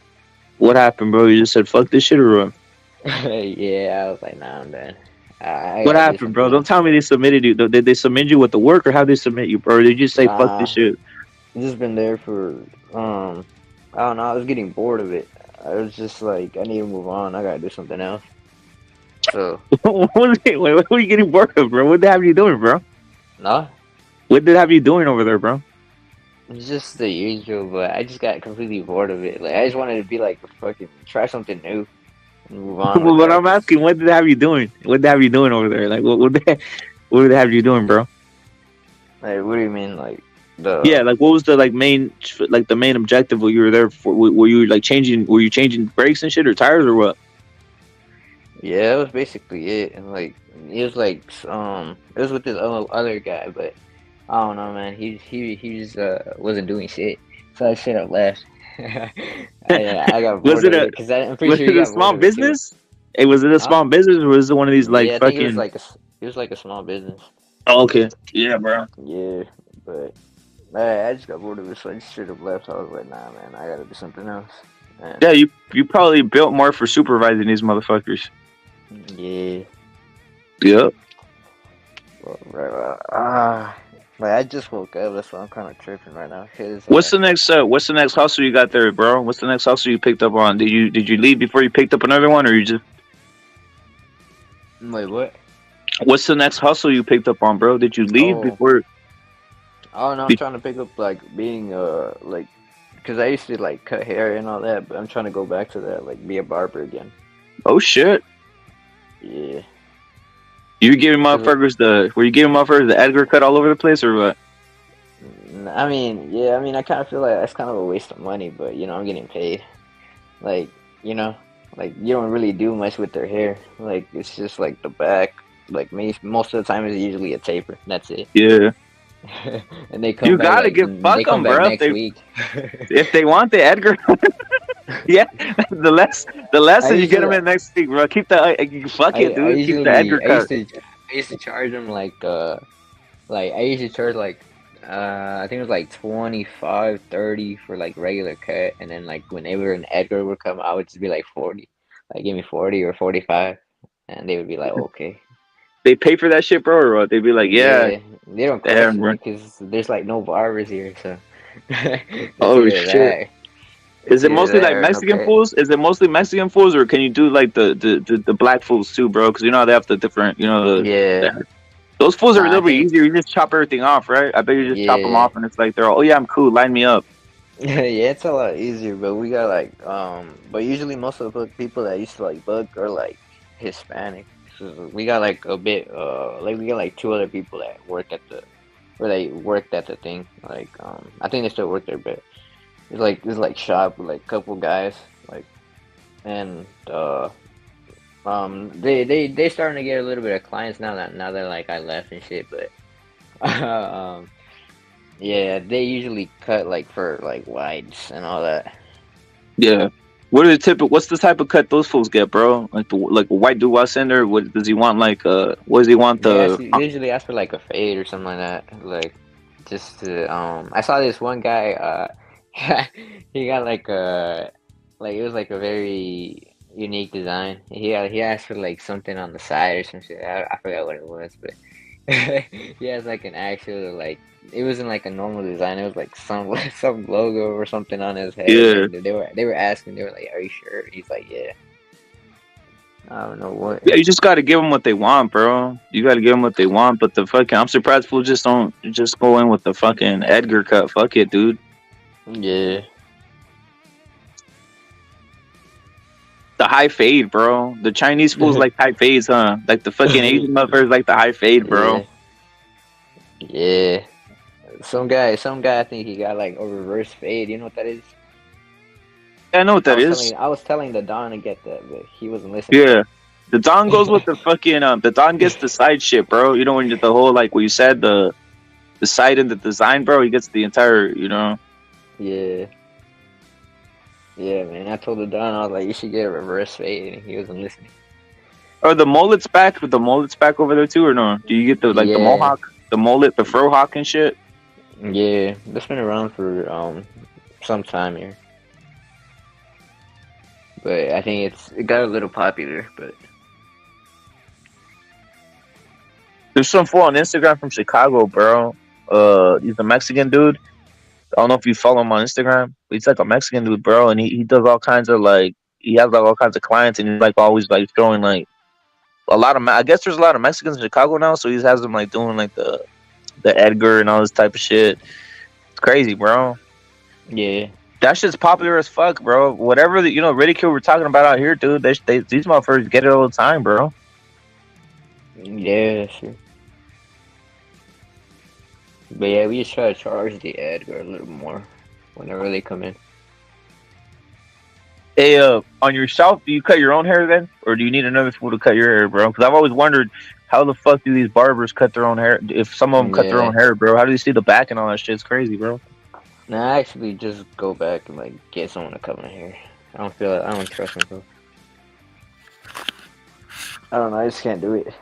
What happened, bro? You just said fuck this shit or what? Yeah, I was like, nah, I'm done. What happened, bro? Don't tell me they submitted you. Did they submit you with the work, or how they submit you, bro? Or did you just say fuck this shit? I've just been there for I don't know. I was getting bored of it. I was just like, I need to move on. I gotta do something else. So what are you getting bored of, bro? What they have you doing, bro? Nah. What did they have you doing over there, bro? It's just the usual, but I just got completely bored of it. Like I just wanted to be like fucking try something new. Move on. Well, but I'm asking, what did they have you doing? What did they have you doing over there? Like, what did they have you doing, bro? Like, what do you mean, like Yeah, like what was the main objective while you were there for? Were you changing brakes and shit or tires or what? Yeah, that was basically it. And like it was with this other guy, but I don't know, man. He just wasn't doing shit, so I should have left. I got bored of it because I'm pretty sure it a small business? Hey, was it a small business or was it one of these like fucking? It was like a small business. Oh, okay. Yeah, bro. Yeah, but I just got bored of it, so I just should have left. I was like, nah, man, I gotta do something else. And yeah, you probably built more for supervising these motherfuckers. Yeah. Yep. Like I just woke up, that's why I'm kind of tripping right now. What's the next hustle you got there, bro? What's the next hustle you picked up on? Did you leave before you picked up another one, or you just? Wait, what? What's the next hustle you picked up on, bro? Did you leave before? Oh no, I'm trying to pick up like being like, because I used to like cut hair and all that, but I'm trying to go back to that, like be a barber again. Oh shit. Yeah. Were you giving motherfuckers the Edgar cut all over the place or what? I mean, yeah, I kind of feel like that's kind of a waste of money, but you know, I'm getting paid. Like, you know, like you don't really do much with their hair. Like it's just like the back. Like most of the time it's usually a taper. That's it. Yeah. And they come. You back, gotta like, give fuck them, bro. Next week. If they want the Edgar, yeah, the less you get them in next week, bro. Keep the fuck it, dude. Keep the Edgar cut. I used to charge them like I usually charge like I think it was like 25, 30 for like regular cut, and then like whenever an Edgar would come, I would just be like 40, like give me 40 or 45, and they would be like, okay. They pay for that shit, bro, or what? They'd be like, yeah, Yeah, they don't damn, question bro. it because there's like no barbers here, so it's Oh either shit. that, Is it's it either mostly that like or no Mexican cut. fools? Is it mostly Mexican fools, or can you do like the black fools too, bro? Because you know how they have the different, you know, Yeah, those fools are a nah, I little bit think easier. You just chop everything off, right? I bet you just chop them yeah. off, and it's like they're all, oh yeah, I'm cool, line me up. Yeah, it's a lot easier, but we got like but usually most of the people that used to like bug are like Hispanic. So we got like a bit like we got like two other people that work at the where they worked at the thing. Like I think they still work there, but it's like shop with like a couple guys like and they starting to get a little bit of clients now that like I left and shit, but um yeah, they usually cut like for like wides and all that. Yeah. What's the type of cut those fools get, bro? Like a white dude sender. What does he want? Like what does he want? Usually ask for like a fade or something like that. Like just to I saw this one guy he got like it was like a very unique design. He asked for like something on the side or some shit. I forgot what it was, but he has like an actual like it wasn't like a normal design. It was like some logo or something on his head. Yeah. And they were asking. They were like, "Are you sure?" He's like, "Yeah." I don't know what. Yeah, you just got to give them what they want, bro. You got to give them what they want. But the fucking, I'm surprised fools just don't just go in with the fucking Edgar cut. Fuck it, dude. Yeah. The high fade, bro. The Chinese fools like high fades, huh? Like the fucking Asian motherfuckers like the high fade, bro. Yeah. Some guy. I think he got like a reverse fade. You know what that is? Yeah, I know what that is. I was telling the Don to get that, but he wasn't listening. Yeah. The Don goes with the fucking the Don gets the side shit, bro. You know when you the whole like what you said the side and the design, bro. He gets the entire, you know. Yeah. Yeah, man. I told the Don, I was like, you should get a reverse fade, and he wasn't listening. Are the mullets back? With the mullets back over there too, or no? Do you get the the mohawk, the mullet, the fro hawk and shit? Yeah, that's been around for some time here. But I think it got a little popular, but there's some fool on Instagram from Chicago, bro. He's a Mexican dude. I don't know if you follow him on Instagram, but he's like a Mexican dude, bro, and he does all kinds of like he has like all kinds of clients, and he's like always like throwing like a lot of I guess there's a lot of Mexicans in Chicago now, so he has them like doing like the Edgar and all this type of shit. It's crazy, bro. Yeah. That shit's popular as fuck, bro. Whatever the ridicule we're talking about out here, dude. These motherfuckers get it all the time, bro. Yeah, sure. But yeah, we just try to charge the Edgar a little more whenever they come in. Hey, on yourself, do you cut your own hair then, or do you need another fool to cut your hair, bro? Because I've always wondered how the fuck do these barbers cut their own hair? If some of them cut their own hair, bro, how do you see the back and all that shit? It's crazy, bro. Nah, I actually just go back and like get someone to cut my hair. I don't trust myself. I don't know, I just can't do it.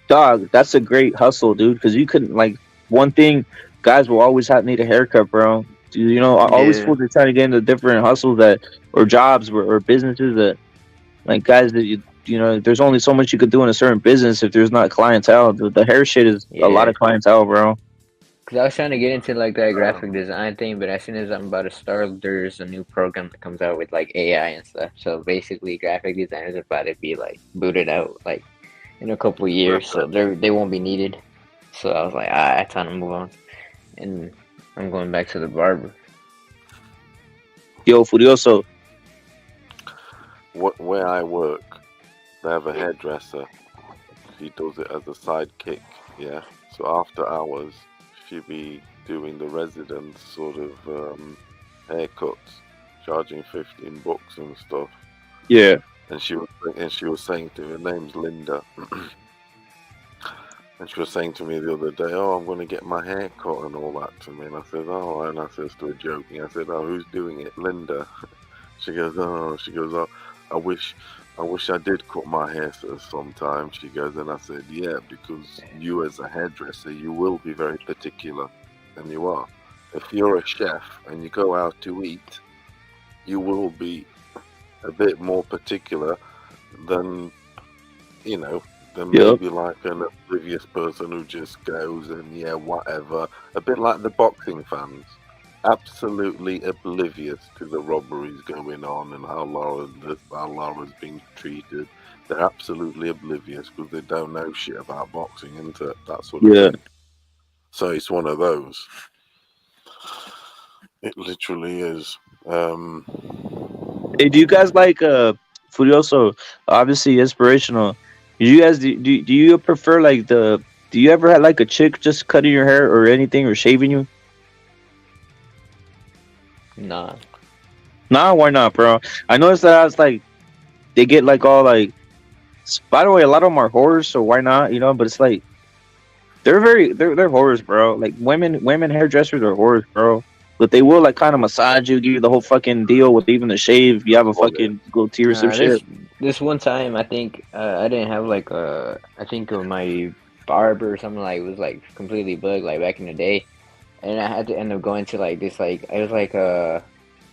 Dog, that's a great hustle, dude. Because you couldn't like one thing, guys will always need a haircut, bro. You know, always fools are trying to get into different hustles or jobs or businesses that, like guys that you know, there's only so much you could do in a certain business if there's not clientele. The hair shit is a lot of clientele, bro. Cause I was trying to get into like that graphic design thing, but as soon as I'm about to start, there's a new program that comes out with like AI and stuff. So basically, graphic designers are about to be like booted out like in a couple of years, so they won't be needed. So I was like, I time to move on, and I'm going back to the barber. Yo, Furioso. Where I work, they have a hairdresser. She does it as a sidekick, yeah. So after hours, she be doing the residents sort of haircuts, charging $15 and stuff. Yeah. And she was saying to me, her name's Linda. And she was saying to me the other day, "Oh, I'm going to get my hair cut and all that to me." And I said, "Oh," and I said to her joking, I said, "Oh, who's doing it?" Linda. She goes, "Oh," I wish I did cut my hair sometime." She goes, and I said, "Yeah, because you as a hairdresser, you will be very particular and you are. If you're a chef and you go out to eat, you will be a bit more particular than, you know, than Yep. maybe like an oblivious person who just goes and yeah, whatever. A bit like the boxing fans, absolutely oblivious to the robberies going on and how Lara's being treated. They're absolutely oblivious because they don't know shit about boxing, isn't it? That sort of Yeah. thing. So it's one of those. It literally is. Hey, do you guys like Furioso? Obviously inspirational. Do you guys do you prefer like the? Do you ever had like a chick just cutting your hair or anything or shaving you? Nah. Nah, why not, bro? I noticed that I was like, they get like all like. By the way, a lot of them are whores, so why not? You know, but it's like they're whores, bro. Like women hairdressers are whores, bro. But they will like kind of massage you, give you the whole fucking deal with even the shave. You have a fucking goatee or some shit. This one time, I think I didn't have like I think my barber or something like was like completely booked like back in the day, and I had to end up going to like this like it was like a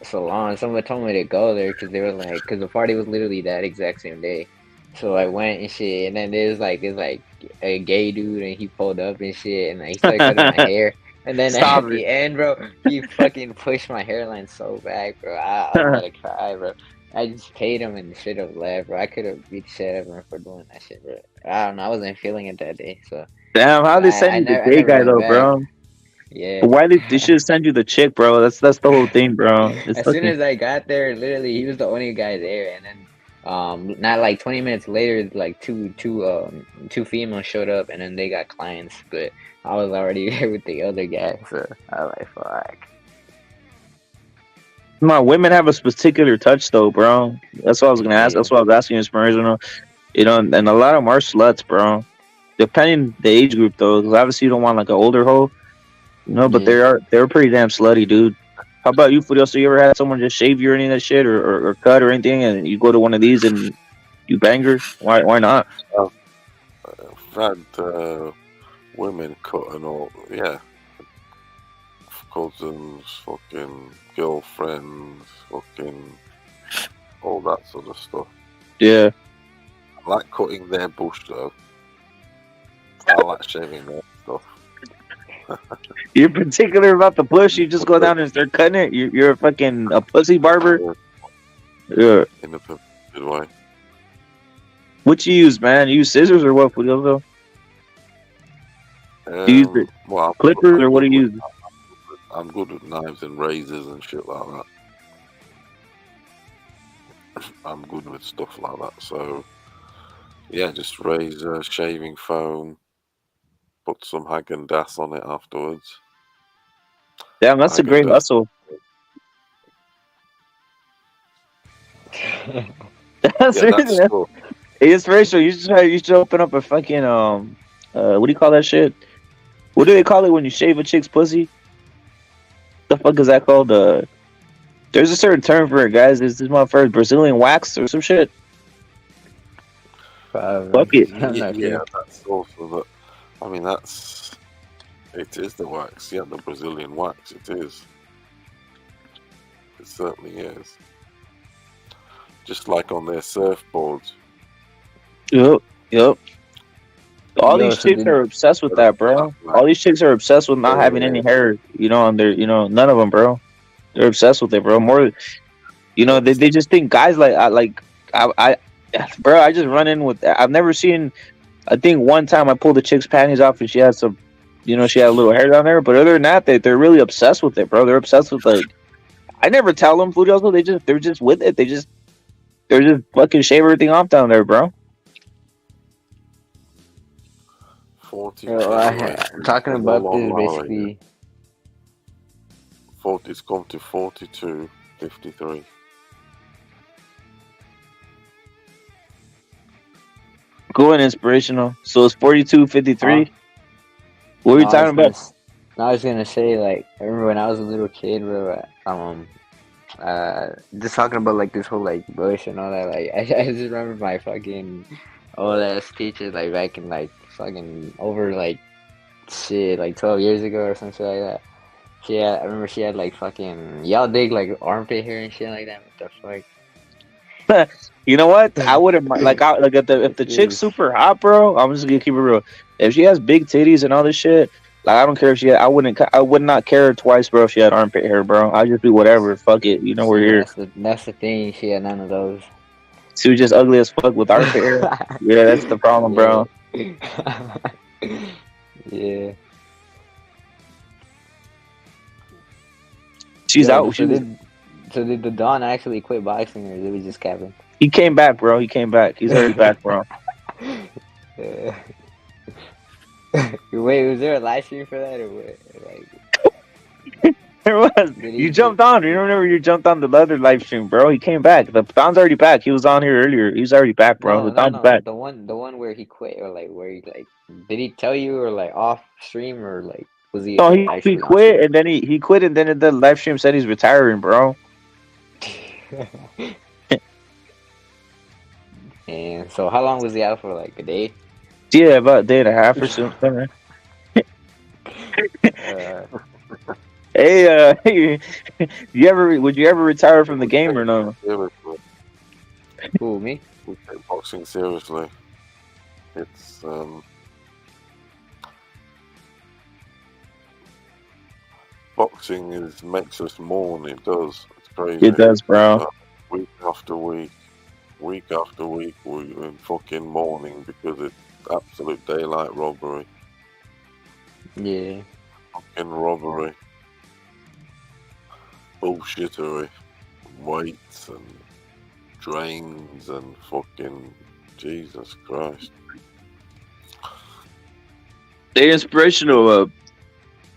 salon. Someone told me to go there because they were like because the party was literally that exact same day. So I went and shit, and then there's like a gay dude, and he pulled up and shit, and like, he started cutting my hair. And then Stop at the end, bro, he fucking pushed my hairline so back, bro. I was about to cry, bro. I just paid him and should have left, bro. I could have beat shit out of him for doing that shit, bro. I don't know. I wasn't feeling it that day, so. Damn, how But they send you the I gay never guy went though, back. bro? Yeah. But why they should send you the chick, bro? That's the whole thing, bro. It's As soon fucking. as I got there, literally, he was the only guy there, and then not like 20 minutes later, like two females showed up, and then they got clients, but I was already there with the other guy, so I was like, fuck. Come on, women have a particular touch though, bro. That's what I was gonna ask. Yeah. That's what I was asking inspirational. You know, and a lot of them are sluts, bro. Depending the age group though, because obviously you don't want like an older hoe, you know. But Yeah. they're pretty damn slutty, dude. How about you, Fudioso? You ever had someone just shave you or any of that shit, or cut or anything, and you go to one of these and you bang her? Why not? I've had women cut and all, yeah. Cousins, fucking girlfriends, fucking all that sort of stuff. Yeah. I like cutting their bush though. I like shaving their stuff. You're particular about the bush. You just go down and start cutting it. You're a fucking a pussy barber. Yeah. In a good way. What you use, man? You use scissors or what, Fudioso? Do you use it Well, clippers or what do you use? I'm good with knives and razors and shit like that. I'm good with stuff like that. So, yeah, just razor, shaving foam, put some Haagen-Dazs on it afterwards. Damn, that's a great hustle. That's Yeah, really that's cool. Hey, inspirational. You should open up a fucking what do you call that shit? What do they call it when you shave a chick's pussy? The fuck is that called? There's a certain term for it, guys. This motherfucker's Brazilian wax or some shit. Fuck it. Yeah, that's also the. I mean, it is the wax. Yeah, the Brazilian wax. It is. It certainly is. Just like on their surfboards. Yep. All Yo, these so chicks did- are obsessed with that, bro. All these chicks are obsessed with not having any hair, you know, and they're, you know, none of them, bro. They're obsessed with it, bro. More, you know, they just think guys I bro, I just run in with I've never seen, I think one time I pulled the chick's panties off and she had some, you know, she had a little hair down there, but other than that, they're really obsessed with it, bro. They're obsessed with like, I never tell them food also, they're just with it. They're just fucking shave everything off down there, bro. 40. Talking about this basically. 40's come to 42.53. Going inspirational. So it's 42.53. What were you talking about? I was gonna say, like, I remember when I was a little kid, bro. Just talking about like this whole like bush and all that. Like, I just remember my fucking old ass teacher, like back in like fucking over like shit, like 12 years ago or something like that. I remember she had like fucking y'all dig like armpit hair and shit like that. What the fuck? You know what? I wouldn't like if the chick's super hot, bro. I'm just gonna keep it real. If she has big titties and all this shit, like I don't care if she. I would not care twice, bro. If she had armpit hair, bro. I'd just be whatever. Fuck it. You know we're here. That's the thing. She had none of those. She was just ugly as fuck with armpit hair. Yeah, that's the problem, bro. Yeah. She's out. So did the Don actually quit boxing, or did we just Kevin? He came back, bro. He came back. He's already back, bro. Wait, was there a live stream for that, or what? Like, there was. You jumped on. You remember you jumped on the other live stream, bro? He came back. The Don's already back. He was on here earlier. He's already back, bro. The Don's back. The one where he quit, or like where he like, did he tell you, or like off stream, or like was he? No, he quit, and then he quit, and then the live stream said he's retiring, bro. And so, how long was he out for? Like a day? Yeah, about a day and a half or something. Hey, would you ever retire from the game or no? Who, me? We take boxing seriously. It's boxing makes us mourn. It does. It's crazy. It does, bro. Week after week, we're in fucking mourning because it's absolute daylight robbery. Yeah. Fucking robbery. Bullshittery. Weights and drains and fucking Jesus Christ. Hey, inspirational.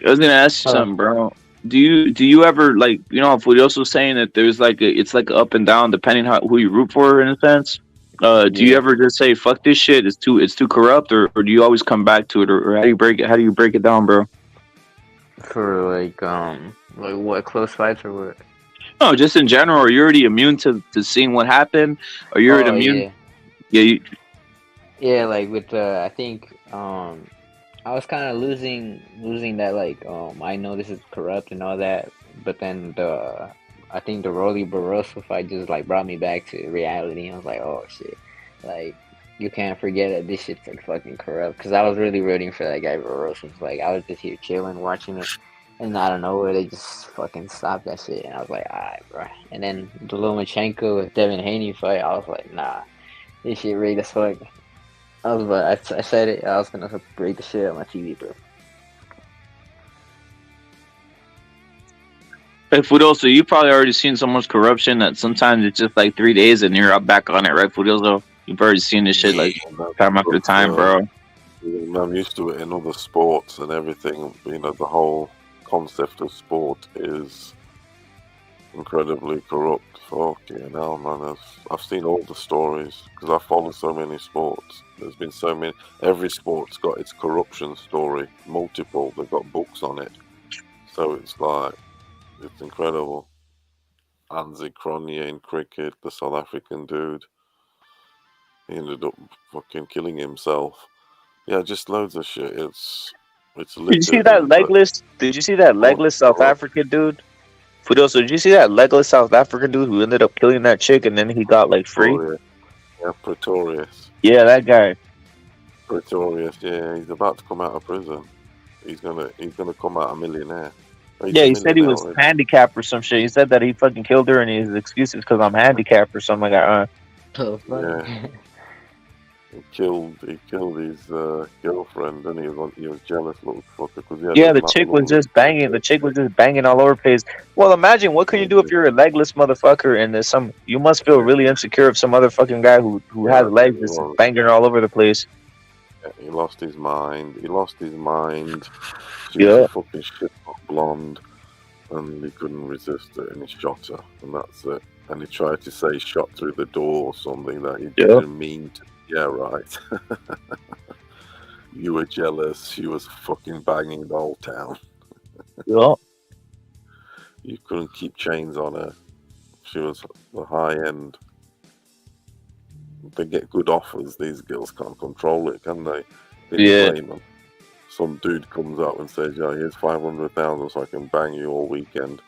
I was gonna ask you something, bro. Do you ever like, you know, if we also saying that there's like it's like up and down depending who you root for in a sense. Do you ever just say fuck this shit? It's too corrupt, or do you always come back to it, or how do you break it? How do you break it down, bro? For like what, close fights or what? No, just in general. Are you already immune to seeing what happened? Are you already immune? Yeah, like with I think I was kind of losing that, like, I know this is corrupt and all that, but then I think the Rolly Barroso fight just like brought me back to reality. I was like, oh shit, like you can't forget that this shit's like fucking corrupt. Because I was really rooting for that guy Barroso. Like I was just here chilling, watching it, and I don't know where they just fucking stopped that shit, and I was like, alright, bro. And then the Lomachenko with Devin Haney fight, I was like, nah, this shit rigged as fuck. I said it. I was gonna break the shit out of my TV, bro. Hey, Fudoso, you probably already seen so much corruption that sometimes it's just like 3 days and you're back on it, right, Fudoso? You've already seen this shit like time after time, bro. I'm used to it in other sports and everything. You know, the whole concept of sport is incredibly corrupt. Fucking hell, man. I've seen all the stories because I follow so many sports. There's been so many. Every sport's got its corruption story, multiple. They've got books on it. So it's like, it's incredible. Anzi Cronje in cricket, the South African dude, he ended up fucking killing himself. Yeah, just loads of shit. It's Did you see that legless? Did you see that legless South African dude? Fudoso, did you see that legless South African dude who ended up killing that chick and then he got like free? Yeah, Pretorius. Yeah, that guy. Pretorius. Yeah, he's about to come out of prison. He's gonna come out a millionaire. Yeah, he said he was handicapped or some shit. He said that he fucking killed her and his excuse is because I'm handicapped or something like that. Yeah. He killed his girlfriend, and he was jealous, little fucker. The chick was just banging. The chick was just banging all over the place. Well, imagine what can you do if you're a legless motherfucker and there's some. You must feel really insecure of some other fucking guy who has legs just banging all over the place. Yeah, he lost his mind. She was a fucking shit blonde, and he couldn't resist it, and he shot her, and that's it. And he tried to say shot through the door or something that he didn't mean to. Yeah, right. You were jealous. She was fucking banging the whole town. Yeah. You couldn't keep chains on her. She was the high end. They get good offers. These girls can't control it, can they? Didn't blame them. some dude comes up and says, "Yeah, here's 500,000 so I can bang you all weekend,"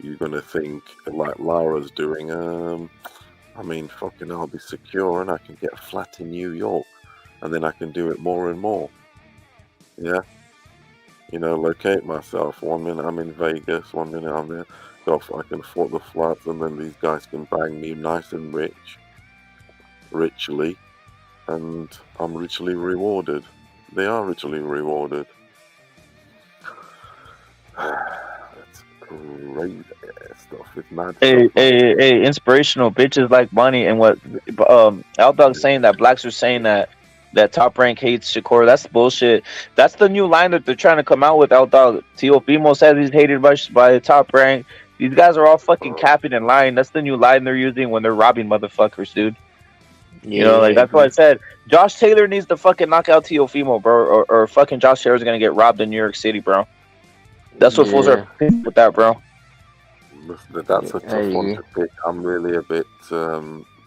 you're gonna think like Lara's doing. I mean, fucking, I'll be secure and I can get a flat in New York, and then I can do it more and more. Yeah, locate myself. 1 minute I'm in Vegas, 1 minute I'm there. So I can afford the flats, and then these guys can bang me nice and richly, and I'm richly rewarded. They are richly rewarded. That's crazy stuff. It's mad Hey, stuff. hey, inspirational bitches like money, and what L-Dog's saying that blacks are saying that Top Rank hates Shakur. That's bullshit. That's the new line that they're trying to come out with. L-Dog, Teofimo says he's hated by Top Rank. These guys are all fucking capping and lying. That's the new line they're using when they're robbing motherfuckers, dude. Yeah, That's what I said. Josh Taylor needs to fucking knock out Teofimo, bro, or fucking Josh Taylor's gonna get robbed in New York City, bro. That's what fools are with that, bro. That's a tough one to pick. I'm really a bit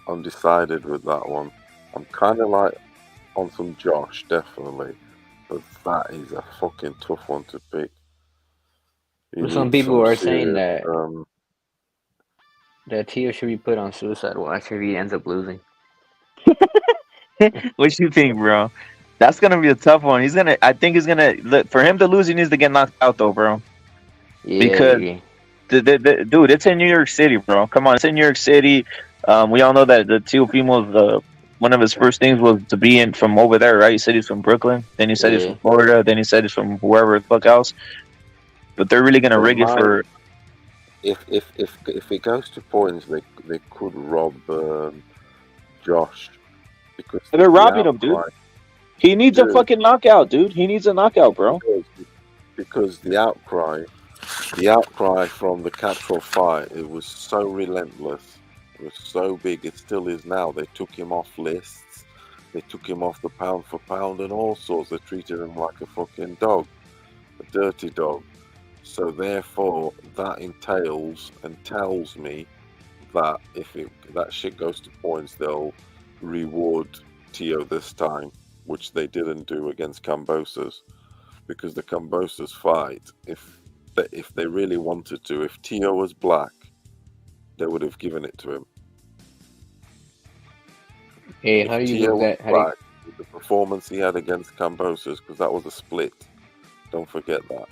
undecided with that one. I'm kind of like on some Josh, definitely, but that is a fucking tough one to pick. Some people are saying serious, that Tio should be put on suicide watch if he ends up losing. What you think, bro? That's gonna be a tough one. I think he's gonna. For him to lose, he needs to get knocked out, though, bro. Yeah, Because, dude, it's in New York City, bro. Come on, it's in New York City. We all know that the Teofimo's one of his first things was to be in from over there, right? He said he's from Brooklyn. Then he said he's from Florida. Then he said he's from wherever the fuck else. But they're really gonna rig it for. If it goes to points, they could rob Josh, because They're robbing him, dude. He needs a fucking knockout, dude. He needs a knockout, bro. Because the outcry from the Catro fight, it was so relentless. It was so big. It still is now. They took him off lists. They took him off the pound for pound and all sorts. They treated him like a fucking dog, a dirty dog. So therefore, that entails and tells me that if that shit goes to points, they'll reward Tio this time, which they didn't do against Cambosos, because the Cambosos fight, if they really wanted to, if Tio was black, they would have given it to him. Hey, If how do you Tio look was at black, with the performance he had against Cambosos, because that was a split. Don't forget that.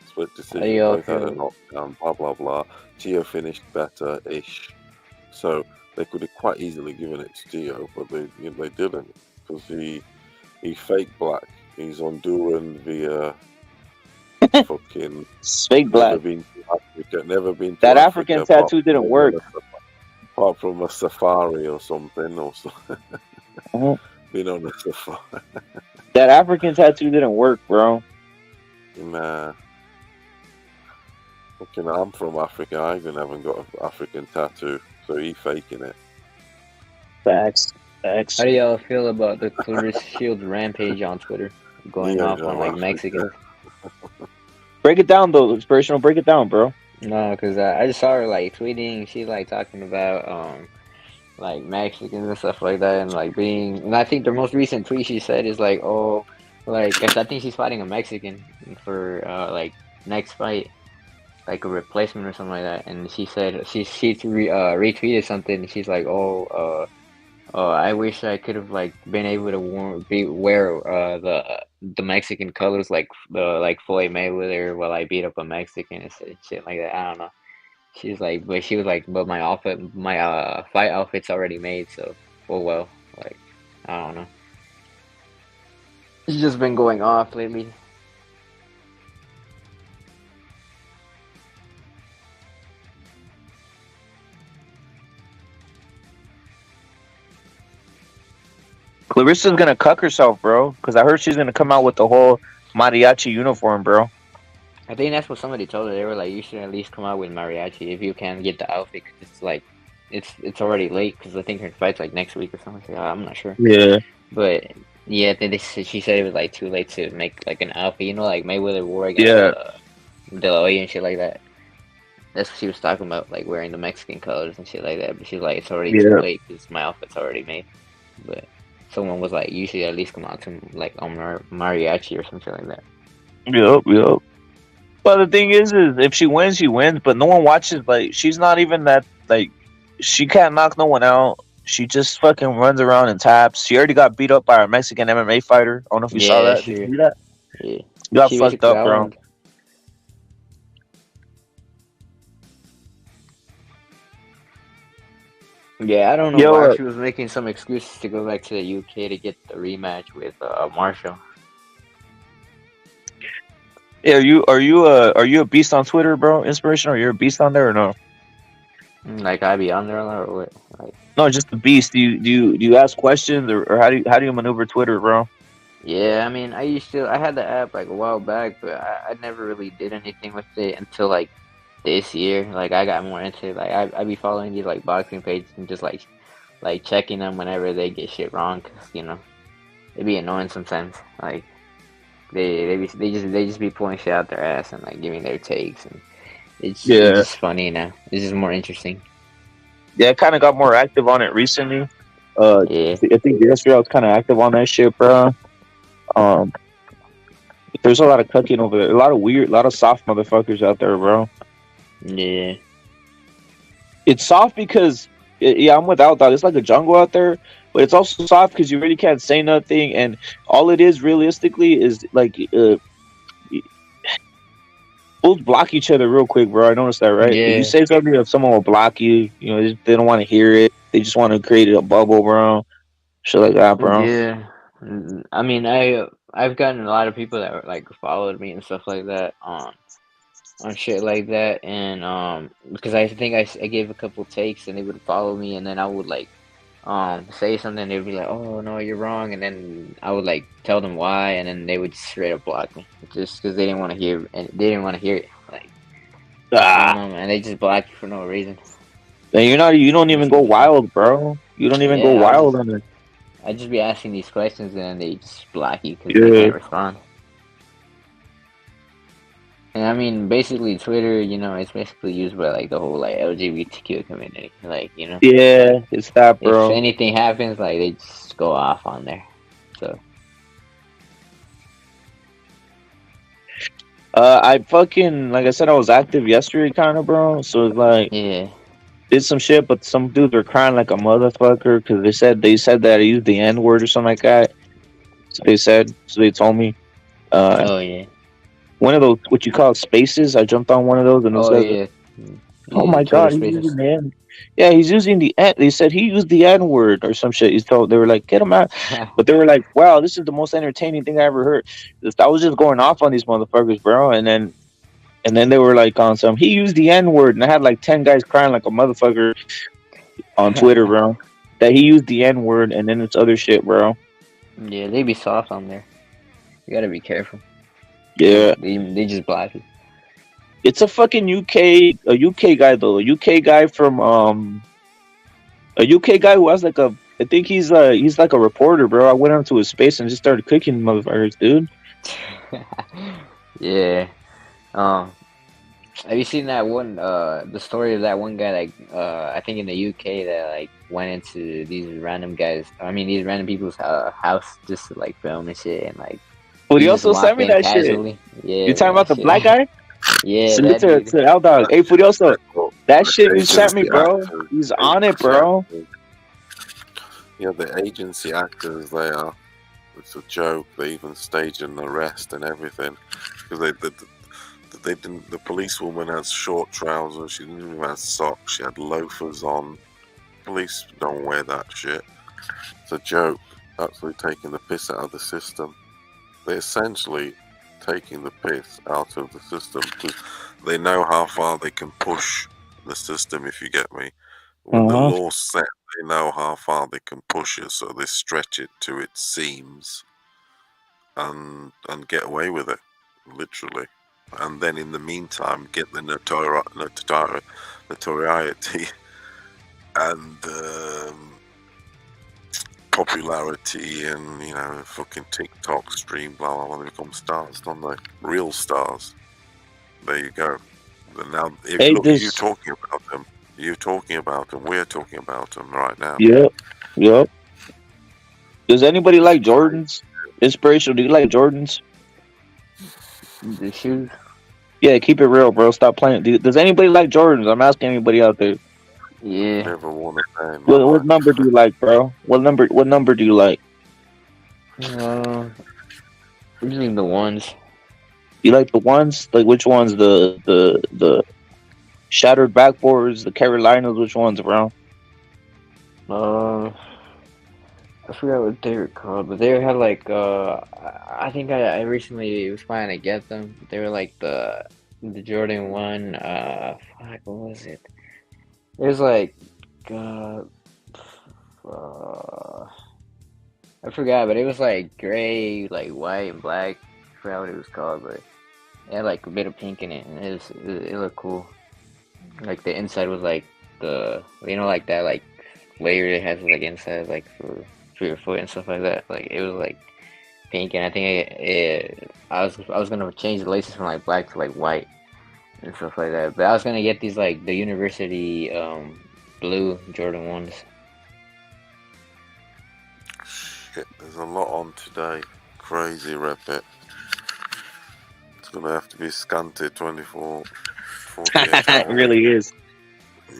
Split decision, y'all both had a feel? knockdown, blah, blah, blah. Tio finished better-ish. So they could have quite easily given it to Tio, but they didn't, because he fake black. He's Honduran via fucking fake black. Never been to Africa. Never been to That Africa, African tattoo didn't work. Apart from a safari or something, or been on a safari. That African tattoo didn't work, bro. Nah. Fucking, I'm from Africa. I even haven't got an African tattoo, so he faking it. Facts. How do y'all feel about the Clarissa Shields rampage on Twitter, going off on like Mexicans? Break it down, though. Inspirational. Break it down, bro. No, because I just saw her like tweeting. She's like talking about like Mexicans and stuff like that, and like being. And I think the most recent tweet she said is like, oh, like 'cause I think she's fighting a Mexican for like next fight, like a replacement or something like that. And she said she retweeted something. And she's like, oh, I wish I could have like been able to wear the Mexican colors like Floyd Mayweather while I beat up a Mexican and shit like that. I don't know. She's like, but she was like, but my fight outfit's already made, so well, like I don't know. She's just been going off lately. Clarissa's gonna cuck herself, bro. Because I heard she's gonna come out with the whole mariachi uniform, bro. I think that's what somebody told her. They were like, you should at least come out with mariachi if you can get the outfit. Cause it's like, it's already late because I think her fight's like next week or something. I'm not sure. Yeah. But yeah, she said it was like too late to make like an outfit. You know, like Mayweather wore against De La Hoya and shit like that. That's what she was talking about, like wearing the Mexican colors and shit like that. But she's like, it's already too late because my outfit's already made. But someone was like, you should at least come out to like on mariachi or something like that. Yup, yup. But the thing is if she wins, she wins. But no one watches. Like, she's not even that. Like, she can't knock no one out. She just fucking runs around and taps. She already got beat up by a Mexican MMA fighter. I don't know if you saw Yeah, that. Did you sure. see that? Yeah. You got She fucked basically up, got bro. owned. Yeah, I don't know why Yo, she was making some excuses to go back to the UK to get the rematch with Marshall. yeah, are you a beast on Twitter, bro? Inspiration, are you a beast on there or no? Like I be on there or what? Like, No, just a beast. Do you ask questions or how do you maneuver Twitter, bro? yeah, I mean, I had the app like a while back, but I never really did anything with it until like this year. Like I got more into it. Like I be following these like boxing pages and just like checking them whenever they get shit wrong, 'cause they be annoying sometimes. Like they just be pulling shit out their ass and like giving their takes, and it's Yeah, just funny now. It's just more interesting. yeah, I kind of got more active on it recently. Yeah, I think yesterday I was kind of active on that shit, bro. Um, there's a lot of cooking over there. A lot of weird, a lot of soft motherfuckers out there, bro. yeah, It's soft because yeah, I'm without that. It's like a jungle out there, but it's also soft because you really can't say nothing, and all it is realistically is like fools block each other real quick, bro. I noticed that, right? If you yeah, say something, if someone will block you, they don't want to hear it. They just want to create a bubble, bro. Shit like that, bro. yeah. I mean, I've gotten a lot of people that like followed me and stuff like that on shit like that, and because I think I gave a couple takes and they would follow me, and then I would like say something, they'd be like, oh no, you're wrong, and then I would like tell them why, and then they would straight up block me just because they didn't want to hear, and they didn't want to hear it. Like, I don't Ah, know, man, they just block you for no reason. and you don't It's even go interesting. wild, bro. You don't even go Yeah, wild on it. I just be asking these questions, and then they just block you because they Yeah, can't respond. And I mean, basically, Twitter, it's basically used by like the whole like LGBTQ community. Like, yeah, it's that, if bro. anything happens, like they just go off on there. So I fucking like I said, I was active yesterday, kind of, bro. So it's like yeah, did some shit, but some dudes were crying like a motherfucker because they said that I used the N word or something like that. So they told me. Uh, oh yeah, one of those what you call spaces. I jumped on one of those, and those oh guys were, yeah, oh yeah. my Twitter god, he's using Spaces. the N. Yeah, he's using the N. They said he used the N word or some shit. He's told they were like, get him out. But they were like, wow, this is the most entertaining thing I ever heard. I was just going off on these motherfuckers, bro, and then they were like on some. He used the N word, and I had like 10 guys crying like a motherfucker on Twitter, bro. That he used the N word, and then it's other shit, bro. Yeah, they be soft on there. You gotta be careful. Yeah, They just block you. it's a fucking UK guy though, a UK guy from a UK guy who has like I think he's like a reporter, bro. I went onto his space and just started cooking motherfuckers, dude. Yeah. Um. Have you seen that one? The story of that one guy, like, I think in the UK that like went into these random guys. I mean, these random people's house just to like film and shit, and like But he he just also sent walked me in that shit. casually. Yeah, You talking about that the shit. black guy? Yeah, Send it that dude. to L Dog. Hey, Furioso, that shit you sent me, Agency bro. actors, He's on it, agency bro. actors. The agency actors, they are. It's a joke. They even stage an arrest and everything because they didn't. The policewoman has short trousers. She didn't even have socks. She had loafers on. Police don't wear that shit. It's a joke. Absolutely taking the piss out of the system. They're essentially taking the piss out of the system because they know how far they can push the system. If you get me, when the Uh-huh. law's set, they know how far they can push it, so they stretch it to its seams and get away with it, literally. And then in the meantime, get the notoriety and popularity and fucking TikTok stream, blah blah blah. They become stars, don't they? Real stars. There you go. And now, if Hey, look, you this. talking about them. You're talking about them. We're talking about them right now. Yep. Yep. Does anybody like Jordans? Inspirational. Do you like Jordans? The shoes. Yeah, keep it real, bro. Stop playing. Does anybody like Jordans? I'm asking anybody out there. Yeah. Never worn a pair in my What life. number do you like, bro? What number do you like? Usually the ones. You like the ones? Like which ones? The shattered backboards, the Carolinas. Which ones, bro? Uh, I forgot what they were called, but they had like I think I recently was planning to get them. They were like the Jordan 1, fuck, what was it? It was like uh, uh I forgot, but it was like gray, like white and black. I forgot what it was called, but it had like a bit of pink in it, and it looked cool. Like the inside was like like that like layer it has like inside like for your foot and stuff like that. Like it was like pink, and I think I was gonna change the laces from like black to like white and stuff like that. But I was gonna get these like the university blue Jordan ones. Shit, there's a lot on today. Crazy, Rep It. It's gonna have to be scanted 48 It hours. really is.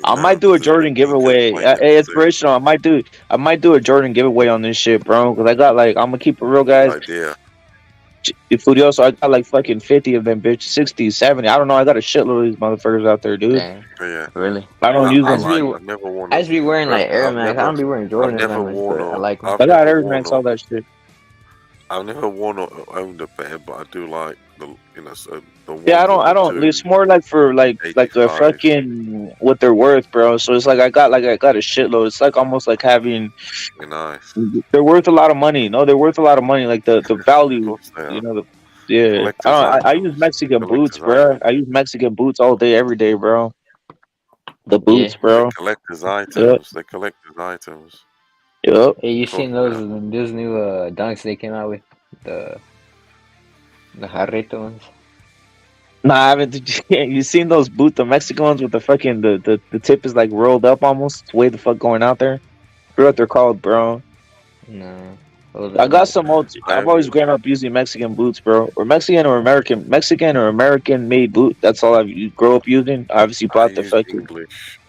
I No, might do a there's a Jordan big detail giveaway. waiting to Hey, do. inspirational. I might do a Jordan giveaway on this shit, bro. Cause I got like I'm gonna keep it real, Good guys. idea. Furioso, I got like fucking 50 of them, bitch. 60, 70. I don't know. I got a shitload of these motherfuckers out there, dude. Dang, Yeah. really? I don't No, use I them. like. I've never worn I a. just be wearing like Air I've Max. I never. don't be wearing I've Jordans that never much, worn but I a. like them. I've I got never Air worn Max, a. all that shit. I've never worn or owned a pair, but I do like the the Yeah, ones or I the don't. two. It's more like for like a 85. fucking what they're worth, bro. So it's like I got a shitload. It's like almost like having. Very nice. They're worth a lot of money. No, they're worth a lot of money. Like the Of value, course they are. yeah. Collector's I use items. Mexican boots, Collector's bro. items. I use Mexican boots all day, every day, bro. The Yeah. boots, They're bro. collector's Yep, items. They're collector's items. yep. Hey, you Of course seen they those are. new dunks they came out with the jarrito ones? Nah, I haven't. You seen those boots, the Mexican ones with the fucking the tip is like rolled up almost. It's way the fuck going out there. I forgot what they're called, bro. No. I got some old. I've always I've grown up using Mexican boots, bro, or Mexican or American made boot. That's all I've grow up using. I obviously I bought the use fucking English.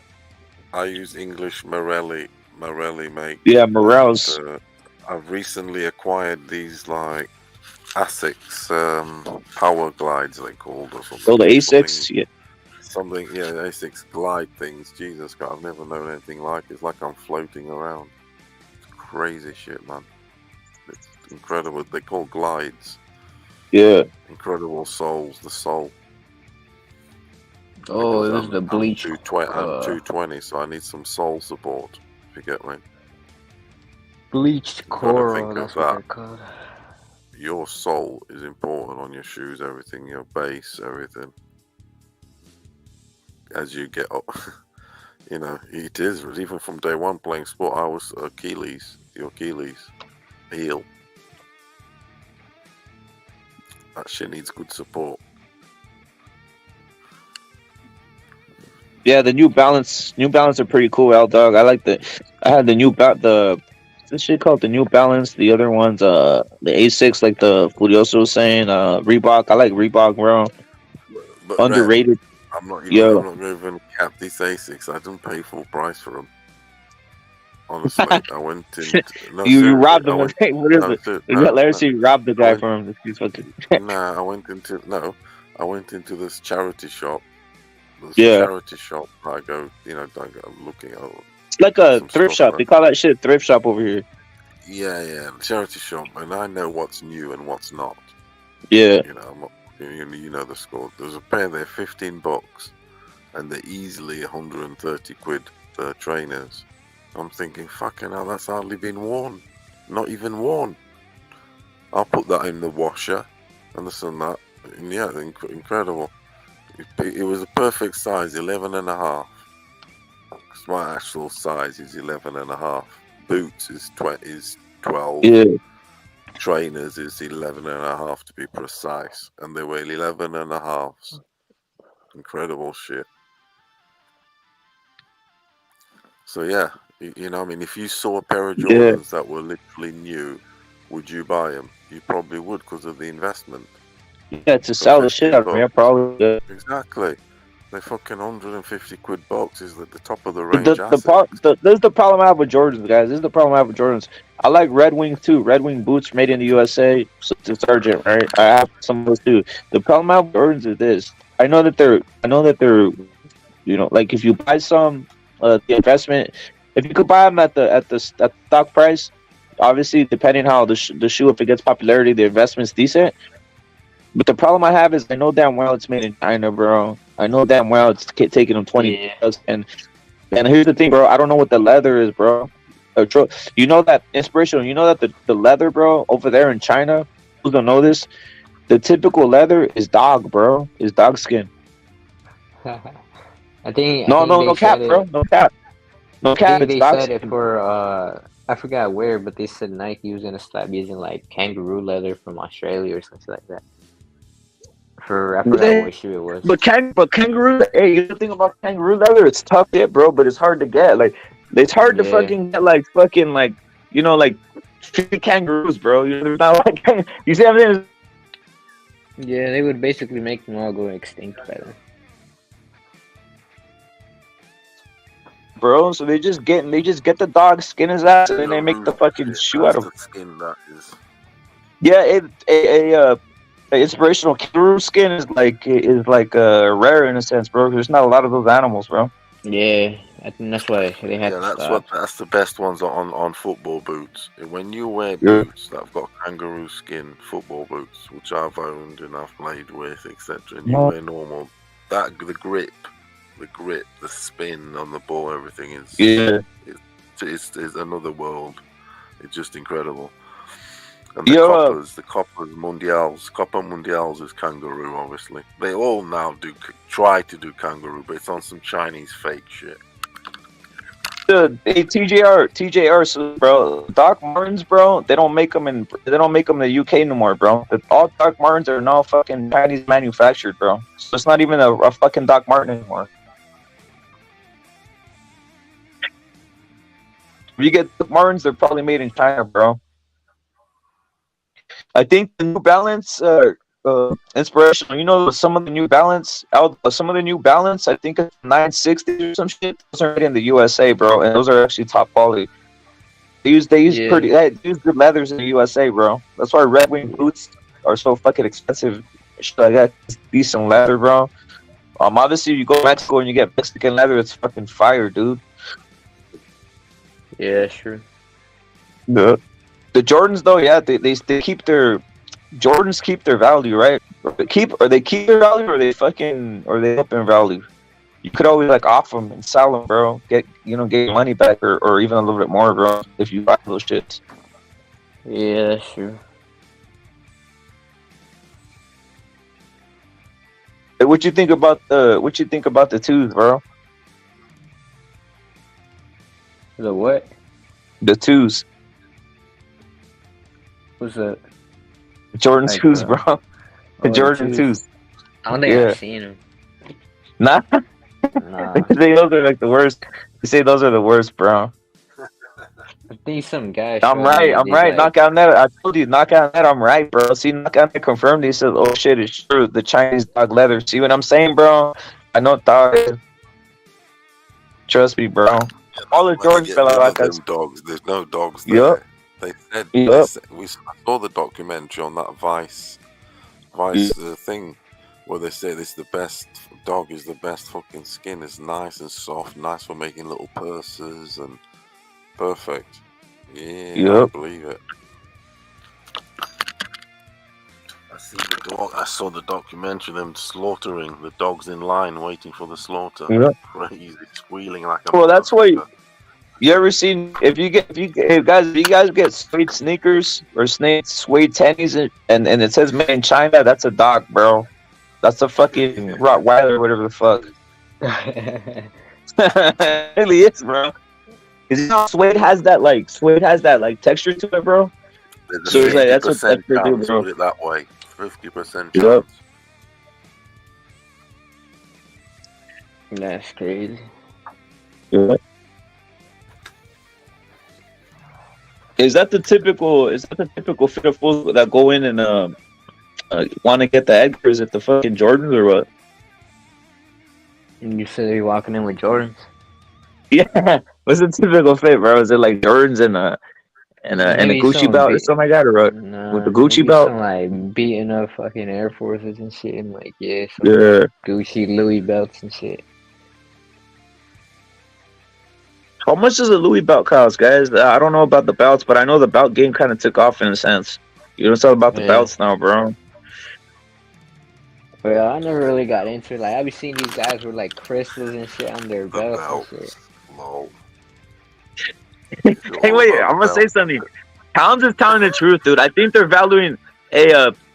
I use English Morelli make, yeah and Morels. I've recently acquired these like Asics power glides they called or something. Oh, the Something A6. Yeah, something yeah, Asics glide things. Jesus God, I've never known anything like it. It's like I'm floating around. It's crazy shit, man. It's incredible. They call glides. yeah. Incredible souls, the soul. Oh, Because it was the bleach. 220, so I need some soul support. If you get me. Bleached You've got to coral. think of That's what that. they're called. Your soul is important on your shoes, everything, your base, everything. As you get up, you know, it is. Even from day one playing sport, I was Achilles, your Achilles heel. That shit needs good support. Yeah, the New Balance are pretty cool, L dog. I had the this shit called the New Balance. The other ones, the A6, like the Furioso was saying, Reebok. I like Reebok, bro. But Rep, Underrated. I'm not Yo, going to even cap these Asics. I didn't pay full price for them. Honestly, I went in. No, you seriously, robbed I them. went. What is No, it? no, Larry no. said you robbed the I guy went. for him. He's fucking. Nah, I went into I went into this charity shop. There's a Yeah, charity shop. I go, I go looking at it's like a some thrift stuff. shop. They call that shit thrift shop over here. Yeah, charity shop, and I know what's new and what's not. Yeah, I'm not, you know the score. There's a pair there, $15, and they're easily 130 quid trainers. I'm thinking, fucking hell, that's hardly been worn. Not even worn. I'll put that in the washer, and this and that. And yeah, incredible. It was a perfect size, 11 and a half. Because my actual size is 11 and a half. Boots is 12. yeah. Trainers is 11 and a half to be precise. And they were 11 and a halves. Incredible shit. So yeah, I mean, if you saw a pair of Yeah. Jordans that were literally new, would you buy them? You probably would because of the investment. Yeah, to sell the shit out of me, I probably. Yeah. Exactly. They're fucking 150 quid boxes at the top of the But range asset. this is the problem I have with Jordans, guys. This is the problem I have with Jordans. I like Red Wing too. Red Wing boots made in the USA. To Sergeant, right? I have some of those too. The problem I have with Jordans is this. I know that they're, like if you buy some, the investment, if you could buy them at the stock price, obviously depending how the shoe, if it gets popularity, the investment's decent. But the problem I have is I know damn well it's made in China, bro. I know damn well it's taking them 20 bucks. And here's the thing, bro. I don't know what the leather is, bro. You know that inspirational. You know that the leather, bro, over there in China. Who don't know this? The typical leather is dog, bro. Is dog skin. I think No they cap, said bro. it. No cap. No I cap. think It's they dog said skin. it for I forgot where, but they said Nike was gonna stop using like kangaroo leather from Australia or something like that. I forgot what shoe it was. But kangaroo. Hey, you know the thing about kangaroo leather? It's tough, yeah, bro. But it's hard to get. Like, it's hard to Yeah. fucking get like 50 kangaroos, bro. There's not like you see what I'm saying? Yeah, they would basically make them all go extinct by then. Bro, so they just get the dog skin his ass, and then they make the fucking shoe out of. The skin that is. Yeah, a inspirational kangaroo skin is like rare in a sense, bro. 'Cause there's not a lot of those animals, bro. Yeah, I think that's why they had Yeah, to that's stop. that's the best ones on football boots. When you wear Yeah. boots that have got kangaroo skin, football boots, which I've owned and I've played with, etc., and you No. wear normal, the grip, the spin on the ball, everything is is another world. It's just incredible. And the coppers mundials, Copper Mundials is kangaroo, obviously. They all now try to do kangaroo, but it's on some Chinese fake shit. TJR, so, bro. Doc Martens, bro. They don't make them in the UK no more, bro. All Doc Martens are now fucking Chinese manufactured, bro. So it's not even a fucking Doc Marten anymore. If you get Doc Martens, they're probably made in China, bro. I think the New Balance inspirational. You know, some of the New Balance, I think it's 960 or some shit. Those are made in the USA, bro, and those are actually top quality. They use good leathers in the USA, bro. That's why Red Wing boots are so fucking expensive. Shit like that, it's decent leather, bro. Obviously, you go to Mexico and you get Mexican leather, it's fucking fire, dude. Yeah, sure. The Jordans, though, yeah, they keep their Jordans keep their value, right? They keep their value, or they up in value. You could always like offer them and sell them, bro. Get your money back, or even a little bit more, bro, if you buy those shits. Yeah, that's true. Hey, what you think about the twos, bro? The what? The twos. What's that? Jordan Like, twos, bro. The the Jordan twos. twos. I don't think Yeah. I've seen them. Nah. Nah. They say those are like the worst. They say those are the worst, bro. I think some guy. I'm right. Knockout net. I told you, knockout net. I'm right, bro. See, knockout net confirmed. He said, "Oh shit, it's true. The Chinese dog leather." See what I'm saying, bro? I know dog. Trust me, bro. All the Jordan fell out like that. Dogs. There's no dogs there. Yep. They said, Yep. I saw the documentary on that Vice thing where they say this the best dog is the best fucking skin. It's nice and soft, nice for making little purses and perfect. Yeah, I Yep. believe it. I saw the documentary, them slaughtering the dogs in line waiting for the slaughter. Yep. Crazy, squealing like a Well, that's why. You ever seen if you guys get suede sneakers or suede tennies and it says made in China, that's a dog, bro. That's a fucking Rottweiler, whatever the fuck. It really is, bro. Is you know suede has that like texture to it, bro? So it's like that's what texture do, bro. Put it that way, 50% chance. Yep. That's crazy. Yep. Is that the typical fit of fools that go in and want to get the Edgar? Is it the fucking Jordans or what? You said you're walking in with Jordans. Yeah, what's the typical fit, bro? Is it like Jordans and a Maybe Gucci some belt or something like that, or what? With the Gucci maybe belt? some like beating up fucking Air Forces and shit, and like some Yeah. Gucci Louis belts and shit. How much does a Louis belt cost, guys? I don't know about the belts, but I know the belt game kind of took off in a sense. You know, it's all about the Yeah. belts now, bro. Well, I never really got into it. Like I be seeing these guys with like crystals and shit on their belts and shit. Lol. Hey, wait, I'm gonna say something. Towns is telling the truth, dude. I think they're valuing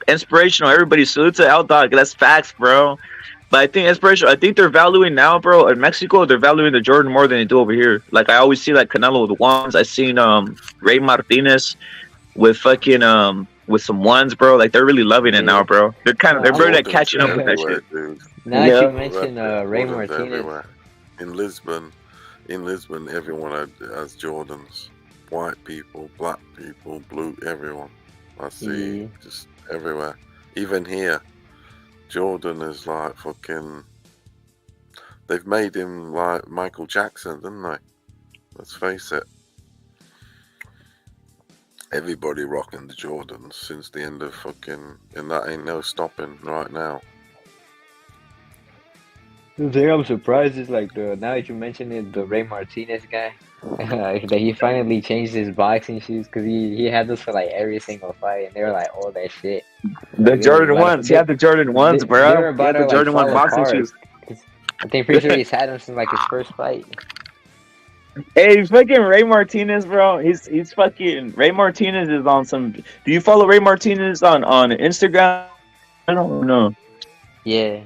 inspirational. Everybody salute to L Dog. That's facts, bro. But I think inspirational. I think they're valuing now, bro. In Mexico, they're valuing the Jordan more than they do over here. Like I always see like Canelo with ones. I seen Ray Martinez with fucking with some ones, bro. Like they're really loving it now, bro. They're they're really like catching up with that shit. Now that you mentioned Ray Jordans Martinez. everywhere. In Lisbon, everyone has Jordans. White people, black people, blue, everyone. I see just everywhere. Even here, Jordan is like fucking. They've made him like Michael Jackson, didn't they? Let's face it. Everybody rocking the Jordans since the end of fucking, and that ain't no stopping right now. The thing I'm surprised is like now that you mentioned it, the Ray Martinez guy, that he finally changed his boxing shoes because he had this for like every single fight, and they were like, oh that shit. The Jordan ones, he had the Jordan ones, bro. They were about He had the to, Jordan like, one fall boxing apart. shoes. I think pretty sure he's had them since like his first fight. Hey, fucking Ray Martinez, bro. He's fucking Ray Martinez is on some. Do you follow Ray Martinez on Instagram? I don't know. Yeah.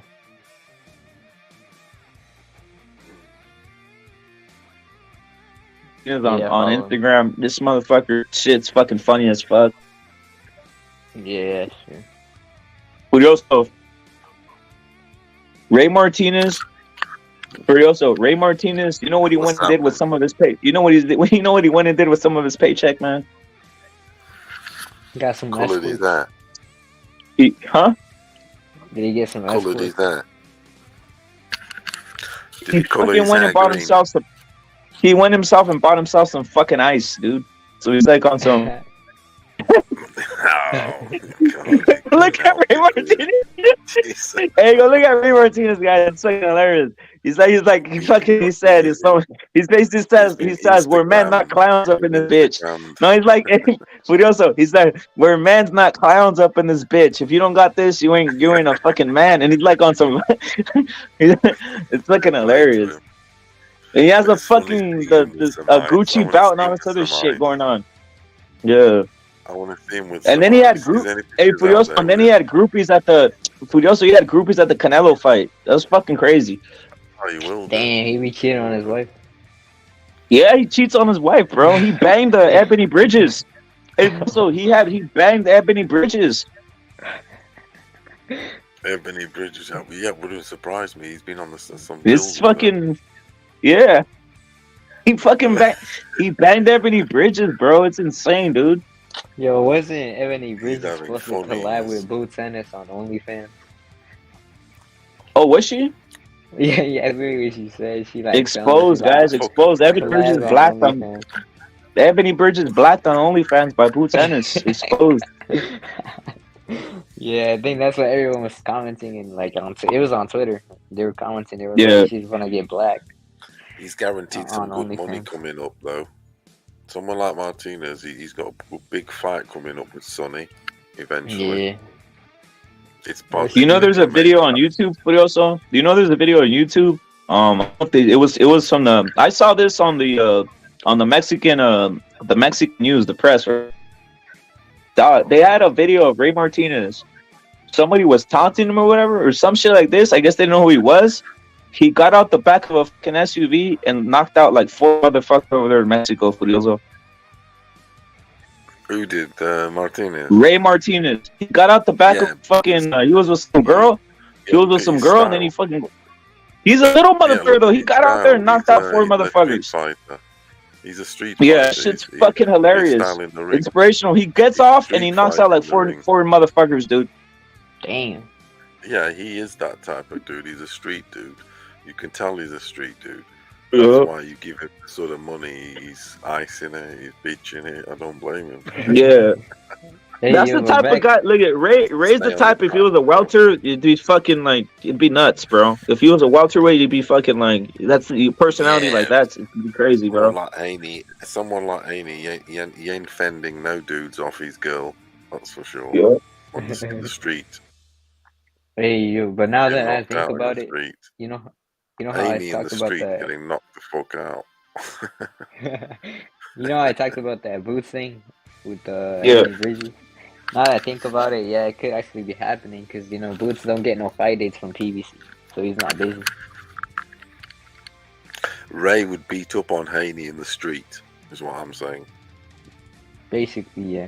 He is Yeah, on follow him. Instagram. This motherfucker shit's fucking funny as fuck. Yeah, sure. Curioso. Ray Martinez. Curioso. Ray Martinez. You know what he went and did with some of his pay? You know what you know what he went and did with some of his paycheck, man? Got some Quality escorts. that. Huh? Did he get some Quality escorts? that. He fucking went and bought himself some. He went himself and bought himself some fucking ice, dude. So he's like on some. Look at Ray Martinez. Hey, go look at Ray Martinez, guys. It's fucking hilarious. He says, we're men, not clowns up in this bitch. No, he's like, Furioso. He's like, we're men's not clowns up in this bitch. If you don't got this, you ain't a fucking man. And he's like on some. It's fucking hilarious. And he has a fucking a Gucci belt and all this other shit going on. Yeah. I want to see him with. And then he had Furioso, and then he had groupies at the Furioso. He had groupies at the Canelo fight. That was fucking crazy. Oh, you will. Damn, he be cheating on his wife. Yeah, he cheats on his wife, bro. He banged the Ebony Bridges. And so he banged the Ebony Bridges. Ebony Bridges. Yeah, wouldn't surprise me. He's been on some. This fucking yeah. He fucking banged Ebony Bridges, bro. It's insane, dude. Yo, wasn't Ebony Bridges supposed to collab with Boo Tennis on OnlyFans? Oh, was she? Yeah, I agree what she said. She like Exposed, guys. Exposed. Ebony Bridges blacked on. Ebony Bridges blacked on OnlyFans by Boo Tennis. Exposed. Yeah, I think that's what everyone was commenting and like it was on Twitter. They were commenting. They were Yeah. like, she's gonna get blacked. He's guaranteed some on good money OnlyFans. coming up, though. Someone like Martinez, he's got a big fight coming up with Sonny eventually. Yeah. It's possible. You know, there's a video on YouTube. Furioso. Do you know there's a video on YouTube? It was from the. I saw this on the Mexican news, the press. They had a video of Ray Martinez. Somebody was taunting him or whatever, or some shit like this. I guess they didn't know who he was. He got out the back of a fucking SUV and knocked out like 4 motherfuckers over there in Mexico, Furioso. Who did Martinez? Ray Martinez. He got out the back of fucking. He was with some girl. He was with some girl, and then he fucking. He's a little motherfucker though. He got out there and knocked out 4 motherfuckers. He's a street Yeah, fighter. shit's fucking hilarious. styling the ring. Inspirational. He gets off and he knocks out like four motherfuckers, dude. Damn. Yeah, he is that type of dude. He's a street dude. You can tell he's a street dude. That's Yeah. why you give him the sort of money. He's icing it. He's bitching it. I don't blame him. Yeah. Hey, That's yo, the but type of back. guy. Look at Ray. Ray's the Stay on type. the If he was a path, bro. welter, it'd be fucking like it'd be nuts, bro. If he was a welterweight, you'd be fucking like that's your personality like Yeah, that. It'd be crazy, bro. bro. Like Haney, someone like Haney, he ain't fending no dudes off his girl. That's for sure. Yeah. On in the street, Hey, yo, but now getting that I knocked think out in about the it, street. you know how I Haney in the talked about street that. getting knocked the fuck out. You know how I talked about that boots thing with Yeah. Andy Bridges. Now that I think about it, yeah, it could actually be happening because Boots don't get no fight dates from PBC, so he's not busy. Ray would beat up on Haney in the street, is what I'm saying. Basically, yeah.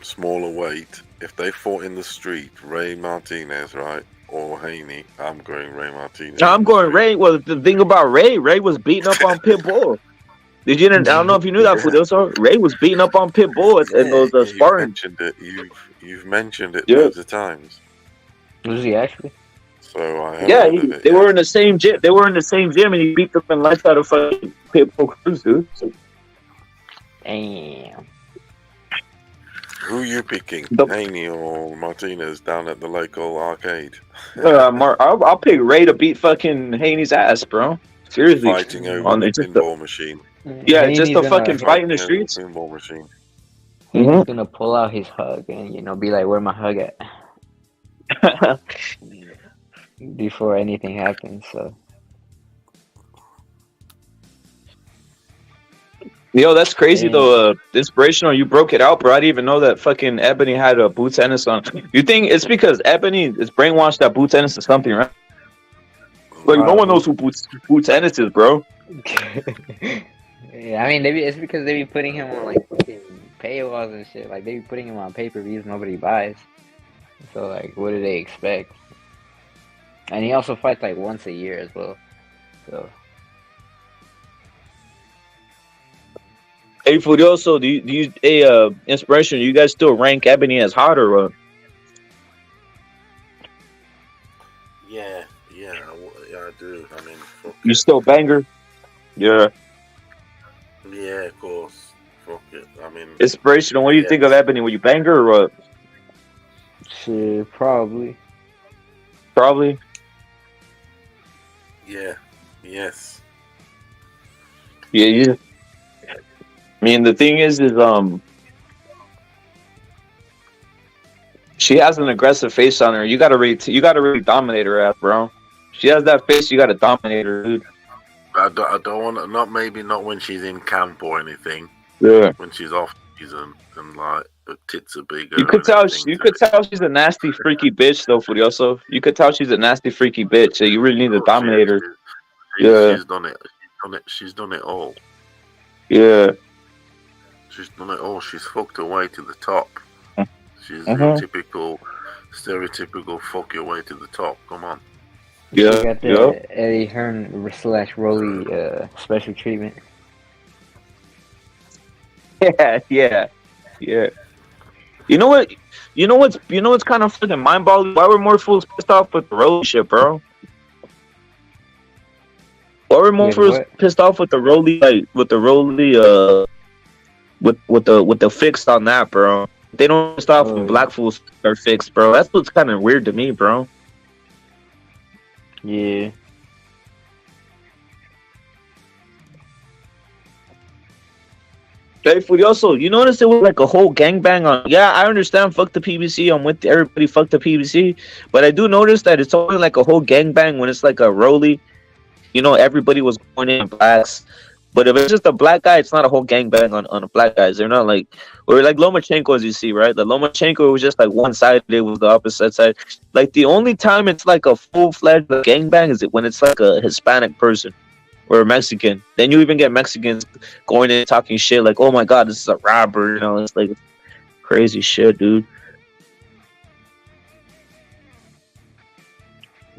Smaller weight. If they fought in the street, Ray Martinez, right, or Haney, I'm going Ray Martinez. I'm going Ray. Well, the thing about Ray was beating up on Pitbull. Did you? I don't know if you knew that. Yeah. So Ray was beating up on Pitbull in those You've sparring. mentioned it. You've mentioned it Yeah. loads of times. Was he actually? So I have Yeah, heard of it. they were in the same gym. They were in the same gym, and he beat them in lights out of fucking Pitbull Cruz, dude. So, Damn. Who you picking, Haney or Martinez down at the local arcade? I'll pick Ray to beat fucking Haney's ass, bro. Seriously, Fighting over on the just pinball machine. yeah, Haney's just a gonna- fucking fight in the Fighting over the streets. pinball machine. He's gonna pull out his hug and be like, "Where my hug at?" Before anything happens. So Yo, that's crazy Dang. though. Inspirational. You broke it out, bro. I didn't even know that fucking Ebony had a Boots Ennis on. You think it's because Ebony is brainwashed that Boots Ennis is something, right? Like no one knows who Boots Ennis is, bro. yeah, I mean, it's because they be putting him on like fucking paywalls and shit. Like they be putting him on pay-per-views nobody buys. So like, what do they expect? And he also fights like once a year as well. So Hey, Furioso, do you Inspiration? You guys still rank Ebony as hot or what? Yeah, I do. I mean, fuck You it. still banger? Yeah. Yeah, of course. Fuck it. I mean, Inspirational. What do you yeah. think of Ebony? Were you banger or what? shit, probably. Probably. Yeah. Yes. Yeah. I mean, the thing is she has an aggressive face on her. You gotta really dominate her ass, bro. She has that face. You gotta dominate her, dude. I don't want to. Not when she's in camp or anything. Yeah. When she's off season and like her tits are bigger. You could and tell. everything. You could tell she's a nasty, freaky bitch, though, Furioso. You could tell she's a nasty, freaky bitch. So you really need to dominate her. Yeah. She's done it. She's done it all. Yeah. She's done it all. She's fucked her way to the top. She's your typical, stereotypical fuck your way to the top. Come on. Yeah. She got the Eddie Hearn / Rolly special treatment. Yeah. You know what? You know what's kind of fucking mind-boggling? Why were more fools pissed off with the Rolly shit, bro? Why were more With fools what? pissed off with the Rolly, with the fix on that, bro? They don't pissed off when black fools are fixed, bro. That's what's kind of weird to me, bro. Yeah. Hey, Furioso, you notice it was like a whole gangbang on. Yeah, I understand. Fuck the PBC. I'm with everybody. Fuck the PBC. But I do notice that it's only like a whole gangbang when it's like a Rolly. You know, everybody was going in blacks. But if it's just a black guy, it's not a whole gangbang on the black guys. They're not like, or like Lomachenko, as you see, right? The Lomachenko was just like one side. It was the opposite side. Like the only time it's like a full-fledged gangbang is when it's like a Hispanic person. Or a Mexican. Then you even get Mexicans going in talking shit like, oh my god, this is a robber. You know, it's like crazy shit, dude.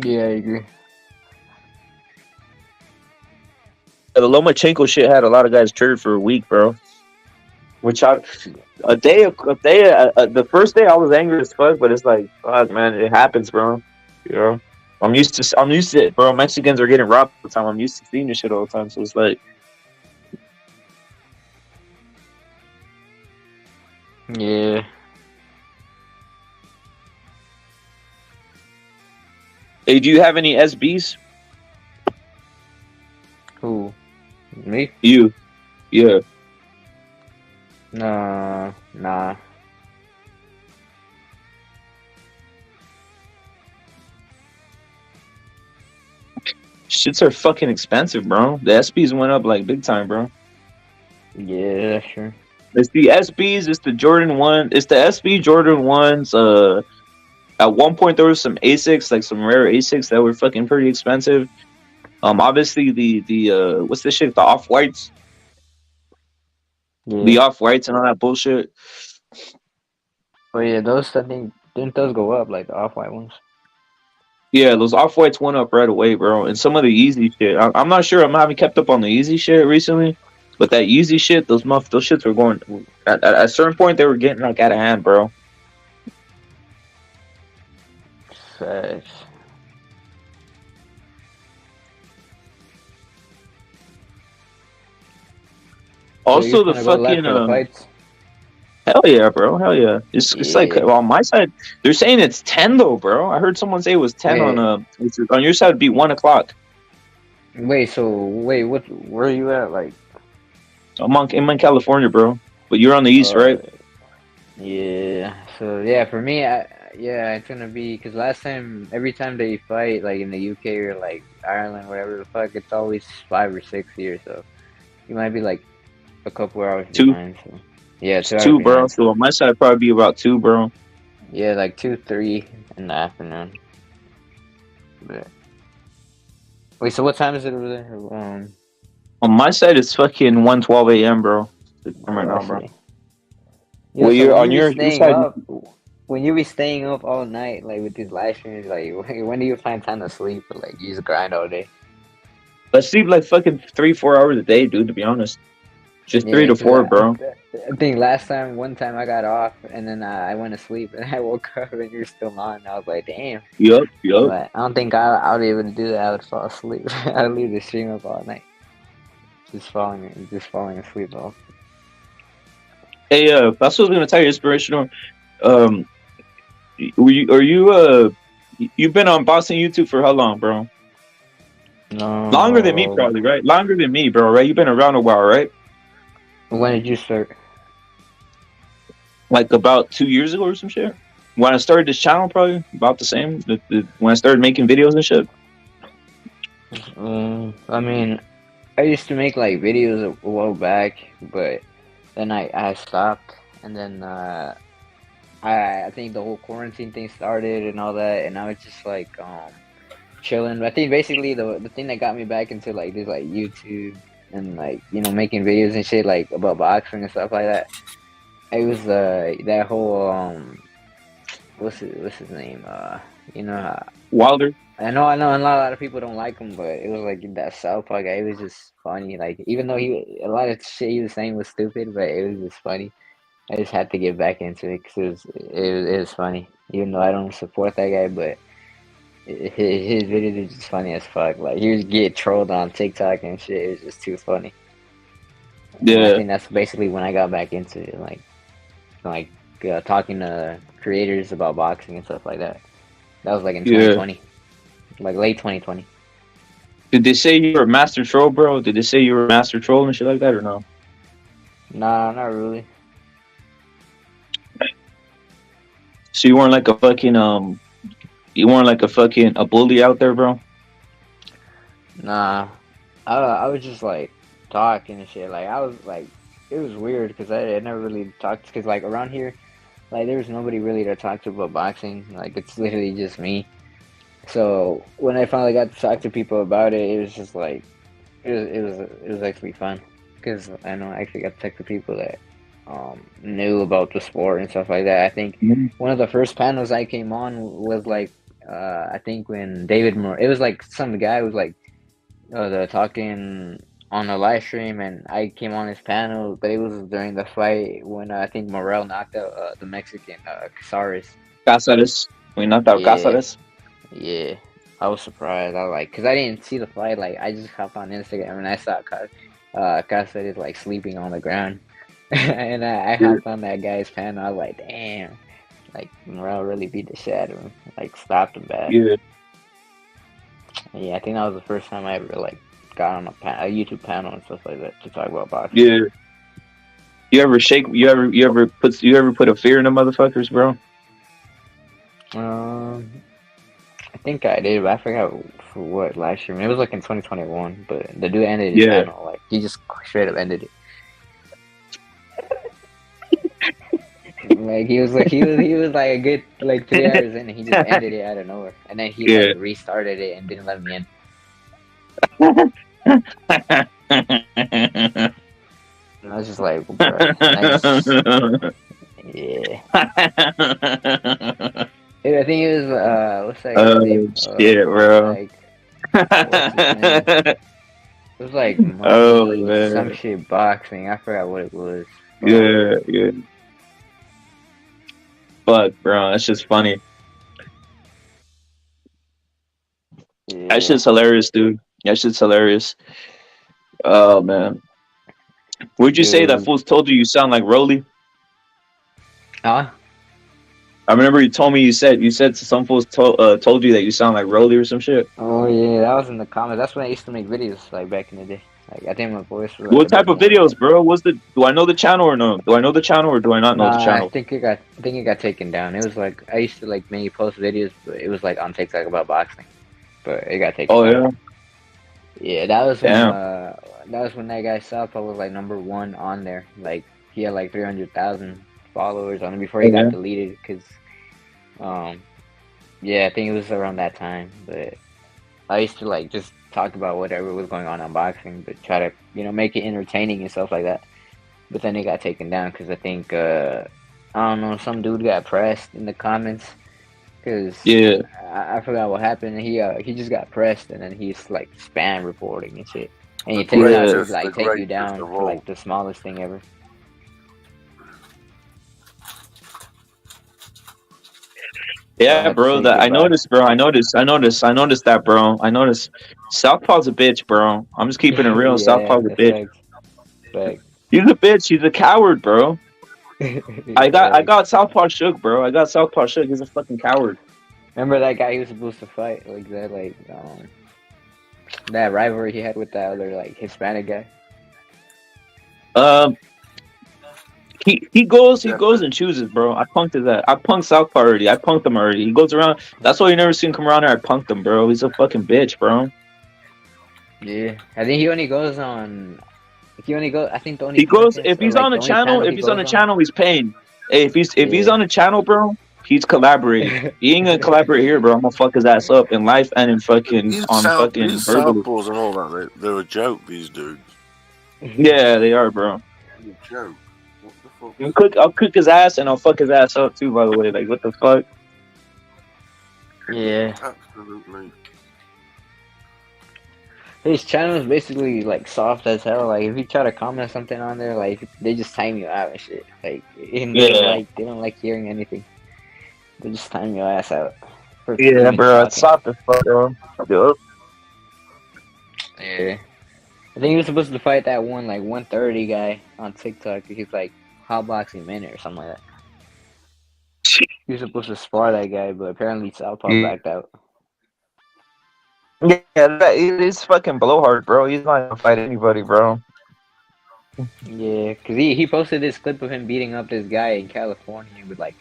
Yeah, I agree. The Lomachenko shit had a lot of guys triggered for a week, bro. Which the first day I was angry as fuck, but it's like, fuck, man, it happens, bro. You know, I'm used to it, bro. Mexicans are getting robbed all the time. I'm used to seeing this shit all the time, so it's like, Yeah. hey, do you have any SBs? Who? Me? You? Yeah. Nah. Shits are fucking expensive, bro. The SBs went up like big time, bro. Yeah, that's true. It's the SBs. It's the Jordan 1. It's the SB Jordan 1s. At one point there was some Asics, like some rare Asics that were fucking pretty expensive. Obviously the what's this shit? The off whites. Yeah. The off whites and all that bullshit. Oh yeah, those I think didn't those go up like the off-white ones? Yeah, those off whites went up right away, bro. And some of the Yeezy shit. I'm not sure. I haven't kept up on the Yeezy shit recently, but that Yeezy shit, those shits were going at a certain point. They were getting like out of hand, bro. Facts. Also, the fucking hell yeah, bro, hell yeah. It's like on my side, they're saying it's 10 though, bro. I heard someone say it was 10 on your side. It'd be 1 o'clock. Wait, where are you at? Like, I'm in California, bro. But you're on the east, right? Yeah. So yeah, for me, it's gonna be because every time they fight, like in the UK or like Ireland, whatever the fuck, it's always 5 or 6 here. So you might be like a couple hours behind. So. Yeah, 2, bro. So on my side, it'd probably be about 2, bro. Yeah, like 2, 3 in the afternoon. But... Wait, so what time is it over there? On my side, it's fucking 1:12 a.m., bro. Right now, bro. Yeah, well, so you're on your side. When you be staying up all night, like with these live streams, like when do you find time to sleep? Or, like you just grind all day. I sleep like fucking 3-4 hours a day, dude. To be honest, just 3 to 4, bro. I think one time I got off and then I went to sleep and I woke up and you're still on. And I was like, damn. Yup. But I don't think I'll be able to do that. I would fall asleep. I'd leave the stream up all night, just falling asleep off. Hey, that's what I was gonna tell you. Inspirational. You've been on boxing YouTube for how long, bro? No. Longer than me, probably, right? Longer than me, bro, right? You've been around a while, right? When did you start? Like about 2 years ago or some shit. When I started this channel, probably about the same. When I started making videos and shit. I mean, I used to make like videos a while back, but then I stopped, and then I think the whole quarantine thing started and all that, and I was just like chilling. I think basically the thing that got me back into like this like YouTube and like making videos and shit like about boxing and stuff like that. It was that whole what's his name? Wilder. I know, and a lot of people don't like him, but it was like that Southpaw guy. It was just funny. Like even though a lot of shit he was saying was stupid, but it was just funny. I just had to get back into it because it was funny. Even though I don't support that guy, but his videos are just funny as fuck. Like he would get trolled on TikTok and shit. It was just too funny. Yeah, and I think that's basically when I got back into it. Like talking to creators about boxing and stuff like that. That was like in 2020. Like late 2020. Did they say you were a master troll, bro? Did they say you were a master troll and shit like that, or no? Nah, not really. So you weren't like a fucking a bully out there, bro? Nah, I was just like talking and shit. Like I was like, it was weird because I never really talked because like around here, like there was nobody really to talk to about boxing. Like it's literally just me. So when I finally got to talk to people about it, it was just like it was actually fun because I actually got to talk to people that knew about the sport and stuff like that. I think one of the first panels I came on was like I think when it was like some guy was like the talking on a live stream, and I came on his panel, but it was during the fight when I think Morel knocked out the Mexican Casares. Cáceres. We knocked out Yeah, Cáceres. yeah. I was surprised. I was like, cause I didn't see the fight. Like, I just hopped on Instagram and I saw Casares like sleeping on the ground, and I hopped on that guy's panel. I was like, damn, like Morel really beat the shit out of him. Like, stopped him bad. Yeah. Yeah, I think that was the first time I ever like got on a YouTube panel and stuff like that to talk about boxing. Yeah. You ever shake? You ever put a fear in the motherfuckers, bro? I think I did, but I forgot for what live stream. It was like in 2021, but the dude ended his panel. Like, he just straight up ended it. Like, he was like a good like 3 hours in, and he just ended it out of nowhere, and then he like restarted it and didn't let me in. And I was just like, bro. Yeah. Dude, I think it was what's that guy's name? Shit, bro. Like, what's his name? It was like man. some shit boxing. I forgot what it was. Yeah. Fuck, bro, that's just funny. Yeah. That shit's hilarious, dude. That shit's hilarious. Oh man, would you say that fools told you sound like Rolly? Huh? I remember you told me you said some fools told you that you sound like Rolly or some shit. Oh yeah, that was in the comments. That's when I used to make videos like back in the day. Like, I think my voice was. What type of videos, bro? Do I know the channel or no? Do I know the channel or do I not know the channel? I think it got taken down. It was like I used to like maybe post videos, but it was like on TikTok about boxing, but it got taken down. Oh yeah, that was when that guy Southpaw was like #1 on there. Like, he had like 300,000 followers on it before he got deleted. Cause, yeah, I think it was around that time. But I used to like just talk about whatever was going on boxing, but try to make it entertaining and stuff like that. But then it got taken down because I think I don't know, some dude got pressed in the comments. Cause I forgot what happened. He just got pressed, and then he's like spam reporting and shit. And he takes out to like take you down for like the smallest thing ever. Yeah, bro. I noticed, bro. I noticed that, bro. I noticed. Southpaw's a bitch, bro. I'm just keeping it real. Southpaw's a bitch. He's a bitch. He's a coward, bro. I got Southpaw shook, bro. I got Southpaw shook. He's a fucking coward. Remember that guy he was supposed to fight like that, that rivalry he had with that other like Hispanic guy. He goes and chooses, bro. I punked his ass. I punked Southpaw already. I punked him already. He goes around. That's why you never seen him come around there. I punked him, bro. He's a fucking bitch, bro. Yeah, I think he only goes on. I think the only. He goes if he's on a channel. If he's on a channel, he's paying. Hey, if he's on a channel, bro, he's collaborating. He ain't gonna collaborate here, bro. I'm gonna fuck his ass up in life and in fucking These fucking Southpaws and all that, they're a joke, these dudes. Yeah, they are, bro. They're a joke. What the fuck? I'll cook his ass and I'll fuck his ass up too, by the way. Like, what the fuck? Yeah. Absolutely. His channel is basically like soft as hell. Like, if you try to comment something on there, like they just time you out and shit. Like, they don't like hearing anything. They just time your ass out. Yeah, bro, it's soft as fuck, bro. Yep. Yeah. I think he was supposed to fight that one like 130 guy on TikTok. He's like Hotboxing Minute or something like that. He was supposed to spar that guy, but apparently Southpaw backed out. Yeah, he's fucking blowhard, bro. He's not gonna fight anybody, bro. Yeah, cause he posted this clip of him beating up this guy in California with like.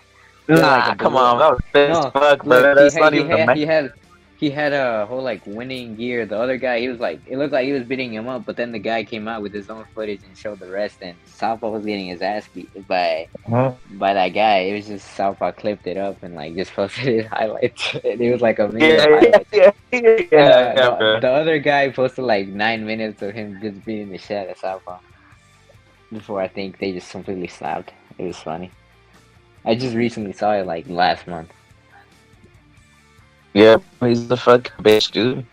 Nah, come on, that was best fuck, bro. That's not even the match. He had a whole like winning gear. The other guy, he was like, it looked like he was beating him up, but then the guy came out with his own footage and showed the rest. And Southpaw was getting his ass beat by that guy. It was just Southpaw clipped it up and like just posted his highlights. And it was like a minute of highlights. The other guy posted like 9 minutes of him just beating the shit out of Southpaw. Before I think they just completely slapped. It was funny. I just recently saw it like last month. Yeah, he's the fucking bitch, dude.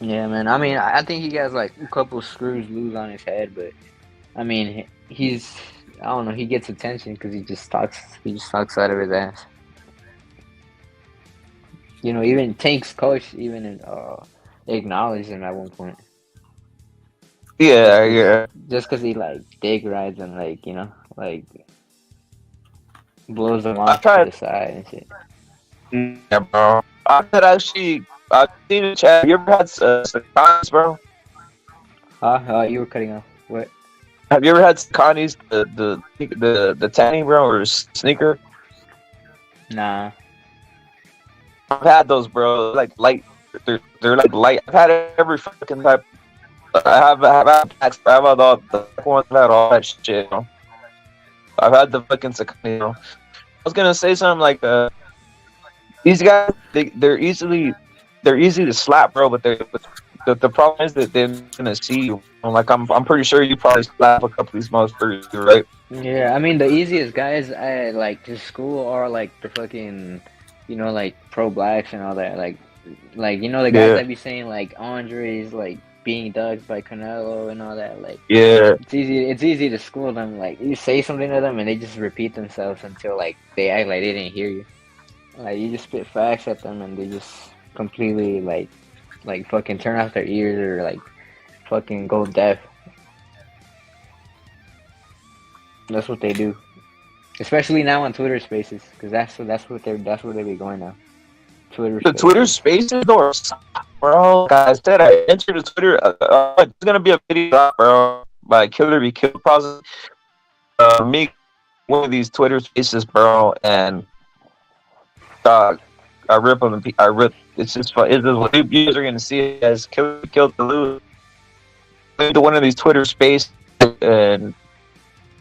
Yeah, man. I mean, I think he has like a couple screws loose on his head, but I mean, he's I don't know. He gets attention because he just talks. He just talks out of his ass. You know, even Tank's coach even acknowledged him at one point. Yeah, yeah. Just cause he like dick rides and like like blows them I off to tried. the side and shit. Yeah, bro. I could actually. I've seen it, Chad. You ever had Sakanis, bro? You were cutting off. What? Have you ever had Sakanis, the tanning, bro, or sneaker? Nah. I've had those, bro. Like light. They're like light. I've had every fucking type. I have packs. I have all the ones. I've had all that shit. Bro. I've had the fucking Sakani. I was gonna say something like, these guys, they're easy to slap, bro. But the problem is that they're gonna see you. Like I'm pretty sure you probably slap a couple of these motherfuckers, right? Yeah, I mean the easiest guys I like to school are like the fucking, like pro blacks and all that. Like the guys that be saying like Andre's like being ducked by Canelo and all that. Like it's easy to school them. Like you say something to them and they just repeat themselves until like they act like they didn't hear you. Like you just spit facts at them and they just completely like fucking turn off their ears or like fucking go deaf. That's what they do, especially now on Twitter Spaces, because that's what they be going now. Twitter Spaces, or bro, guys, said I entered the Twitter. It's gonna be a video, bro, by Killer Be Killed process. Me, one of these Twitter Spaces, bro, and dog, I rip them. I rip. It's just fun. It's just what you guys are gonna see it as Killer Be Killed the lose. Into one of these Twitter Spaces and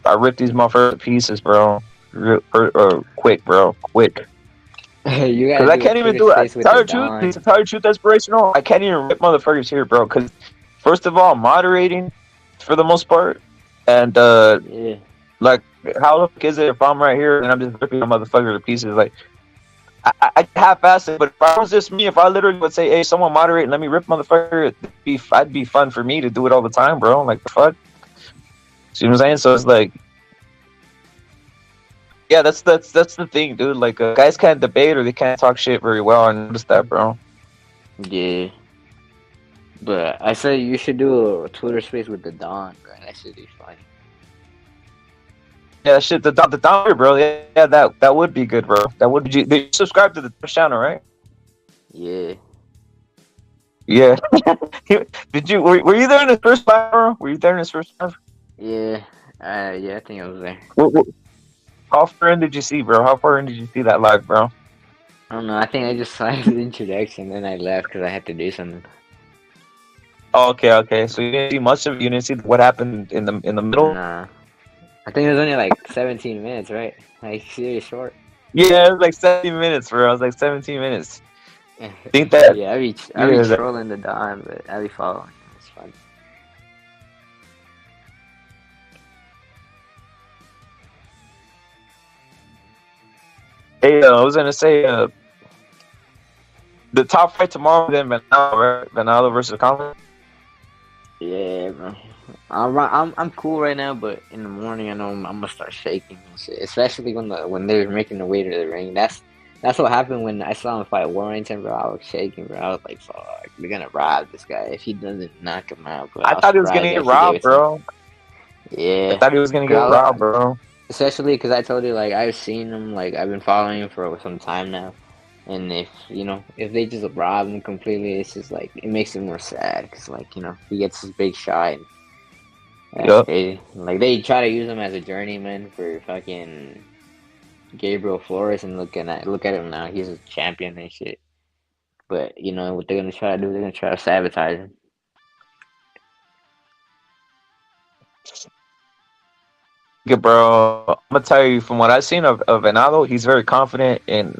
I ripped these motherfuckers to pieces, bro. Quick, bro. Quick. Because I can't even do it. To tell the truth, aspirational. I can't even rip motherfuckers here, bro. Because, first of all, I'm moderating for the most part. And, like, how the fuck is it if I'm right here and I'm just ripping a motherfucker to pieces? Like, I half-ass it, but if I was just me, if I literally would say, hey, someone moderate and let me rip motherfucker, it'd be fun for me to do it all the time, bro. Like, the fuck? See what I'm saying? So it's like, yeah, that's the thing, dude. Like, guys can't debate or they can't talk shit very well. I noticed that, bro. Yeah. But I say you should do a Twitter Space with the Don, bro. That should be funny. Yeah, shit, the dollar, bro. Yeah, that would be good, bro. That would be. Did you subscribe to the channel, right? Yeah. Yeah. Did you? Were you there in his first live, bro? Were you there in his first live? Yeah. Yeah, I think I was there. How far in did you see, bro? How far in did you see that live, bro? I don't know. I think I just saw the introduction, then I left because I had to do something. Oh, okay. So you didn't see much of it. You didn't see what happened in the middle. Nah. I think it was only like 17 minutes, right? Like serious short. Yeah, it was like 17 minutes, bro. It was like 17 minutes. Think that? Yeah, I be trolling the Don, but I be following. It's fun. Hey, I was gonna say, the top fight tomorrow, then Venado, right? Venado versus Conlan. Yeah, bro. I'm cool right now, but in the morning I know I'm gonna start shaking and shit. Especially when they're making the way to the ring. That's what happened when I saw him fight Warrington, bro. I was shaking, bro. I was like, fuck, they're gonna rob this guy if he doesn't knock him out, bro. I thought he was gonna get robbed, bro. Yeah. I thought he was gonna get robbed, bro. Especially because I told you, like, I've seen him, like, I've been following him for some time now. And if they just rob him completely, it's just, like, it makes it more sad. Because, like, he gets this big shot. Like, they try to use him as a journeyman for fucking Gabriel Flores. And look at him now. He's a champion and shit. But, what they're going to try to do, they're going to try to sabotage him. Bro, I'm gonna tell you from what I've seen of Venado, he's very confident, and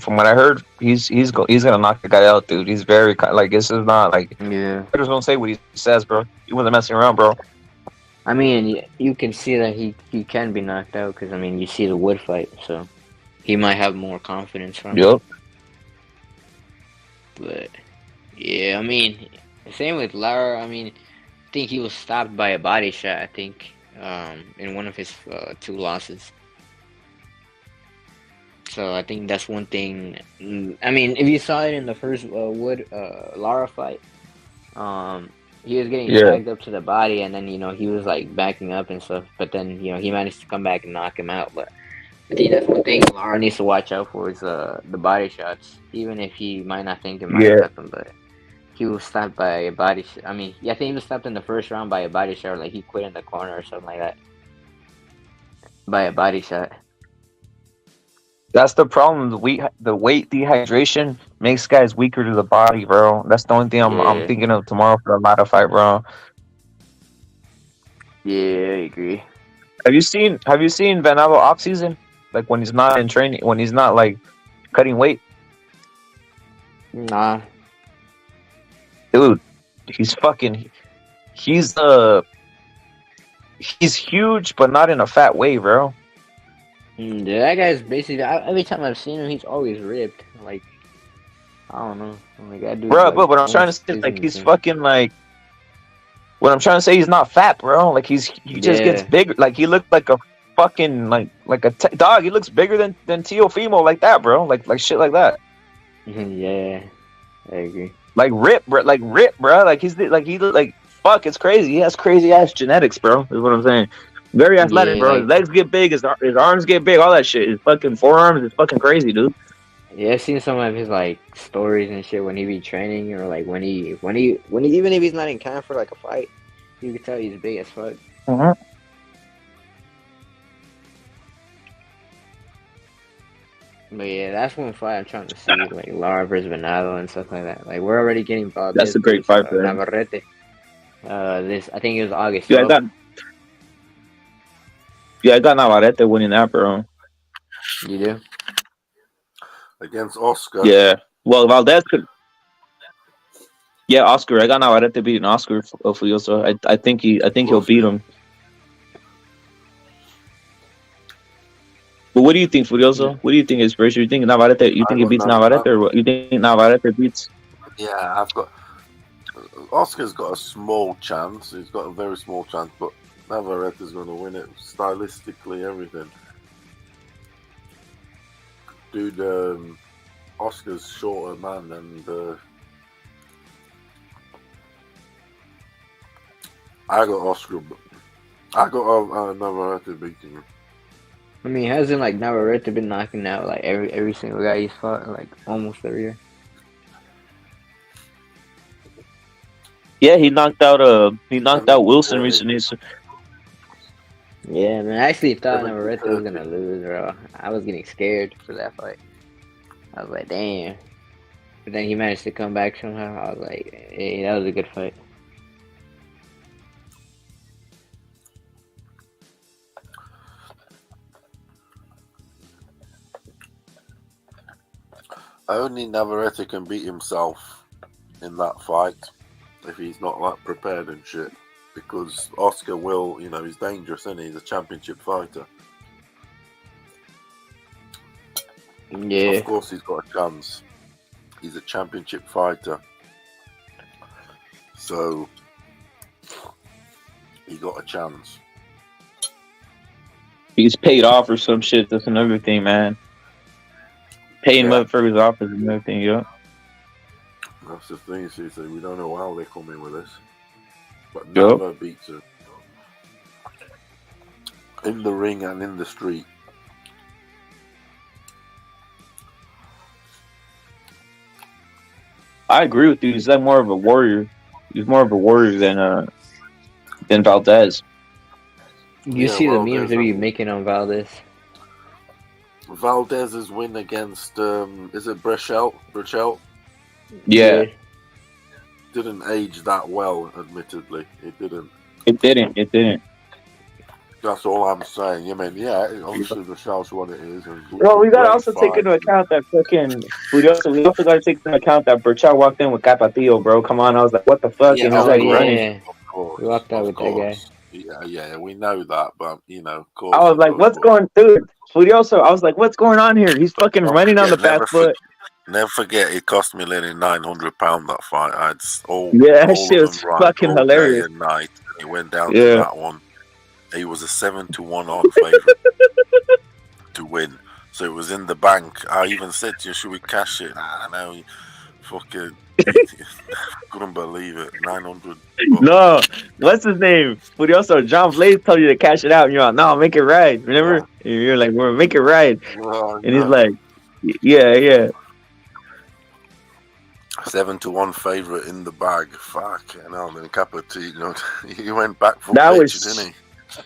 from what I heard, he's gonna knock the guy out, dude. He's very like, this is not like, yeah. I just don't say what he says, bro. He wasn't messing around, bro. I mean, you can see that he can be knocked out because you see the wood fight, so he might have more confidence from it. Yep. But Yeah, I mean, same with Lara. I mean, I think he was stopped by a body shot. I think, in one of his two losses. So I think that's one thing. I mean, if you saw it in the first Wood Lara fight, he was getting Yeah. tagged up to the body, and then he was like backing up and stuff. But then he managed to come back and knock him out. But I think that's one thing Lara needs to watch out for is the body shots. Even if he might not think it might Yeah. affect him, but he was stopped by a body shot. I mean, yeah, I think he was stopped in the first round by a body shot, or like he quit in the corner or something like that. By a body shot. That's the problem. The weight dehydration makes guys weaker to the body, bro. That's the only thing I'm Yeah. thinking of tomorrow for a Lara fight, bro. Yeah, I agree. Have you seen Venado off season? Like when he's not in training, when he's not like cutting weight, Nah. dude. He's he's huge, but not in a fat way, bro. Dude, that guy's basically every time I've seen him, he's always ripped. Like I don't know, like that dude. Bro, Like, but what I'm trying to say is like he's fucking like. What I'm trying to say, he's not fat, bro. Like he just gets Yeah. bigger. Like he looked like a fucking like a dog. He looks bigger than Teofimo like that, bro. Like shit like that. Yeah, I agree. Like rip, bro. Like he fuck. It's crazy. He has crazy ass genetics, bro. Is what I'm saying. Very athletic, Yeah, bro. like- His legs get big. His arms get big. All that shit. His fucking forearms is fucking crazy, dude. Yeah, I've seen some of his like stories and shit when he be training or like when he even if he's not in camp for like a fight, you can tell he's big as fuck. Mhm. But yeah, that's one fight I'm trying to see, like Lara versus Venado and stuff like that. Like we're already getting involved. That's a great fight for him. Navarrete. This I think it was August. Yeah, I 12th. got Navarrete winning that, bro. You do? Against Oscar. Yeah. Well, Valdez could. Yeah, Oscar. I got Navarrete beating Oscar Furioso. I think he'll beat him. But what do you think, Furioso? What do you think is first? You think Navarrete? You think he beats Navarrete, or what? You think Navarrete beats? Yeah, I've got. Oscar's got a small chance. He's got a very small chance, but Navarrete's going to win it stylistically, everything. Dude, Oscar's shorter man, and I got Oscar. I got Navarrete beating him. I mean, hasn't like Navarrete been knocking out like every single guy he's fought like almost every year? Yeah, he knocked out Wilson recently. So. Yeah, man. I actually thought Navarrete was gonna lose, bro. I was getting scared for that fight. I was like, damn. But then he managed to come back somehow. I was like, hey, that was a good fight. Only Navarrete can beat himself in that fight if he's not like prepared and shit. Because Oscar will, he's dangerous, isn't he? He's a championship fighter. Yeah. Of course he's got a chance. He's a championship fighter. So he got a chance. He's paid off or some shit. That's another thing, man. Paying motherfuckers off is another thing, yo. That's the thing, see, so we don't know how they come in with this. But Nava beats him. In the ring and in the street. I agree with you. He's like more of a warrior. He's more of a warrior than Valdez. You see the memes they be making on Valdez. Valdez's win against is it Brechelt? Yeah. Didn't age that well, admittedly. It didn't. It didn't. That's all I'm saying. I mean, yeah, obviously Brechelt's what it is. Well, we gotta also take into account that fucking. We also gotta take into account that Brechelt walked in with Capatillo, bro. Come on, I was like, what the fuck? Yeah, and he's like running. Of course. We walked out with that guy. Yeah, we know that, but of course. I was like, what's going, dude? Furioso. I was like, what's going on here? He's fucking running on the back foot. Never forget, it cost me nearly £900 that fight. I had all that all shit of was them right fucking all day hilarious. and night. And it went down to Yeah. that one. He was a 7-1 odd favorite to win. So it was in the bank. I even said to you, should we cash it? I don't know. Fucking couldn't believe it. 900. No, what's his name? Furioso. John Blaze told you to cash it out, and you're like, no, make it right. Remember? And you're like, we're make it right. Well, And he's like, yeah. 7-1 favorite in the bag. Fuck, you know, then Cappuccino. He went back for That pitch, was, didn't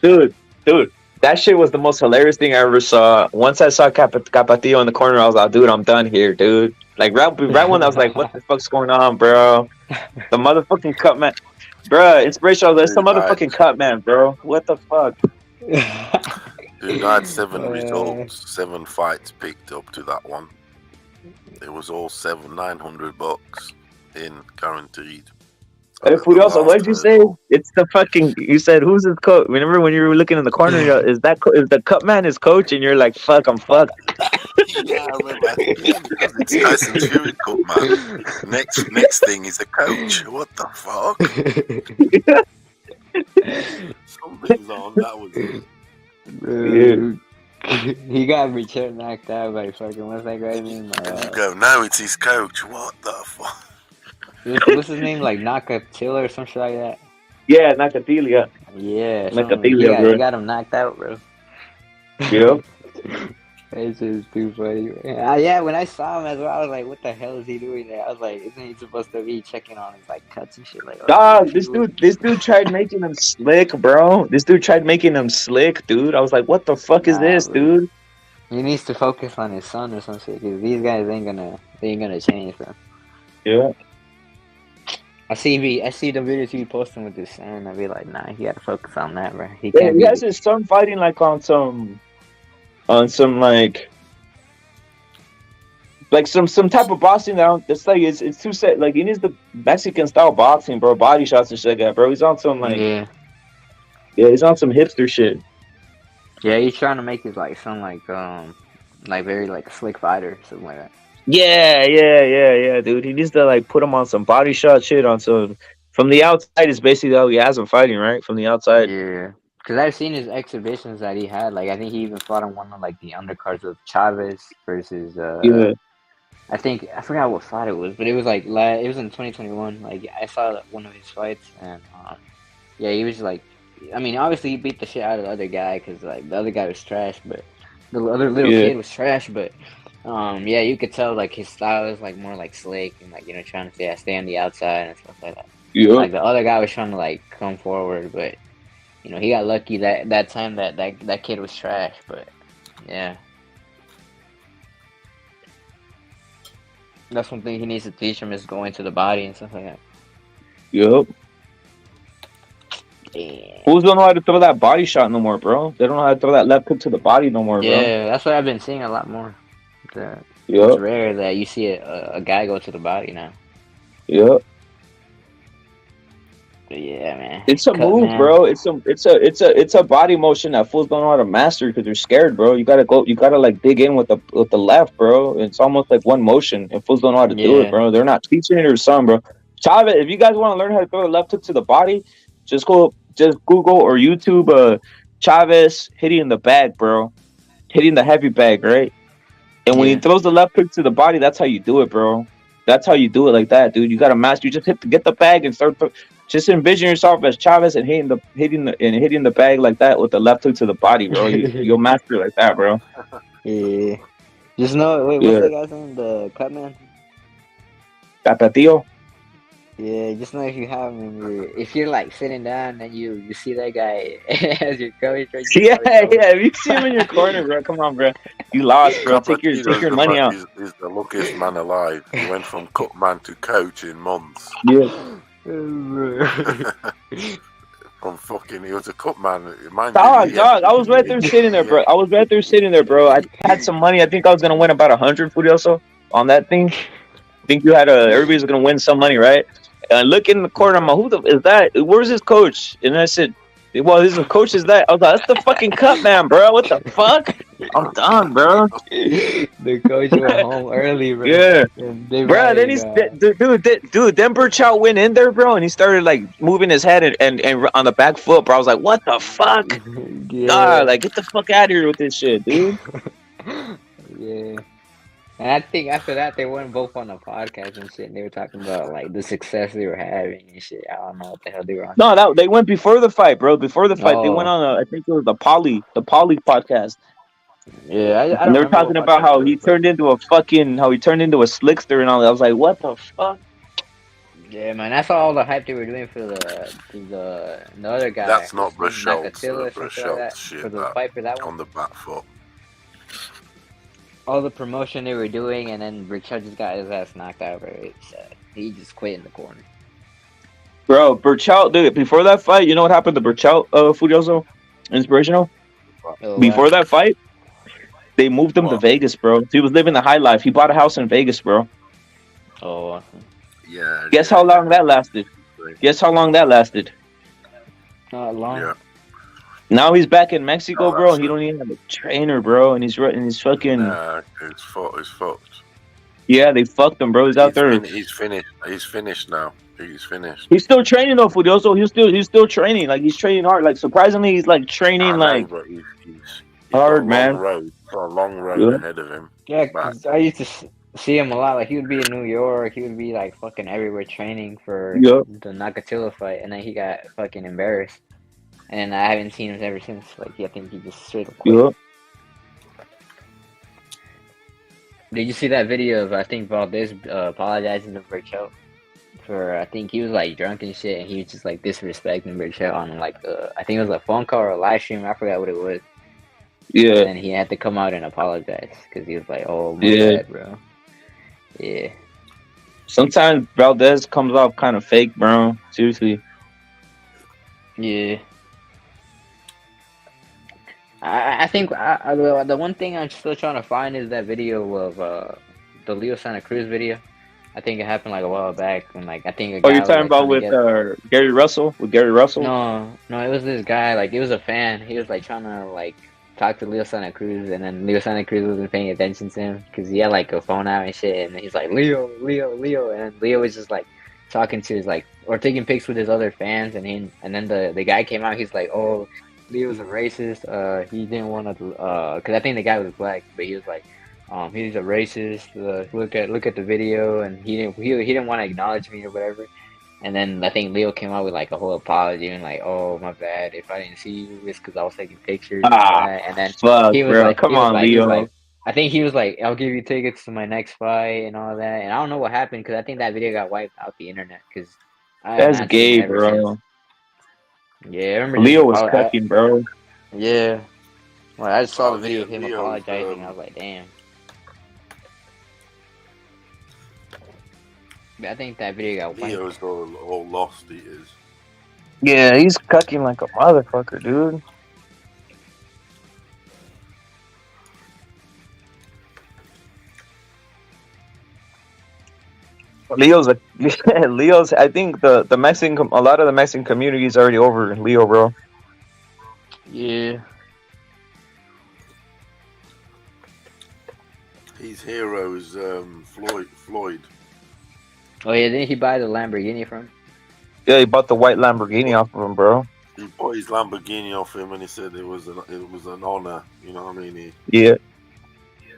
he? dude. That shit was the most hilarious thing I ever saw. Once I saw Capatillo in the corner, I was like, dude, I'm done here, dude. Like right when I was like, what the fuck's going on, bro? The motherfucking cut man, bro. Inspirational. There's some motherfucking cut man, bro. What the fuck? Dude, I had 7 results, 7 fights picked up to that one. It was all $900 in guaranteed. Hey, Furioso, what did you say? It's the fucking. You said who's his coach? Remember when you were looking in the corner? Is the cut man his coach? And you're like, fuck, I'm fucked. Yeah, I remember. Because it's Tyson Fury Cup, man. Next thing is a coach. What the fuck? Something's on. That was it. Bro, he got Richard knocked out by fucking what's that guy's name? And you go, no, it's his coach. What the fuck? What's his name? Like Nakatilla or some shit like that? Yeah, Nakatilia. Yeah, Nakatilia, bro. he got him knocked out, bro. Yep. It's just too funny. Yeah, when I saw him as well, I was like, what the hell is he doing there? I was like, isn't he supposed to be checking on his like cuts and shit? Like, Dog, this dude tried making him slick, bro. This dude tried making him slick, dude. I was like, what the fuck is this, bro. dude? He needs to focus on his son or some shit, because these guys ain't gonna change, bro. Yeah. I see the videos he posting with his son. I'd be like, nah, he gotta focus on that, bro. He Yeah, can't he be has his son fighting like on some like some type of boxing that it's like it's too set. Like he needs the Mexican style boxing, bro. Body shots and shit like that, bro. He's on some like yeah, he's on some hipster shit. Yeah, he's trying to make his like some like very like slick fighter, something like that. Yeah, dude. He needs to like put him on some body shot shit on some. From the outside is basically how he has him fighting, right? From the outside. Yeah. Because I've seen his exhibitions that he had. Like, I think he even fought on one of, like, the undercards of Chavez versus, Yeah. I forgot what fight it was, but it was, like, it was in 2021. Like, I saw one of his fights, and, yeah, he was, like, I mean, obviously he beat the shit out of the other guy, because, like, the other guy was trash, but the other little kid was trash, but, yeah, you could tell, like, his style is, like, more, like, slick, and, like, you know, trying to stay on the outside and stuff like that. Yeah. Like, the other guy was trying to, like, come forward, but... You know, he got lucky that time that kid was trash, but yeah. That's one thing he needs to teach him is going to the body and stuff like that. Yup. Fools don't know how to throw that body shot no more, bro. They don't know how to throw that left hook to the body no more, bro. Yeah, that's what I've been seeing a lot more. Yup. It's rare that you see a guy go to the body now. Yup. But yeah, man. It's a move, man. bro. It's a body motion that fools don't know how to master because they're scared, bro. You gotta like dig in with the left, bro. It's almost like one motion, and fools don't know how to do it, bro. They're not teaching it or something, bro. Chavez, if you guys want to learn how to throw the left hook to the body, just Google or YouTube Chavez hitting the bag, bro. Hitting the heavy bag, right? And when he throws the left hook to the body, that's how you do it, bro. That's how you do it like that, dude. You gotta master. You just get the bag and start. Just envision yourself as Chavez and hitting the bag like that with the left hook to the body, bro. You'll master it like that, bro. Yeah. Just know. Wait, what's the guy's name? The cut man. Tapatío. Yeah, just know if you have him, if you're like sitting down and you see that guy as your coach, right? Yeah. If you see him in your corner, bro, come on, bro. You lost, bro. Take your money out. He's the luckiest man alive. He went from cut man to coach in months. Yeah. From fucking, he was a cut man. Dog. I was right there sitting there, bro. I had some money. I think I was gonna win about 100 Furioso on that thing. I think everybody's gonna win some money, right? And I look in the corner, I'm like, who the is that? Where's his coach? And I said, well, his coach is that. I was like, that's the fucking cut man, bro. What the fuck? I'm done, bro. The coach went home early, bro. Yeah, And they bro. Then probably he's got. dude. Then Burchout went in there, bro, and he started like moving his head and on the back foot, bro. I was like, what the fuck? Nah, Yeah. like get the fuck out of here with this shit, dude. Yeah. And I think after that they went both on a podcast and shit. And they were talking about like the success they were having and shit. I don't know what the hell they were on. No, that they went before the fight, bro. Before the fight, they went Oh, on I think it was the Poly podcast, yeah. I and don't they were remember what talking about podcast how it he was, but turned into how he turned into a slickster and all that. I was like, what the fuck? yeah, man. I saw all the hype they were doing for the other guy. That's not What's his name? Nakatila or something like Brachel's that shit. for the That fight for that one. on the back foot. All the promotion they were doing, and then Richard just got his ass knocked out. Right, so he just quit in the corner. Bro, Burchout, dude, before that fight, you know what happened to Burchout, Furioso? Inspirational? Oh, Before what? that fight, they moved him to Vegas, bro. He was living the high life. He bought a house in Vegas, bro. Oh, Yeah. Guess how long that lasted? Guess how long that lasted? not long. Yeah. Now he's back in Mexico, Oh, bro. that's He don't even have a trainer, bro, and he's fucking Nah, it's fucked. yeah. They fucked him, bro. He's out there. He's finished. He's finished now. He's finished. He's still training though, Furioso. He's still training. Like he's training hard. Like surprisingly, he's like training I know, like but he's hard, got a long man. road. Got a long road Yeah. ahead of him. Yeah, Back. 'cause I used to see him a lot. Like he would be in New York. He would be like fucking everywhere training for Yeah. the Nakatila fight, and then he got fucking embarrassed. And I haven't seen him ever since. Like I think he just straight up quit. Yeah. Did you see that video of I think Valdez apologizing to Burchell for I think he was like drunk and shit, and he was just like disrespecting Burchell on like I think it was a phone call or a live stream. I forgot what it was. Yeah. And then he had to come out and apologize because he was like, "Oh my Yeah. bad, bro." Yeah. Sometimes Valdez comes off kind of fake, bro. Seriously. Yeah. I think the one thing I'm still trying to find is that video of the Leo Santa Cruz video. I think it happened like a while back, and like I think a Oh, guy you're was, talking like, about trying to with get- Gary Russell? With Gary Russell? No, it was this guy. Like it was a fan. He was like trying to like talk to Leo Santa Cruz, and then Leo Santa Cruz wasn't paying attention to him because he had like a phone out and shit. And he's like Leo, and Leo was just like talking to his like or taking pics with his other fans, and then the guy came out. He's like, "Oh, Leo's a racist. He didn't want to because I think the guy was black, but he was like, he's a racist. Look at the video, and he didn't want to acknowledge me or whatever." And then I think Leo came out with like a whole apology and like, "Oh, my bad. If I didn't see you, it's because I was taking pictures." And all that. And then fuck, he was bro. like, Come he was on, like, he was Leo. like, I think he was like, "I'll give you tickets to my next fight" and all that. And I don't know what happened because I think that video got wiped out the internet because I That's haven't seen gay, it ever bro. since. Yeah, I remember Leo just was apolo- cucking, bro. Yeah. Well, I just saw the video yeah, of him Leo, apologizing. I was like, damn. But I think that video got wiped. Leo's all lost. He is. Yeah, he's cucking like a motherfucker, dude. Leo's Leo's. I think the Mexican a lot of the Mexican community is already over Leo, bro. Yeah. His hero is Floyd. Oh yeah, didn't he buy the Lamborghini from? Yeah, he bought the white Lamborghini off of him, bro. He bought his Lamborghini off him, and he said it was an honor. You know what I mean? Yeah.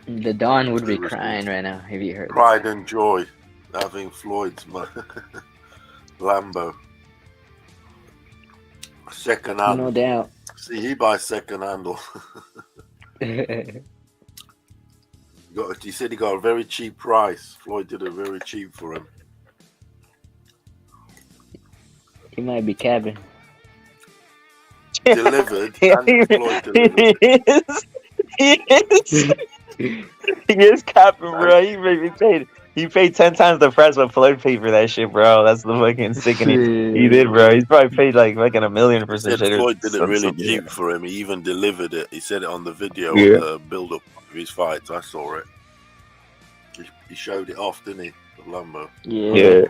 The Don would be crying right now if he heard that. Pride and joy having Floyd's Lambo. Second hand. No doubt. See, he buys second hand. He said he got a very cheap price. Floyd did it very cheap for him. He might be cabbing. Delivered. And Floyd delivered. He is capping, bro. He paid 10 times the price what Floyd paid for that shit, bro. That's the fucking sickening. He did, bro. He's probably paid like fucking $1 million for He some said shit. or Floyd did it really something. cheap for him. He even delivered it. He said it on the video, Yeah. the build-up of his fights. I saw it. He showed it off, didn't he? The Lambo. Yeah.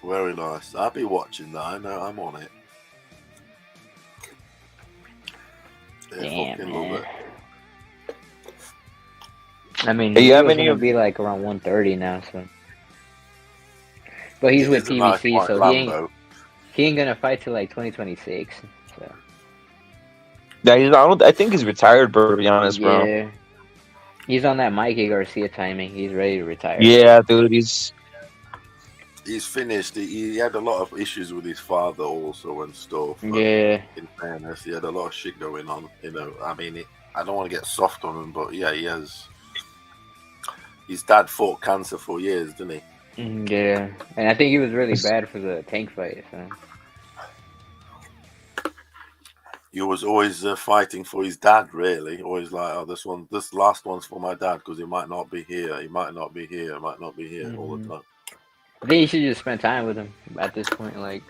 Very nice. I'll be watching that. I know I'm on it. They Damn, fucking love man. it. I mean, Hey, you have Rio's any gonna of be like around 130 now, so. But he's It with is a nice PBC, white so Lambo. he ain't gonna fight till like 2026. So Yeah, I think he's retired, bro. To be honest, bro. yeah, he's on that Mikey Garcia timing. He's ready to retire. Yeah, dude. He's He's finished. He had a lot of issues with his father also and stuff. But Yeah, in fairness, he had a lot of shit going on. You know, I mean, I don't want to get soft on him, but yeah, he has. His dad fought cancer for years, didn't he? yeah, and I think he was really bad for the tank fight. So He was always fighting for his dad, really. Always like, oh, this last one's for my dad because he might not be here. He might not be here. He might not be here all the time. I think you should just spend time with him at this point. Like,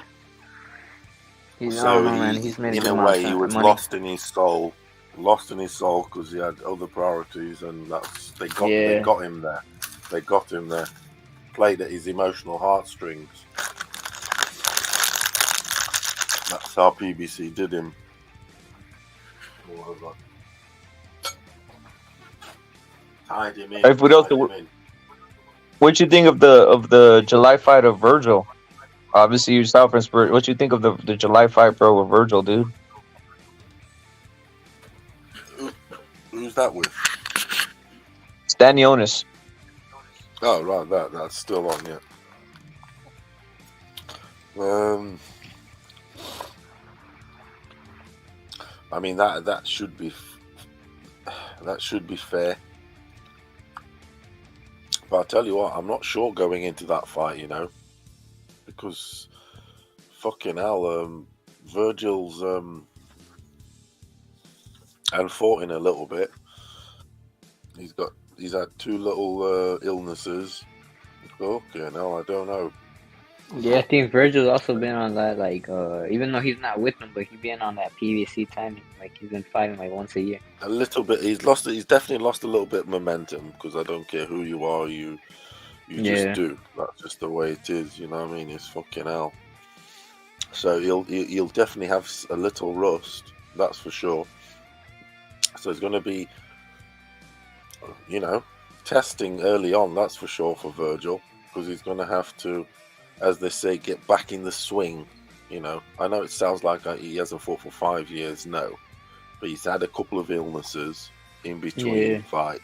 he's I So don't know, man. He's made a in good a amount way, he of was money. lost in his soul because he had other priorities, and they got him there. They got him there. Played at his emotional heartstrings. That's how PBC did him. Tied him in. Hey, what you think of the July fight of Virgil? Obviously, you're South Inspired. What you think of the July fight, bro, with Virgil, dude? Who's that with? Stanionis. Oh, right, that's still on, yeah. I mean that should be fair. But I'll tell you what, I'm not sure going into that fight, you know, because fucking hell, Virgil's unfortunate a little bit. He's had two little illnesses. Okay, now I don't know. Yeah, I think Virgil's also been on that, like, even though he's not with them, but he's been on that PVC timing. Like, he's been fighting like once a year. A little bit. He's definitely lost a little bit of momentum because I don't care who you are, you just do. That's just the way it is. You know what I mean? It's fucking hell. So he'll definitely have a little rust. That's for sure. So it's going to be, you know, testing early on. That's for sure for Virgil because he's going to have to, as they say, get back in the swing. You know, I know it sounds like he hasn't fought for 5 years. No. But he's had a couple of illnesses in between fight.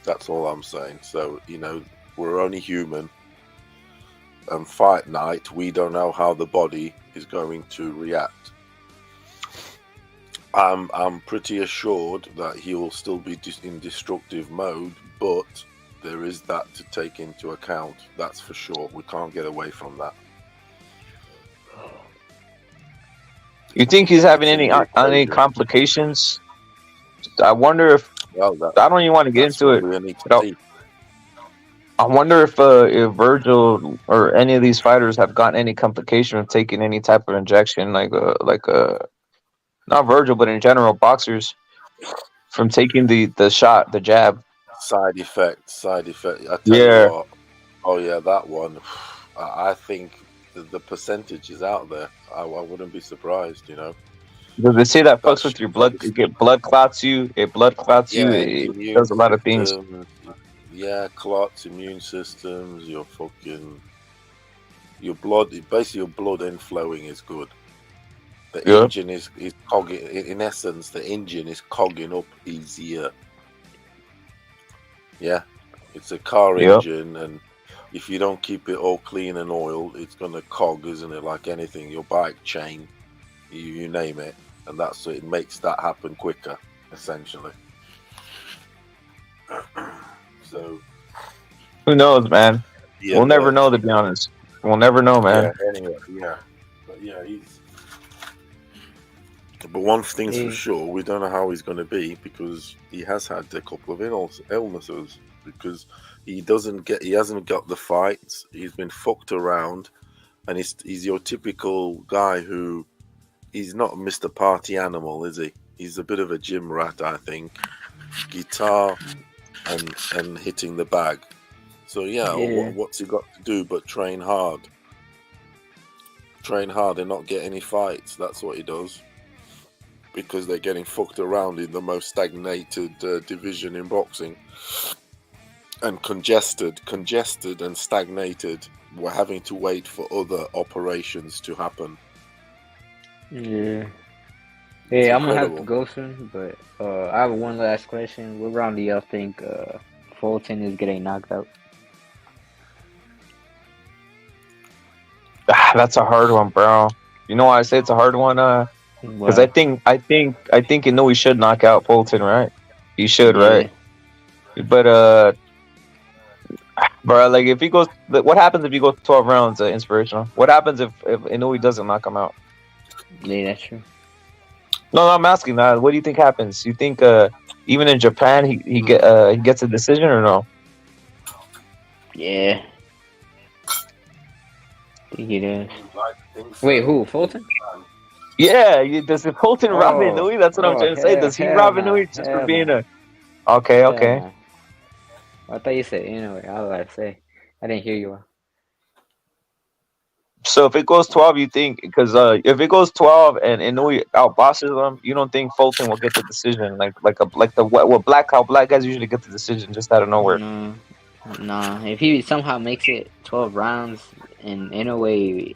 That's all I'm saying. So, you know, we're only human. And fight night, we don't know how the body is going to react. I'm pretty assured that he will still be in destructive mode, but there is that to take into account. That's for sure. We can't get away from that. You think he's having any complications? I wonder if I don't even want to get into it. I wonder if Virgil or any of these fighters have gotten any complication of taking any type of injection, like not Virgil, but in general, boxers from taking the shot, the jab. Side effect. I tell Yeah. you what. Oh yeah, that one. I think the percentage is out there. I wouldn't be surprised, you know. Because they say that fucks with your blood. It get blood clots you. It blood clots you. It does a lot of things. Yeah, clots, immune systems, your blood. Basically, your blood inflowing is good. The engine is cogging. In essence, the engine is cogging up easier. Yeah, it's a car engine, and if you don't keep it all clean and oiled, it's gonna cog, isn't it? Like anything, your bike chain, you name it, and that's it. It makes that happen quicker, essentially. So, who knows, man? Yeah, we'll never know, to be honest. We'll never know, man. Yeah, anyway, yeah. But yeah, But one thing's for sure, we don't know how he's going to be because he has had a couple of illnesses. Because he hasn't got the fights. He's been fucked around, and he's your typical guy who, he's not Mr. Party Animal, is he? He's a bit of a gym rat, I think. Guitar and hitting the bag. So what's he got to do but train hard? Train hard and not get any fights. That's what he does. because they're getting fucked around in the most stagnated division in boxing, and congested and stagnated. We're having to wait for other operations to happen. Yeah. It's Hey, I'm gonna have to incredible. go soon, but I have one last question. What round do y'all think Fulton is getting knocked out? That's a hard one, bro. You know why I say it's a hard one? Because Why? I think you know he should knock out Fulton, right? He should, Yeah. right? But bro, like if he goes, what happens if he goes 12 rounds? Inspirational. What happens if Inoue doesn't knock him out? Yeah, that's true. No, I'm asking that. What do you think happens? You think even in Japan he gets a decision or no? Yeah. I think it is. So, Wait, who? Fulton? Yeah, does it Fulton rob Oh, Inoue? That's what I'm trying to say. Does he hell rob nah, Inoue just for hell being nah, a? Okay, hell okay. nah. I thought you said anyway. I was about to say. I didn't hear you well. So if it goes 12, you think because if it goes 12 and Inoue outbosses them, you don't think Fulton will get the decision like the what black how black guys usually get the decision just out of nowhere. No, nah. If he somehow makes it 12 rounds and in a way,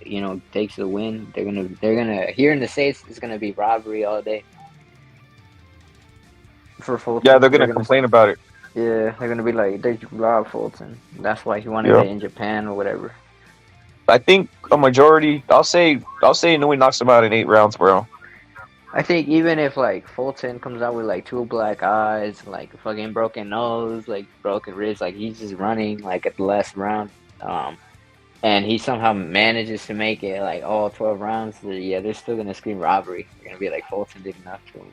takes the win, they're gonna here in the States it's gonna be robbery all day for Fulton. Yeah, they're gonna complain about it. Yeah, they're gonna be like they robbed Fulton. That's why he wanted Yeah. it in Japan or whatever. I think a majority. I'll say Inoue knocks him out in 8 rounds, bro. I think even if like Fulton comes out with like 2 black eyes, like a fucking broken nose, like broken ribs, like he's just running like at the last round, and he somehow manages to make it like all 12 rounds, yeah, they're still gonna scream robbery. They're gonna be like Fulton did enough to him.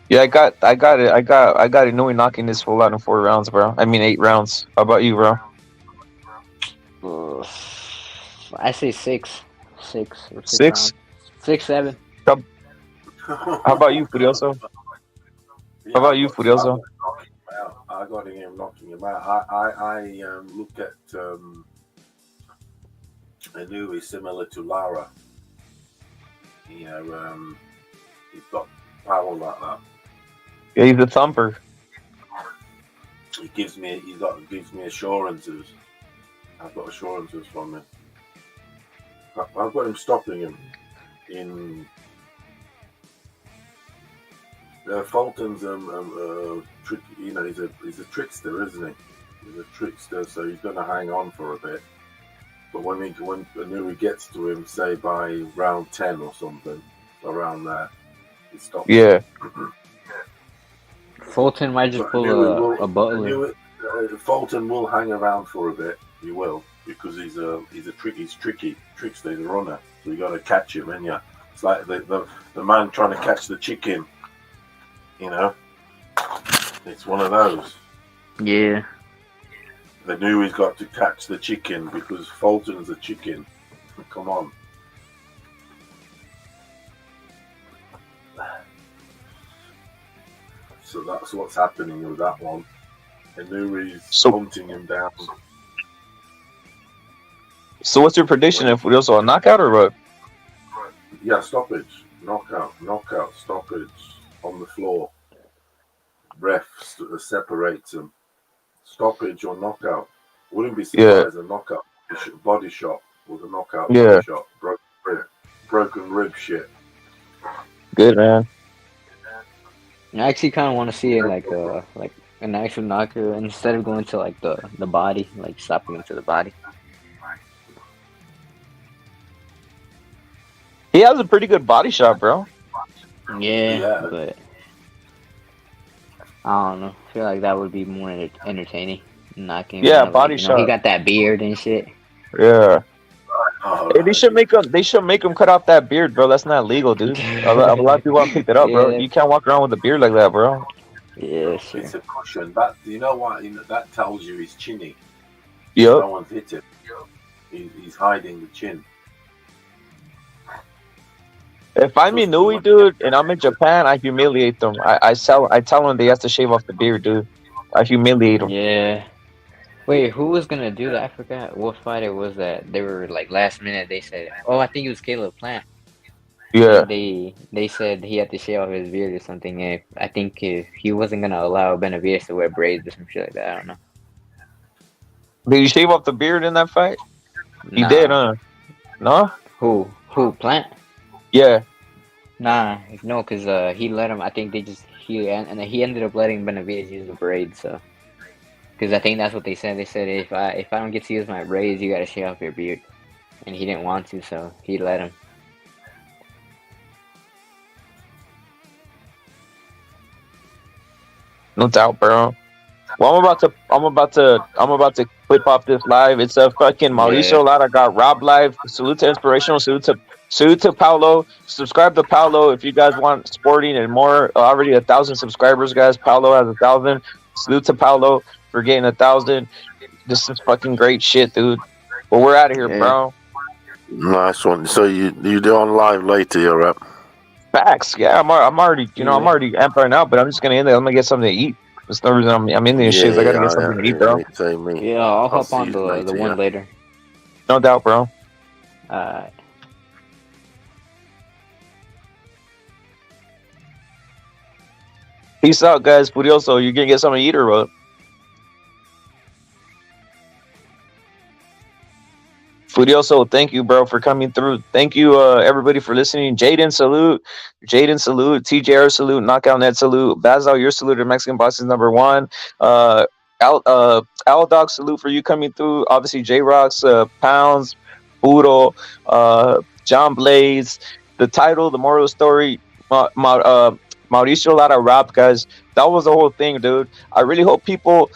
Yeah, I got Inoue knocking this fool out in 4 rounds, bro. I mean 8 rounds. How about you, bro? I say 6 or 6 6? rounds. 6, 7. How about you, Furioso? How about you, Furioso? I got him knocking him out. I look at Inoue similar to Lara. He's got power like that. Yeah, he's a thumper. He gives me assurances. I've got assurances from him. I've got him stopping him in. Fulton's trick. He's a trickster, isn't he? He's a trickster, so he's going to hang on for a bit. But when Inoue gets to him, say by round 10 or something, around there, he stops. Yeah. Fulton might just pull a Butler. Fulton will hang around for a bit. He will, because he's tricky trickster, he's a runner. So you got to catch him, and yeah, it's like the man trying to catch the chicken. It's one of those. Yeah. They knew he's got to catch the chicken because Fulton's a chicken. Come on. So that's what's happening with that one. Inouye's hunting him down. So what's your prediction? If it was a knockout or what? Yeah, stoppage, knockout, stoppage on the floor. Ref separates them. Stoppage or knockout. Wouldn't be surprised a knockout. Body shot with a knockout body shot. Broken rib shit. Good, man. I actually kind of want to see it like an actual knocker instead of going to like the body, like slapping him to the body. He has a pretty good body shot, bro. Yeah, but I don't know. I feel like that would be more entertaining. Knocking. Yeah, body shot. He got that beard and shit. Yeah. Hey, they should make him cut off that beard, bro. That's not legal, dude. A lot of people want to pick that up, bro. You can't walk around with a beard like that, bro. Yeah, sure. It's a cushion. That you know what? That tells you he's chinny. Yep. No one's hit him. He's hiding the chin. If I'm Inoue, dude, and I'm in Japan, I humiliate them. I tell them they have to shave off the beard, dude. I humiliate them. Yeah. Wait, who was gonna do that? I forgot what fighter was that. They were like last minute. They said, "Oh, I think it was Caleb Plant." Yeah. They said he had to shave off his beard or something. If I think if he wasn't gonna allow Benavides to wear braids or some shit like that. I don't know. Did he shave off the beard in that fight? He did, huh? No? Who? Plant? Yeah. Nah, no, cause he let him. I think and he ended up letting Benavides use the braids. So, cause I think that's what they said. They said if I don't get to use my braids, you gotta shave off your beard, and he didn't want to, so he let him. No doubt, bro. Well, I'm about to clip off this live. It's a fucking Mauricio Lara got robbed live. Salute to Inspirational. Salute to Paulo. Subscribe to Paulo if you guys want sporting and more. Already 1,000 subscribers, guys. Paulo has 1,000. Salute to Paulo for getting 1,000. This is fucking great shit, dude. But we're out of here, bro. Nice one. So you do on live later, you're up. Facts. Yeah, I'm already I'm already amped right now, but I'm just gonna end it. I'm gonna get something to eat. That's no reason I'm in these shits. I gotta get something to eat, bro. Yeah, I'll hop on the one later. No doubt, bro. Peace out, guys. Furioso, you gonna get something to eat or what? Furioso, thank you, bro, for coming through. Thank you, everybody, for listening. Jaden, salute. TJR, salute. Knockout Net, salute. Bazal, your salute to Mexican Bosses #1. Al Dog, salute for you coming through. Obviously, J Rocks, Pounds, Boodle, John Blaze. The title, the moral of the story, Mauricio Lara robbed, guys. That was the whole thing, dude. I really hope people,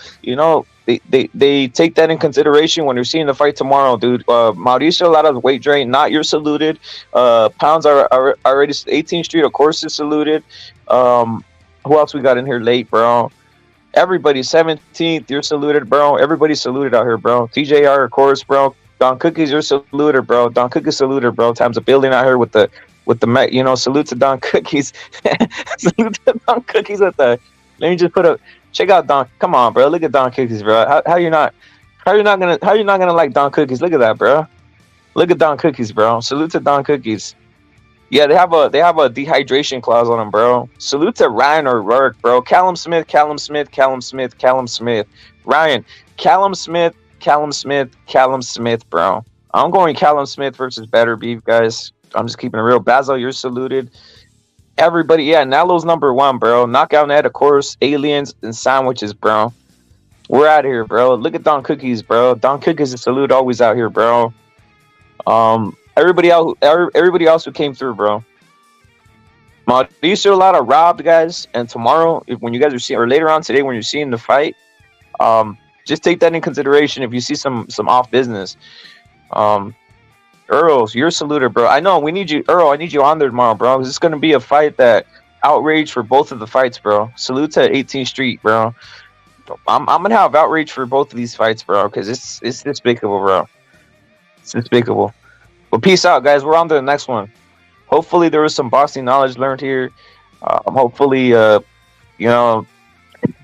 they take that in consideration when you're seeing the fight tomorrow, dude. Mauricio Lara's weight drain, not you're saluted. Pounds are already 18th Street, of course, is saluted. Who else we got in here late, bro? Everybody, 17th, you're saluted, bro. Everybody's saluted out here, bro. TJR, of course, bro. Don Cookies, you're saluted, bro. Don Cookies saluted, bro. Times a building out here with the salute to Don Cookies. Salute to Don Cookies with the. Let me just check out Don. Come on, bro. Look at Don Cookies, bro. How you're not gonna like Don Cookies? Look at that, bro. Look at Don Cookies, bro. Salute to Don Cookies. Yeah, they have a dehydration clause on them, bro. Salute to Ryan or Rourke, bro. Callum Smith. Ryan, Callum Smith, bro. I'm going Callum Smith versus Better Beef, guys. I'm just keeping it real. Basil, you're saluted. Everybody, yeah, Nalo's #1, bro. Knockout Net, of course. Aliens and sandwiches, bro. We're out of here, bro. Look at Don Cookies, bro. Don Cookies is salute always out here, bro. Everybody else who came through, bro. Mauricio Lara robbed, guys. And tomorrow, when you guys are seeing, or later on today, when you're seeing the fight, just take that in consideration. If you see some off business, Earl, you're saluted, bro. I know we need you, Earl. I need you on there tomorrow, bro. It's going to be a fight that outrage for both of the fights, bro. Salute to 18th Street, bro. I'm gonna have outrage for both of these fights, bro, because it's despicable, bro. It's despicable. But peace out, guys. We're on to the next one. Hopefully, there was some boxing knowledge learned here. Hopefully,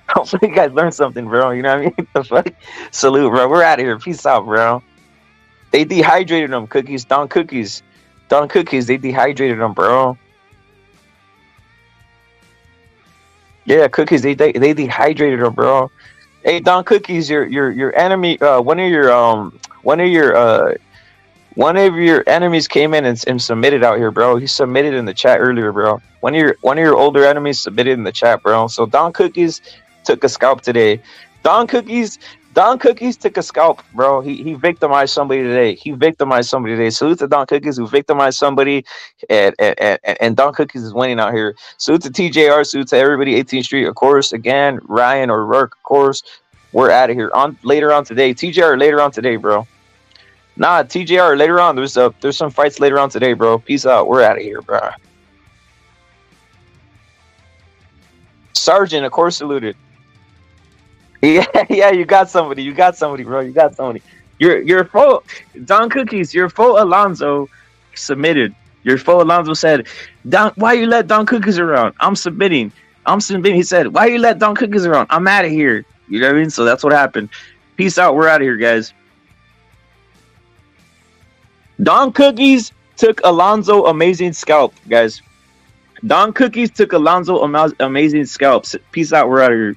hopefully you guys learned something, bro. You know what I mean? The fuck? Salute, bro. We're out of here. Peace out, bro. They dehydrated them, Cookies. Don Cookies, they dehydrated them, bro. Yeah, Cookies, they dehydrated them, bro. Hey, Don Cookies, your enemy, one of your enemies came in and submitted out here, bro. He submitted in the chat earlier, bro. One of your older enemies submitted in the chat, bro. So Don Cookies took a scalp today. Don Cookies took a scalp, bro. He victimized somebody today. Salute to Don Cookies who victimized somebody, and Don Cookies is winning out here. Salute to TJR. Salute to everybody. 18th Street, of course. Again, Ryan or Rourke, of course. We're out of here. Later on today. TJR later on today, bro. Nah, TJR later on. There's some fights later on today, bro. Peace out. We're out of here, bro. Sergeant, of course, saluted. Yeah, you got somebody, bro. You got somebody. Your foe, Don Cookies, your foe Alonzo submitted. Your foe Alonzo said, why you let Don Cookies around? I'm submitting. He said, why you let Don Cookies around? I'm out of here. You know what I mean? So that's what happened. Peace out. We're out of here, guys. Don Cookies took Alonzo Amazing scalp, guys. Don Cookies took Alonzo Amazing scalps. Peace out. We're out of here.